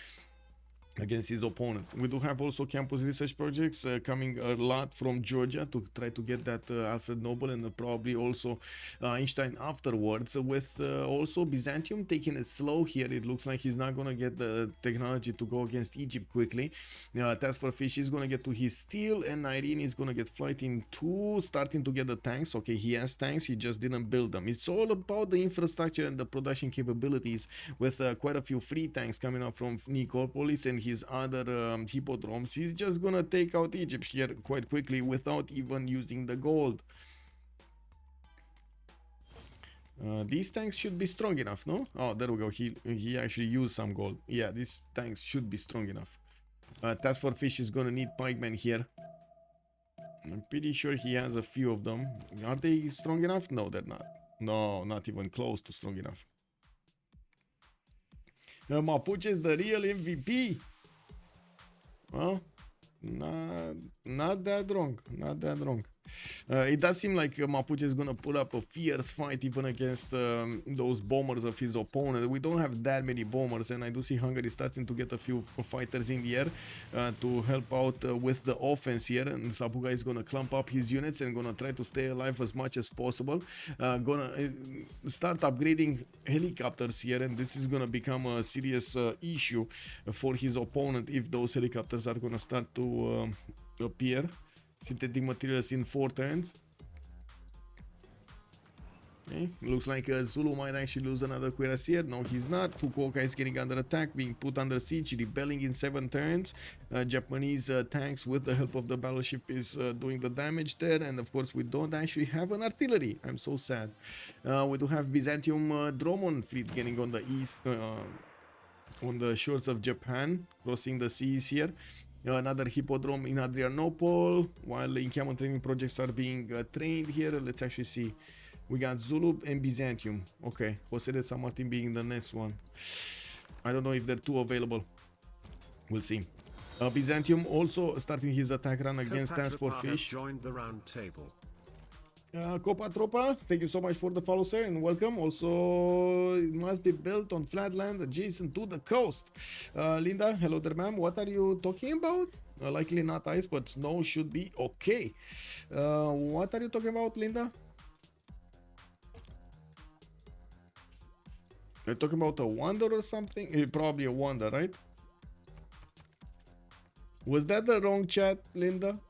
against his opponent. We do have also campus research projects coming a lot from Georgia to try to get that Alfred Nobel, and probably also Einstein afterwards, with also Byzantium taking it slow here. It looks like he's not going to get the technology to go against Egypt quickly. TaskForceFish is going to get to his steel, and Nyreen is going to get flight in 2, starting to get the tanks. Okay, he has tanks, he just didn't build them. It's all about the infrastructure and the production capabilities, with quite a few free tanks coming up from Nicopolis and his other hippodromes. He's just gonna take out Egypt here quite quickly without even using the gold. These tanks should be strong enough, no? Oh, there we go. He actually used some gold. Yeah, these tanks should be strong enough. TaskForceFish is gonna need pikemen here. I'm pretty sure he has a few of them. Are they strong enough? No, they're not. No, not even close to strong enough. Mapuche is the real MVP. Well, not that wrong. Not that wrong. It does seem like Mapuche is gonna put up a fierce fight even against those bombers of his opponent. We don't have that many bombers, and I do see Hungary starting to get a few fighters in the air to help out with the offense here. And Sabuga is gonna clump up his units and gonna try to stay alive as much as possible. Gonna start upgrading helicopters here, and this is gonna become a serious issue for his opponent if those helicopters are gonna start to appear. Synthetic materials in 4 turns. Okay. Looks like Zulu might actually lose another cuirassier. No, he's not. Fukuoka is getting under attack, being put under siege, rebelling in 7 turns. Japanese tanks, with the help of the battleship, is doing the damage there. And of course, we don't actually have an artillery. I'm so sad. We do have Byzantium Dromon fleet getting on the east, on the shores of Japan, crossing the seas here. Another hippodrome in Adrianople, while the encampment training projects are being trained here. Let's actually see. We got Zulu and Byzantium. Okay, Jose de San Martin being the next one. I don't know if they're 2 available. We'll see. Byzantium also starting his attack run against TaskForceFish. Joined the round table. Copa Tropa, thank you so much for the follow, sir, and welcome. Also, it must be built on flat land adjacent to the coast. Linda, hello there, ma'am. What are you talking about? Likely not ice, but snow should be okay. What are you talking about, Linda? You're talking about a wonder or something? Probably a wonder, right? Was that the wrong chat, Linda?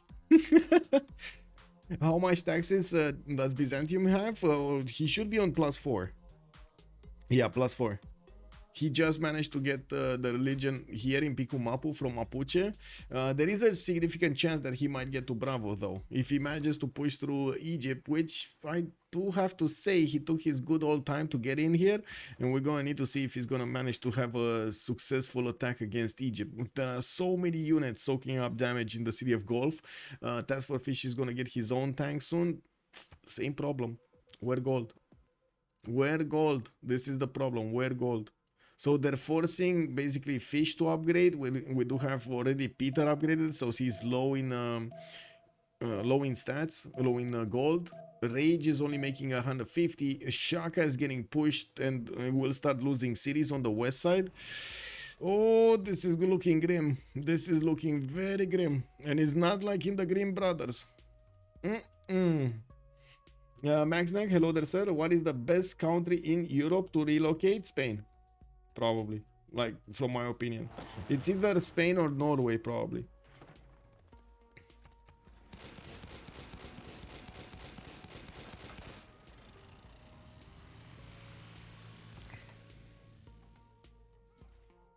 How much taxes does Byzantium have? He should be on +4. Yeah, +4. He just managed to get the religion here in Picumapu from Mapuche. There is a significant chance that he might get to Bravo, though, if he manages to push through Egypt, which I do have to say he took his good old time to get in here, and we're going to need to see if he's going to manage to have a successful attack against Egypt. There are so many units soaking up damage in the city of Gulf. TaskForceFish is going to get his own tank soon. Same problem. Where gold? Where gold? This is the problem. Where gold? So they're forcing basically Fish to upgrade. We do have already Peter upgraded, so he's low in stats, low in gold. Rage is only making 150. Shaka is getting pushed and will start losing cities on the west side. Oh, this is looking grim. This is looking very grim, and it's not like in the Grimm Brothers. Max Neck, hello there, sir. What is the best country in Europe to relocate? Spain. Probably, like, from my opinion. It's either Spain or Norway, probably.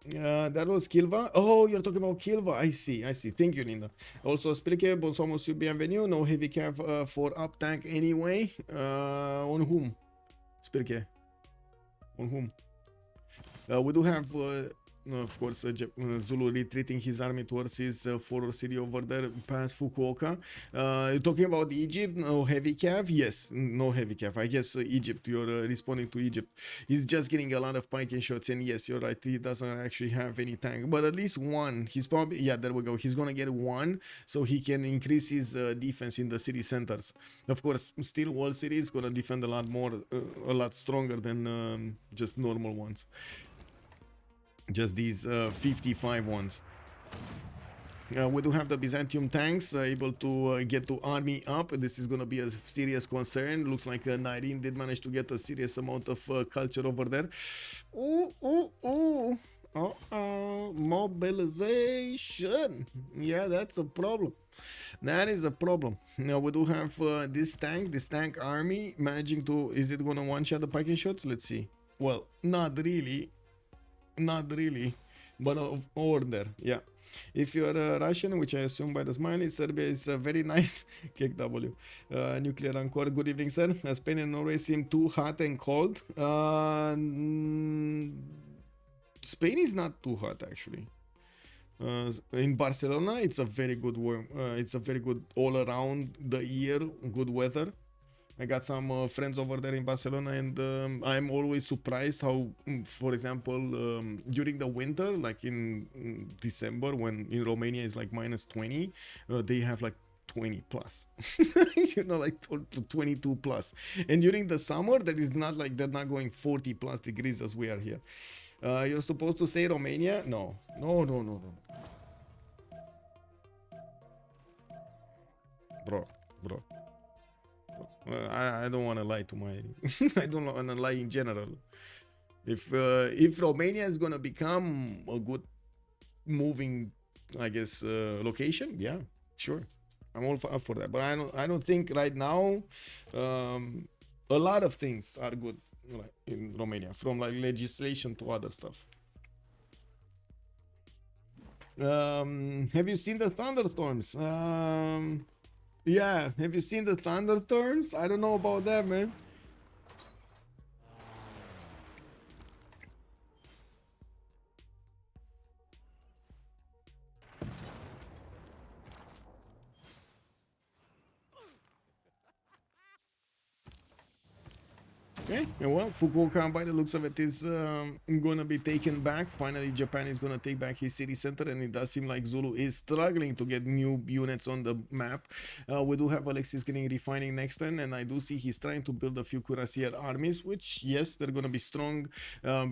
That was Kilva. Oh, you're talking about Kilva. I see. Thank you, Linda. Also, Spilke, bonsoir, monsieur, bienvenue. No heavy cap for up tank anyway. On whom? Spilke. On whom? We do have, of course, Zulu retreating his army towards his forward city over there past Fukuoka. You're talking about Egypt? No heavy cav? Yes, no heavy cav. I guess Egypt. You're responding to Egypt. He's just getting a lot of pike and shots, and yes, you're right. He doesn't actually have any tank, but at least one. He's probably, yeah, there we go. He's gonna get one, so he can increase his defense in the city centers. Of course, still wall city is gonna defend a lot more, a lot stronger than just normal ones. Just these 55 ones. We do have the Byzantium tanks able to get to army up. This is going to be a serious concern. Looks like Nyreen did manage to get a serious amount of culture over there. Mobilization. Yeah, that's a problem. That is a problem. Now we do have this tank army managing to. Is it going to one-shot the pike shots? Let's see. Well, not really. Not really, but of order. Yeah, if you're a Russian, which I assume by the smiley, Serbia is a very nice KW. Nuclear encore. Good evening, sir. Spain and Norway seem too hot and cold. Spain is not too hot, actually. In Barcelona, it's a very good warm. It's a very good all around the year good weather. I got some friends over there in Barcelona, and I'm always surprised how, for example, during the winter, like in December, when in Romania is like -20, they have like 20 plus, you know, like 22 plus. And during the summer, that is not like they're not going 40 plus degrees as we are here. You're supposed to say Romania? No. Bro. I don't want to lie to my I don't want to lie in general. If Romania is gonna become a good moving, I guess, location, yeah, sure, I'm all up for that. But I don't think right now a lot of things are good, like, in Romania, from like legislation to other stuff. Have you seen the thunderstorms? Yeah, have you seen the thunderstorms? I don't know about that, man. Okay, well, Fukuoka, by the looks of it, is gonna be taken back. Finally, Japan is gonna take back his city center, and it does seem like Zulu is struggling to get new units on the map. We do have Alexis getting refining next turn, and I do see he's trying to build a few cuirassier armies, which, yes, they're gonna be strong,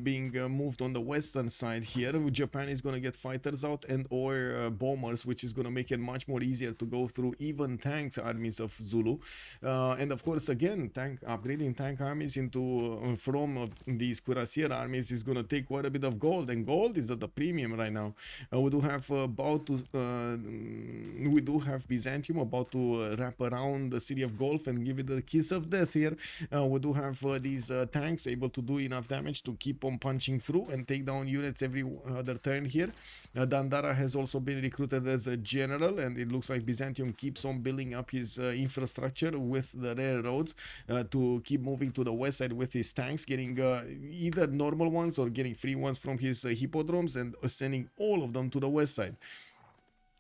being moved on the western side here. Japan is gonna get fighters out and or bombers, which is gonna make it much more easier to go through even tanks armies of Zulu. And of course, again, upgrading tank armies into from these cuirassier armies is gonna take quite a bit of gold, and gold is at the premium right now. We do have Byzantium about to wrap around the city of Gulf and give it the kiss of death here. We do have these tanks able to do enough damage to keep on punching through and take down units every other turn here. Dandara has also been recruited as a general, and it looks like Byzantium keeps on building up his infrastructure with the railroads to keep moving to the west side with his tanks, getting either normal ones or getting free ones from his hippodromes and sending all of them to the west side.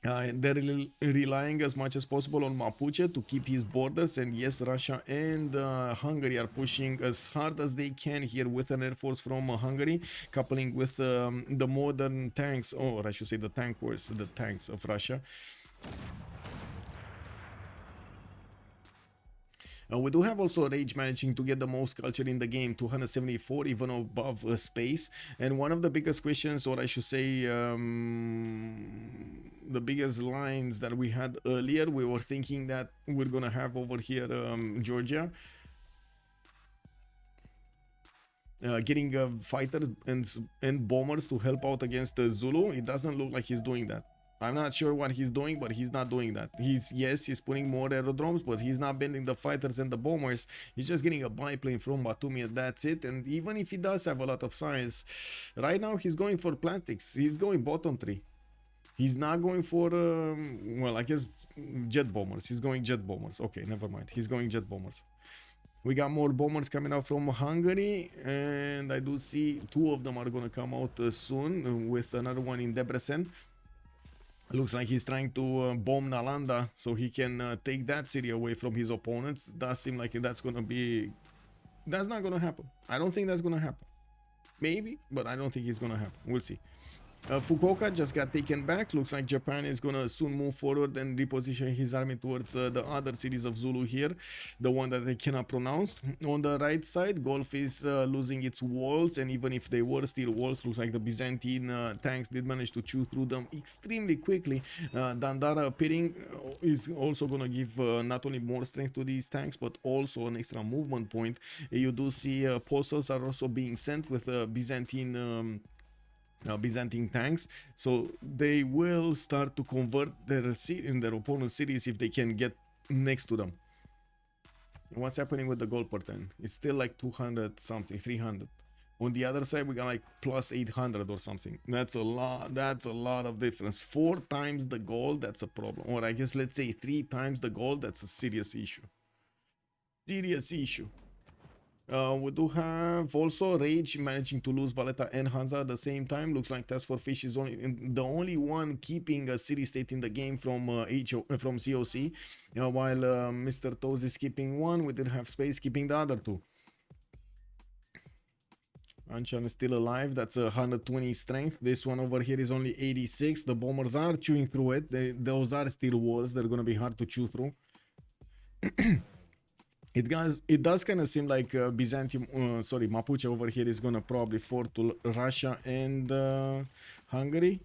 They're relying as much as possible on Mapuche to keep his borders, and yes, Russia and Hungary are pushing as hard as they can here with an air force from Hungary, coupling with the modern tanks, or I should say the tanks of Russia. We do have also Rage managing to get the most culture in the game, 274, even above space. And one of the biggest questions, or I should say the biggest lines that we had earlier, we were thinking that we're gonna have over here Georgia getting fighters and bombers to help out against Zulu. It doesn't look like he's doing that. I'm not sure what he's doing, but he's not doing that. He's putting more aerodromes, but he's not bending the fighters and the bombers. He's just getting a biplane from Batumi, and that's it. And even if he does have a lot of science, right now he's going for Plantix. He's going bottom 3. He's not going for, well, I guess jet bombers. He's going jet bombers. Okay, never mind. He's going jet bombers. We got more bombers coming out from Hungary, and I do see 2 of them are going to come out soon, with another one in Debrecen. Looks like he's trying to bomb Nalanda so he can take that city away from his opponents. Does seem like that's not gonna happen. I don't think that's gonna happen. Maybe, but I don't think it's gonna happen. We'll see. Fukuoka just got taken back. Looks like Japan is gonna soon move forward and reposition his army towards the other cities of Zulu here, the one that I cannot pronounce. On the right side, Gulf is losing its walls, and even if they were still walls, looks like the Byzantine tanks did manage to chew through them extremely quickly. Dandara appearing is also gonna give not only more strength to these tanks, but also an extra movement point. You do see postals are also being sent with Byzantine tanks, so they will start to convert in their opponent's cities if they can get next to them. What's happening with the gold per turn? It's still like 200 something, 300. On the other side, we got like plus 800 or something. That's a lot of difference. 4 times the gold, that's a problem. Or I guess let's say 3 times the gold, that's a serious issue. We do have also Rage managing to lose Valletta and Hansa at the same time. Looks like TaskForceFish is the only one keeping a city-state in the game from COC, while Mr. Toes is keeping one. We did have Space keeping the other 2. Anchan is still alive. That's 120 strength. This one over here is only 86. The bombers are chewing through it. Those are still walls. They're going to be hard to chew through. It does kind of seem like Mapuche over here is gonna probably fall to Russia and Hungary.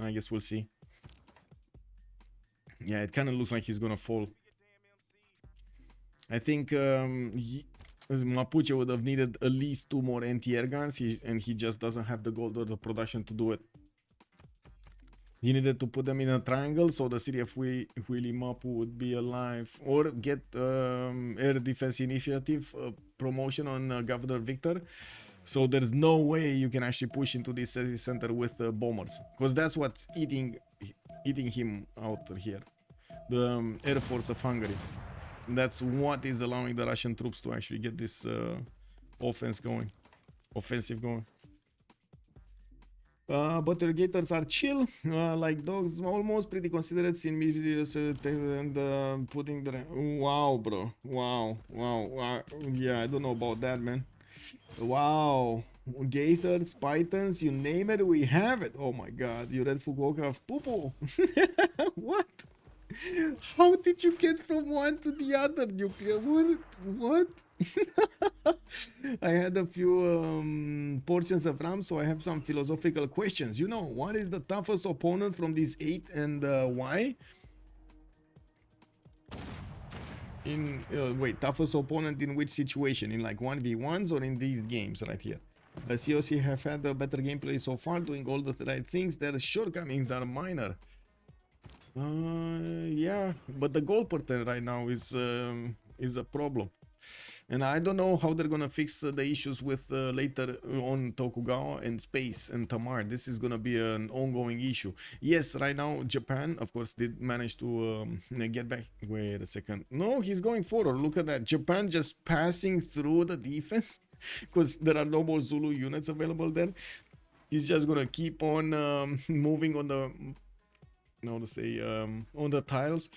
I guess we'll see. Yeah, it kind of looks like he's gonna fall. I think Mapuche would have needed at least 2 more anti-air guns, and he just doesn't have the gold or the production to do it. He needed to put them in a triangle so the city of Willy Mapu would be alive, or get air defense initiative promotion on Governor Victor. So there's no way you can actually push into this city center with bombers, because that's what's eating him out here. The Air Force of Hungary. That's what is allowing the Russian troops to actually get this offensive going. But irrigators are chill, like dogs, almost pretty considerate in videos and putting the... Wow, bro. Wow. Yeah, I don't know about that, man. Wow. Gators, pythons, you name it, we have it. Oh my god, you read Fukuoka of Pupo. What? How did you get from one to the other, Nuclear? What? I had a few portions of RAM, so I have some philosophical questions. You know, what is the toughest opponent from these 8 and why? Wait, toughest opponent in which situation? In like 1v1s or in these games right here? The COC have had a better gameplay so far, doing all the right things. Their shortcomings are minor. Yeah, but the goal per turn right now is a problem. And I don't know how they're gonna fix the issues with later on Tokugawa and Space and Tamar. This is gonna be an ongoing issue. Yes, right now Japan, of course, did manage to get back. Wait a second. No, he's going forward. Look at that. Japan just passing through the defense because there are no more Zulu units available there. He's just gonna keep on moving on the, on the tiles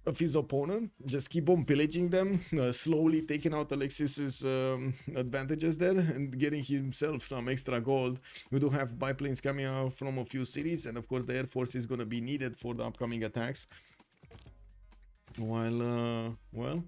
of his opponent, just keep on pillaging them, slowly taking out Alexis's advantages there and getting himself some extra gold. We do have biplanes coming out from a few cities, and of course the air force is going to be needed for the upcoming attacks. While well,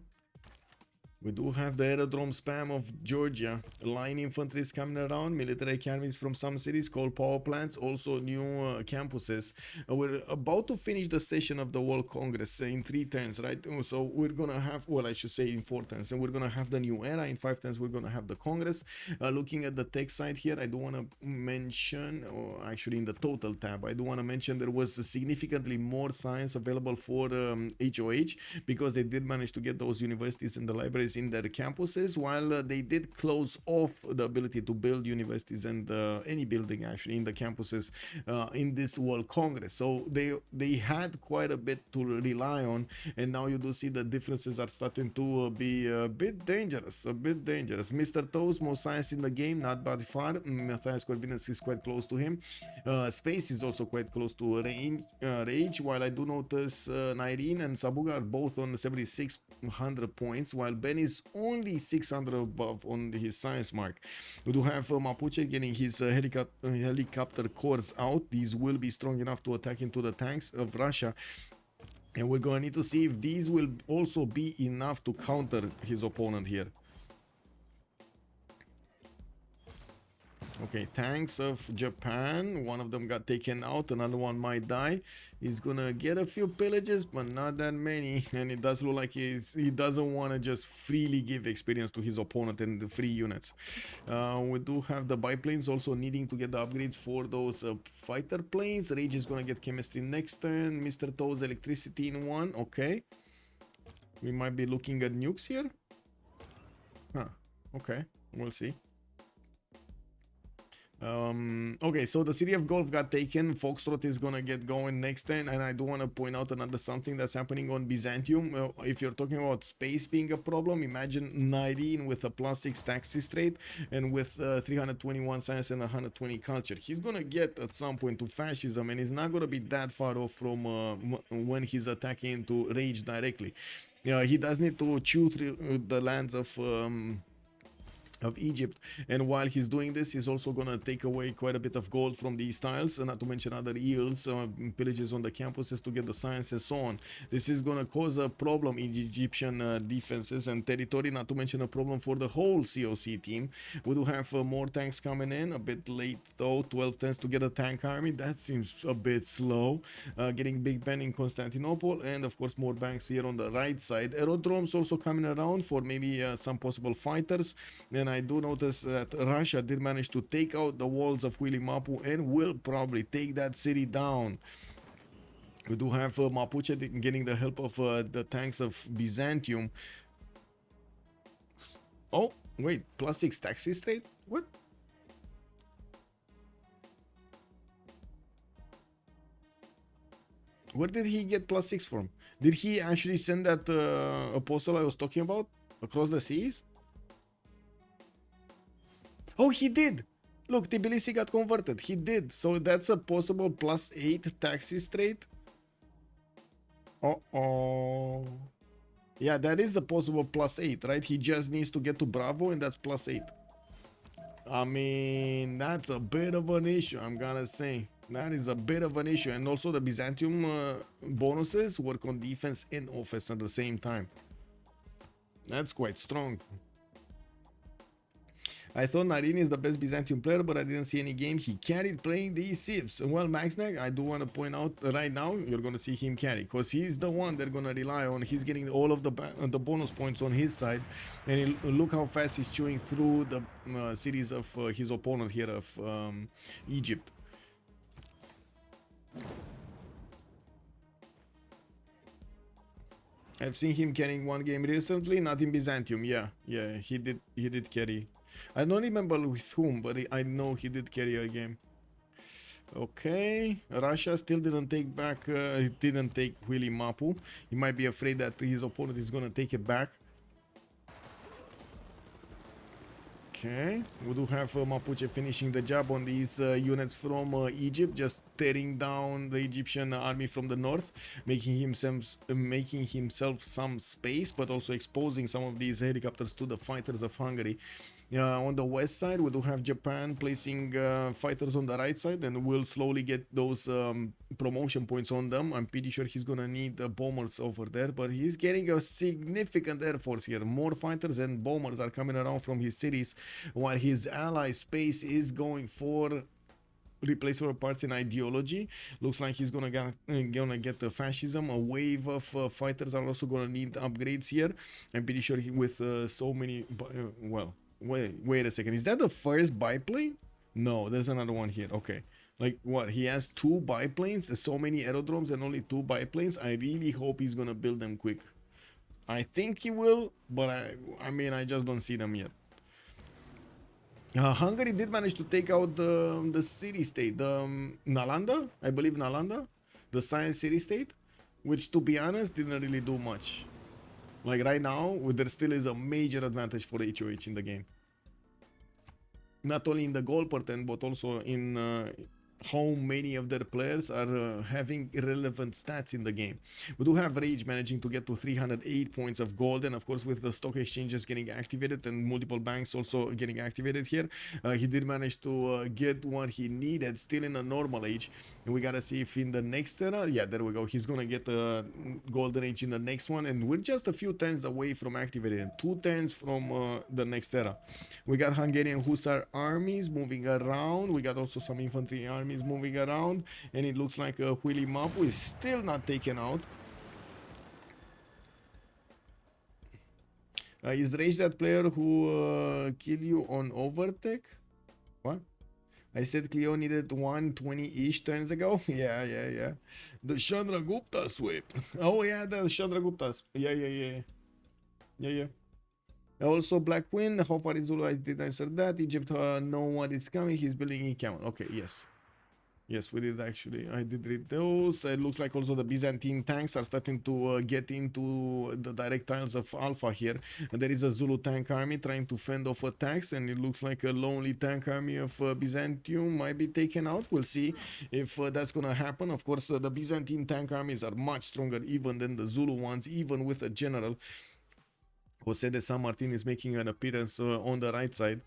we do have the aerodrome spam of Georgia. Line infantry is coming around, military academies from some cities, coal power plants, also new campuses. We're about to finish the session of the World Congress in 3 turns, right? So we're gonna have, well, I should say in 4 turns, and we're gonna have the new era. In 5 turns, we're gonna have the Congress. Looking at the tech side here, I do want to mention, or actually in the total tab, I do want to mention there was significantly more science available for HOH, because they did manage to get those universities and the libraries in their campuses, while they did close off the ability to build universities and any building actually in the campuses in this World Congress. So they had quite a bit to rely on, and now you do see the differences are starting to be a bit dangerous. Mr. Toes, more science in the game, not by far. Matthias Corvinus is quite close to him. Space is also quite close to Rage, while I do notice Nyreen and Sabuga are both on 7,600 points, while Ben is only 600 above on his science mark. We do have Mapuche getting his helicopter cores out. These will be strong enough to attack into the tanks of Russia, and we're going to need to see if these will also be enough to counter his opponent here. Okay, tanks of Japan, one of them got taken out, another one might die. He's gonna get a few pillages, but not that many, and it does look like he doesn't want to just freely give experience to his opponent and the free units. We do have the biplanes also needing to get the upgrades for those fighter planes. Rage is gonna get chemistry next turn. Mr. Toes electricity in 1. Okay, we might be looking at nukes here. Huh, okay, we'll see. Okay, so the city of Golf got taken. Foxtrot is gonna get going next turn, and I do want to point out another something that's happening on Byzantium. If you're talking about space being a problem, imagine Nyreen with a +6 taxis rate and with 321 science and 120 culture. He's gonna get at some point to fascism, and he's not gonna be that far off from when he's attacking into Rage directly. He does need to chew through the lands of Egypt, and while he's doing this, he's also gonna take away quite a bit of gold from these tiles, not to mention other yields, pillages on the campuses to get the science and so on. This is gonna cause a problem in Egyptian defenses and territory, not to mention a problem for the whole COC team. We do have more tanks coming in, a bit late though. 12 turns to get a tank army, that seems a bit slow. Getting Big Ben in Constantinople, and of course more banks here on the right side. Aerodromes also coming around for maybe some possible fighters, and I do notice that Russia did manage to take out the walls of Mapu and will probably take that city down. We do have Mapuche getting the help of the tanks of Byzantium. Oh, wait, +6 taxi straight? What? Where did he get +6 from? Did he actually send that apostle I was talking about across the seas? Oh, he did! Look, Tbilisi got converted. He did. So that's a possible +8 taxes trade. Uh-oh. Yeah, that is a possible +8, right? He just needs to get to Bravo and that's +8. I mean, that's a bit of an issue, I'm gonna say. That is a bit of an issue. And also the Byzantium bonuses work on defense and offense at the same time. That's quite strong. I thought Nyreen is the best Byzantium player, but I didn't see any game he carried playing these Civs. Well, Maxneck, I do want to point out right now, you're going to see him carry, because he's the one they're going to rely on. He's getting all of the bonus points on his side. And look how fast he's chewing through the cities of his opponent here of Egypt. I've seen him carrying one game recently, not in Byzantium. Yeah, he did carry. I don't remember with whom, but I know he did carry a game. Okay, Russia still didn't take back, didn't take Willy Mapu. He might be afraid that his opponent is gonna take it back. Okay, we do have Mapuche finishing the job on these units from Egypt, just tearing down the Egyptian army from the north, making himself some space, but also exposing some of these helicopters to the fighters of Hungary. On the west side, we do have Japan placing fighters on the right side, and we'll slowly get those promotion points on them. I'm pretty sure he's gonna need bombers over there, but he's getting a significant air force here. More fighters and bombers are coming around from his cities, while his ally space is going for replaceable parts in ideology. Looks like he's gonna get the fascism. A wave of fighters are also gonna need upgrades here. I'm pretty sure with so many, well. Wait a second. Is that the first biplane? No, there's another one here. Okay. Like what? He has 2 biplanes, so many aerodromes and only 2 biplanes. I really hope he's gonna build them quick. I think he will, but I mean, I just don't see them yet. Hungary did manage to take out the city-state, Nalanda, I believe Nalanda, the science city-state, which to be honest didn't really do much. Like right now, there still is a major advantage for HOH in the game. Not only in the goal percent, but also in how many of their players are having relevant stats in the game. We do have Rage managing to get to 308 points of gold, and of course with the stock exchanges getting activated and multiple banks also getting activated here, he did manage to get what he needed still in a normal age. And we gotta see if in the next era, yeah, there we go, he's gonna get a golden age in the next one, and we're just a few turns away from activating, 2 turns from the next era. We got Hungarian Hussar armies moving around, we got also some infantry armies moving around, and it looks like Willy Mapu is still not taken out. Is Rage that player who kill you on overtake? What? I said Cleo needed 120-ish turns ago. Yeah. The Chandragupta sweep. Oh yeah, the Chandraguptas. Yeah. Also, Black Queen. How far is Zulu? I did answer that. Egypt know what is coming. He's building in camel. Okay, yes. Yes, we did actually. I did read those. It looks like also the Byzantine tanks are starting to get into the direct tiles of Alpha here. And there is a Zulu tank army trying to fend off attacks, and it looks like a lonely tank army of Byzantium might be taken out. We'll see if that's gonna happen. Of course, the Byzantine tank armies are much stronger even than the Zulu ones, even with a general. Jose de San Martin is making an appearance on the right side.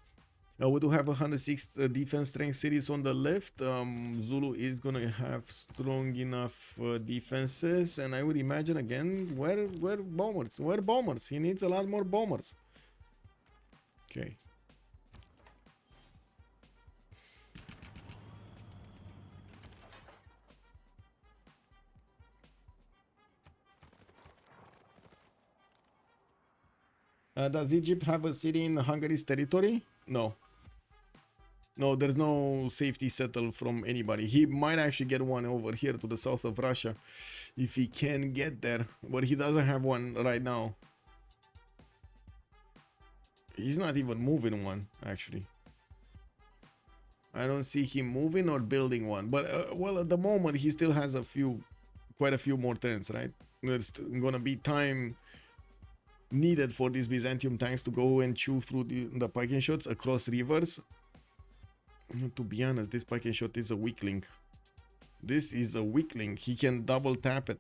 We do have 106 defense strength cities on the left. Zulu is gonna have strong enough defenses, and I would imagine again where bombers? Where bombers? He needs a lot more bombers. Okay. Does Egypt have a city in Hungary's territory? No. No, there's no safety settle from anybody. He might actually get one over here to the south of Russia if he can get there, but he doesn't have one right now. He's not even moving one, actually. I don't see him moving or building one, but well, at the moment he still has quite a few more turns, right? There's gonna be time needed for these Byzantium tanks to go and chew through the parking shots across rivers. To be honest, this pike and shot is a weakling. This is a weakling. He can double tap it.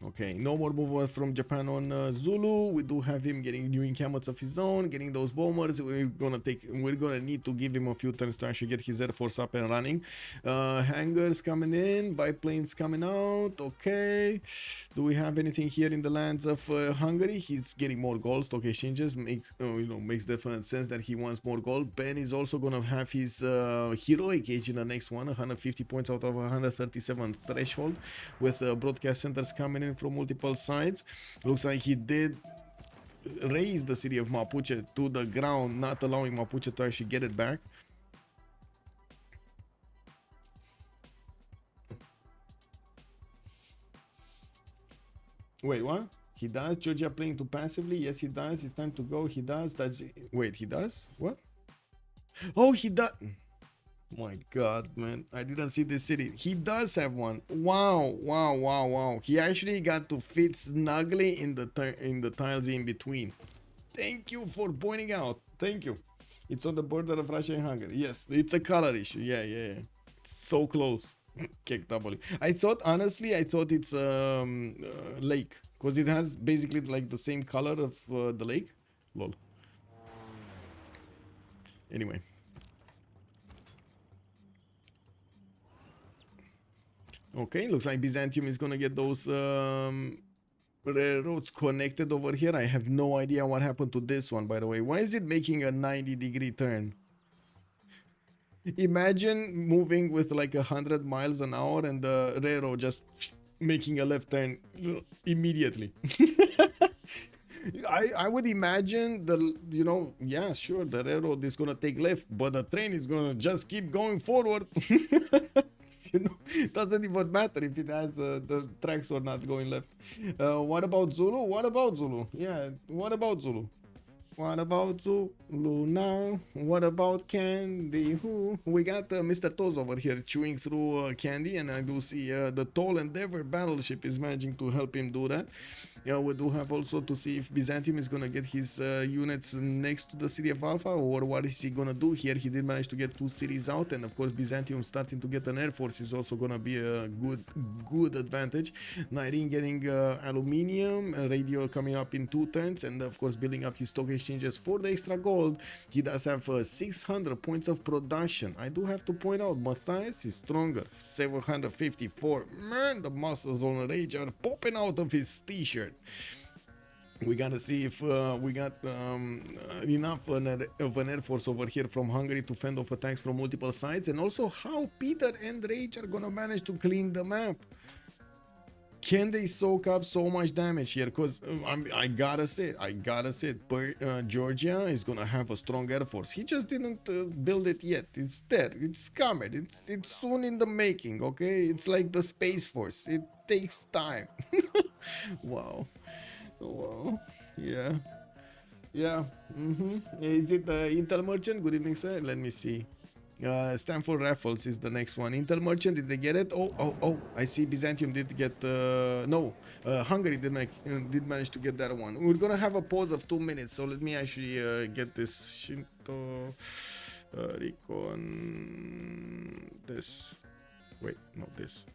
Okay, no more movers from Japan on Zulu. We do have him getting new encampments of his own, getting those bombers. We're gonna need to give him a few turns to actually get his air force up and running. Hangars coming in, biplanes coming out. Okay, do we have anything here in the lands of Hungary? He's getting more gold. Stock exchanges makes definite sense that he wants more gold. Ben is also gonna have his heroic age in the next one, 150 points out of 137 threshold, with broadcast centers coming in from multiple sides. Looks like he did raise the city of Mapuche to the ground, not allowing Mapuche to actually get it back. Wait, what? He does? Georgia playing too passively? Yes, he does. It's time to go. He does. That's... Wait, he does? What? Oh, he does... My God, man, I didn't see this city. He does have one. Wow. He actually got to fit snugly in the tiles in between. Thank you for pointing out. Thank you. It's on the border of Russia and Hungary. Yes, it's a color issue. Yeah. It's so close. Kick W. Honestly, I thought it's lake, because it has basically like the same color of the lake. Lol. Anyway. Okay, looks like Byzantium is gonna get those railroads connected over here. I have no idea what happened to this one, by the way. Why is it making a 90-degree turn? Imagine moving with like 100 miles an hour and the railroad just making a left turn immediately. I would imagine yeah, sure, the railroad is gonna take left, but the train is gonna just keep going forward. It doesn't even matter if it has the tracks or not going left. What about Zulu? Yeah, what about Zulu? What about Zulu now? What about Candy? Who? We got Mr. Toz over here chewing through candy, and I do see the Tall Endeavor battleship is managing to help him do that. Yeah, we do have also to see if Byzantium is gonna get his units next to the city of Alpha, or what is he gonna do here. He did manage to get 2 cities out, and of course Byzantium starting to get an air force is also gonna be a good advantage. Nyreen getting aluminium, radio coming up in 2 turns, and of course building up his stock exchanges for the extra gold. He does have 600 points of production. I do have to point out, Matthias is stronger, 754. Man, the muscles on Rage are popping out of his t-shirt. We gotta see if we got enough of an air force over here from Hungary to fend off attacks from multiple sides, and also how Peter and Rage are gonna manage to clean the map. Can they soak up so much damage here? Because I gotta say, Georgia is gonna have a strong air force. He just didn't build it yet. It's there. It's coming. It's soon in the making. Okay, it's like the Space Force. It takes time. Wow. Yeah. Is it Intel Merchant? Good evening, sir. Let me see. Stanford Raffles is the next one. Intel Merchant, did they get it? Oh, I see Byzantium did get no, Hungary did manage to get that one. We're gonna have a pause of 2 minutes, so let me actually get this Shinto Recon this. Wait, not this.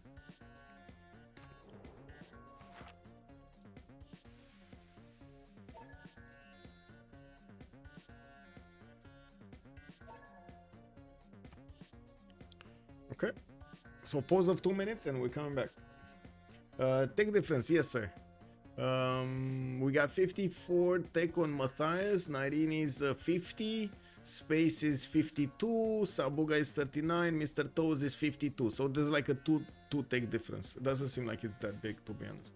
Okay, so pause of 2 minutes and we're coming back. Tech difference, yes sir. We got 54 tech on Matthias, Nyreen is 50, Space is 52, Sabuga is 39, Mr. Toes is 52. So there's like a two tech difference. It doesn't seem like it's that big, to be honest.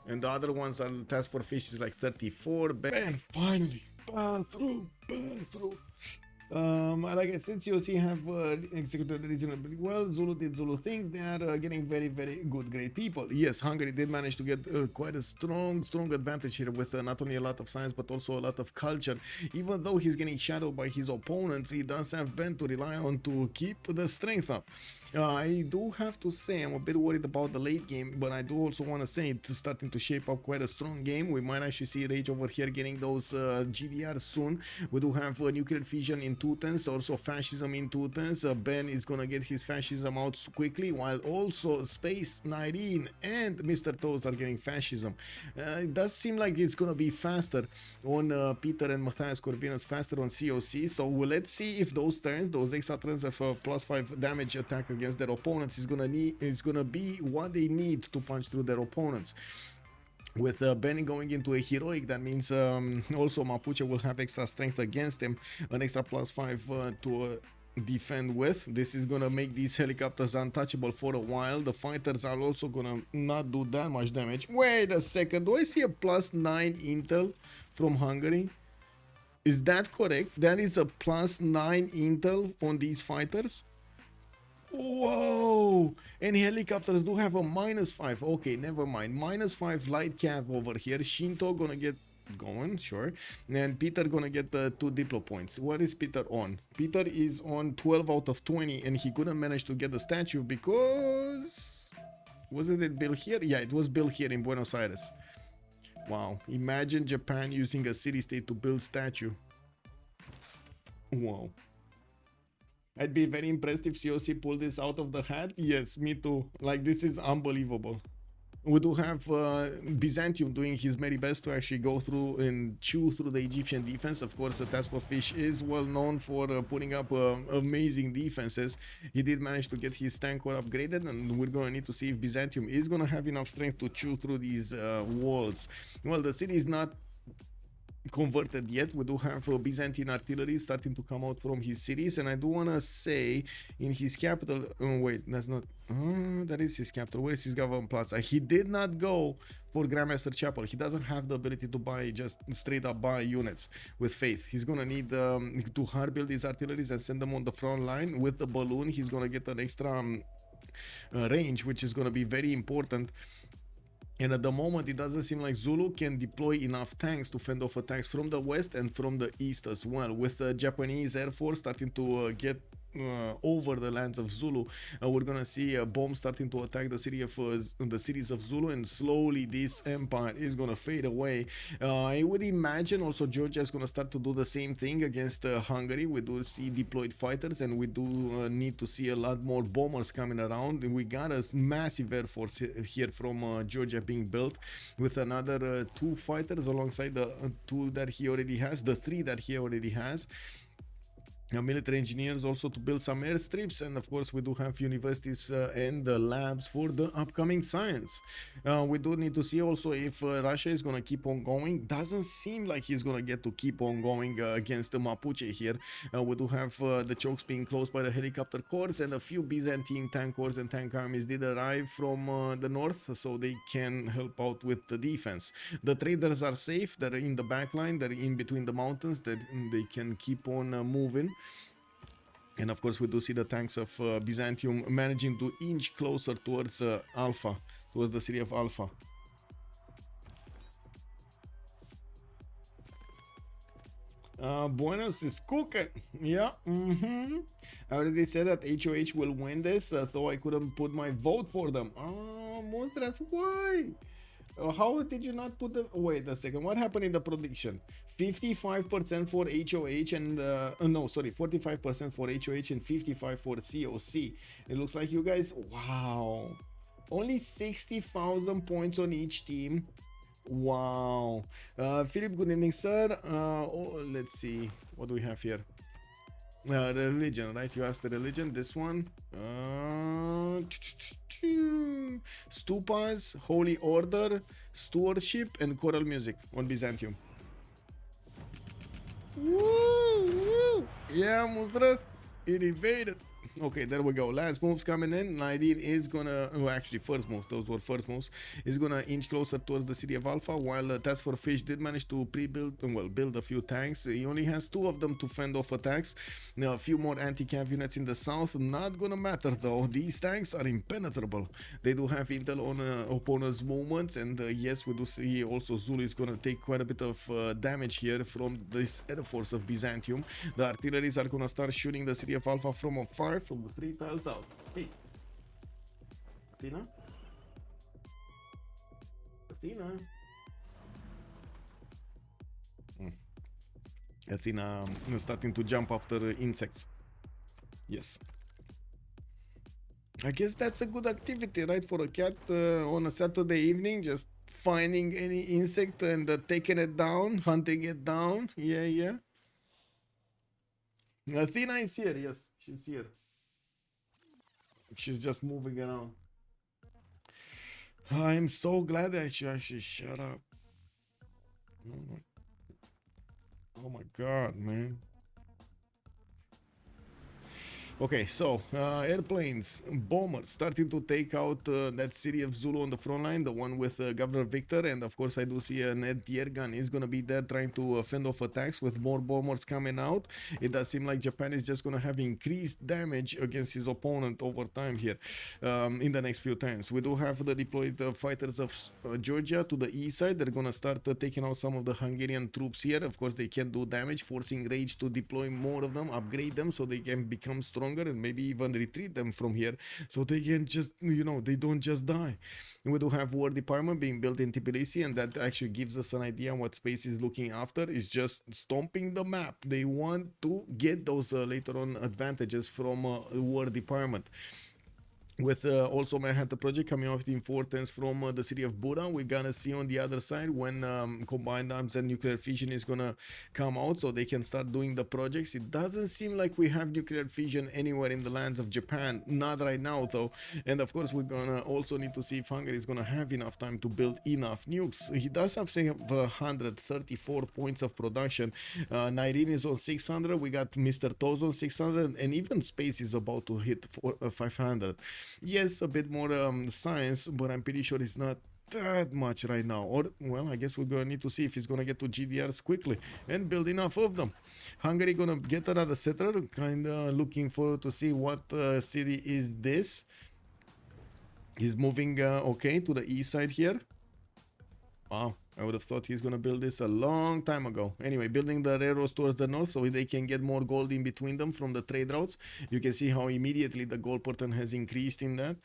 And the other ones are TaskForceFish is like 34. Bam, finally, Basil. Like I said, CWC have executed the regional pretty well. Zulu did Zulu things. They are getting very, very good, great people. Yes, Hungary did manage to get quite a strong advantage here with not only a lot of science but also a lot of culture. Even though he's getting shadowed by his opponents, he does have Ben to rely on to keep the strength up. I do have to say I'm a bit worried about the late game, but I do also want to say it's starting to shape up quite a strong game. We might actually see Rage over here getting those GDR soon. We do have nuclear fission in 2 turns, also fascism in 2 turns. Ben is gonna get his fascism out quickly, while also Space, Nyreen, and Mr. Toes are getting fascism. It does seem like it's gonna be faster on Peter and Matthias Corvinus, faster on COC. So let's see if those turns, those extra turns of +5 damage attack against their opponents is gonna be what they need to punch through their opponents. With Benny going into a heroic, that means also Mapuche will have extra strength against him, an extra +5 to defend with. This is gonna make these helicopters untouchable for a while. The fighters are also gonna not do that much damage. Wait a second, do I see a +9 intel from Hungary? Is that correct? That is a +9 intel on these fighters? Whoa! And helicopters do have a -5. Okay, never mind. -5 light cav over here. Shinto gonna get going, sure. And Peter gonna get the 2 diplo points. What is Peter on? Peter is on 12 out of 20, and he couldn't manage to get the statue because... wasn't it built here? Yeah, it was built here in Buenos Aires. Wow. Imagine Japan using a city-state to build statue. Wow. I'd be very impressed if COC pulled this out of the hat. Yes, me too. Like, this is unbelievable. We do have Byzantium doing his very best to actually go through and chew through the Egyptian defense. Of course, TaskForceFish is well known for putting up amazing defenses. He did manage to get his tank core upgraded, and we're going to need to see if Byzantium is going to have enough strength to chew through these walls. Well, the city is not converted yet. We do have Byzantine artillery starting to come out from his cities, and I do want to say in his capital, oh wait, that's not, that is his capital. Where is his government plaza? He did not go for Grandmaster Chapel. He doesn't have the ability to buy, just straight up buy units with faith. He's gonna need to hard build his artilleries and send them on the front line. With the balloon, he's gonna get an extra range, which is gonna be very important. And at the moment, it doesn't seem like Zulu can deploy enough tanks to fend off attacks from the west and from the east as well. With the Japanese Air Force starting to get over the lands of Zulu, we're gonna see bombs starting to attack the cities of Zulu, and slowly this empire is gonna fade away. I would imagine also Georgia is gonna start to do the same thing against Hungary. We do see deployed fighters, and we do need to see a lot more bombers coming around. We got a massive air force here from Georgia being built, with another 2 fighters alongside the 2 that he already has, the 3 that he already has. Military engineers also to build some airstrips, and of course we do have universities and labs for the upcoming science. We do need to see also if Russia is going to keep on going. Doesn't seem like he's going to get to keep on going against the Mapuche here. We do have the chokes being closed by the helicopter corps, and a few Byzantine tank corps and tank armies did arrive from the north, so they can help out with the defense. The traders are safe. They're in the back line. They're in between the mountains. That they can keep on moving. And of course we do see the tanks of Byzantium managing to inch closer towards Alpha, towards the city of Alpha. Buenos is cooking. Yeah, I already said that HOH will win this, so I couldn't put my vote for them. Monstras, why? How did you not put the... Wait a second, what happened in the prediction? 55% for HOH and... no, sorry, 45% for HOH and 55% for COC. It looks like you guys... Wow. Only 60,000 points on each team. Wow. Philip, good evening, sir. Let's see. What do we have here? The religion, right? You asked the religion. This one. Stupas, Holy Order, Stewardship, and Choral Music on Byzantium. Woo! Woo! Yeah, Mustras, it invaded. Okay, there we go. Last moves coming in. Nyreen is gonna, well, actually first moves, those were first moves, is gonna inch closer towards the city of Alpha, while TaskForceFish did manage to pre-build, well, build a few tanks. He only has 2 of them to fend off attacks. Now, a few more anti-cav units in the south, not gonna matter though. These tanks are impenetrable. They do have intel on opponents' movements, and yes, we do see also Zulu is gonna take quite a bit of damage here from this air force of Byzantium. The artilleries are gonna start shooting the city of Alpha from afar, from the 3 tiles out. Hey, Athena? Athena? Athena starting to jump after insects. Yes. I guess that's a good activity, right, for a cat on a Saturday evening, just finding any insect and taking it down, hunting it down. Yeah, yeah. Athena is here, yes, she's here. She's just moving around. I'm so glad that you actually shut up. Oh my god, man. Okay, so airplanes, bombers starting to take out that city of Zulu on the front line, the one with Governor Victor, and of course I do see an anti-air gun is gonna be there trying to fend off attacks with more bombers coming out. It does seem like Japan is just gonna have increased damage against his opponent over time here in the next few times. We do have the deployed fighters of Georgia to the east side. They're gonna start taking out some of the Hungarian troops here. Of course they can do damage, forcing Rage to deploy more of them, upgrade them so they can become stronger and maybe even retreat them from here so they can just, you know, they don't just die. We do have War Department being built in Tbilisi, and that actually gives us an idea on what space is looking after. Is just stomping the map. They want to get those later on advantages from War Department. With also Manhattan Project coming out with importance from the city of Buda. We're gonna see on the other side when combined arms and nuclear fission is gonna come out so they can start doing the projects. It doesn't seem like we have nuclear fission anywhere in the lands of Japan, not right now though. And of course we're gonna also need to see if Hungary is gonna have enough time to build enough nukes. He does have 134 points of production. Nyreen is on 600. We got Mr. Toz on 600, and even Space is about to hit 500. Yes, a bit more science, but I'm pretty sure it's not that much right now. Or, well, I guess we're gonna need to see if he's gonna get to GDRs quickly and build enough of them. Hungary gonna get another settler. Kinda looking forward to see what city is this. He's moving okay to the east side here. Wow, I would have thought he's gonna build this a long time ago. Anyway, building the railroads towards the north so they can get more gold in between them from the trade routes. You can see how immediately the gold portion has increased in that.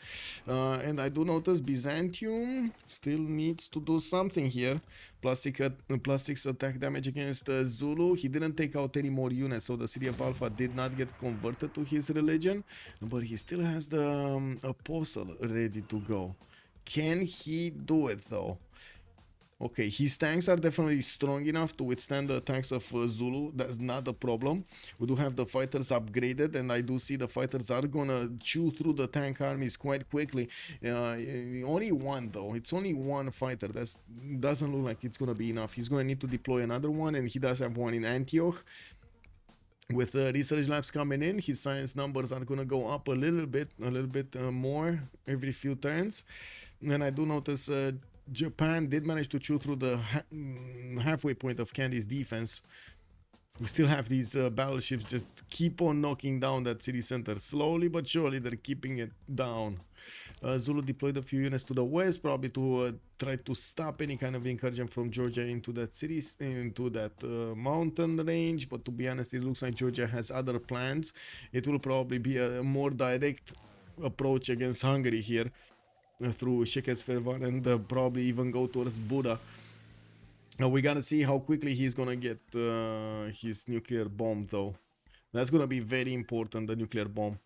And I do notice Byzantium still needs to do something here. Plastics attack damage against Zulu. He didn't take out any more units, so the city of Alpha did not get converted to his religion. But he still has the apostle ready to go. Can he do it though? Okay, his tanks are definitely strong enough to withstand the attacks of Zulu. That's not a problem. We do have the fighters upgraded, and I do see the fighters are gonna chew through the tank armies quite quickly. Only one though. It's only one fighter. That doesn't look like it's gonna be enough. He's gonna need to deploy another one, and he does have one in Antioch. With research labs coming in, his science numbers are gonna go up a little bit more every few turns. And I do notice Japan did manage to chew through the halfway point of Candy's defense. We still have these battleships just keep on knocking down that city center. Slowly but surely they're keeping it down. Zulu deployed a few units to the west, probably to try to stop any kind of incursion from Georgia into that city, into that mountain range. But to be honest, it looks like Georgia has other plans. It will probably be a more direct approach against Hungary here. Through Shekesfervan and probably even go towards Buda. We gotta see how quickly he's gonna get his nuclear bomb though. That's gonna be very important, the nuclear bomb.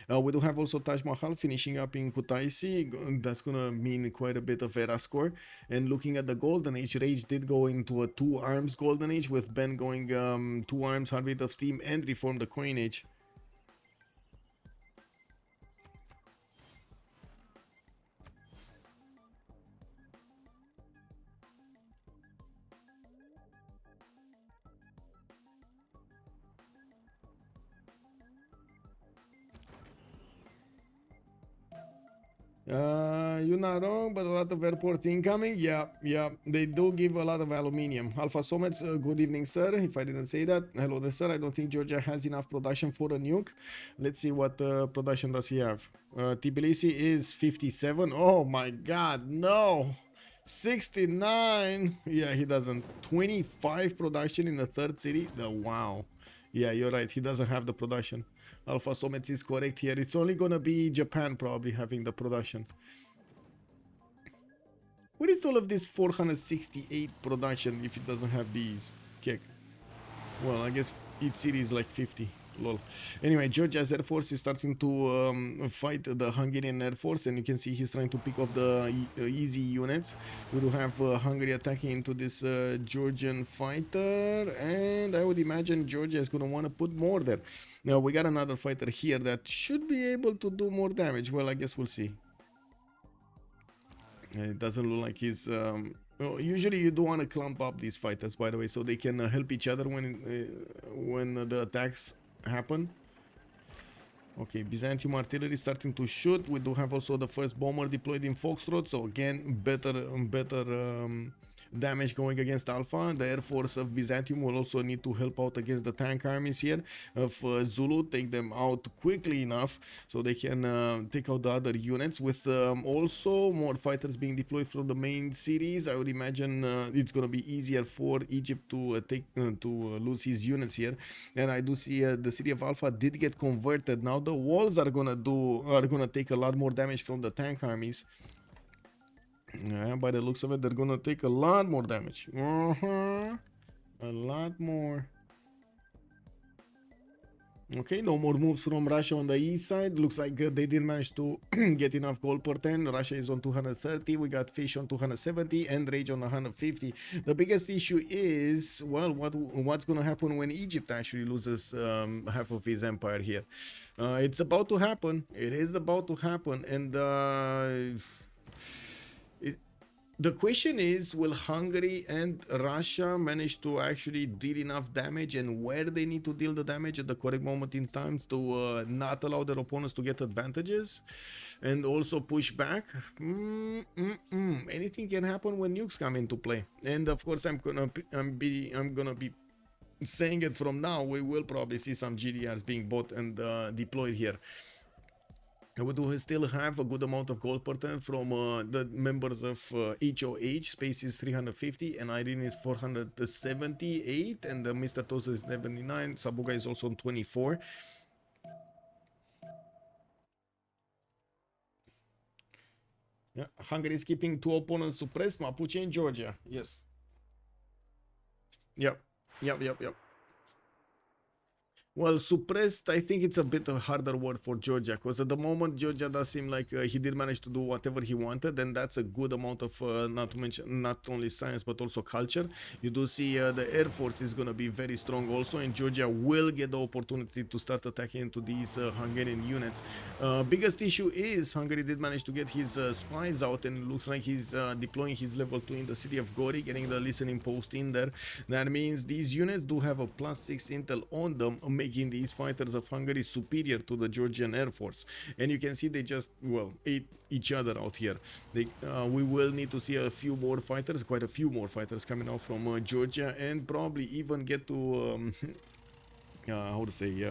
We do have also Taj Mahal finishing up in Kutaisi. That's gonna mean quite a bit of era score. And looking at the Golden Age, Rage did go into a 2 arms Golden Age, with Ben going 2 arms, Heartbeat of Steam, and reform the Coin Age. You're not wrong, but a lot of airports incoming. Yeah, they do give a lot of aluminium. Alpha Somets, good evening, sir. If I didn't say that, hello there, sir. I don't think Georgia has enough production for a nuke. Let's see what production does he have. Tbilisi is 57. Oh my god, no. 69. Yeah, he doesn't. 25 production in the third city. Wow. Yeah, you're right. He doesn't have the production. Alpha Somets is correct here. It's only gonna be Japan probably having the production. What is all of this 468 production if it doesn't have these? Kick. Well, I guess each city is like 50. Lol. Anyway, Georgia's Air Force is starting to fight the Hungarian Air Force, and you can see he's trying to pick off the easy units. We do have Hungary attacking into this Georgian fighter, and I would imagine Georgia is going to want to put more there. Now, we got another fighter here that should be able to do more damage. Well, I guess we'll see. It doesn't look like he's... well, usually you do want to clump up these fighters, by the way, so they can help each other when the attacks happen. Okay, Byzantium artillery starting to shoot. We do have also the first bomber deployed in Foxtrot, so again, better damage going against Alpha. The Air Force of Byzantium will also need to help out against the tank armies here of Zulu, take them out quickly enough so they can take out the other units, with also more fighters being deployed from the main cities. I would imagine it's gonna be easier for Egypt to lose his units here. And I do see the city of Alpha did get converted. Now the walls are gonna take a lot more damage from the tank armies. Yeah, by the looks of it, they're gonna take a lot more damage. A lot more. Okay, no more moves from Russia on the east side. Looks like they didn't manage to get enough gold per 10. Russia is on 230. We got Fish on 270 and Rage on 150. The biggest issue is, well, what's gonna happen when Egypt actually loses half of his empire here? It's about to happen. It is about to happen, and the question is, will Hungary and Russia manage to actually deal enough damage, and where they need to deal the damage at the correct moment in time to not allow their opponents to get advantages and also push back? Anything can happen when nukes come into play. And of course, I'm gonna be saying it from now. We will probably see some GDRs being bought and deployed here. We do still have a good amount of gold per turn from the members of HOH. Space is 350 and Nyreen is 478, and Mr. Toast is 79. Sabuga is also on 24. Yeah, Hungary is keeping two opponents suppressed, Mapuche and Georgia. Yes. Yep. Well, suppressed, I think it's a bit of a harder word for Georgia, because at the moment Georgia does seem like he did manage to do whatever he wanted, and that's a good amount of, not to mention, not only science but also culture. You do see the Air Force is going to be very strong also, and Georgia will get the opportunity to start attacking into these Hungarian units. Biggest issue is Hungary did manage to get his spies out, and it looks like he's deploying his level 2 in the city of Gori, getting the listening post in there. That means these units do have a +6 intel on them, making these fighters of Hungary superior to the Georgian Air Force. And you can see they just, well, ate each other out here. We will need to see a few more fighters, quite a few more fighters coming out from Georgia, and probably even get to, how to say,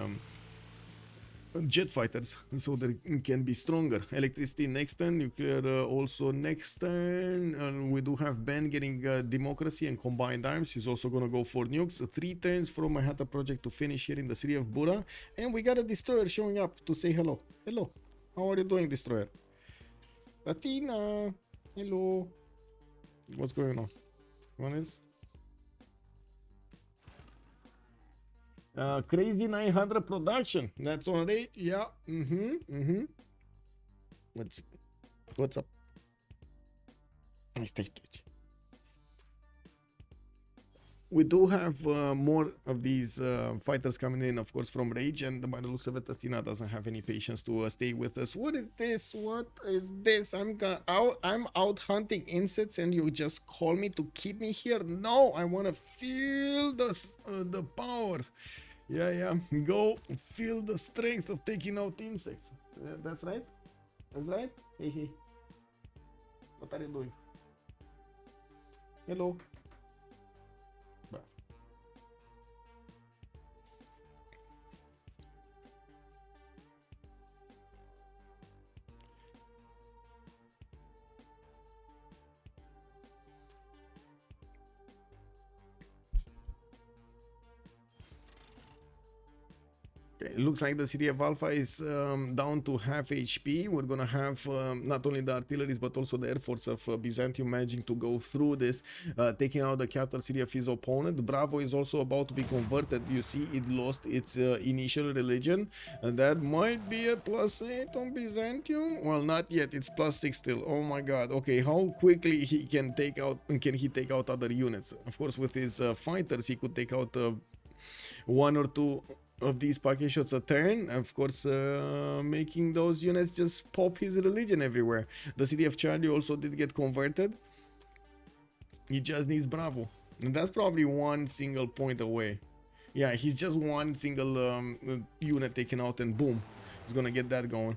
jet fighters, so they can be stronger. Electricity next turn, nuclear also next turn, and we do have Ben getting democracy and combined arms. He's also gonna go for nukes. 3 turns from Manhattan project to finish here in the city of Bura, and we got a destroyer showing up to say hello. Hello, how are you doing, destroyer? Latina, hello. What's going on? One is crazy 900 production. That's already, yeah. What's up? I stay to it. We do have more of these fighters coming in, of course, from Rage, and by the looks of it, Athena doesn't have any patience to stay with us. What is this? What is this? I'm out hunting insects, and you just call me to keep me here? No, I want to feel the power. Yeah. Go feel the strength of taking out insects. That's right. That's right. Hey. What are you doing? Hello. Okay, it looks like the city of Alpha is down to half HP. We're gonna have not only the artilleries but also the air force of Byzantium managing to go through this, taking out the capital city of his opponent. Bravo is also about to be converted. You see, it lost its initial religion, and that might be a +8 on Byzantium. Well, not yet. It's +6 still. Oh my God. Okay, how quickly he can take out? Can he take out other units? Of course, with his fighters, he could take out one or two of these packet shots a turn, of course, making those units just pop his religion everywhere. The city of Charlie also did get converted. He just needs Bravo, and that's probably one single point away. Yeah, he's just one single unit taken out, and boom, he's gonna get that going.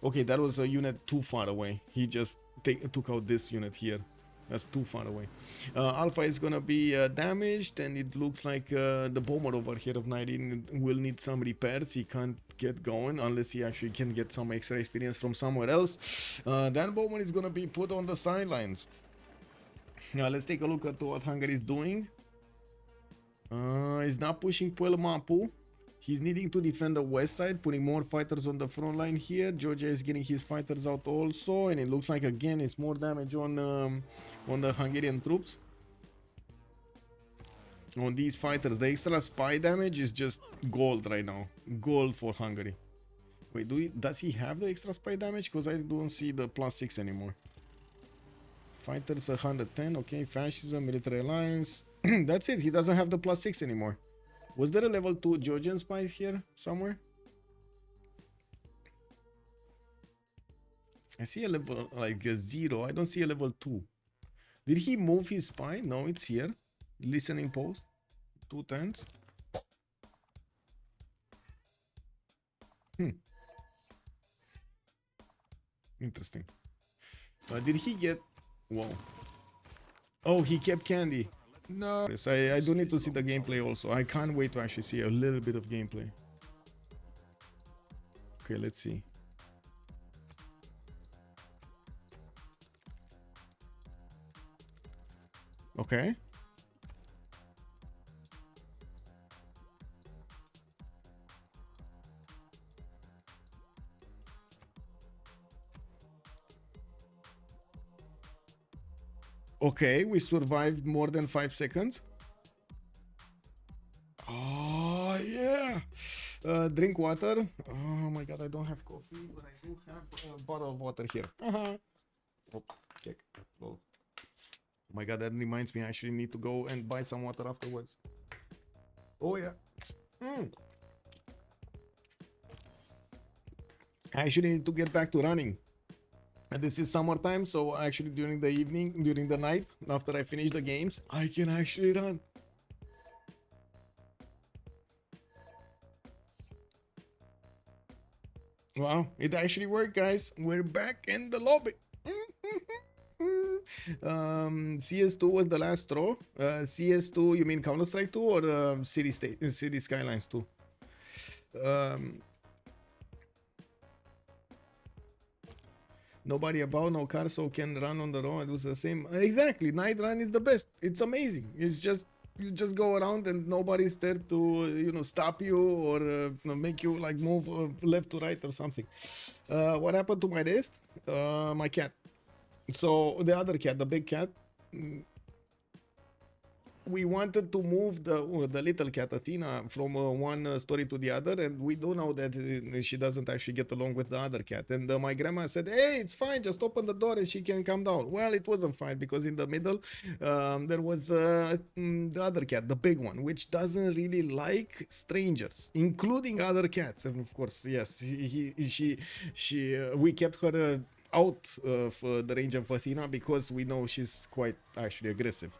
Okay, that was a unit too far away. He just took out this unit here. That's too far away. Alpha is gonna be damaged, and it looks like the bomber over here of Nyreen will need some repairs. He can't get going unless he actually can get some extra experience from somewhere else. Then bomber is gonna be put on the sidelines. Now let's take a look at what Hungary is doing. He's not pushing Puel Mapu. He's needing to defend the west side, putting more fighters on the front line here. Georgia is getting his fighters out also, and it looks like again it's more damage on the Hungarian troops. On these fighters, the extra spy damage is just gold right now. Gold for Hungary. Wait, does he have the extra spy damage? Because I don't see the +6 anymore. Fighters 110. Okay, fascism, military alliance. That's it. He doesn't have the +6 anymore. Was there a level 2 Georgian spy here somewhere? I see a level like a 0. I don't see a level 2. Did he move his spy? No, it's here. Listening post. 2 turns. Interesting. Did he get... Whoa. Oh, he kept candy. No. Yes, I do need to see the gameplay also. I can't wait to actually see a little bit of gameplay. Okay, let's see. Okay. Okay, we survived more than 5 seconds. Oh, yeah. Drink water. Oh my God, I don't have coffee, but I do have a bottle of water here. Oh, check. Oh my God, that reminds me, I actually need to go and buy some water afterwards. Oh, yeah. I actually need to get back to running. And this is summertime, so actually during the evening, during the night, after I finish the games, I can actually run. Wow, it actually worked, guys. We're back in the lobby. CS2 was the last straw. CS2, you mean Counter-Strike 2 or City Skylines 2? Nobody about, no car, so can run on the road. It was the same. Exactly, night run is the best. It's amazing. It's just, you just go around and nobody's there to, you know, stop you or make you like move left to right or something. What happened to my wrist? My cat. So the other cat, the big cat, we wanted to move the little cat Athena from one story to the other, and we do know that she doesn't actually get along with the other cat. And my grandma said, hey, it's fine, just open the door and she can come down. Well, it wasn't fine, because in the middle there was the other cat, the big one, which doesn't really like strangers, including other cats. And of course, yes, we kept her out of the range of Athena because we know she's quite actually aggressive.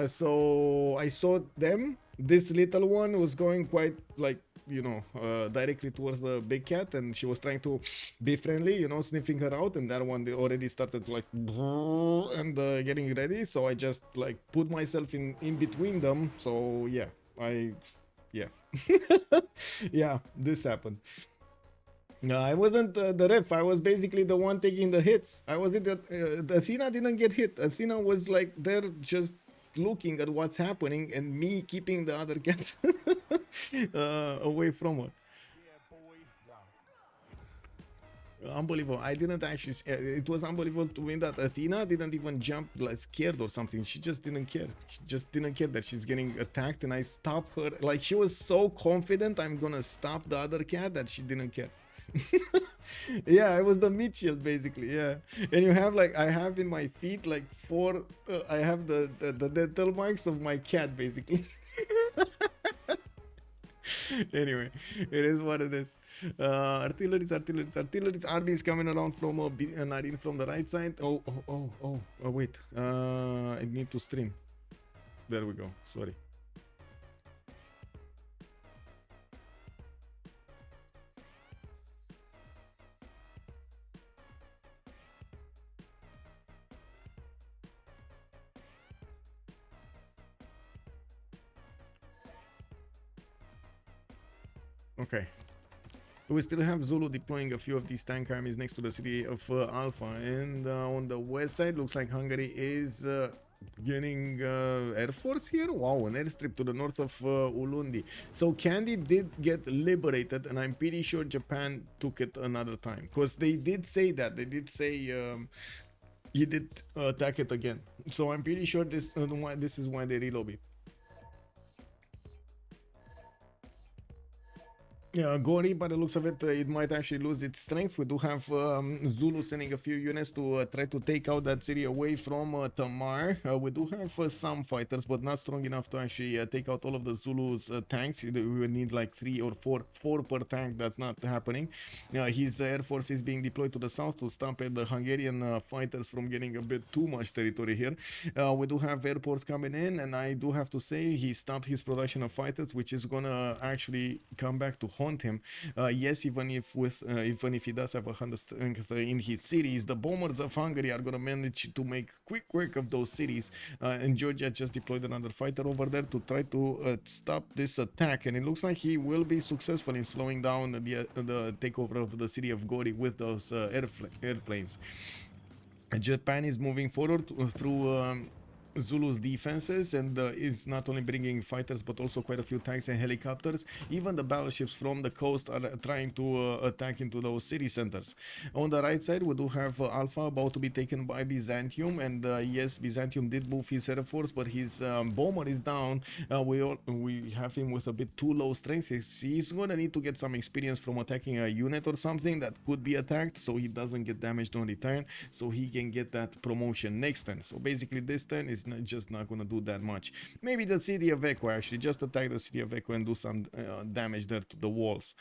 So I saw them. This little one was going quite like, you know, directly towards the big cat, and she was trying to be friendly, you know, sniffing her out, and that one they already started to like and getting ready. So I just like put myself in between them. So yeah, yeah, this happened. No, I wasn't the ref. I was basically the one taking the hits. I was Athena didn't get hit. Athena was like there just looking at what's happening, and me keeping the other cat away from her. Unbelievable. I didn't actually. It was unbelievable to win that. Athena didn't even jump like scared or something. She just didn't care. She just didn't care that she's getting attacked, and I stopped her. Like she was so confident I'm gonna stop the other cat that she didn't care. Yeah, I was the meat shield basically. Yeah, and you have like I have in my feet like four. I have the dental marks of my cat basically. Anyway, it is what it is. Artillery's army is coming around from Nyreen from the right side. Oh, wait. I need to stream. There we go. Sorry. Okay. We still have Zulu deploying a few of these tank armies next to the city of Alpha, and on the west side looks like Hungary is getting air force here. Wow, an airstrip to the north of Ulundi. So Kandy did get liberated, and I'm pretty sure Japan took it another time, because they did say that. They did say he did attack it again. So I'm pretty sure this is why they relobby. Yeah, Gori, by the looks of it, it might actually lose its strength. We do have Zulu sending a few units to try to take out that city away from Tamar. We do have some fighters, but not strong enough to actually take out all of the Zulu's tanks. We would need like 3 or 4 per tank. That's not happening. His air force is being deployed to the south to stop the Hungarian fighters from getting a bit too much territory here. We do have airports coming in, and I do have to say he stopped his production of fighters, which is gonna actually come back to haunt him. Yes, even if he does have 100 strength in his cities, the bombers of Hungary are gonna manage to make quick work of those cities. And Georgia just deployed another fighter over there to try to stop this attack, and it looks like he will be successful in slowing down the takeover of the city of Gori with those airplanes. Japan is moving forward through Zulu's defenses, and is not only bringing fighters but also quite a few tanks and helicopters. Even the battleships from the coast are trying to attack into those city centers. On the right side we do have Alpha about to be taken by Byzantium, and yes, Byzantium did move his air force, but his bomber is down. We have him with a bit too low strength. He's gonna need to get some experience from attacking a unit or something that could be attacked, so he doesn't get damaged on return, so he can get that promotion next turn. So basically this turn is just not gonna do that much. Maybe the city of Echo, actually just attack the city of Echo and do some damage there to the walls.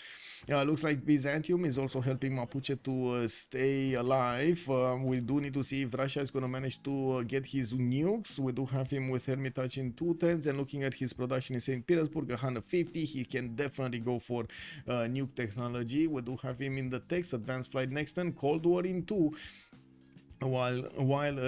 Looks like Byzantium is also helping Mapuche to stay alive. We do need to see if Russia is gonna manage to get his nukes. We do have him with Hermitage in 2 turns, and looking at his production in St. Petersburg 150, he can definitely go for nuke technology. We do have him in the text, advanced flight next turn, Cold War in 2. While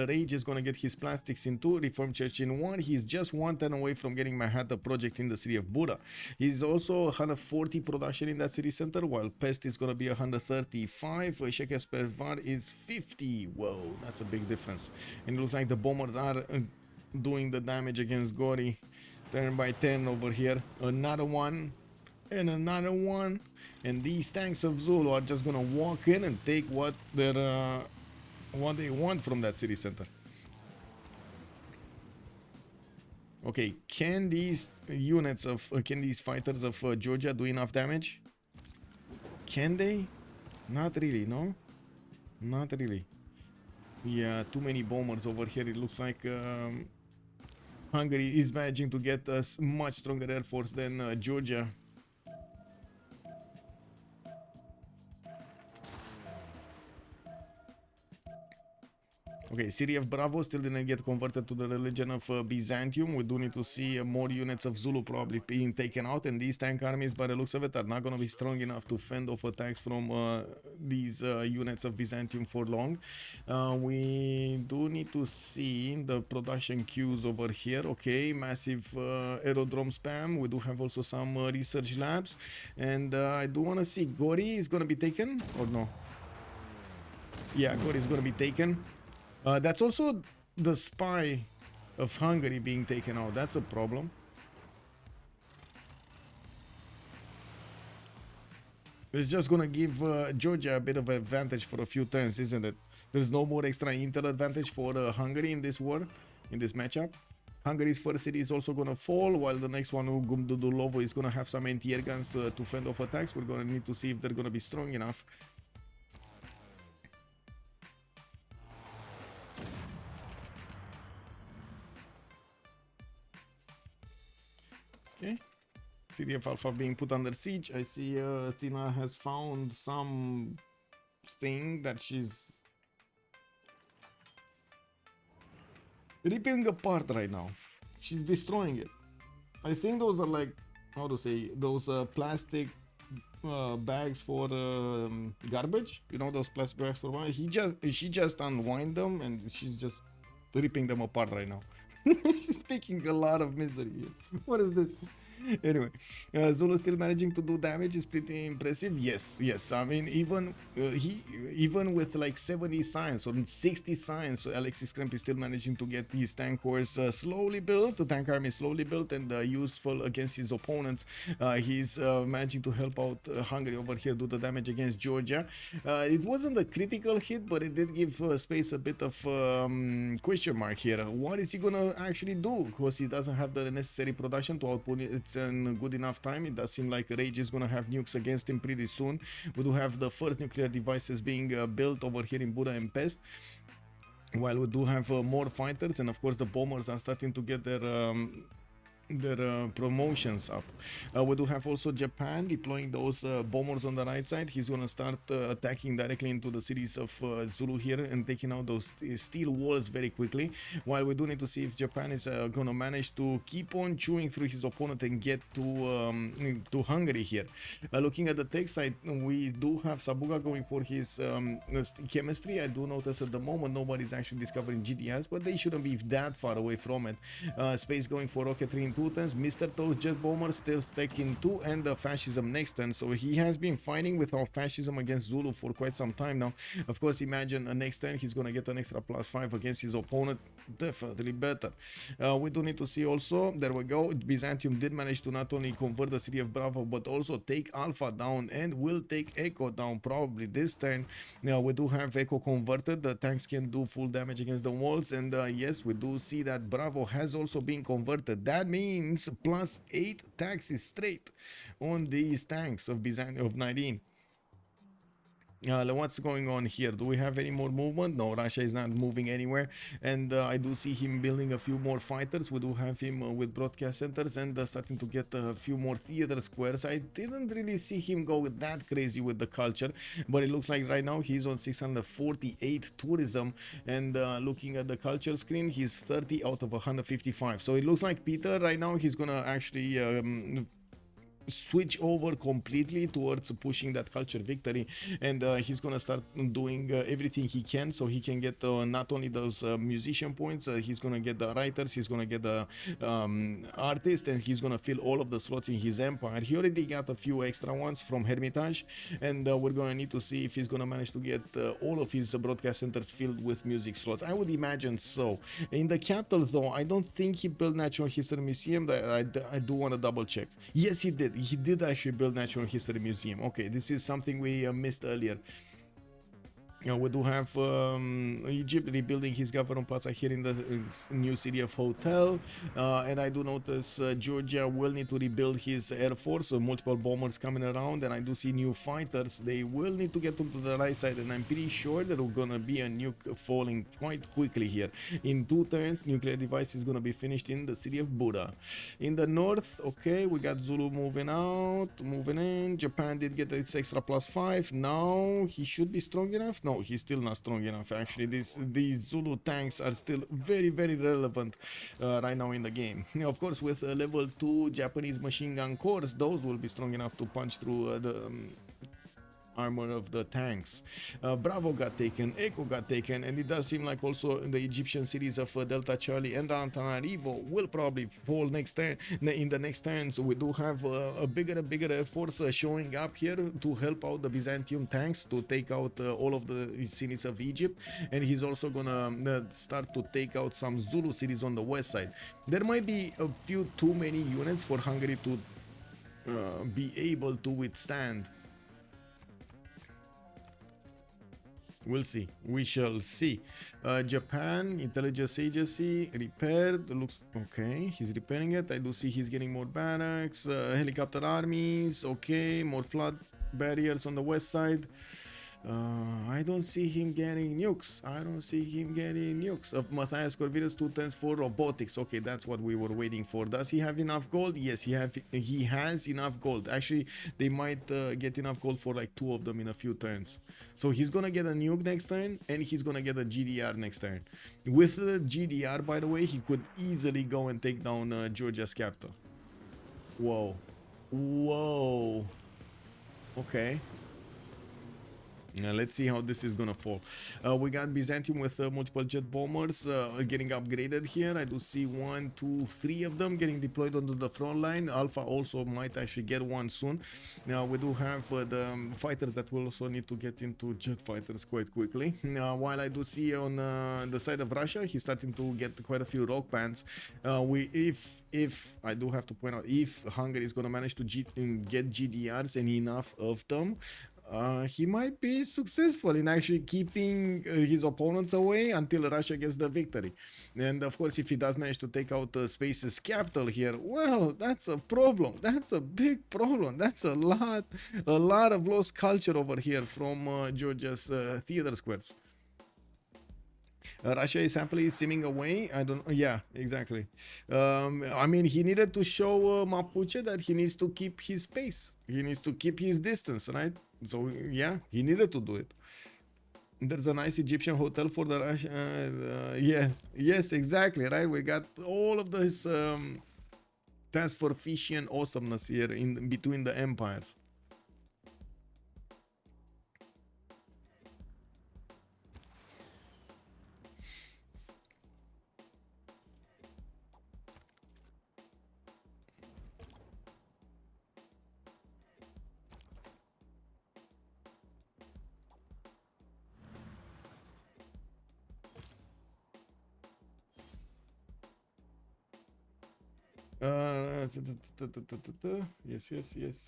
Rage is gonna get his plastics in 2, Reformed Church in 1, he's just 1 turn away from getting Manhattan project in the city of Buddha. He's also 140 production in that city center, while Pest is gonna be 135. Shekespervar is 50. Whoa, that's a big difference. And it looks like the bombers are doing the damage against Gori. Turn by 10 over here. Another one. And another one. And these tanks of Zulu are just gonna walk in and take what they want from that city center. Okay, can these fighters of Georgia do enough damage? Can they? Not really, no? Not really. Yeah, too many bombers over here. It looks like Hungary is managing to get a much stronger air force than Georgia. Okay, city of Bravo still didn't get converted to the religion of Byzantium. We do need to see more units of Zulu probably being taken out, and these tank armies, by the looks of it, are not going to be strong enough to fend off attacks from these units of Byzantium for long. We do need to see the production queues over here. Okay, massive aerodrome spam. We do have also some research labs, and I do want to see Gori is going to be taken or no? Yeah, Gori is going to be taken. That's also the spy of Hungary being taken out. That's a problem. It's just gonna give Georgia a bit of advantage for a few turns, isn't it? There's no more extra intel advantage for Hungary in this war, in this matchup. Hungary's first city is also gonna fall, while the next one, Gumdudulovo, is gonna have some anti-air guns to fend off attacks. We're gonna need to see if they're gonna be strong enough. Okay. City of Alpha being put under siege. I see Tina has found some thing that she's ripping apart right now. She's destroying it. I think those are like, how to say, those plastic bags for garbage. You know, those plastic bags for wine. She just unwind them and she's just ripping them apart right now. She's taking a lot of misery here. What is this? Anyway, Zulu still managing to do damage is pretty impressive. Yes. I mean, even with like 70 science or 60 science, so Alexis Krempp is still managing to get his tank horse slowly built, the tank army slowly built and useful against his opponents. He's managing to help out Hungary over here do the damage against Georgia. It wasn't a critical hit, but it did give Space a bit of question mark here. What is he gonna actually do? Because he doesn't have the necessary production to output it in good enough time. It does seem like Rage is gonna have nukes against him pretty soon. We do have the first nuclear devices being built over here in Buda and Pest, while we do have more fighters, and of course the bombers are starting to get their promotions up. We do have also Japan deploying those bombers on the right side. He's gonna start attacking directly into the cities of Zulu here and taking out those steel walls very quickly, while we do need to see if Japan is gonna manage to keep on chewing through his opponent and get to Hungary here. Looking at the tech side, we do have Sabuga going for his chemistry. I do notice at the moment nobody's actually discovering GDS, but they shouldn't be that far away from it. Space going for rocketry in 2 turns, Mr. Toast jet bomber still taking 2, and the fascism next turn. So he has been fighting with our fascism against Zulu for quite some time now. Of course, imagine next turn he's gonna get an extra +5 against his opponent. Definitely better. We do need to see also, there we go, Byzantium did manage to not only convert the city of Bravo but also take Alpha down and will take Echo down probably this turn. Now we do have Echo converted, the tanks can do full damage against the walls, and yes, we do see that Bravo has also been converted. That means +8 taxes straight on these tanks of Nyreen. What's going on here? Do we have any more movement? No, Russia is not moving anywhere, and I do see him building a few more fighters. We do have him with broadcast centers and starting to get a few more theater squares. I didn't really see him go that crazy with the culture, but it looks like right now he's on 648 tourism, and looking at the culture screen, he's 30 out of 155. So it looks like Peter right now, he's gonna actually switch over completely towards pushing that culture victory, and he's gonna start doing everything he can so he can get not only those musician points, he's gonna get the writers, he's gonna get the artists, and he's gonna fill all of the slots in his empire. He already got a few extra ones from Hermitage, and we're gonna need to see if he's gonna manage to get all of his broadcast centers filled with music slots. I would imagine so. In the capital though, I don't think he built Natural History Museum. I do want to double check. Yes, he did. He did actually build Natural History Museum. Okay, this is something we missed earlier. We do have Egypt rebuilding his government plaza here in the new city of Hotel, and I do notice Georgia will need to rebuild his air force, so multiple bombers coming around, and I do see new fighters. They will need to get to the right side, and I'm pretty sure there will gonna be a nuke falling quite quickly here. In 2 turns, nuclear device is gonna be finished in the city of Buda. In the north, okay, we got Zulu moving out, moving in. Japan did get its extra +5. Now he should be strong enough. No, he's still not strong enough. Actually, these Zulu tanks are still very, very relevant right now in the game. Of course, with level 2 Japanese machine gun cores, those will be strong enough to punch through the armor of the tanks. Bravo got taken, Echo got taken, and it does seem like also the Egyptian cities of Delta Charlie and Antananarivo will probably fall next turn. In the next turns, we do have a bigger air force showing up here to help out the Byzantium tanks to take out all of the cities of Egypt, and he's also gonna start to take out some Zulu cities on the west side. There might be a few too many units for Hungary to be able to withstand We'll see. We shall see. Japan, intelligence agency, repaired. Looks okay. He's repairing it. I do see he's getting more barracks, helicopter armies. Okay, more flood barriers on the west side. I don't see him getting nukes. I don't see him getting nukes. Of Matthias Corvinus, 2 turns for robotics. Okay, that's what we were waiting for. Does he have enough gold? Yes, he has enough gold. Actually, they might get enough gold for like 2 of them in a few turns. So he's gonna get a nuke next turn, and he's gonna get a GDR next turn. With the GDR, by the way, he could easily go and take down Georgia's capital. Whoa. Whoa. Okay. Let's see how this is gonna fall. We got Byzantium with multiple jet bombers getting upgraded here. I do see 1, 2, 3 of them getting deployed onto the front line. Alpha also might actually get one soon. Now we do have the fighters that will also need to get into jet fighters quite quickly. While I do see on the side of Russia, he's starting to get quite a few rock bands. If I do have to point out, if Hungary is gonna manage to get GDRs and enough of them, he might be successful in actually keeping his opponents away until Russia gets the victory. And of course, if he does manage to take out Space's capital here, well, that's a problem. That's a big problem. That's a lot of lost culture over here from Georgia's theater squares. Russia is happily simming away. I don't. Yeah, exactly. I mean, he needed to show Mapuche that he needs to keep his pace. He needs to keep his distance, right? So yeah, he needed to do it. There's a nice Egyptian hotel for the Russia. Yes, exactly, right? We got all of this TaskForceFishian awesomeness here in between the empires.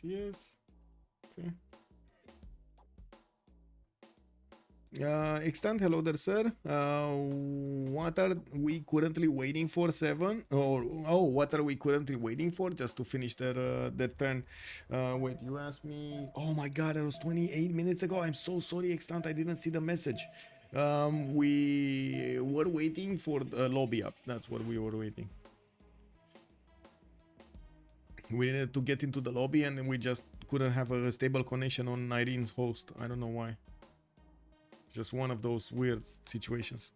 Yes. Okay. Extant, hello there, sir. What are we currently waiting for? 7? What are we currently waiting for? Just to finish their turn. Wait, you asked me. Oh my god, it was 28 minutes ago. I'm so sorry, Extant. I didn't see the message. We were waiting for the lobby up. That's what we were waiting. We needed to get into the lobby and we just couldn't have a stable connection on Nyreen's host. I don't know why. Just one of those weird situations.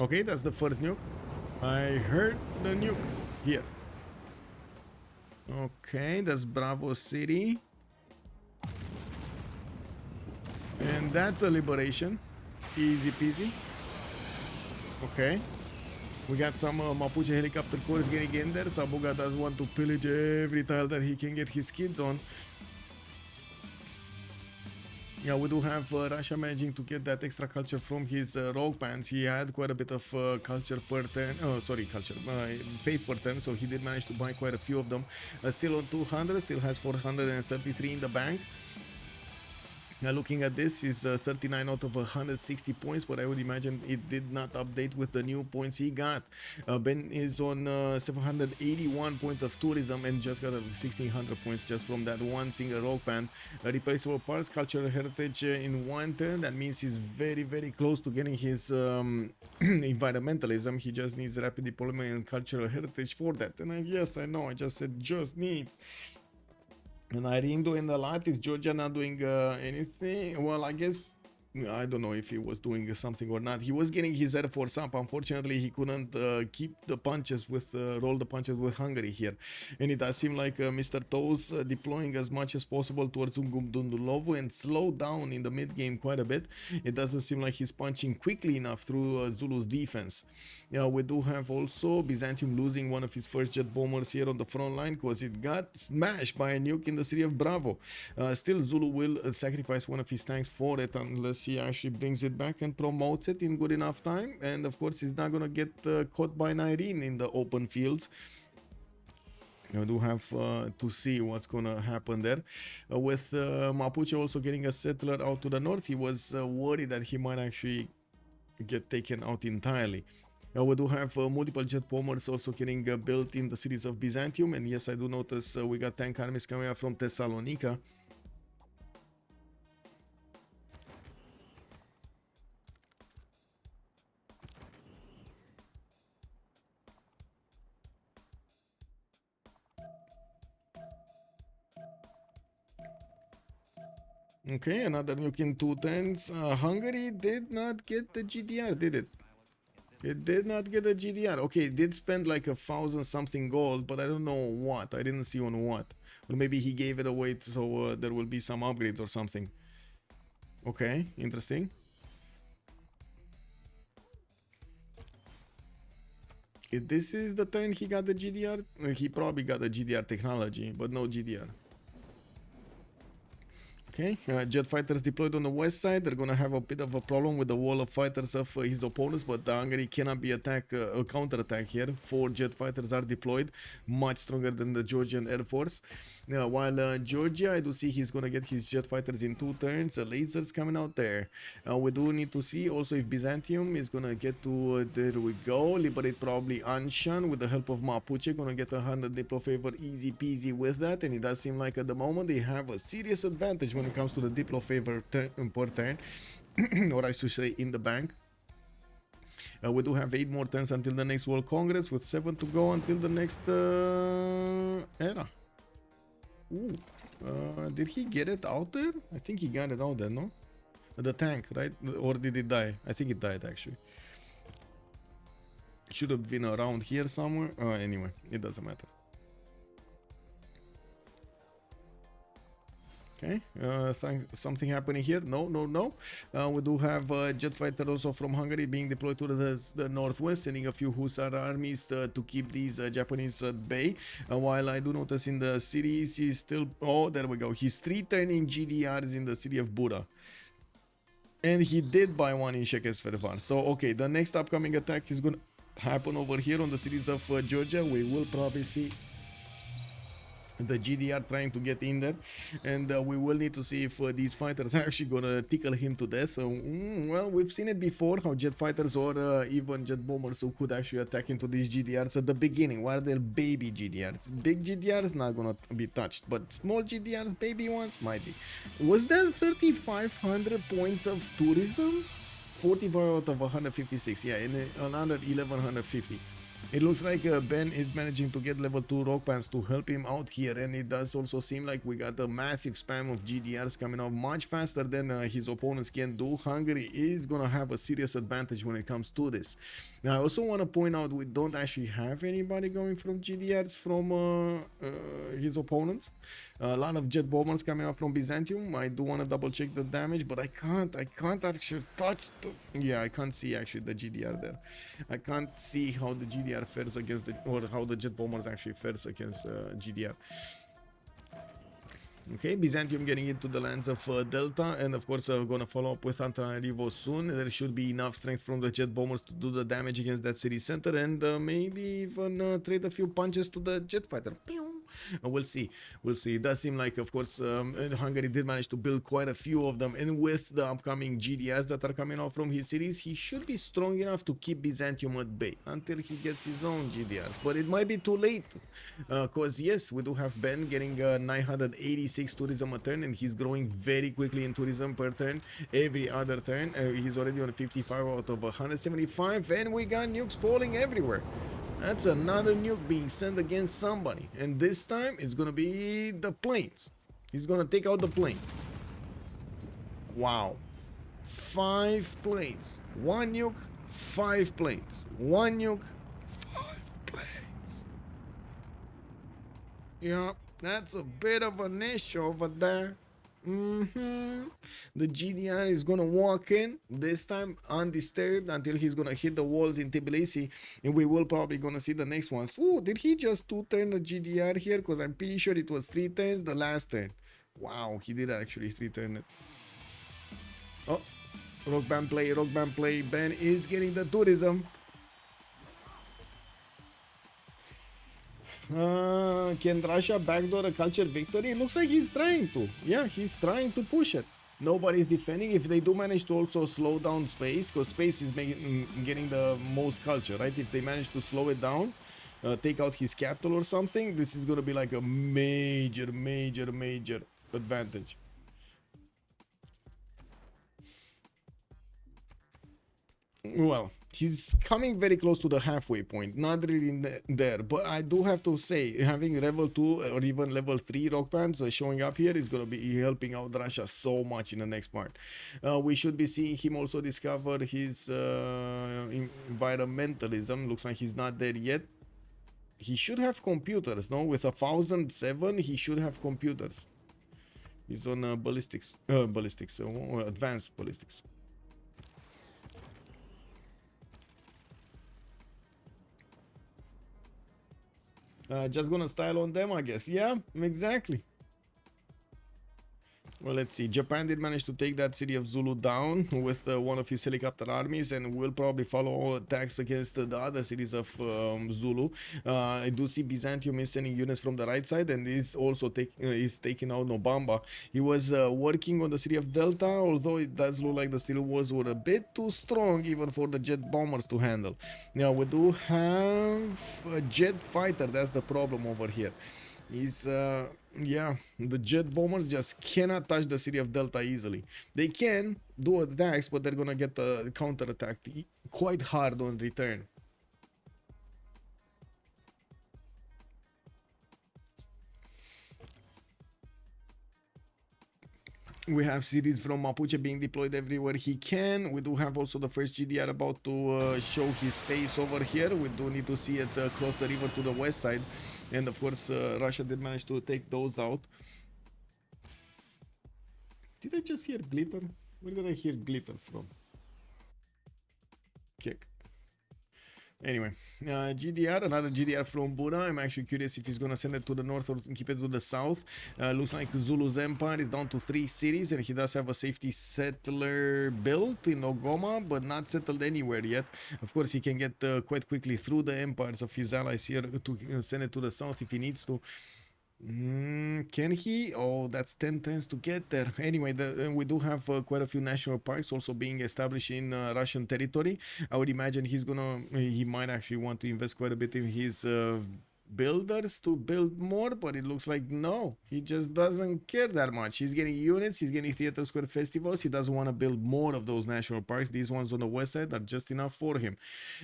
Okay, that's the first nuke. I heard the nuke here. Okay, that's Bravo City. And that's a liberation. Easy peasy. Okay. We got some Mapuche helicopter cores getting in there. Sabuga does want to pillage every tile that he can get his kids on. Yeah, we do have Russia managing to get that extra culture from his rogue bands. He had quite a bit of culture per turn. Oh, sorry, culture. Faith per turn, so he did manage to buy quite a few of them. Still on 200, still has 433 in the bank. Now looking at this, is 39 out of 160 points, but I would imagine it did not update with the new points he got. Ben is on 781 points of tourism and just got 1600 points just from that one single rock band. Replaceable parts, cultural heritage in one turn. That means he's very, very close to getting his environmentalism. He just needs rapid deployment and cultural heritage for that. And yes, I know, I just said just needs. And Nyreen doing a lot. Is Georgia not doing anything? Well, I guess I don't know if he was doing something or not. He was getting his Air Force up. Unfortunately, he couldn't keep the punches with roll the punches with Hungary here. And it does seem like Mr. Toes deploying as much as possible towards Ungumdundulovu and slow down in the mid game quite a bit. It doesn't seem like he's punching quickly enough through Zulu's defense. We do have also Byzantium losing one of his first jet bombers here on the front line because it got smashed by a nuke in the city of Bravo. Still, Zulu will sacrifice one of his tanks for it unless course, he actually brings it back and promotes it in good enough time. And of course, he's not gonna get caught by Nyreen in the open fields. I do have to see what's gonna happen there. With Mapuche also getting a settler out to the north, he was worried that he might actually get taken out entirely. We do have multiple jet bombers also getting built in the cities of Byzantium, and yes, I do notice we got tank armies coming out from Thessalonica. Okay, another nuke in 2 turns. Hungary did not get the GDR, did it? It did not get a GDR. Okay, it did spend like 1,000 something gold, but I don't know what. I didn't see on what. Or maybe he gave it away so there will be some upgrades or something. Okay, interesting. If this is the turn he got the GDR, he probably got the GDR technology, but no GDR. Okay, jet fighters deployed on the west side. They're gonna have a bit of a problem with the wall of fighters of his opponents, but Hungary cannot be counter-attack here. 4 jet fighters are deployed, much stronger than the Georgian Air Force. While Georgia, I do see he's gonna get his jet fighters in 2 turns. Lasers coming out there. We do need to see also if Byzantium is gonna get to, there we go, liberate probably Anshan with the help of Mapuche. Gonna get 100 Diplo favor easy peasy with that, and it does seem like at the moment they have a serious advantage when it comes to the Diplo favor per turn, or I should say in the bank. We do have 8 more turns until the next World Congress, with 7 to go until the next era. Ooh, did he get it out there? I think he got it out there, no? The tank, right? Or did it die? I think it died actually. Should have been around here somewhere. Anyway, it doesn't matter. Okay, something happening here. No. We do have jet fighter also from Hungary being deployed to the northwest, sending a few Hussar armies to keep these Japanese at bay. While I do notice in the cities, he's still... Oh, there we go. He's 3 turning GDRs in the city of Buda. And he did buy 1 in Shekesfervar. So, okay, the next upcoming attack is going to happen over here on the cities of Georgia. We will probably see the GDR trying to get in there, and we will need to see if these fighters are actually gonna tickle him to death. Well, we've seen it before, how jet fighters or even jet bombers who could actually attack into these GDRs at the beginning while they're baby GDRs. Big GDRs not gonna be touched, but small GDRs, baby ones, might be. Was that 3,500 points of tourism? 45 out of 156, yeah, and another 1,150. It looks like Ben is managing to get level 2 rock pants to help him out here, and it does also seem like we got a massive spam of GDRs coming out much faster than his opponents can do. Hungary is gonna have a serious advantage when it comes to this. Now, I also want to point out we don't actually have anybody going from GDRs from his opponents. A lot of jet bombers coming out from Byzantium. I do want to double check the damage, but I can't actually touch the... Yeah, I can't see actually the GDR there. I can't see how the GDR fares against the... or how the jet bombers actually fares against GDR. Okay, Byzantium getting into the lands of Delta, and of course gonna follow up with Antananarivo soon. There should be enough strength from the jet bombers to do the damage against that city center, and maybe even trade a few punches to the jet fighter. We'll see. It does seem like, of course, Hungary did manage to build quite a few of them, and with the upcoming GDRs that are coming out from his cities, he should be strong enough to keep Byzantium at bay until he gets his own GDRs. But it might be too late, because yes, we do have Ben getting 986 tourism a turn, and he's growing very quickly in tourism per turn. Every other turn, he's already on 55 out of 175, and we got nukes falling everywhere. That's another nuke being sent against somebody, and this time it's gonna be the planes. He's gonna take out the planes. Wow, 5 planes, 1 nuke, 5 planes, 1 nuke, 5 planes. Yeah, that's a bit of an issue over there. The GDR is gonna walk in this time undisturbed until he's gonna hit the walls in Tbilisi, and we will probably gonna see the next ones. Oh, did he just 2-turn the GDR here? Because I'm pretty sure it was 3 turns the last turn. Wow, he did actually 3-turn it. Oh, Rock band play, rock band play. Ben is getting the tourism. Can Russia backdoor a culture victory? It looks like he's trying to. Yeah, he's trying to push it. Nobody's defending. If they do manage to also slow down space, because space is getting the most culture, right? If they manage to slow it down, take out his capital or something, this is going to be like a major advantage. Well, he's coming very close to the halfway point, not really there, but I do have to say, having level 2 or even level 3 rock bands showing up here is going to be helping out Russia so much in the next part. We should be seeing him also discover his environmentalism. Looks like he's not there yet. He should have computers, no? With 1007, he should have computers. He's on advanced ballistics. Just gonna style on them, I guess. Yeah, exactly. Well, let's see. Japan did manage to take that city of Zulu down with one of his helicopter armies, and will probably follow attacks against the other cities of Zulu. I do see Byzantium is sending units from the right side, and is also taking out Nobamba. He was working on the city of Delta, although it does look like the steel walls were a bit too strong even for the jet bombers to handle. Now we do have a jet fighter. That's the problem over here. Is yeah, the jet bombers just cannot touch the city of Delta easily. They can do attacks, but they're gonna get counter attacked quite hard on return. We have cities from Mapuche being deployed everywhere he can. We do have also the first GDR about to show his face over here. We do need to see it cross the river to the west side. And of course, Russia did manage to take those out. Did I just hear glitter? Where did I hear glitter from? Kick. Anyway, GDR, another GDR from Buddha. I'm actually curious if he's gonna send it to the north or keep it to the south. Looks like Zulu's empire is down to 3 cities, and he does have a safety settler built in Ogoma, but not settled anywhere yet. Of course, he can get quite quickly through the empires of his allies here to send it to the south if he needs to. Can he? Oh, that's 10 times to get there. Anyway, we do have quite a few national parks also being established in Russian territory. I would imagine he might actually want to invest quite a bit in his builders to build more, but it looks like no, he just doesn't care that much. He's getting units, he's getting theater square festivals. He doesn't want to build more of those national parks. These ones on the west side are just enough for him.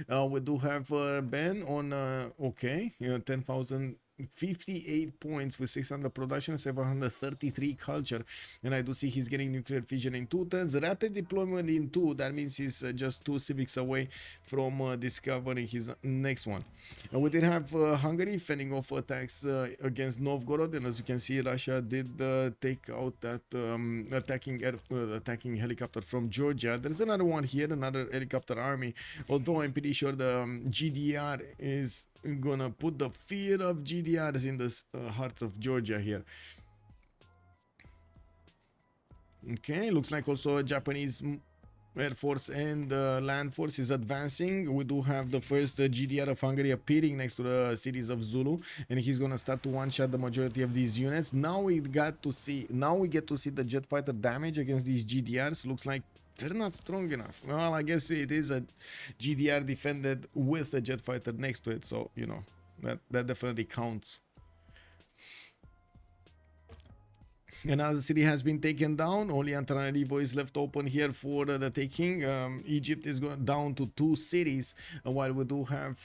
We do have Ben on okay, 10,000 58 points with 600 production, 733 culture, and I do see he's getting nuclear fission in 2 turns, rapid deployment in 2. That means he's just 2 civics away from discovering his next one. We did have Hungary fending off attacks against Novgorod, and as you can see, Russia did take out that attacking helicopter from Georgia. There's another one here, another helicopter army, although I'm pretty sure the GDR is gonna put the fear of GDRs in the hearts of Georgia here. Okay, looks like also a Japanese Air Force and Land Force is advancing. We do have the first GDR of Hungary appearing next to the cities of Zulu, and he's gonna start to one-shot the majority of these units. Now we get to see the jet fighter damage against these GDRs. Looks like they're not strong enough. Well, I guess it is a GDR defended with a jet fighter next to it, so you know that definitely counts. Another city has been taken down. Only Antananarivo is left open here for the taking. Egypt is going down to 2 cities, while we do have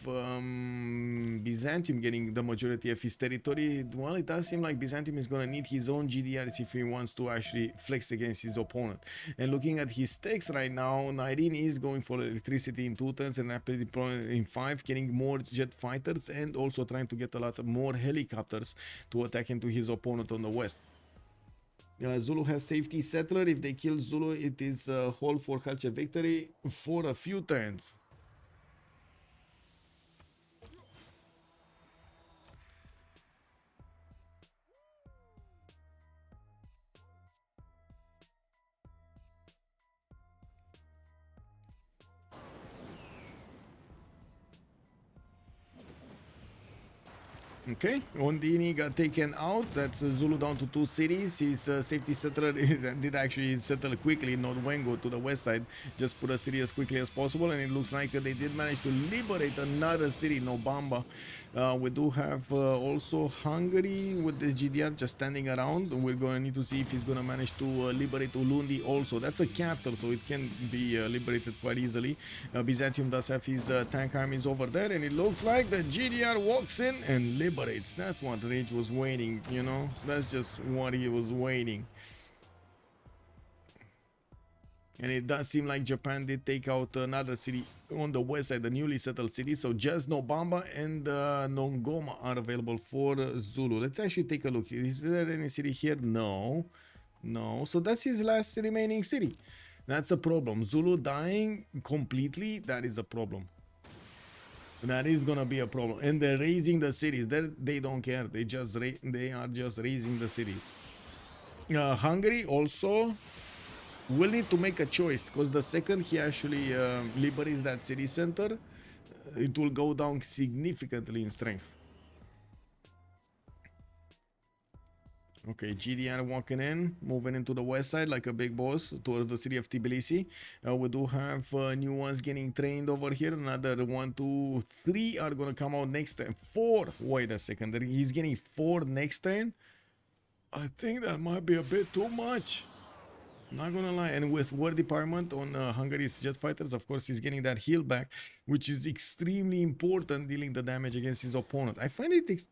Byzantium getting the majority of his territory. Well, it does seem like Byzantium is going to need his own GDRs if he wants to actually flex against his opponent. And looking at his techs right now, Nyreen is going for electricity in 2 turns and rapid deployment in 5, getting more jet fighters and also trying to get a lot more helicopters to attack into his opponent on the west. Zulu has safety settler. If they kill Zulu, it is a whole for culture victory for a few turns. Okay, Ondini got taken out. That's Zulu down to 2 cities. His safety settler did actually settle quickly, not Wengo, to the west side. Just put a city as quickly as possible, and it looks like they did manage to liberate another city, Nobamba. We do have also Hungary with the GDR just standing around. We're going to need to see if he's going to manage to liberate Ulundi also. That's a capital, so it can be liberated quite easily. Byzantium does have his tank armies over there, and it looks like the GDR walks in and liberates. That's what Rage was waiting, you know? That's just what he was waiting. And it does seem like Japan did take out another city on the west side, the newly settled city. So just Nobamba and Nongoma are available for Zulu. Let's actually take a look. Is there any city here? No. No. So that's his last remaining city. That's a problem. Zulu dying completely, that is a problem. That is gonna be a problem. And they're raising the cities. They don't care. They are just raising the cities. Hungary also will need to make a choice, because the second he actually liberates that city center, it will go down significantly in strength. Okay, GDR walking in, moving into the west side like a big boss towards the city of Tbilisi. We do have new ones getting trained over here. Another 1, 2, 3 are going to come out next turn. 4. Wait a second. He's getting 4 next turn. I think that might be a bit too much. Not gonna lie. And with War Department on Hungary's jet fighters, of course, he's getting that heal back, which is extremely important, dealing the damage against his opponent. I find it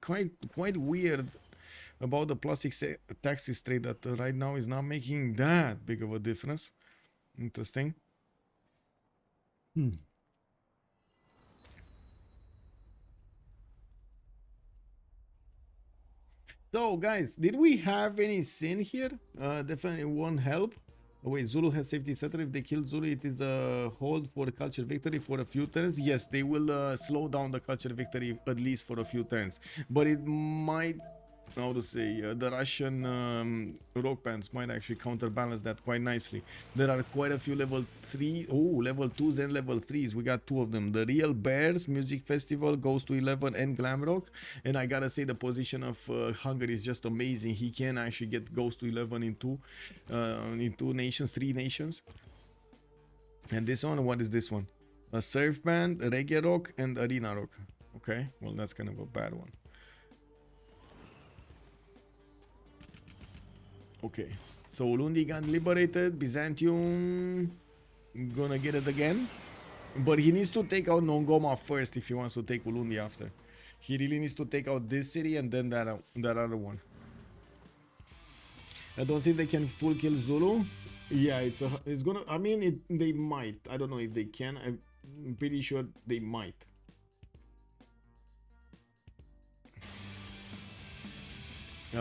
quite weird about the plastic taxes trade that right now is not making that big of a difference. Interesting. So guys, did we have any sin here? Definitely won't help. Oh, wait, Zulu has safety setter. If they kill Zulu, it is a hold for culture victory for a few turns. Yes, they will slow down the culture victory at least for a few turns, but it might, how to say, the Russian rock bands might actually counterbalance that quite nicely. There are quite a few level 2s and level 3s. We got 2 of them. The Real Bears Music Festival goes to 11 and Glam Rock. And I gotta say, the position of Hungary is just amazing. He can actually get goes to 11 in 3 nations. And this one, what is this one? A surf band, reggae rock, and arena rock. Okay, well, that's kind of a bad one. Okay, so Ulundi got liberated. Byzantium gonna get it again, but he needs to take out Nongoma first if he wants to take Ulundi after. He really needs to take out this city and then that other one. I don't think they can full kill Zulu. Yeah, it's gonna. I mean, they might. I don't know if they can. I'm pretty sure they might.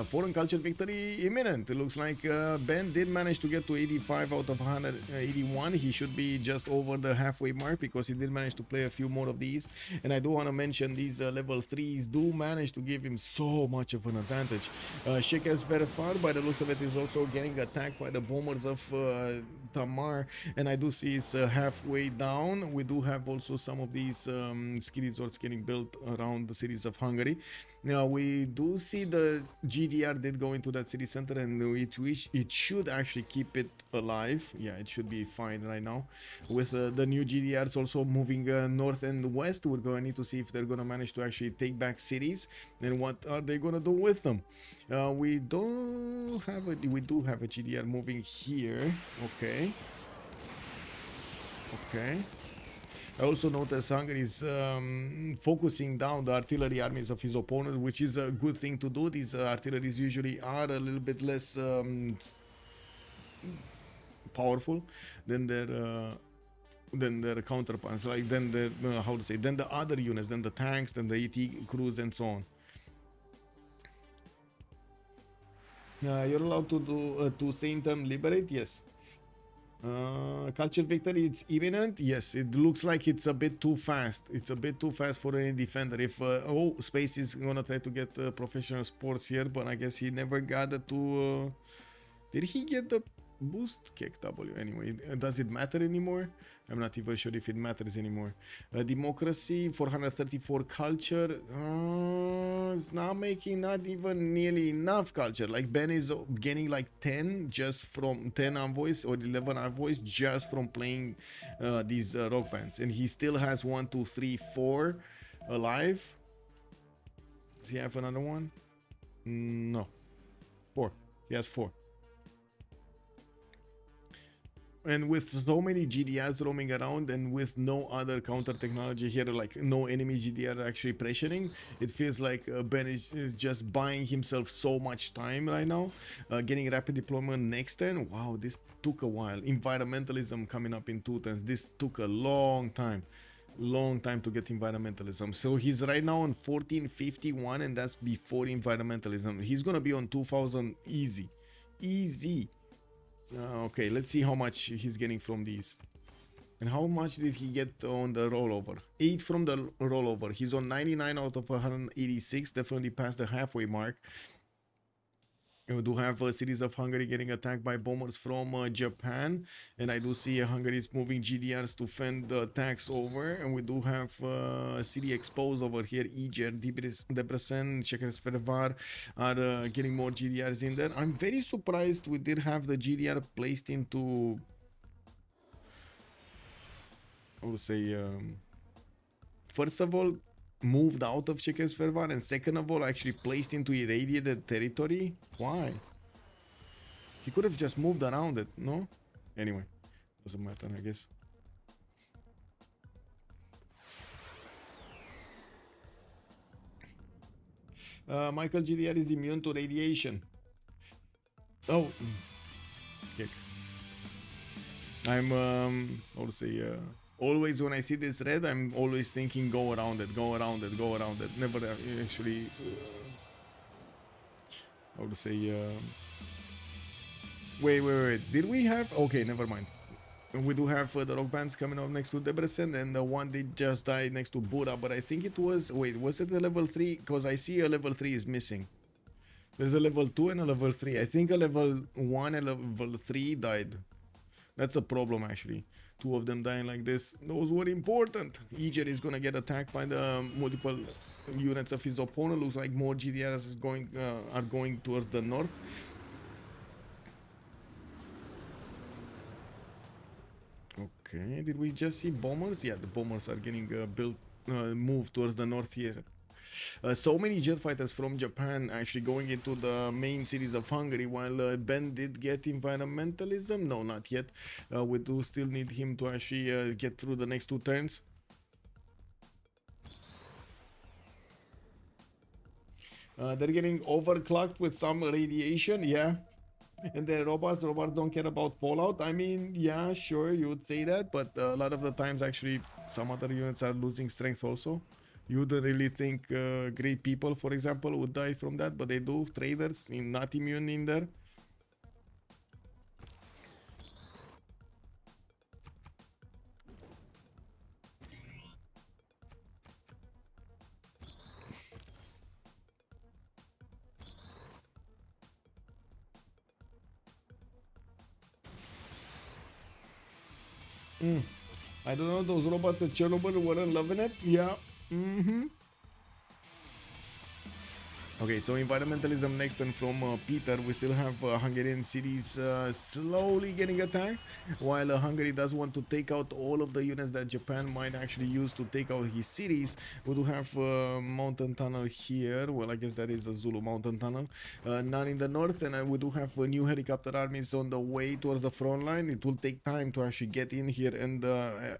Foreign culture victory imminent. It looks like Ben did manage to get to 85 out of 181. He should be just over the halfway mark because he did manage to play a few more of these. And I do want to mention these level 3s do manage to give him so much of an advantage. Shekes Verfar, by the looks of it, is also getting attacked by the bombers of Tamar. And I do see it's halfway down. We do have also some of these ski resorts getting built around the cities of Hungary. Now we do see the GDR did go into that city center, and it should actually keep it alive. Yeah, it should be fine right now. With the new GDRs also moving north and west, we're going to need to see if they're going to manage to actually take back cities and what are they going to do with them. We do have a GDR moving here. Okay. I also noticed Hungary is focusing down the artillery armies of his opponent, which is a good thing to do. These artilleries usually are a little bit less powerful than their counterparts, like than the other units, than the tanks, than the ET crews, and so on. You're allowed to do to same time liberate, yes. Culture victory, it's imminent. Yes, it looks like it's a bit too fast. It's a bit too fast for any defender. If Space is gonna try to get professional sports here, but I guess he never got to. Did he get the boost? Kick W. Anyway, does it matter anymore? I'm not even sure if it matters anymore. Democracy, 434 culture. It's not making not even nearly enough culture. Like Ben is getting like 10 just from 10 envoys or 11 envoys just from playing these rock bands, and he still has 1, 2, 3, 4 alive. Does he have another one? No, 4. He has 4. And with so many GDRs roaming around and with no other counter technology here, like no enemy GDR actually pressuring, it feels like Ben is just buying himself so much time right now. Getting rapid deployment next turn. Wow, this took a while. Environmentalism coming up in 2 turns. This took a long time to get environmentalism. So he's right now on 1451, and that's before environmentalism. He's gonna be on 2000 easy. Okay, let's see how much he's getting from these. And how much did he get on the rollover? 8 from the rollover. He's on 99 out of 186, definitely past the halfway mark. And we do have a series of Hungary getting attacked by bombers from Japan, and I do see Hungary is moving GDRs to fend the attacks over, and we do have city exposed over here. Iger, Debrecen, Czechoslovakia are getting more GDRs in there. I'm very surprised we did have the GDR placed into, I would say, first of all, moved out of Czechoslovakia, and second of all, actually placed into irradiated territory. Why? He could have just moved around it, no? Anyway, doesn't matter, I guess. Michael GDR is immune to radiation. Oh, kick. I'm, I would say, always when I see this red, I'm always thinking go around it. Never actually, I would say, wait. Did we have? Okay, never mind. We do have the rock bands coming up next to Debrecen, and the one did just die next to Bura, but I think it was, wait, was it a level 3? Because I see a level 3 is missing. There's a level 2 and a level 3. I think a level 1 and level 3 died. That's a problem, actually. 2 of them dying like this. Those were important. Iger is gonna get attacked by the multiple units of his opponent. Looks like more GDRs is are going towards the north. Okay, did we just see bombers? Yeah, the bombers are getting moved towards the north here. So many jet fighters from Japan actually going into the main cities of Hungary, while Ben did get environmentalism. No, not yet. We do still need him to actually get through the next 2 turns. They're getting overclocked with some radiation, yeah. And the robots don't care about fallout. I mean, yeah, sure, you would say that, but a lot of the times actually some other units are losing strength also. You wouldn't really think great people, for example, would die from that, but they do. Traders not immune in there. I don't know, those robots at Chernobyl weren't loving it. Yeah. Okay, so environmentalism next, and from Peter, we still have Hungarian cities slowly getting attacked, while Hungary does want to take out all of the units that Japan might actually use to take out his cities. We do have mountain tunnel here. Well, I guess that is a Zulu mountain tunnel. None in the north, and we do have new helicopter armies on the way towards the front line. It will take time to actually get in here and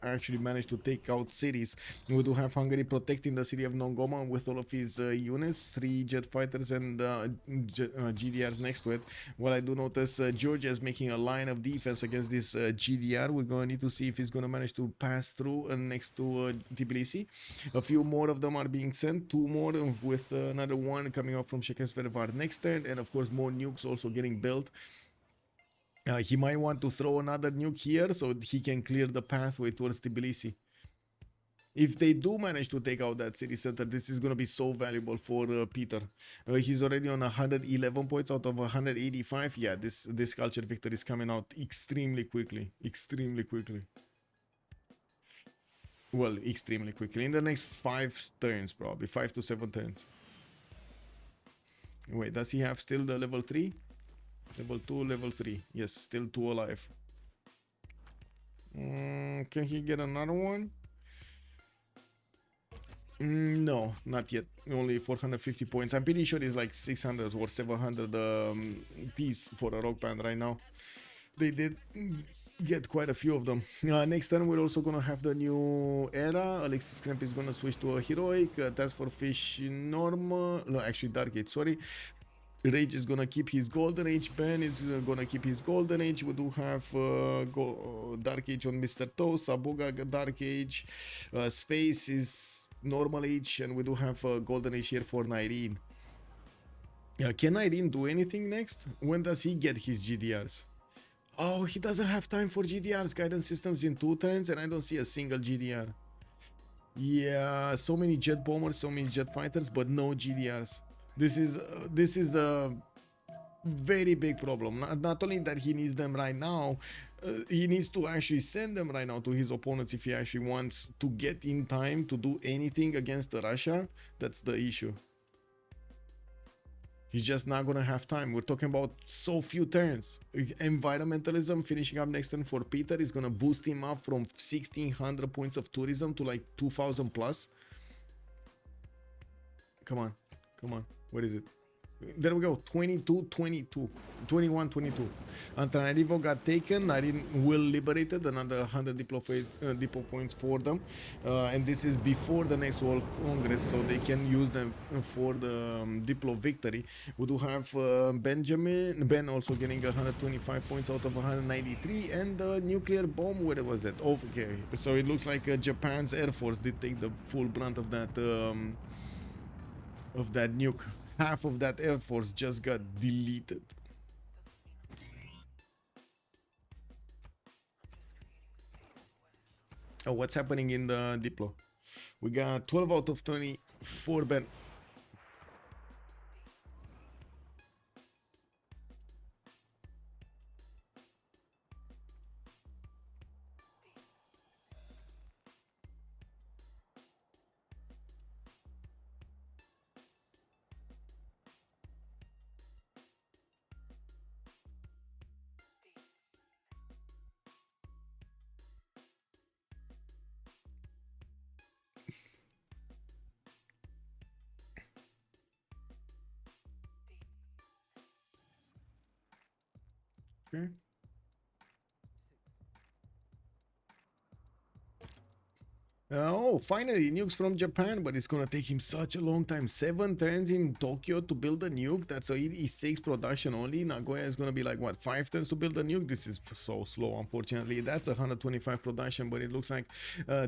actually manage to take out cities. We do have Hungary protecting the city of Nongoma with all of his units, 3 jet fighters and GDRs next to it. Well, I do notice Georgia is making a line of defense against this GDR. We're going to need to see if he's going to manage to pass through next to Tbilisi. A few more of them are being sent, 2 more with another one coming up from Czechoslovakia next turn, and of course more nukes also getting built. He might want to throw another nuke here so he can clear the pathway towards Tbilisi. If they do manage to take out that city center, this is going to be so valuable for Peter. He's already on 111 points out of 185. Yeah, this culture victory is coming out extremely quickly. Extremely quickly. Well, extremely quickly. In the next 5 turns, probably. 5 to 7 turns. Wait, does he have still the level 3? Level 2, level 3. Yes, still 2 alive. Can he get another one? No, not yet. Only 450 points. I'm pretty sure it's like 600 or 700 piece for a rock band right now. They did get quite a few of them. Next turn we're also gonna have the new era. Alexis Krempp is gonna switch to a heroic. TaskForceFish normal. No, actually Dark Age. Sorry. Rage is gonna keep his golden age. Ben is gonna keep his golden age. We do have Dark Age on Mr. Toe. Sabuga Dark Age. Space is normal age, and we do have golden age here for Nyreen. Can Nyreen do anything next? When does he get his GDRs? Oh, he doesn't have time for GDRs. Guidance systems in 2 turns, and I don't see a single GDR. Yeah, so many jet bombers, so many jet fighters, but no GDRs. This is a very big problem. Not only that he needs them right now, he needs to actually send them right now to his opponents if he actually wants to get in time to do anything against Russia. That's the issue. He's just not gonna have time. We're talking about so few turns. Environmentalism finishing up next turn for Peter is gonna boost him up from 1600 points of tourism to like 2000 plus. Come on, come on. What is it? There we go. 22, 22, 21, 22. Antanarivo got taken. Nyreen will liberated another 100 diplo points for them, and this is before the next World Congress, so they can use them for the diplo victory. We do have Ben also getting 125 points out of 193, and the nuclear bomb. Where was it? Okay, so it looks like Japan's Air Force did take the full brunt of that nuke. Half of that Air Force just got deleted. Oh, what's happening in the Diplo? We got 12 out of 24 Ben. Okay. Oh, finally, nukes from Japan, but it's gonna take him such a long time. 7 turns in Tokyo to build a nuke. That's a E6 production only. Nagoya is gonna be like, what, 5 turns to build a nuke? This is so slow, unfortunately. That's 125 production, but it looks like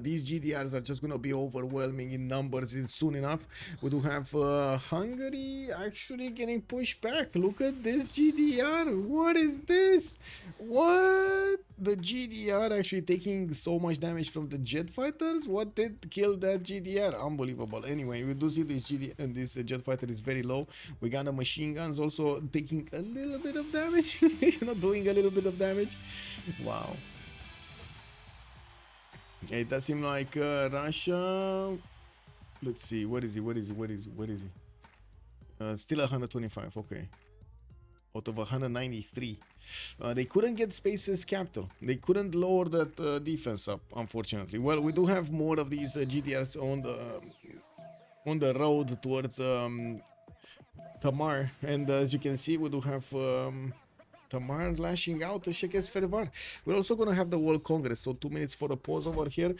these GDRs are just gonna be overwhelming in numbers soon enough. We do have Hungary actually getting pushed back. Look at this GDR. What is this? What? The GDR actually taking so much damage from the jet fighters? What did kill that GDR? Unbelievable. Anyway, we do see this GDR and this jet fighter is very low. We got the machine guns also taking a little bit of damage. You know, doing a little bit of damage. Wow. It does seem like Russia. Let's see. What is he? What is he? What is he? What is he? Still 125. Okay. Out of 193. They couldn't get Space's capital. They couldn't lower that defense up, unfortunately. Well, we do have more of these GDRs on the road towards Tamar, and as you can see, we do have Tamar lashing out the Shekes Fervar. We're also gonna have the World Congress, so 2 minutes for a pause over here.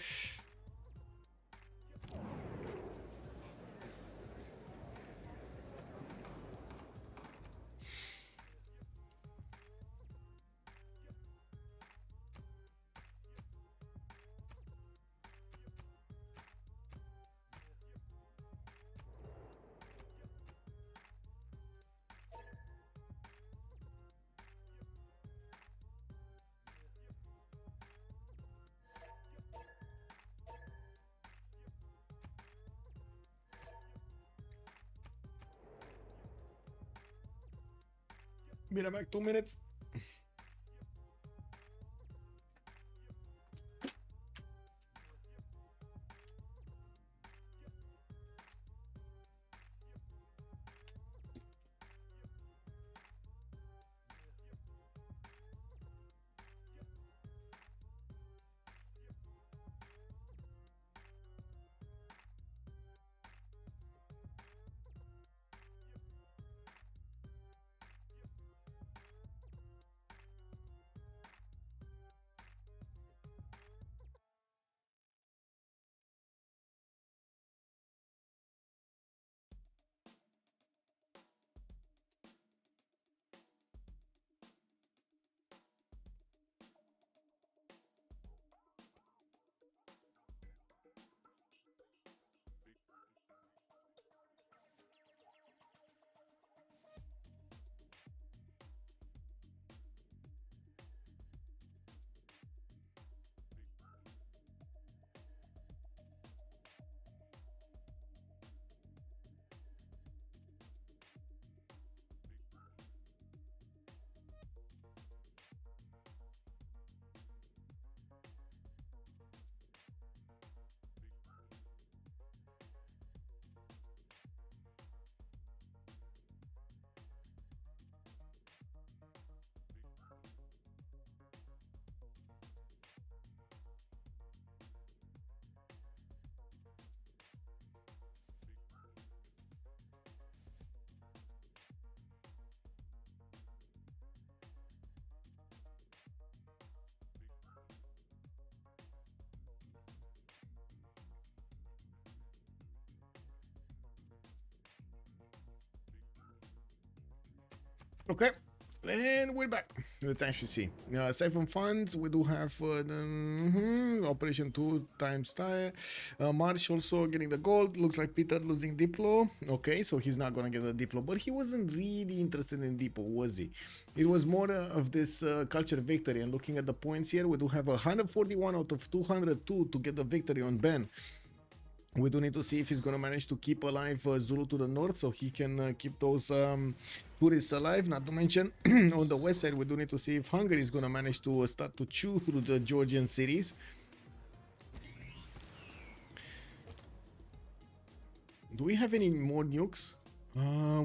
Be right back, 2 minutes. Okay, and we're back. Let's actually see. Aside from funds, we do have Operation 2 times tire. Marsh also getting the gold. Looks like Peter losing Diplo. Okay, so he's not gonna get the Diplo, but he wasn't really interested in Diplo, was he? It was more of this culture victory. And looking at the points here, we do have 141 out of 202 to get the victory on Ben. We do need to see if he's going to manage to keep alive Zulu to the north, so he can keep those tourists alive. Not to mention, on the west side, we do need to see if Hungary is going to manage to start to chew through the Georgian cities. Do we have any more nukes?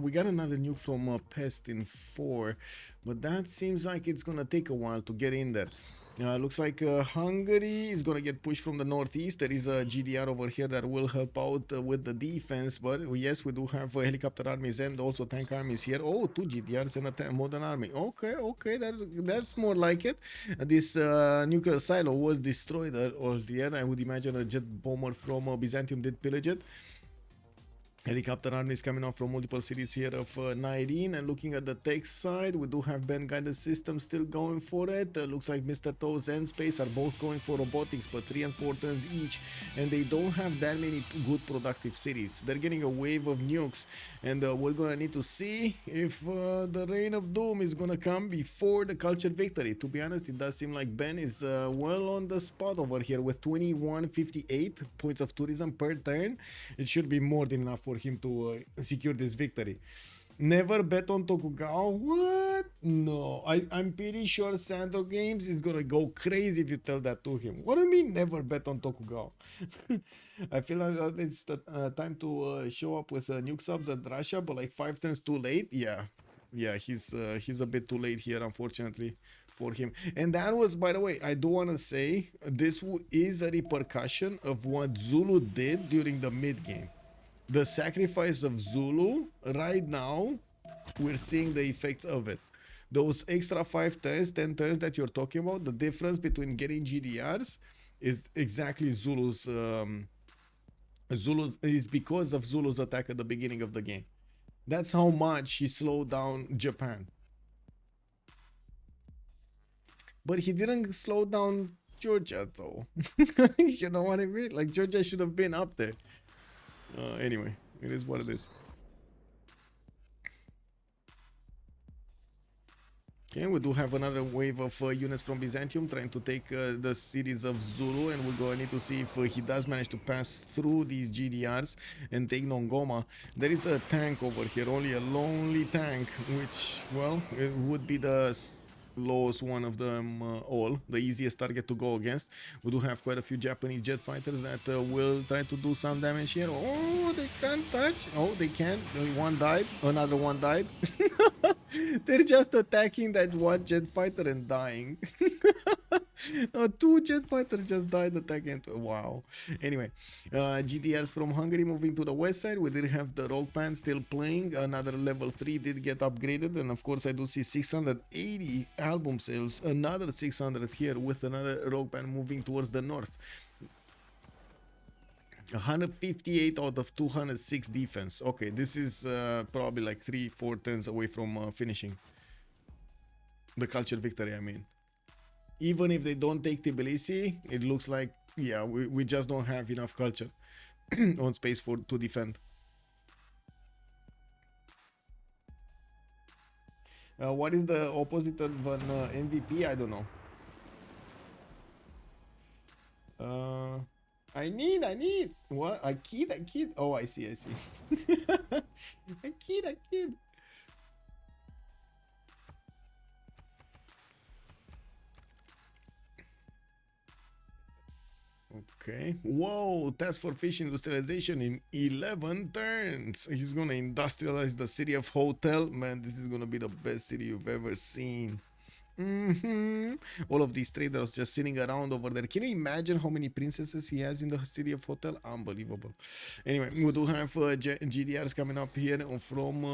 We got another nuke from Pest in 4, but that seems like it's going to take a while to get in there. Looks like Hungary is going to get pushed from the northeast. There is a GDR over here that will help out with the defense. But yes, we do have helicopter armies and also tank armies here. Oh, 2 GDRs and a modern army. Okay, that's more like it. This nuclear silo was destroyed earlier. I would imagine a jet bomber from Byzantium did pillage it. Helicopter armies coming off from multiple cities here of Nyreen. And looking at the tech side, we do have Ben guided systems still going for it. Looks like Mr. Toes and Space are both going for robotics, but 3 and 4 turns each, and they don't have that many good productive cities. They're getting a wave of nukes, and we're gonna need to see if the reign of doom is gonna come before the culture victory. To be honest, it does seem like Ben is well on the spot over here with 2158 points of tourism per turn. It should be more than enough for him to secure this victory. Never bet on Tokugawa. What? No, I'm pretty sure Santo Games is gonna go crazy if you tell that to him. What do you mean never bet on Tokugawa? I feel like it's the time to show up with nuke subs at Russia, but like 5 turns too late. Yeah, he's a bit too late here, unfortunately for him. And that was, by the way, I do want to say this is a repercussion of what Zulu did during the mid game. The sacrifice of Zulu, right now, we're seeing the effects of it. Those extra 5 turns, 10 turns that you're talking about, the difference between getting GDRs is exactly Zulu's is because of Zulu's attack at the beginning of the game. That's how much he slowed down Japan. But he didn't slow down Georgia, though. You know what I mean? Like, Georgia should have been up there. Anyway, it is what it is. Okay, we do have another wave of units from Byzantium trying to take the cities of Zulu, and we're going to need to see if he does manage to pass through these GDRs and take Nongoma. There is a tank over here, only a lonely tank, which, well, it would be the lowest one of them all, the easiest target to go against. We do have quite a few Japanese jet fighters that will try to do some damage here. Oh, they can't touch. Oh, they can. One died, another one died. They're just attacking that one jet fighter and dying. No, two jet fighters just died attacking. Wow. Anyway, GDRs from Hungary moving to the west side. We did have the Rogue Pan still playing. Another level 3 did get upgraded. And of course, I do see 680 album sales. Another 600 here with another Rogue Pan moving towards the north. 158 out of 206 defense. Okay, this is probably like 3-4 turns away from finishing the culture victory, I mean. Even if they don't take Tbilisi, it looks like, yeah, we just don't have enough culture on space to defend. What is the opposite of an MVP? I don't know. I need. What? I kid. Oh, I see. I kid. Okay. Whoa, TaskForceFish industrialization in 11 turns. He's gonna industrialize the city of Hotel. Man, this is gonna be the best city you've ever seen. All of these traders just sitting around over there. Can you imagine how many princesses he has in the city of Hotel? Unbelievable. Anyway, we do have GDRs coming up here from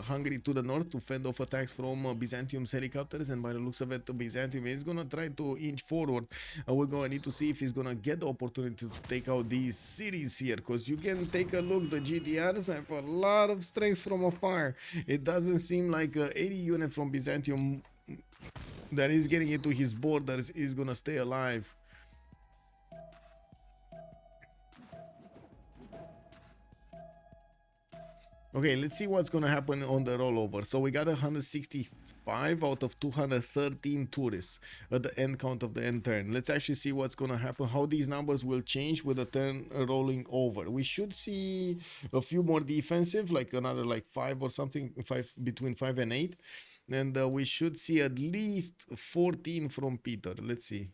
Hungary to the north to fend off attacks from Byzantium's helicopters, and by the looks of it, Byzantium is gonna try to inch forward. We're gonna need to see if he's gonna get the opportunity to take out these cities here, because you can take a look. The GDRs have a lot of strength from afar. It doesn't seem like any unit from Byzantium that is getting into his borders is gonna stay alive. Okay, let's see what's gonna happen on the rollover. So we got 165 out of 213 tourists at the end count of the end turn. Let's actually see what's gonna happen, how these numbers will change with the turn rolling over. We should see a few more defensive, like another like 5 or something, between 5 and 8. And we should see at least 14 from Peter. Let's see.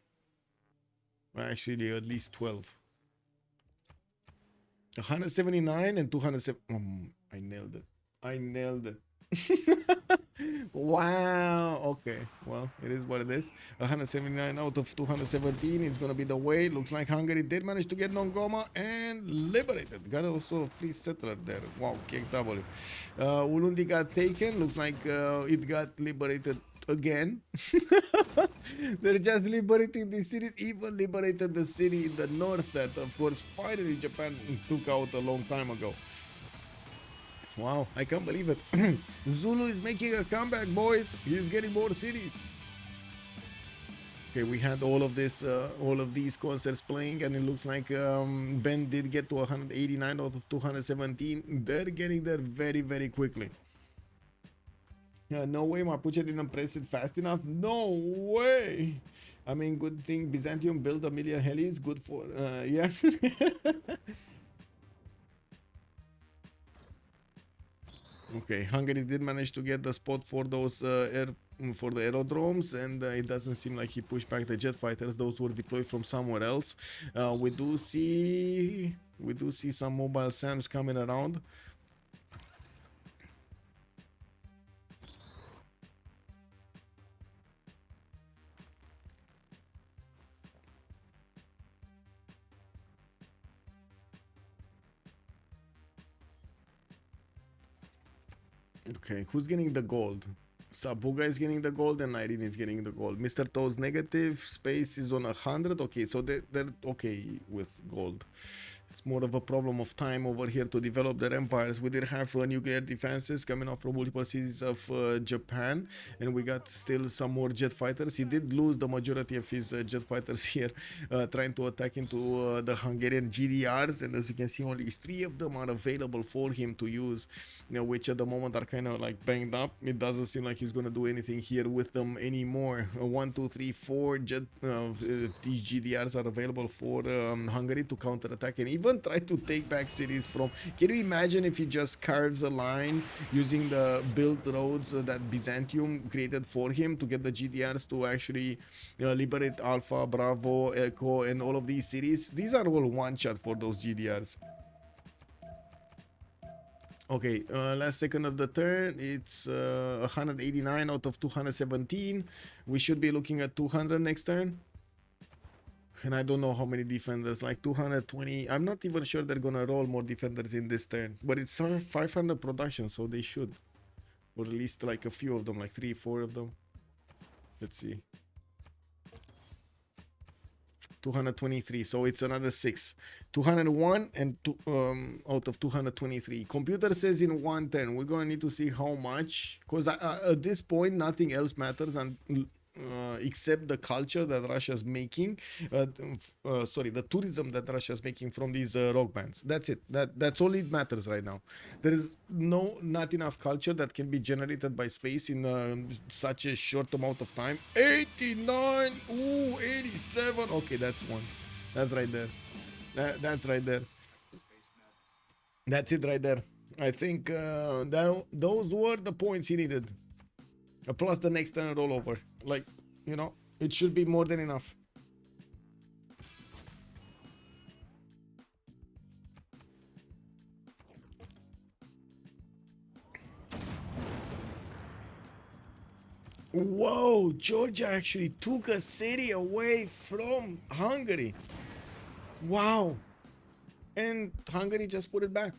Actually, at least 12. 179 and 207. I nailed it. Wow. Okay. Well, it is what it is. 179 out of 217 is going to be the way. Looks like Hungary did manage to get Nongoma and liberated. Got also a free settler there. Wow. KW. Ulundi got taken. Looks like it got liberated again. They're just liberating the cities. Even liberated the city in the north that, of course, finally Japan took out a long time ago. Wow, I can't believe it. Zulu is making a comeback, boys. He's getting more cities. Okay, we had all of these concerts playing, and it looks like Ben did get to 189 out of 217. They're getting there very, very quickly. No way Mapuche didn't press it fast enough. No way. I mean, good thing Byzantium built 1 million helis. Good for yeah. Okay, Hungary did manage to get the spot for those for the aerodromes, and it doesn't seem like he pushed back the jet fighters. Those were deployed from somewhere else. We do see some mobile SAMs coming around. Okay, who's getting the gold? Sabuga is getting the gold and Nyreen is getting the gold. Mr. Toes negative, space is on 100. Okay, so they're okay with gold. It's more of a problem of time over here to develop their empires. We did have nuclear defenses coming off from multiple cities of Japan, and we got still some more jet fighters. He did lose the majority of his jet fighters here, trying to attack into the Hungarian GDRs, and as you can see, only 3 of them are available for him to use, which at the moment are kind of like banged up. It doesn't seem like he's gonna do anything here with them anymore. 1, 2, 3, 4 jet these GDRs are available for Hungary to counter attack and even try to take back cities from. Can you imagine if he just carves a line using the built roads that Byzantium created for him to get the GDRs to actually liberate Alpha, Bravo, Echo, and all of these cities? These are all one shot for those GDRs. Okay, last second of the turn, it's 189 out of 217. We should be looking at 200 next turn. And I don't know how many defenders, like 220. I'm not even sure they're gonna roll more defenders in this turn. But it's 500 production, so they should. Or at least like a few of them, like 3, 4 of them. Let's see. 223, so it's another 6. 201 and out of 223. Computer says in 1 turn. We're gonna need to see how much, because at this point nothing else matters and except the culture that Russia's making, sorry, the tourism that Russia's making from these rock bands. That's it. That's all it matters right now. There is not enough culture that can be generated by space in such a short amount of time. 89, ooh, 87. Okay, that's one. That's right there. That's right there. That's it right there. I think those were the points he needed. Plus the next turn rollover. Like, you know, it should be more than enough. Whoa, Georgia actually took a city away from Hungary. Wow. And Hungary just put it back.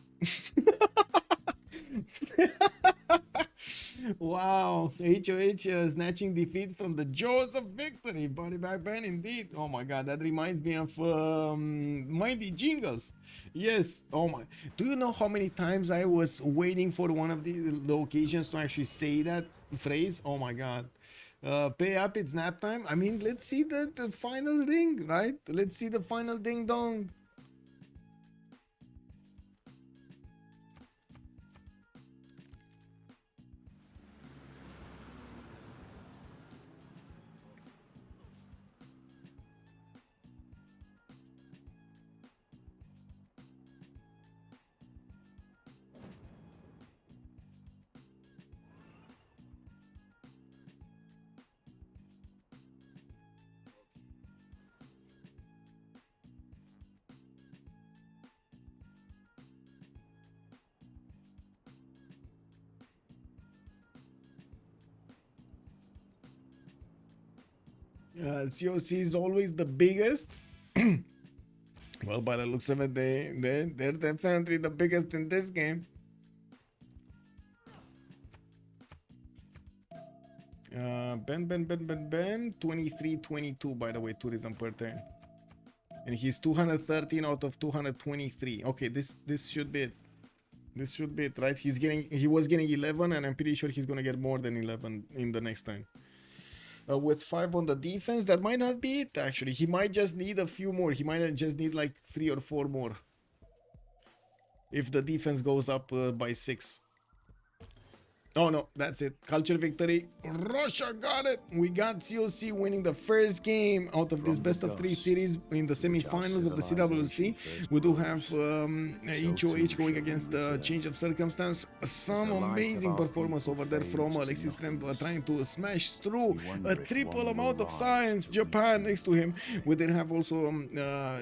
Wow, HOH snatching defeat from the jaws of victory. Body back ban indeed. Oh my god, that reminds me of Mighty Jingles. Yes, oh my. Do you know how many times I was waiting for one of the occasions to actually say that phrase? Oh my god. Pay up, it's nap time. I mean, let's see the final ring, right? Let's see the final ding dong. COC is always the biggest. Well, by the looks of it, they're definitely the biggest in this game. Ben, 2322 by the way, tourism per turn. And he's 213 out of 223. Okay, this should be it. This should be it, right? He was getting 11, and I'm pretty sure he's gonna get more than 11 in the next turn. With 5 on the defense, that might not be it actually. He might just need a few more. He might just need like 3 or 4 more. If the defense goes up by 6. Oh no, that's it. Culture victory. Russia got it. We got COC winning the first game out of this best of 3 series in the semi-finals of the CWC. We do have HOH going against the change of circumstance. Some amazing performance over there from Alexis Krempp, trying to smash through a triple amount of science. Japan next to him. We did have also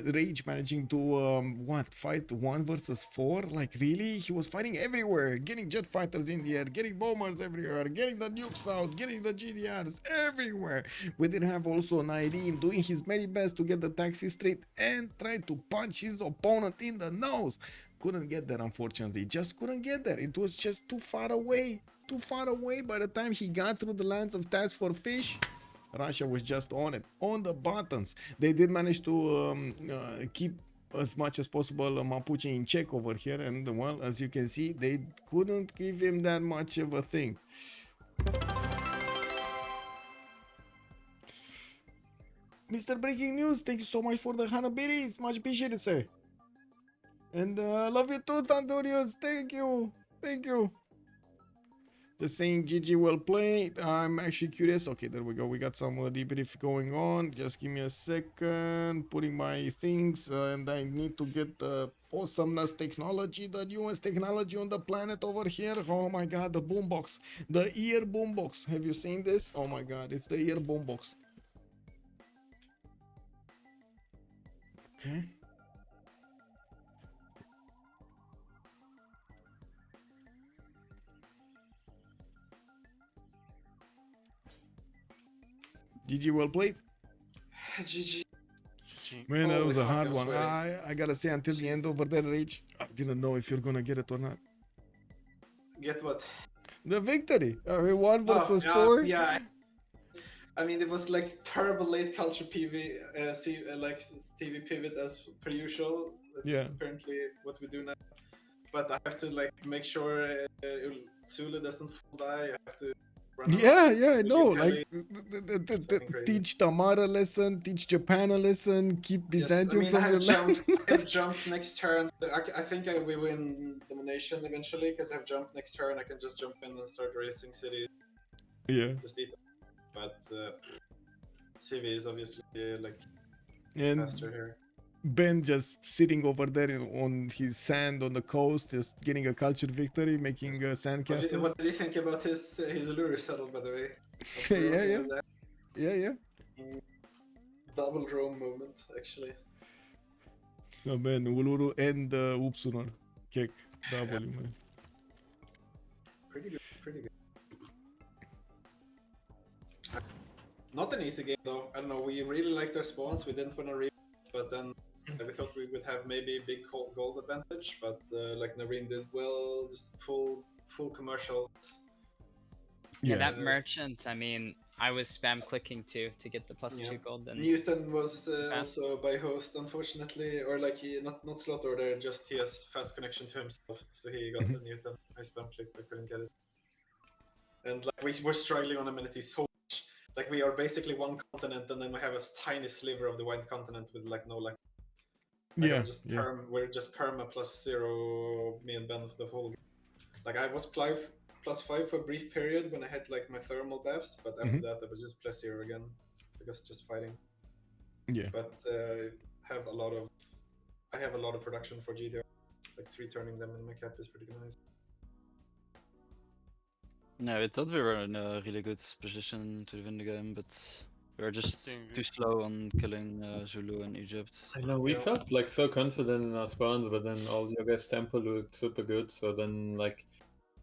Rage managing to fight 1 versus 4. Like really, he was fighting everywhere, getting jet fighters in the air, getting bombers everywhere, getting the nukes out, getting the GDRs everywhere. We did have also Nyreen doing his very best to get the taxi straight and try to punch his opponent in the nose. Couldn't get there, unfortunately. Just couldn't get there. It was just too far away. Too far away. By the time he got through the lands of TaskForceFish, Russia was just on it, on the buttons. They did manage to keep as much as possible Mapuche in check over here, and well, as you can see, they couldn't give him that much of a thing. Mr. Breaking News, thank you so much for the Hanabidis, much appreciated, sir. And love you too, Thundurius, thank you, thank you. Just saying GG well played. I'm actually curious. Okay, there we go. We got some debrief going on. Just give me a second. Putting my things and I need to get the awesomeness technology, the newest technology on the planet over here. Oh my god, the boombox. The ear boombox. Have you seen this? Oh my god, it's the ear boombox. Okay. GG well played. GG. Man, that was a hard one. Sweating. I gotta say, until the end over that rage, I didn't know if you're gonna get it or not. Get what? The victory. I mean, 1 versus 4. Yeah. I mean, it was like terrible late culture PV, like TV pivot as per usual. That's apparently what we do now. But I have to like make sure Zulu doesn't full die. I have to. Yeah, I know. Like, teach Tamar a lesson, teach Japan a lesson, keep Byzantium from your land. I have jumped next turn. I think we win domination eventually because I have jumped next turn. I can just jump in and start racing cities. Yeah. Just eat them. But CV is obviously like faster here. Ben just sitting over there on his sand on the coast, just getting a culture victory, making sand castles. What did you think about his lure saddle, by the way? Yeah. Double Rome moment, actually. Oh man, Uluru and Upsunar kick double, man. Pretty good. Not an easy game though. I don't know. We really liked our spawns. We didn't want to read, but then. We thought we would have maybe a big gold advantage, but like Nyreen did well, just full commercials. Yeah, that merchant, I mean, I was spam clicking too to get the +2 gold. And Newton was also by host, unfortunately, or like he not slot order, just he has fast connection to himself, so he got the Newton. I spam clicked, I couldn't get it. And like we were struggling on amenities so much. Like we are basically one continent, and then we have a tiny sliver of the white continent with like no like. We're just perma +0, me and Ben for the whole game. Like I was +5 for a brief period when I had like my thermal buffs, but after that I was just +0 again because just fighting. Yeah. But I have a lot of production for GDR. Like 3 turning them in my cap is pretty nice. No, I thought we were in a really good position to win the game, but we were just too slow on killing Zulu in Egypt. I know, we felt like so confident in our spawns, but then all your guys' tempo looked super good, so then like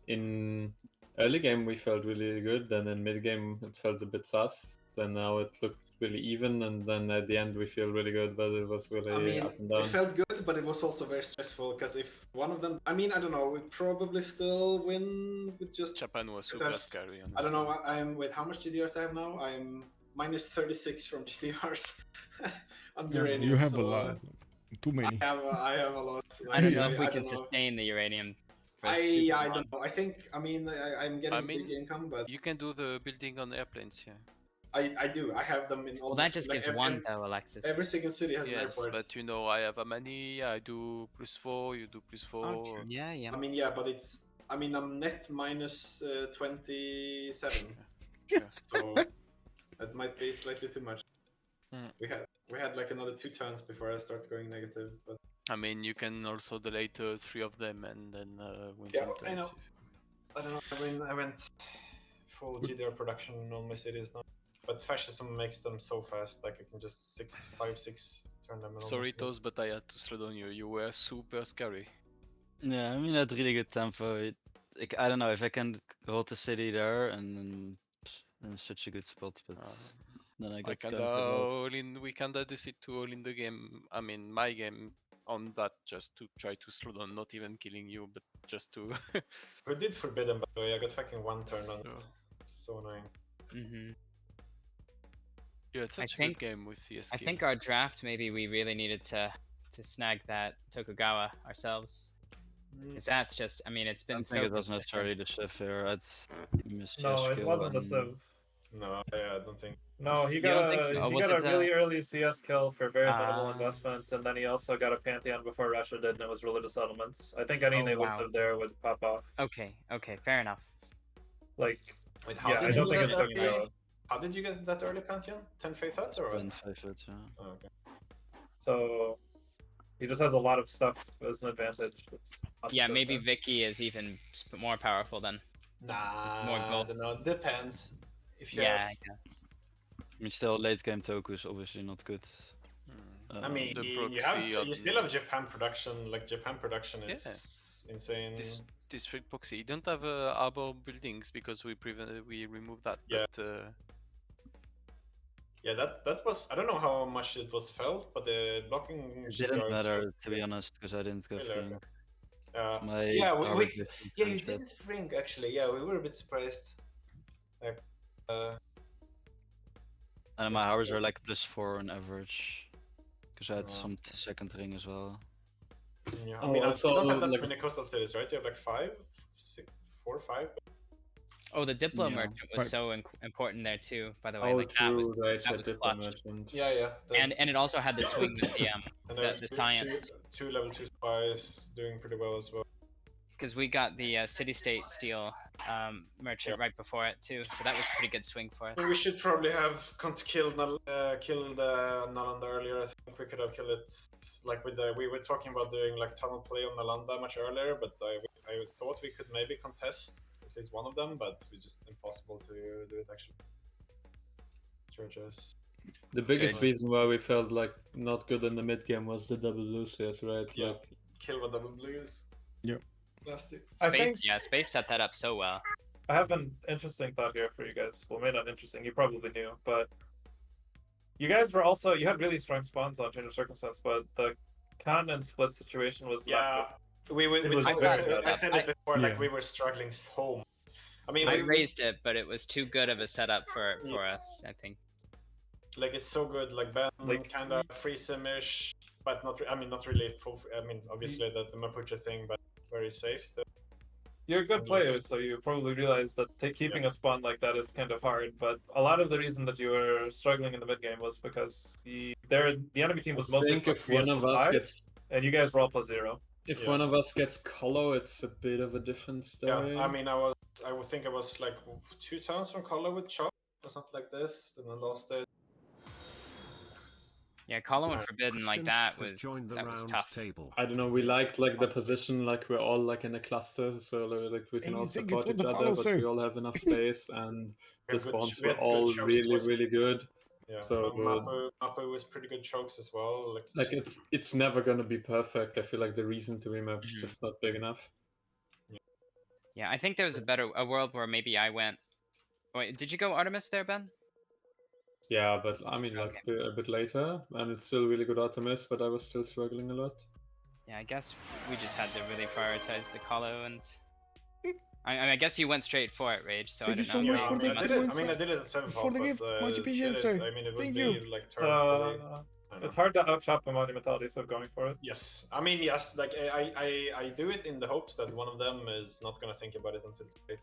in early game we felt really good, then in mid game it felt a bit sus, and now it looked really even, and then at the end we feel really good, but it was really up and down. It felt good, but it was also very stressful, because if one of them, I mean, I don't know, we'd probably still win with just... Japan was super scary. I don't know, wait, how much GDRs I have now? I'm -36 from GDRs. on uranium, you have a lot. Too many. I have a lot. Like, I don't know if we can sustain the uranium. I don't know. I think, I mean, I'm getting big income, but... You can do the building on airplanes, yeah. I do. I have them in all. Well, that just gives one though, Alexis. Every single city has an airport. But you know, I have a many. I do +4. You do +4. Oh, true. Yeah. I mean, yeah, but it's. I mean, I'm net -27. Sure. So that might be slightly too much. We had like another 2 turns before I start going negative, but. I mean, you can also delay 3 of them and then win. Yeah, I know. I don't know. I went full GDR production in all my cities now. But fascism makes them so fast, like I can just 5-6 turn them. Sorry, Tos, but I had to slow down you. You were super scary. Yeah, I mean, I had really good tempo. I don't know if I can hold the city there and then in such a good spot, but then I got we kinda decide to all in the game. I mean, my game on that just to try to slow down, not even killing you, but just to. We did forbidden, by the way. I got fucking 1 turn on it. So annoying. Yeah, it's such a good game with the escape. I think our draft, maybe we really needed to to snag that Tokugawa ourselves. Because that's just, I mean, it's I been don't think so it was consistent. necessarily the Civ here. It's No, it wasn't the and... Civ. No, yeah, I don't think. No, he You got don't think so? a Oh, he was got a it, really early CS kill for very minimal Ah. investment, and then he also got a Pantheon before Russia did, and it was ruler to settlements. I think any Oh, naval wow. Civ there would pop off. Okay, okay, fair enough. Like, Wait, how yeah, did I you don't do think that it's Tokugawa. early? How did you get that early Pantheon? 10 Faith Hut or what? 10 5 hits, yeah. Oh, okay. So he just has a lot of stuff as an advantage. It's Yeah, maybe consistent. Vicky is even more powerful than. Nah, More I gold. don't know. Depends. If you Yeah, I guess. I mean, still late game Toku is obviously not good. I mean, the you proxy have on- you still have Japan production. Like Japan production is insane. This district proxy. You don't have arbor buildings because we removed that. Yeah. But, Yeah, that was. I don't know how much it was felt, but the blocking. It didn't guards matter, were- to be honest, because I didn't go Really? fleeing. My yeah, armor we did yeah, you different shit. didn't think actually. Yeah, we were a bit surprised. Like, And my This is hours good. are like +4 on average. Because I had Oh. some second ring as well. yeah. I Oh, mean, also, you don't have that like- many coastal cities, right? You have like 5, 6, 4, 5. Oh, the Diplo Yeah, merchant was right. so important there too, by the way. Oh, Like, that was, true, right, that I was did clutch. mention. Yeah. and it also had the swing with the And there the are science. two level 2 spies doing pretty well as well. because we got the city-state steel merchant right before it too, so that was a pretty good swing for us. We should probably have killed Nalanda earlier. I think we could have killed it like with the. We were talking about doing like tunnel play on Nalanda much earlier, but I thought we could maybe contest at least one of them, but it's just impossible to do it actually. Churches. The biggest Okay. reason why we felt like not good in the mid game was the double Lucius, right? Yeah. Like, Kill with double blues. Yep. Nasty. I Space, think yeah, Space set that up so well. I have an interesting thought here for you guys. Well, maybe not interesting. You probably knew, but you guys were also you had really strong spawns on Change of Circumstance, but the continent split situation was Yeah. We It was talked- very I said- good. I said it before, like Yeah. we were struggling so much. I mean, I we raised it, but it was too good of a setup for us, I think. like it's so good. Like Ben, Like- kind of free simish, but not. I mean, not really full. I mean, obviously the Mapuche thing, but very safe still. You're good players, so you probably realize that keeping a spawn like that is kind of hard. But a lot of the reason that you were struggling in the mid game was because the enemy team was I mostly think plus if 3 and one of plus us 5, gets and you guys were all plus 0. if Yeah. one of us gets Colo, it's a bit of a different story. Yeah, I mean, I would think I was like 2 turns from color with Chop or something like this, then I lost it. Yeah, Colin with Forbidden like that was tough. Table. I don't know. We liked like the position, like we're all like in a cluster, so like we can And all you think support it's each what the other, fellow but say. we all have enough space, and We the had good- spawns we were had good all chokes really, towards- really good. Yeah, So, Mapu was pretty good chokes as well. Like it's never gonna be perfect. I feel like the reason to remap is Mhm. just not big enough. Yeah, I think there was a world where maybe I went. Wait, did you go Artemis there, Ben? Yeah, but I mean, like a bit later, and it's still really good Artemis, but I was still struggling a lot. Yeah, I guess we just had to really prioritize the Colo, and I guess you went straight for it, Rage. So Thank I you don't so know. much Yeah, for the I did it. I mean, I did it at 7 for the but, gift. Much did appreciated, it. sir. I mean, it would Thank be you. like turn 40. I don't It's know. hard to outshop a monumentality, so going for it. Yes, I mean yes. Like I do it in the hopes that one of them is not gonna think about it until it's late,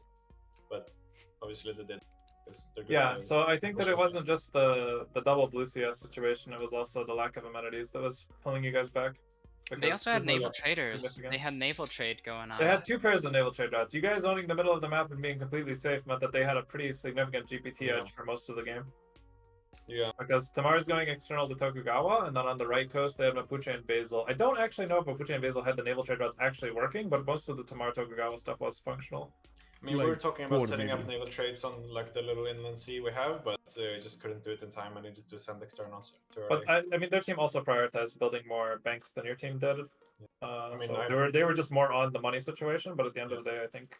but obviously they did. 'Cause they're good Yeah, at it. so I think that it wasn't just the double blue CS situation, it was also the lack of amenities that was pulling you guys back. They because also had Blue naval was traders. significant. They had naval trade going on. They had 2 pairs of naval trade routes. You guys owning the middle of the map and being completely safe meant that they had a pretty significant GPT Yeah. edge for most of the game. Yeah, Because Tamar's going external to Tokugawa, and then on the right coast they have Mapuche and Basil. I don't actually know if Mapuche and Basil had the naval trade routes actually working, but most of the Tamar Tokugawa stuff was functional. I mean Like, we were talking about port setting up maybe. naval trades on like the little inland sea we have, but I just couldn't do it in time. I needed to send externals too early. But I mean, their team also prioritized building more banks than your team did. I mean, So I- they were just more on the money situation. But at the end of the day, I think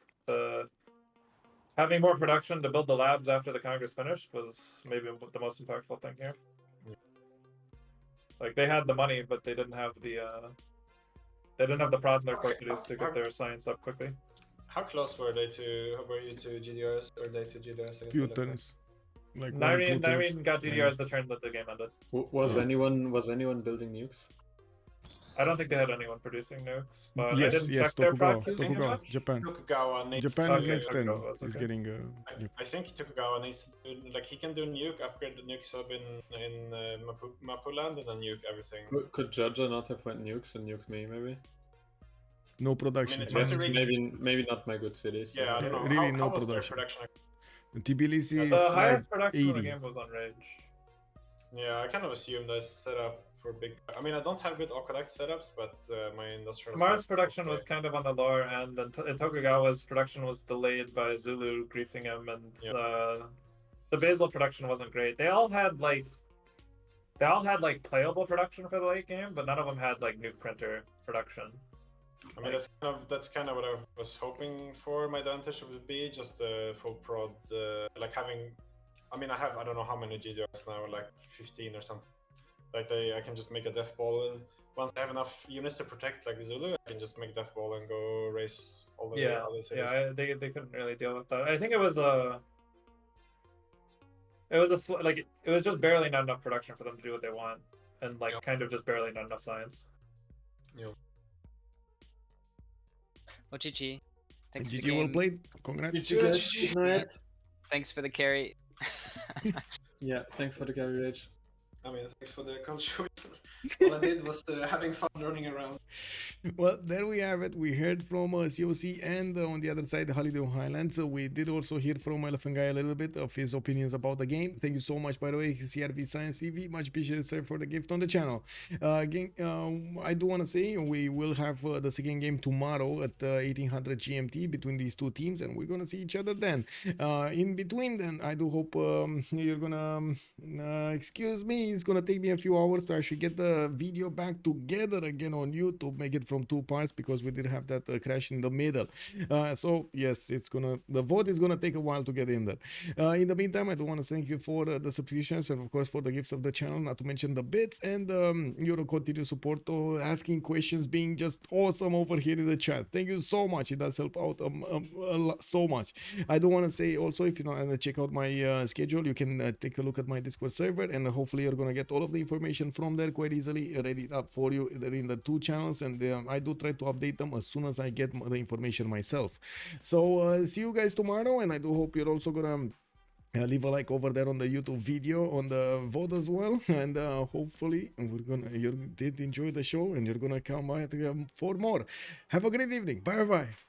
having more production to build the labs after the Congress finished was maybe the most impactful thing here. Yeah. Like they had the money, but they didn't have the prod in their core Okay, cities to get their science up quickly. How close were you to GDRs or they to GDRs? I guess Few they looked turns. Like 1 or 2 Nyreen turns. got GDRs the turn that the game ended. Was anyone building nukes? I don't think they had anyone producing nukes, but I Yes, didn't yes, check their Tokugawa, practice too Tokugawa, much. Japan. Tokugawa needs Japan to, is Okay, next turn. Tokugawa was He's okay. getting I think Tokugawa needs to do, like, he can do nuke, upgrade the nuke sub in Mapuland, and then nuke everything. Could Georgia not have went nukes and nuke me maybe? no production. it's Yes, hard to read. maybe not my good city. So. Yeah, I don't know. Really how no was their production. production? Tbilisi is The like highest production of 80. the game was on Rage. Yeah, I kind of assumed I set up for big. I mean, I don't have good Okolect setups, but my industrial. Tamar's production was kind of on the lower end, and Tokugawa's production was delayed by Zulu griefing him, and the Basil production wasn't great. They all had like playable production for the late game, but none of them had like nuke printer production. I mean, that's kind of what I was hoping for. My advantage would be just full prod, like having. I mean, I don't know how many GDRs now, like 15 or something. Like I can just make a death ball. Once I have enough units to protect, like Zulu, I can just make death ball and go race all the other cities. Yeah, they couldn't really deal with that. I think it was just barely not enough production for them to do what they want, and like kind of just barely not enough science. Yeah. Well, GG. Thanks for the GG, well game. played. Congrats. Good night. Thanks for the carry. Yeah, thanks for the carry rage. I mean, thanks for the culture. All I did was having fun running around. Well, there we have it. We heard from CWC and on the other side, Holiday Highlands. So we did also hear from Elephant Guy a little bit of his opinions about the game. Thank you so much, by the way, CRV Science TV. Much appreciated, sir, for the gift on the channel. Again, I do want to say we will have the second game tomorrow at 1800 GMT between these two teams, and we're going to see each other then. In between, then, I do hope you're going to excuse me. It's going to take me a few hours to actually get the video back together again on YouTube, make it from 2 parts because we did have that crash in the middle. So yes, the vote is gonna take a while to get in there. In the meantime, I do want to thank you for the subscriptions and of course for the gifts of the channel, not to mention the bits and your continued support, asking questions, being just awesome over here in the chat. Thank you so much. It does help out so much. I do want to say also, if you want to check out my schedule, you can take a look at my Discord server, and hopefully you're gonna get all of the information from there quite easily, ready up for you. They're in the 2 channels, and I do try to update them as soon as I get the information myself. So see you guys tomorrow, and I do hope you're also gonna leave a like over there on the YouTube video on the vote as well, and hopefully you did enjoy the show and you're gonna come back for more. Have a great evening. Bye bye.